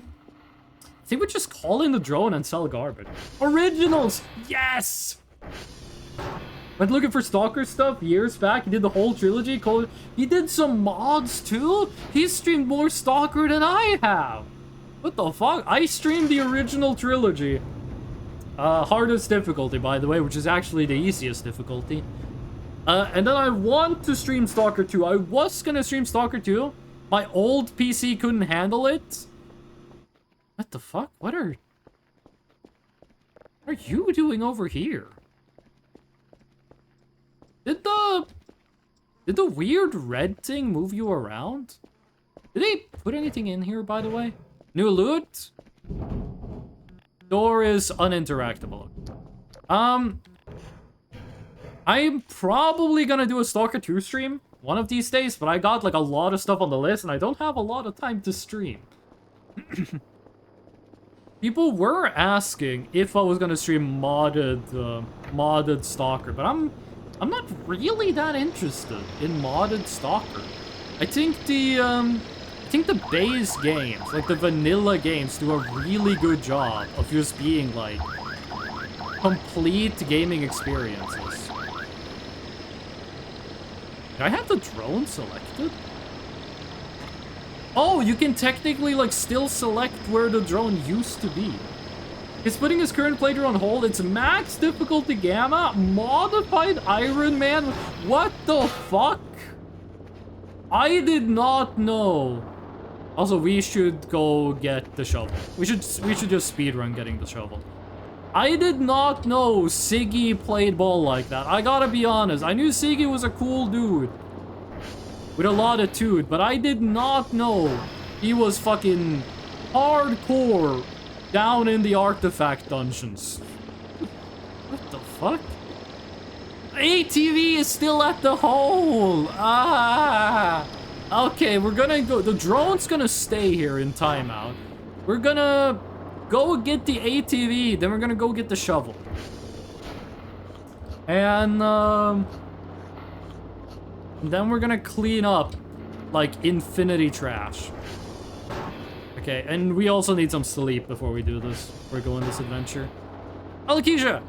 think we just call in the drone and sell garbage. Originals! Yes! Went looking for Stalker stuff years back. He did the whole trilogy. He did some mods too? He streamed more Stalker than I have. What the fuck? I streamed the original trilogy. Hardest difficulty, by the way, which is actually the easiest difficulty. And then I want to stream Stalker 2. I was gonna stream Stalker 2. My old PC couldn't handle it. What the fuck? What are you doing over here? Did the weird red thing move you around? Did they put anything in here, by the way? New loot? Door is uninteractable. I'm probably gonna do a Stalker 2 stream one of these days, but I got like a lot of stuff on the list and I don't have a lot of time to stream. People were asking if I was gonna stream modded Stalker, but I'm not really that interested in modded Stalker. I think the base games, like the vanilla games, do a really good job of just being like complete gaming experiences. Do I have the drone selected? Oh, you can technically like still select where the drone used to be. He's putting his current playthrough on hold. It's max difficulty gamma, modified Iron Man. What the fuck? I did not know. Also, we should go get the shovel. We should just speedrun getting the shovel. I did not know Siggy played ball like that. I gotta be honest. I knew Siggy was a cool dude with a lot of toot, but I did not know he was fucking hardcore down in the artifact dungeons. What the fuck? ATV is still at the hole. Ah. Okay, we're gonna go. The drone's gonna stay here in timeout. We're gonna go get the ATV, then we're gonna go get the shovel. And then we're gonna clean up like infinity trash. Okay, and we also need some sleep before we do this. We're going this adventure. Alakisha!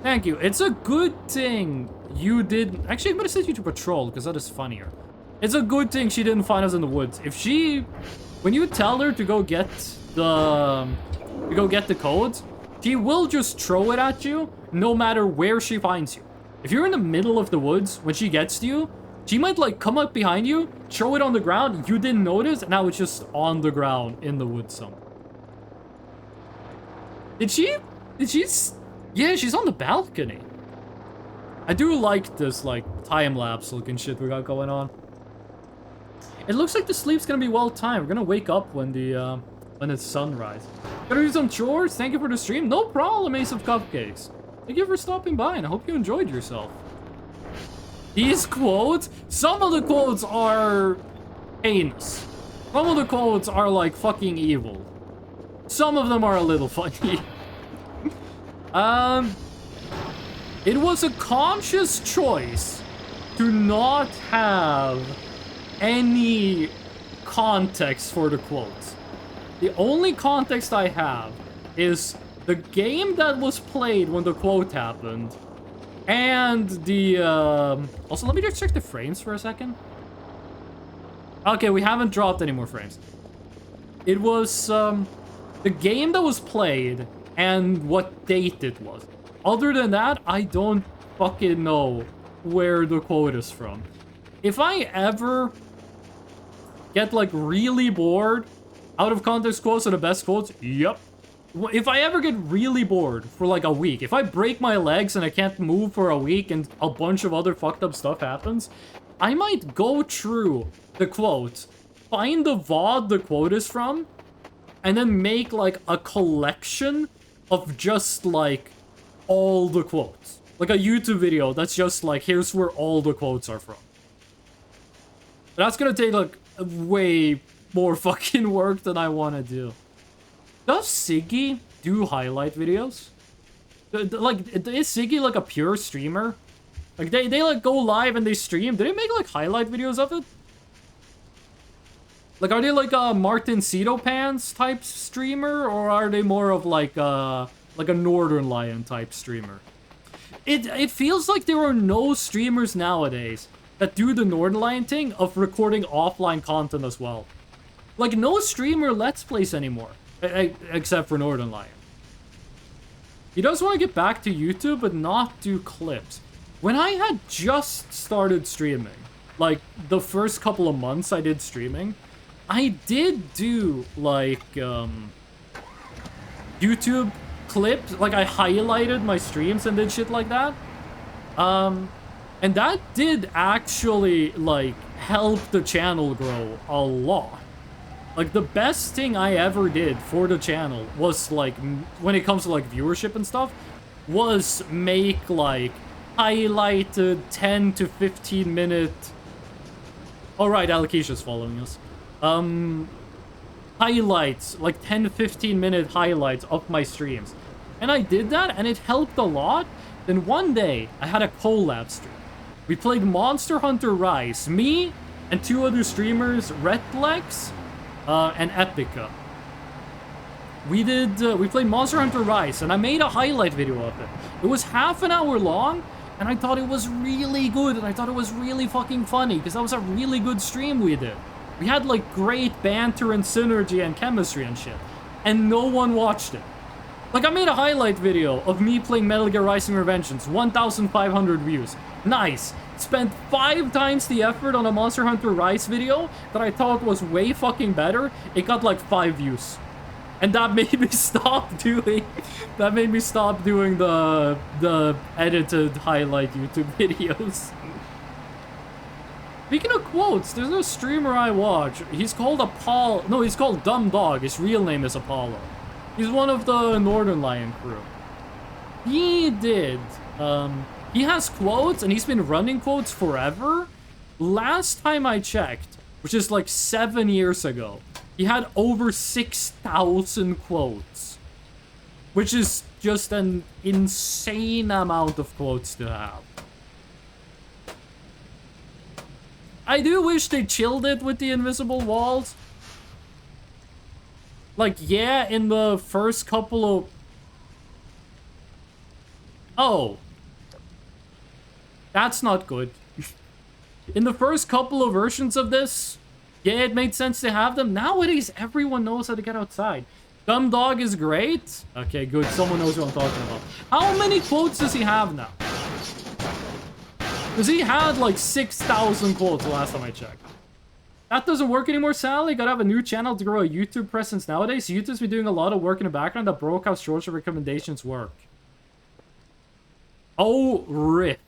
Thank you. It's a good thing you did. Actually, I'm gonna send you to patrol because that is funnier. It's a good thing she didn't find us in the woods. If she, when you tell her to go get the codes, she will just throw it at you no matter where she finds you. If you're in the middle of the woods when she gets to you, she might like come up behind you, throw it on the ground, you didn't notice, and now it's just on the ground in the woods somewhere. Yeah, she's on the balcony. I do like this like time-lapse looking shit we got going on. It looks like the sleep's gonna be well timed. We're gonna wake up when it's sunrise. Gotta do some chores. Thank you for the stream. No problem, Ace of Cupcakes. Thank you for stopping by, and I hope you enjoyed yourself. These quotes, some of the quotes are heinous. Some of the quotes are like fucking evil. Some of them are a little funny. It was a conscious choice to not have any context for the quotes. The only context I have is the game that was played when the quote happened, and the, also let me just check the frames for a second. Okay, we haven't dropped any more frames. It was, the game that was played and what date it was. Other than that, I don't fucking know where the quote is from. If I ever get like really bored, out of context quotes are the best quotes, yep. If I ever get really bored for like a week, if I break my legs and I can't move for a week and a bunch of other fucked up stuff happens, I might go through the quote, find the VOD the quote is from, and then make like a collection of just like all the quotes. Like a YouTube video that's just like, here's where all the quotes are from. That's gonna take like way more fucking work than I want to do. Does Siggy do highlight videos? Like, is Siggy like a pure streamer? Like, they like go live and they stream. Do they make like highlight videos of it? Like, are they like a Martin Cedo Pants type streamer? Or are they more of like a Northern Lion type streamer? It feels like there are no streamers nowadays that do the Northern Lion thing of recording offline content as well. Like, no streamer Let's Plays anymore. Except for Northern Lion. He does want to get back to YouTube, but not do clips. When I had just started streaming, like, the first couple of months I did streaming, I did do, like, YouTube clips. Like, I highlighted my streams and did shit like that. And that did actually, like, help the channel grow a lot. Like, the best thing I ever did for the channel was, like, when it comes to, like, viewership and stuff, was make, like, highlighted 10 to 15 minute... Alright, Alokisha's following us. Highlights, like 10 to 15 minute highlights of my streams. And I did that, and it helped a lot. Then one day, I had a collab stream. We played Monster Hunter Rise. Me and 2 other streamers, Retlex, and Epica. We played Monster Hunter Rise, and I made a highlight video of it. It was half an hour long, and I thought it was really good, and I thought it was really fucking funny, because that was a really good stream we did. We had, like, great banter and synergy and chemistry and shit. And no one watched it. Like, I made a highlight video of me playing Metal Gear Rising: Revengeance, 1,500 views. Nice. Spent 5 times the effort on a Monster Hunter Rise video that I thought was way fucking better. It got like 5 views. And that made me stop doing... That made me stop doing the edited highlight YouTube videos. Speaking of quotes, there's a streamer I watch. He's called Apollo. No, he's called Dumb Dog. His real name is Apollo. He's one of the Northern Lion crew. He did... he has quotes, and he's been running quotes forever. Last time I checked, which is like 7 years ago, he had over 6,000 quotes. Which is just an insane amount of quotes to have. I do wish they chilled it with the invisible walls. Like, yeah, in the first couple of... Oh. That's not good. In the first couple of versions of this, yeah, it made sense to have them. Nowadays, everyone knows how to get outside. Dumb Dog is great. Okay, good. Someone knows what I'm talking about. How many quotes does he have now? Because he had like 6,000 quotes the last time I checked. That doesn't work anymore, Sally. Gotta have a new channel to grow a YouTube presence nowadays. YouTube's been doing a lot of work in the background that broke how short recommendations work. Oh, rip.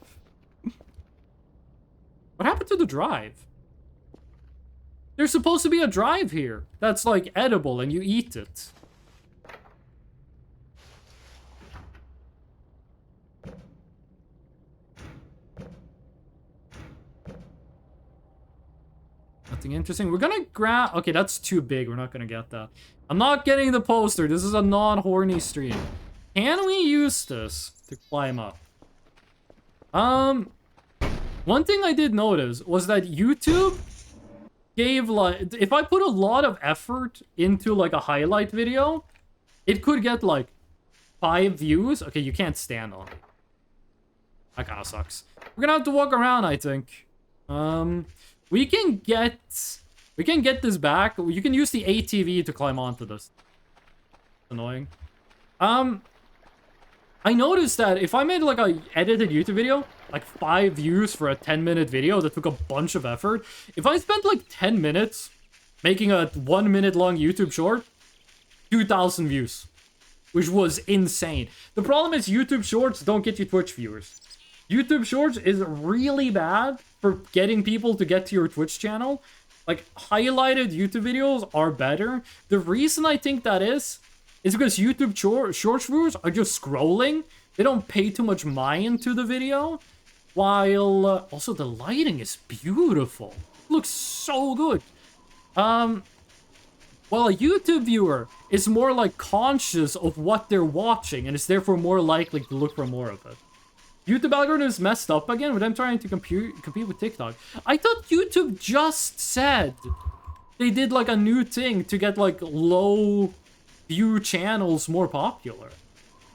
What happened to the drive? There's supposed to be a drive here that's like edible and you eat it. Nothing interesting. We're gonna grab... Okay, that's too big. We're not gonna get that. I'm not getting the poster. This is a non-horny stream. Can we use this to climb up? One thing I did notice was that YouTube gave, like... If I put a lot of effort into, like, a highlight video, it could get, like, 5 views. Okay, you can't stand on it. That kind of sucks. We're gonna have to walk around, I think. We can get this back. You can use the ATV to climb onto this. Annoying. I noticed that if I made like a edited YouTube video, like 5 views for a 10-minute video that took a bunch of effort, if I spent like 10 minutes making a 1-minute long YouTube short, 2,000 views, which was insane. The problem is YouTube shorts don't get you Twitch viewers. YouTube shorts is really bad for getting people to get to your Twitch channel. Like, highlighted YouTube videos are better. The reason I think that is because YouTube shorts viewers are just scrolling. They don't pay too much mind to the video. While, also the lighting is beautiful. It looks so good. While a YouTube viewer is more like conscious of what they're watching and is therefore more likely to look for more of it. YouTube algorithm is messed up again with them trying to compete with TikTok. I thought YouTube just said they did like a new thing to get like low view channels more popular.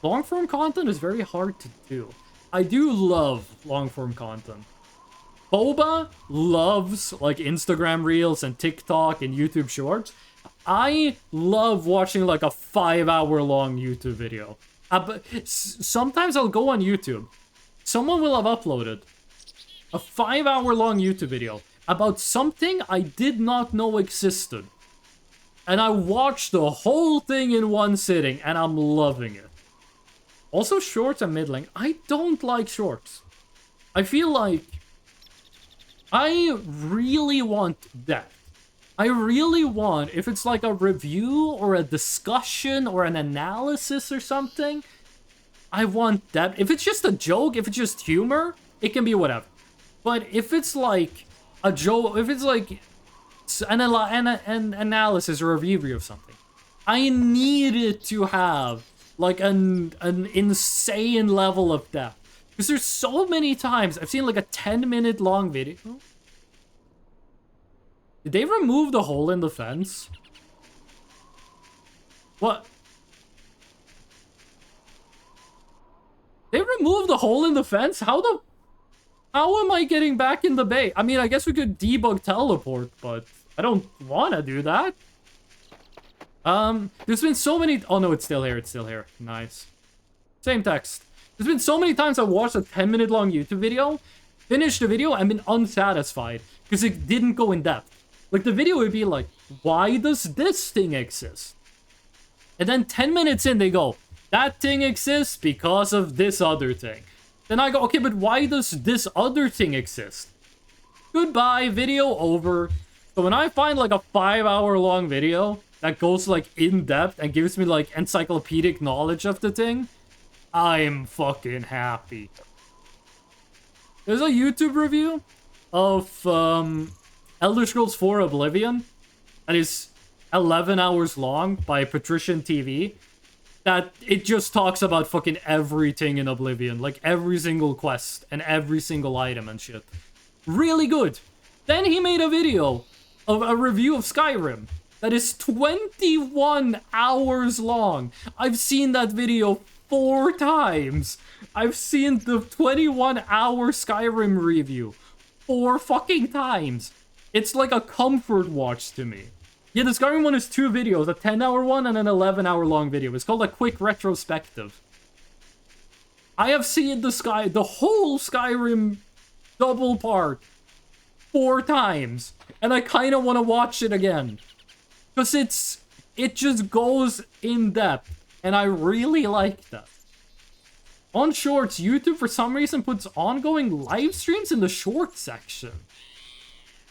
Long form content is very hard to do. I do love long form content. Boba loves like Instagram Reels and TikTok and YouTube Shorts. I love watching like a 5-hour long YouTube video. But sometimes I'll go on YouTube. Someone will have uploaded a 5-hour long YouTube video about something I did not know existed. And I watched the whole thing in one sitting, and I'm loving it. Also, shorts and mid-length. I don't like shorts. I feel like I really want depth. I really want, if it's like a review or a discussion or an analysis or something, I want that. If it's just a joke, if it's just humor, it can be whatever. But if it's like a joke, if it's like an analysis or a review of something, I need it to have like an insane level of depth. Because there's so many times I've seen like a 10-minute long video. Did they remove the hole in the fence? What? They removed the hole in the fence? How am I getting back in the bay? I mean, I guess we could debug teleport, but I don't want to do that. There's been so many... Oh, no, it's still here. It's still here. Nice. Same text. There's been so many times I watched a 10-minute long YouTube video, finished the video, and been unsatisfied because it didn't go in depth. Like, the video would be like, why does this thing exist? And then 10 minutes in, they go, that thing exists because of this other thing. Then I go, okay, but why does this other thing exist? Goodbye, video over. So when I find like a 5-hour-long video that goes like in depth and gives me like encyclopedic knowledge of the thing, I'm fucking happy. There's a YouTube review of Elder Scrolls 4 Oblivion that is 11 hours long by Patrician TV. That it just talks about fucking everything in Oblivion, like every single quest and every single item and shit. Really good. Then he made a video of a review of Skyrim that is 21 hours long. I've seen that video 4 times. I've seen the 21-hour Skyrim review 4 fucking times. It's like a comfort watch to me. Yeah, the Skyrim one is 2 videos, a 10-hour one and an 11-hour long video. It's called a quick retrospective. I have seen the whole Skyrim double part 4 times, and I kind of want to watch it again. Because it just goes in depth, and I really like that. On Shorts, YouTube for some reason puts ongoing live streams in the short section.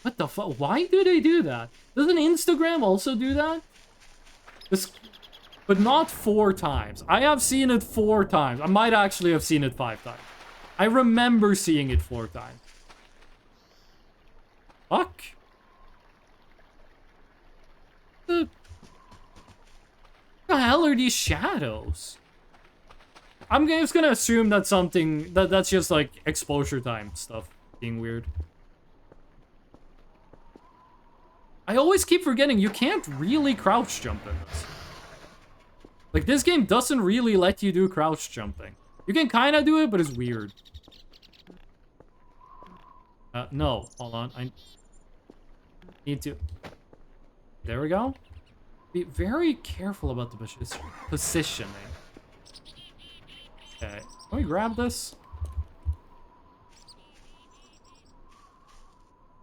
What the fuck? Why do they do that? Doesn't Instagram also do that? But not 4 times. I have seen it 4 times. I might actually have seen it 5 times. I remember seeing it 4 times. Fuck. The hell are these shadows? I'm just gonna assume that's something... That's just like exposure time stuff being weird. I always keep forgetting you can't really crouch jump in this. Like, this game doesn't really let you do crouch jumping. You can kind of do it, but it's weird. No. Hold on. I need to... There we go. Be very careful about the positioning. Okay. Can we grab this?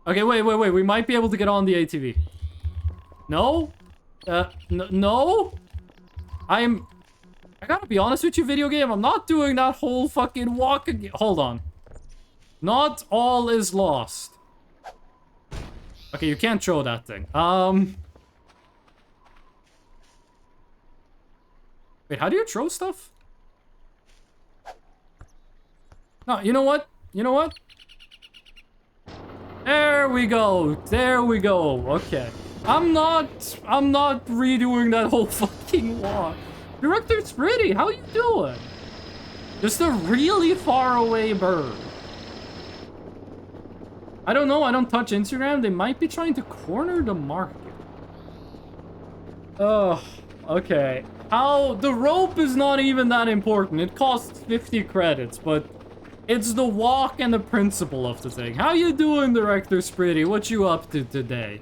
Okay, wait. We might be able to get on the ATV. No? No? I gotta be honest with you, video game. I'm not doing that whole fucking walk again. Hold on. Not all is lost. Okay, you can't throw that thing. Wait, how do you throw stuff? No, you know what? You know what? There we go. There we go. Okay. I'm not redoing that whole fucking walk. Director Spritty, how you doing? Just a really far away bird. I don't know. I don't touch Instagram. They might be trying to corner the market. Oh, okay. The rope is not even that important. It costs 50 credits, but it's the walk and the principle of the thing. How you doing, Director Spritty? What you up to today?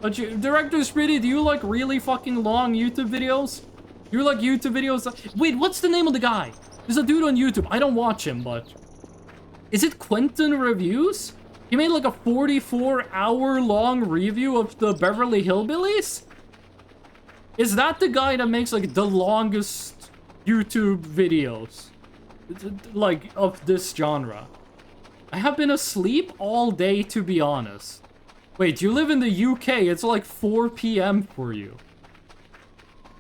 Director Spritty, do you like really fucking long YouTube videos? You like YouTube videos? Wait, what's the name of the guy? There's a dude on YouTube. I don't watch him, but... Is it Quentin Reviews? He made like a 44-hour-long review of the Beverly Hillbillies? Is that the guy that makes like the longest YouTube videos? Like, of this genre? I have been asleep all day, to be honest. Wait, you live in the UK. It's like 4 p.m. for you.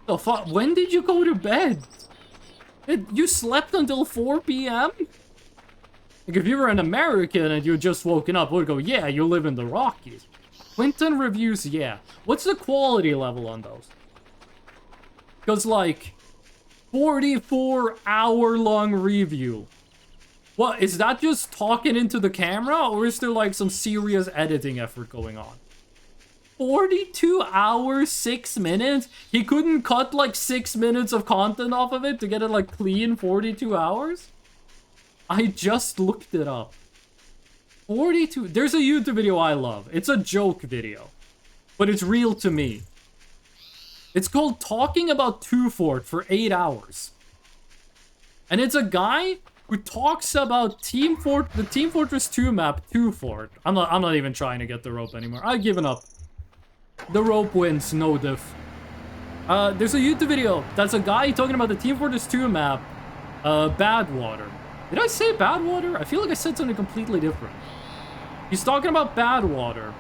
The fuck? When did you go to bed? You slept until 4 p.m.? Like, if you were an American and you had just woken up, we'd go, yeah, you live in the Rockies. Clinton reviews, yeah. What's the quality level on those? Because, like, 44-hour-long review. What, is that just talking into the camera, or is there, like, some serious editing effort going on? 42 hours, 6 minutes? He couldn't cut, like, 6 minutes of content off of it to get it, like, clean 42 hours? I just looked it up. 42... There's a YouTube video I love. It's a joke video. But it's real to me. It's called Talking About Two Fort for 8 hours. And it's a guy who talks about the Team Fortress 2 map, Two Fort. I'm not even trying to get the rope anymore. I've given up. The rope wins, no diff. There's a YouTube video that's a guy talking about the Team Fortress 2 map, Badwater. Did I say Badwater? I feel like I said something completely different. He's talking about Badwater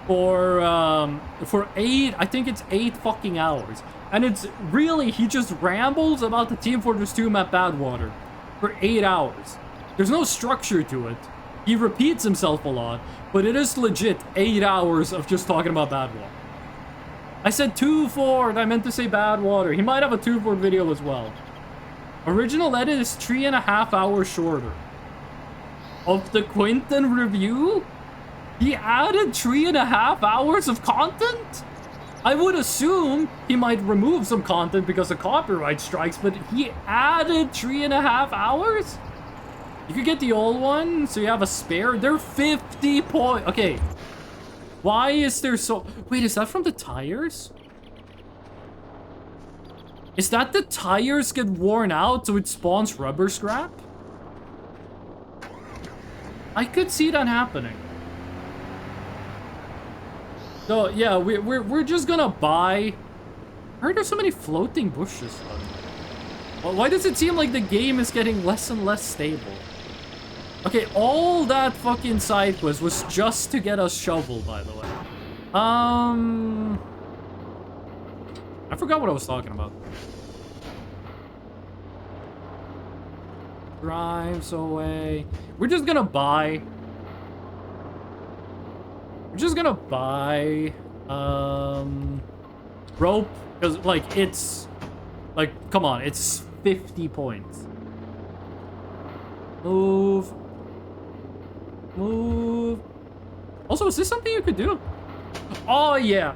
for 8, I think it's 8 fucking hours. And it's really, he just rambles about the Team Fortress 2 map Badwater for 8 hours. There's no structure to it. He repeats himself a lot, but it is legit 8 hours of just talking about Badwater. I said Two Fort, I meant to say Badwater. He might have a Two Fort video as well. Original edit is 3.5 hours shorter. Of the Quinton review? He added 3.5 hours of content? I would assume he might remove some content because of copyright strikes, but he added 3.5 hours? You could get the old one, so you have a spare. They're 50 points. Okay. Why is there so... Wait, is that from the tires? Is that the tires get worn out so it spawns rubber scrap? I could see that happening. So yeah, we're just gonna buy. I heard there's so many floating bushes. Well, why does it seem like the game is getting less and less stable? Okay, all that fucking side quest was just to get us shovel, by the way. I forgot what I was talking about. Drives away. We're just gonna buy. We're just gonna buy rope, because like it's like, come on, it's 50 points. Move. Also, is this something you could do? Oh yeah,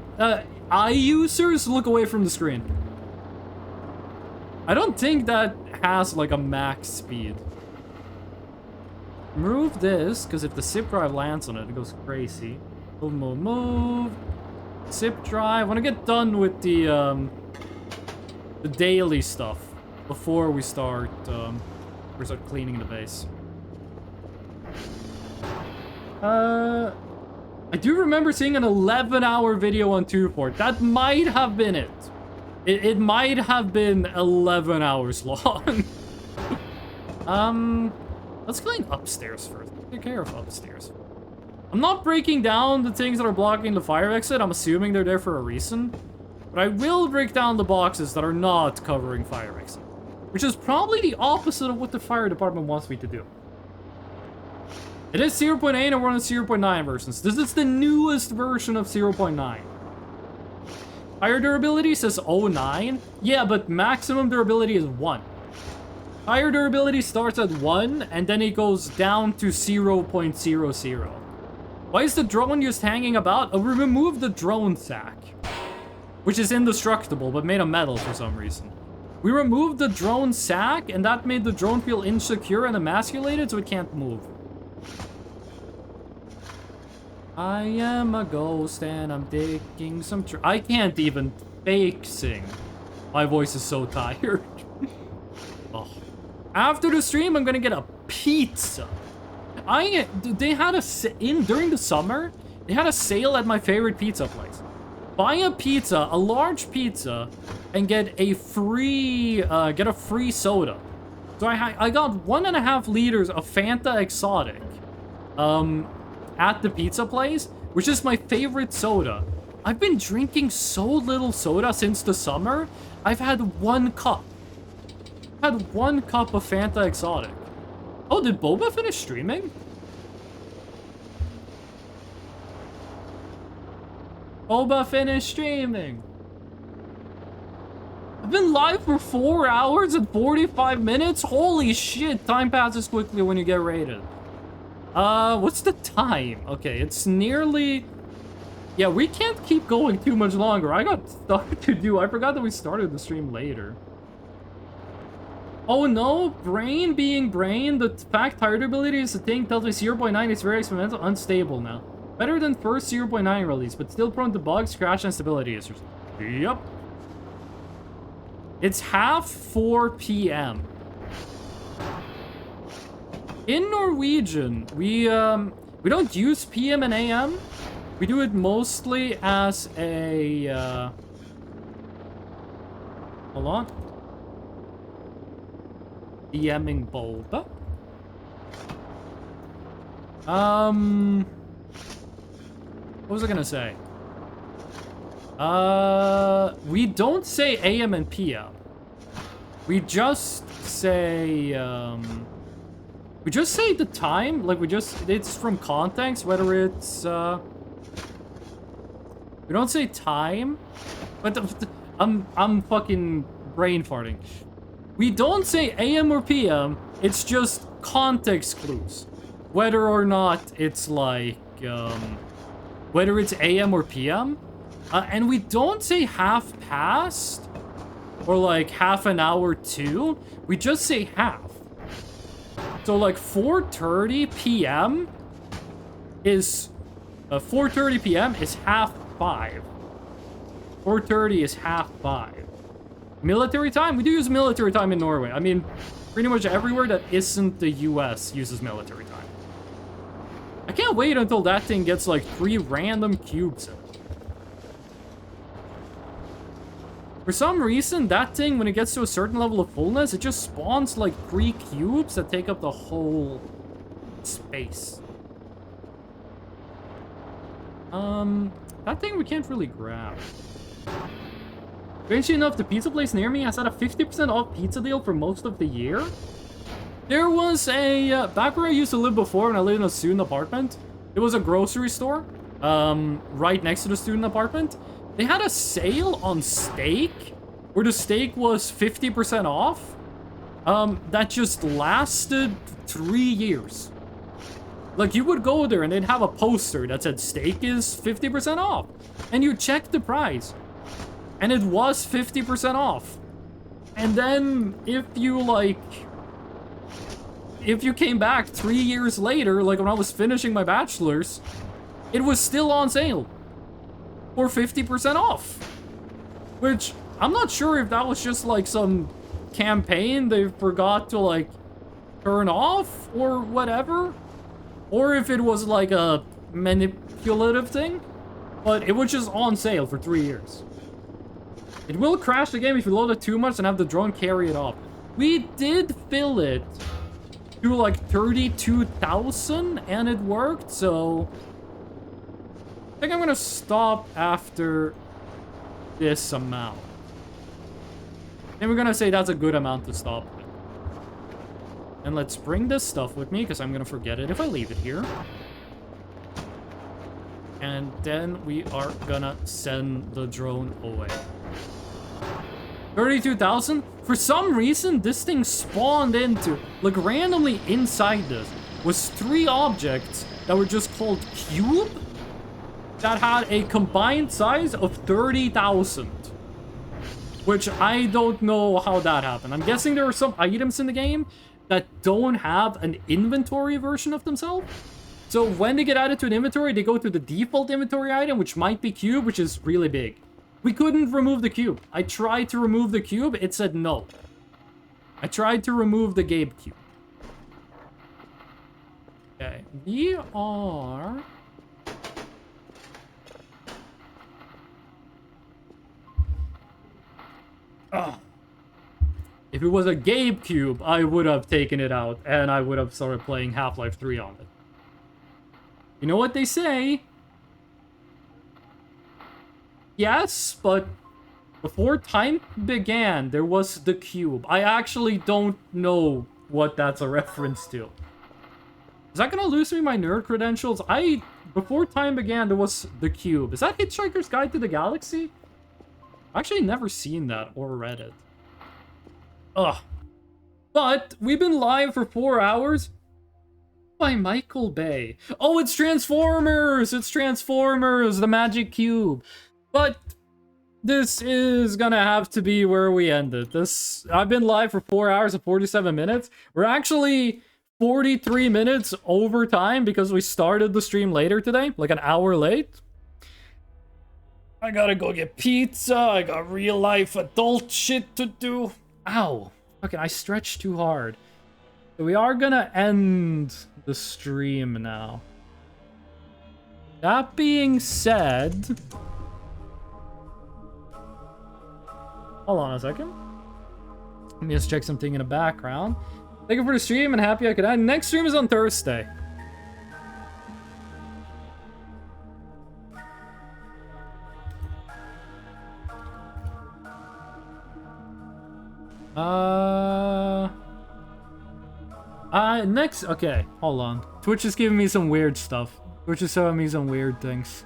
eye users, look away from the screen. I don't think that has like a max speed. Move this, because if the zip drive lands on it, it goes crazy. Move. Zip drive. I want to get done with the daily stuff before we start cleaning the base. I do remember seeing an 11-hour video on Two Fort. That might have been it. It might have been 11 hours long. Let's clean upstairs first. Take care of upstairs. I'm not breaking down the things that are blocking the fire exit. I'm assuming they're there for a reason. But I will break down the boxes that are not covering fire exit. Which is probably the opposite of what the fire department wants me to do. It is 0.8 and we're on the 0.9 versions. This is the newest version of 0.9. Fire durability says 0.9. Yeah, but maximum durability is 1. Fire durability starts at 1 and then it goes down to 0.00. Why is the drone just hanging about? We removed the drone sack, which is indestructible but made of metal for some reason. We removed the drone sack and that made the drone feel insecure and emasculated so it can't move. I am a ghost and I'm digging some I can't even fake sing. My voice is so tired. Oh. After the stream, I'm gonna get a pizza. They had during the summer, they had a sale at my favorite pizza place. Buy a pizza, a large pizza, and get a free soda. So I got 1.5 liters of Fanta Exotic. At the pizza place, which is my favorite soda. I've been drinking so little soda since the summer. I've had 1 cup. I've had 1 cup of Fanta Exotic. Oh, did Boba finish streaming? Boba finished streaming. I've been live for 4 hours and 45 minutes? Holy shit, time passes quickly when you get rated. What's the time? Okay, it's nearly... Yeah, we can't keep going too much longer. I got stuff to do. I forgot that we started the stream later. Oh no, brain being brain. The fact tired ability is a thing tells me 0.9 is very experimental, unstable now. Better than first 0.9 release, but still prone to bugs, crash, and stability issues. Yep. It's half 4 p.m. In Norwegian, we don't use PM and AM. We do it mostly as a, hold on. DMing Boba. What was I gonna say? We don't say AM and PM. We just say, we just say the time, like it's from context, whether it's, we don't say time, but I'm fucking brain farting. We don't say AM or PM, it's just context clues. Whether or not it's like, whether it's AM or PM. And we don't say half past, or like half an hour to, we just say half. So like 4:30 p.m. is, 4:30 p.m. is half 5. 4:30 is half 5. Military time? We do use military time in Norway. I mean, pretty much everywhere that isn't the US uses military time. I can't wait until that thing gets like 3 random cubes in it. For some reason, that thing, when it gets to a certain level of fullness, it just spawns like 3 cubes that take up the whole space. That thing we can't really grab. Strangely enough, the pizza place near me has had a 50% off pizza deal for most of the year. There was a, back where I used to live before when I lived in a student apartment, it was a grocery store, right next to the student apartment. They had a sale on steak, where the steak was 50% off, that just lasted 3 years. Like, you would go there and they'd have a poster that said steak is 50% off, and you check the price. And it was 50% off. And then if you came back 3 years later, like when I was finishing my bachelor's, it was still on sale for 50% off. Which, I'm not sure if that was just like some campaign they forgot to like turn off or whatever. Or if it was like a manipulative thing. But it was just on sale for 3 years. It will crash the game if you load it too much and have the drone carry it off. We did fill it to like 32,000 and it worked, so I think I'm gonna stop after this amount. And we're gonna say that's a good amount to stop with. And let's bring this stuff with me, because I'm gonna forget it if I leave it here. And then we are gonna send the drone away. 32,000? For some reason, this thing spawned into, like randomly inside this, was 3 objects that were just called cube that had a combined size of 30,000. Which I don't know how that happened. I'm guessing there are some items in the game that don't have an inventory version of themselves. So when they get added to an inventory, they go to the default inventory item, which might be cube, which is really big. We couldn't remove the cube. I tried to remove the cube, it said no. I tried to remove the Gabe cube. Okay, we are... Oh. If it was a Gabe cube, I would have taken it out, and I would have started playing Half-Life 3 on it. You know what they say? Yes, but before time began, there was the cube. I actually don't know what that's a reference to. Is that gonna lose me my nerd credentials? Before time began, there was the cube. Is that Hitchhiker's Guide to the Galaxy? I've actually never seen that or read it. Ugh. But we've been live for 4 hours by Michael Bay. Oh, it's Transformers! It's Transformers, the magic cube. But this is gonna have to be where we end it. I've been live for 4 hours and 47 minutes. We're actually 43 minutes over time because we started the stream later today, like an hour late. I gotta go get pizza. I got real life adult shit to do. Ow. Okay, I stretched too hard. So we are gonna end the stream now. That being said... Hold on a second. Let me just check something in the background. Thank you for the stream and happy I could end. Next stream is on Thursday. Okay, hold on. Twitch is giving me some weird stuff. Twitch is showing me some weird things.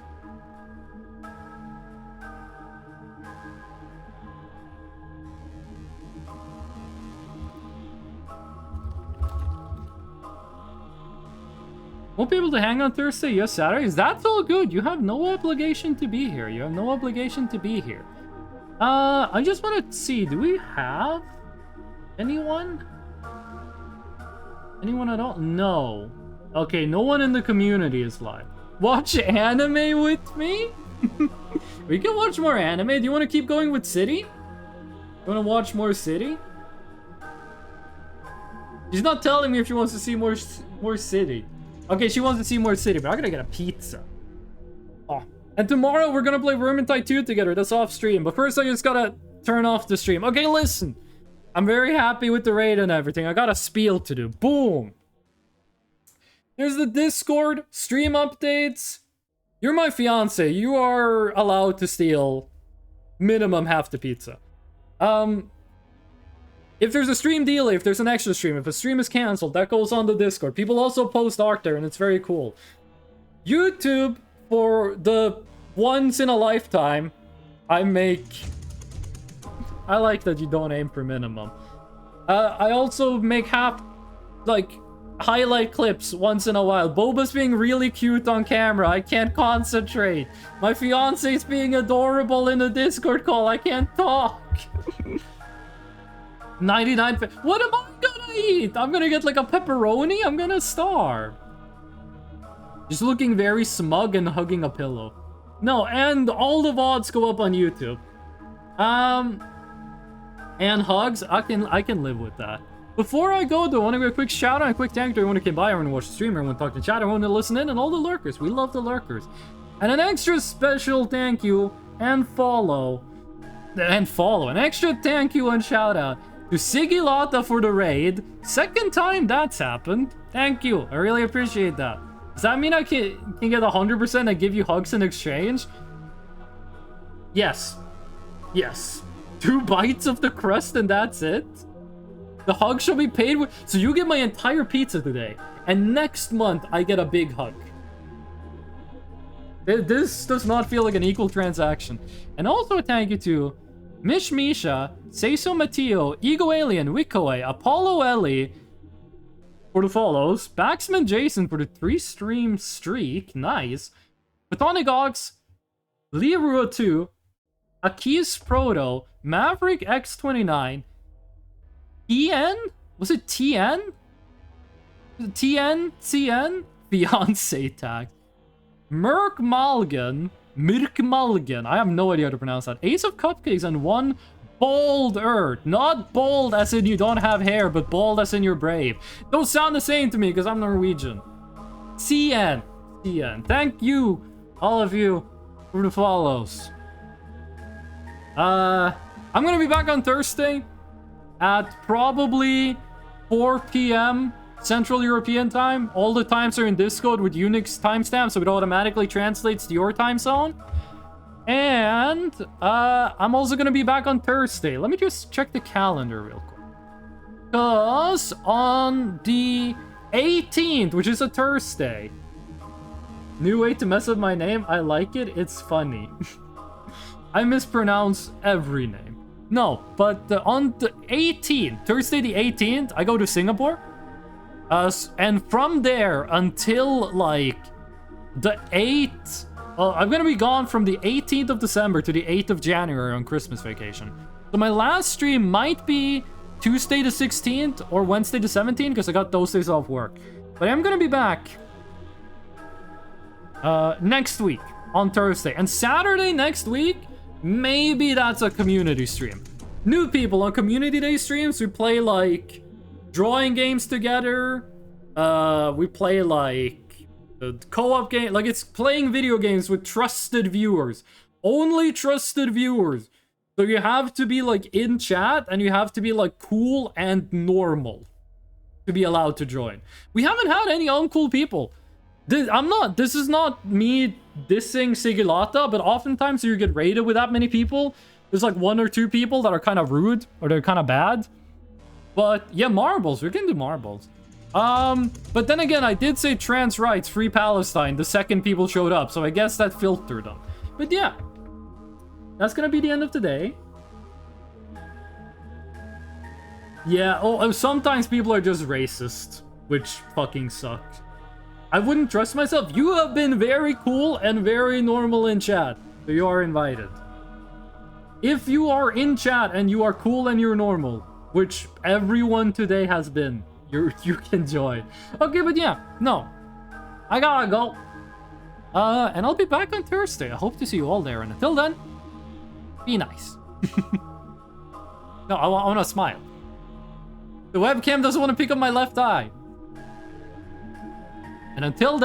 Won't be able to hang on Thursday, yes, Saturdays. That's all good. You have no obligation to be here. You have no obligation to be here. I just want to see, do we have anyone? Anyone at all? No. Okay, no one in the community is live. Watch anime with me? We can watch more anime. Do you want to keep going with City? You want to watch more City? She's not telling me if she wants to see more City. Okay, she wants to see more City, but I'm gonna get a pizza. Oh. And tomorrow we're gonna play Vermintide 2 together. That's off stream. But first I just gotta turn off the stream. Okay, listen. I'm very happy with the raid and everything. I got a spiel to do. Boom. There's the Discord, stream updates. You're my fiance. You are allowed to steal minimum half the pizza. If there's a stream delay, if there's an extra stream, if a stream is cancelled, that goes on the Discord. People also post art there, and it's very cool. YouTube, for the once in a lifetime, I like that you don't aim for minimum. I also make highlight clips once in a while. Boba's being really cute on camera. I can't concentrate. My fiance's being adorable in a Discord call. I can't talk. 99. What am I gonna eat? I'm gonna get like a pepperoni? I'm gonna starve. Just looking very smug and hugging a pillow. No, and all the VODs go up on YouTube. And hugs, I can live with that. Before I go, though, I want to give a quick shout out and a quick thank you to everyone who came by, everyone who watched the stream, everyone who talked to chat, everyone who listened in, and all the lurkers. We love the lurkers. And an extra special thank you and follow. An extra thank you and shout out to Sigilata for the raid. Second time that's happened. Thank you. I really appreciate that. Does that mean I can get 100% and give you hugs in exchange? Yes. Yes. 2 bites of the crust and that's it? The hug shall be paid with... So you get my entire pizza today. And next month, I get a big hug. This does not feel like an equal transaction. And also a thank you to Mish Misha, Seiso Mateo, Ego Alien, Wikoe, Apollo Ellie for the follows, Baxman Jason for the 3-stream streak, nice, Platonic Ox, Learua 2, Akis Proto, Maverick X29, TN? Was it TN? TN? Fiance tag. Mirk Malgan, I have no idea how to pronounce that. Ace of Cupcakes and 1 Bold Earth. Not bold as in you don't have hair, but bold as in you're brave. Don't sound the same to me because I'm Norwegian. CN. Thank you, all of you, for the follows. I'm gonna be back on Thursday at probably 4 p.m. Central European time. All the times are in Discord with Unix timestamps, so it automatically translates to your time zone. And I'm also gonna be back on Thursday. Let me just check the calendar real quick. Because on the 18th, which is a Thursday. New way to mess up my name. I like it. It's funny. I mispronounce every name. No, but on the 18th, Thursday the 18th, I go to Singapore. And from there until like the 8th, I'm gonna be gone from the 18th of December to the 8th of January on Christmas vacation. So my last stream might be Tuesday the 16th or Wednesday the 17th because I got those days off work. But I'm gonna be back next week on Thursday. And Saturday next week, maybe that's a community stream. New people on community day streams, we play like drawing games together. We play like co-op game, like it's playing video games with trusted viewers. Only trusted viewers. So you have to be like in chat and you have to be like cool and normal to be allowed to join. We haven't had any uncool people. This is not me dissing Sigilata, but oftentimes you get raided with that many people. There's like 1 or 2 people that are kind of rude or they're kind of bad. But yeah, marbles, we can do marbles. But then again, I did say trans rights, free Palestine, the second people showed up, so I guess that filtered them. But yeah, that's gonna be the end of today. Yeah, sometimes people are just racist, which fucking sucks. I wouldn't trust myself. You have been very cool and very normal in chat, so you are invited. If you are in chat and you are cool and you're normal, which everyone today has been, you can join. Okay, but yeah, no. I gotta go. And I'll be back on Thursday. I hope to see you all there. And until then, be nice. No, I want to smile. The webcam doesn't want to pick up my left eye. And until then...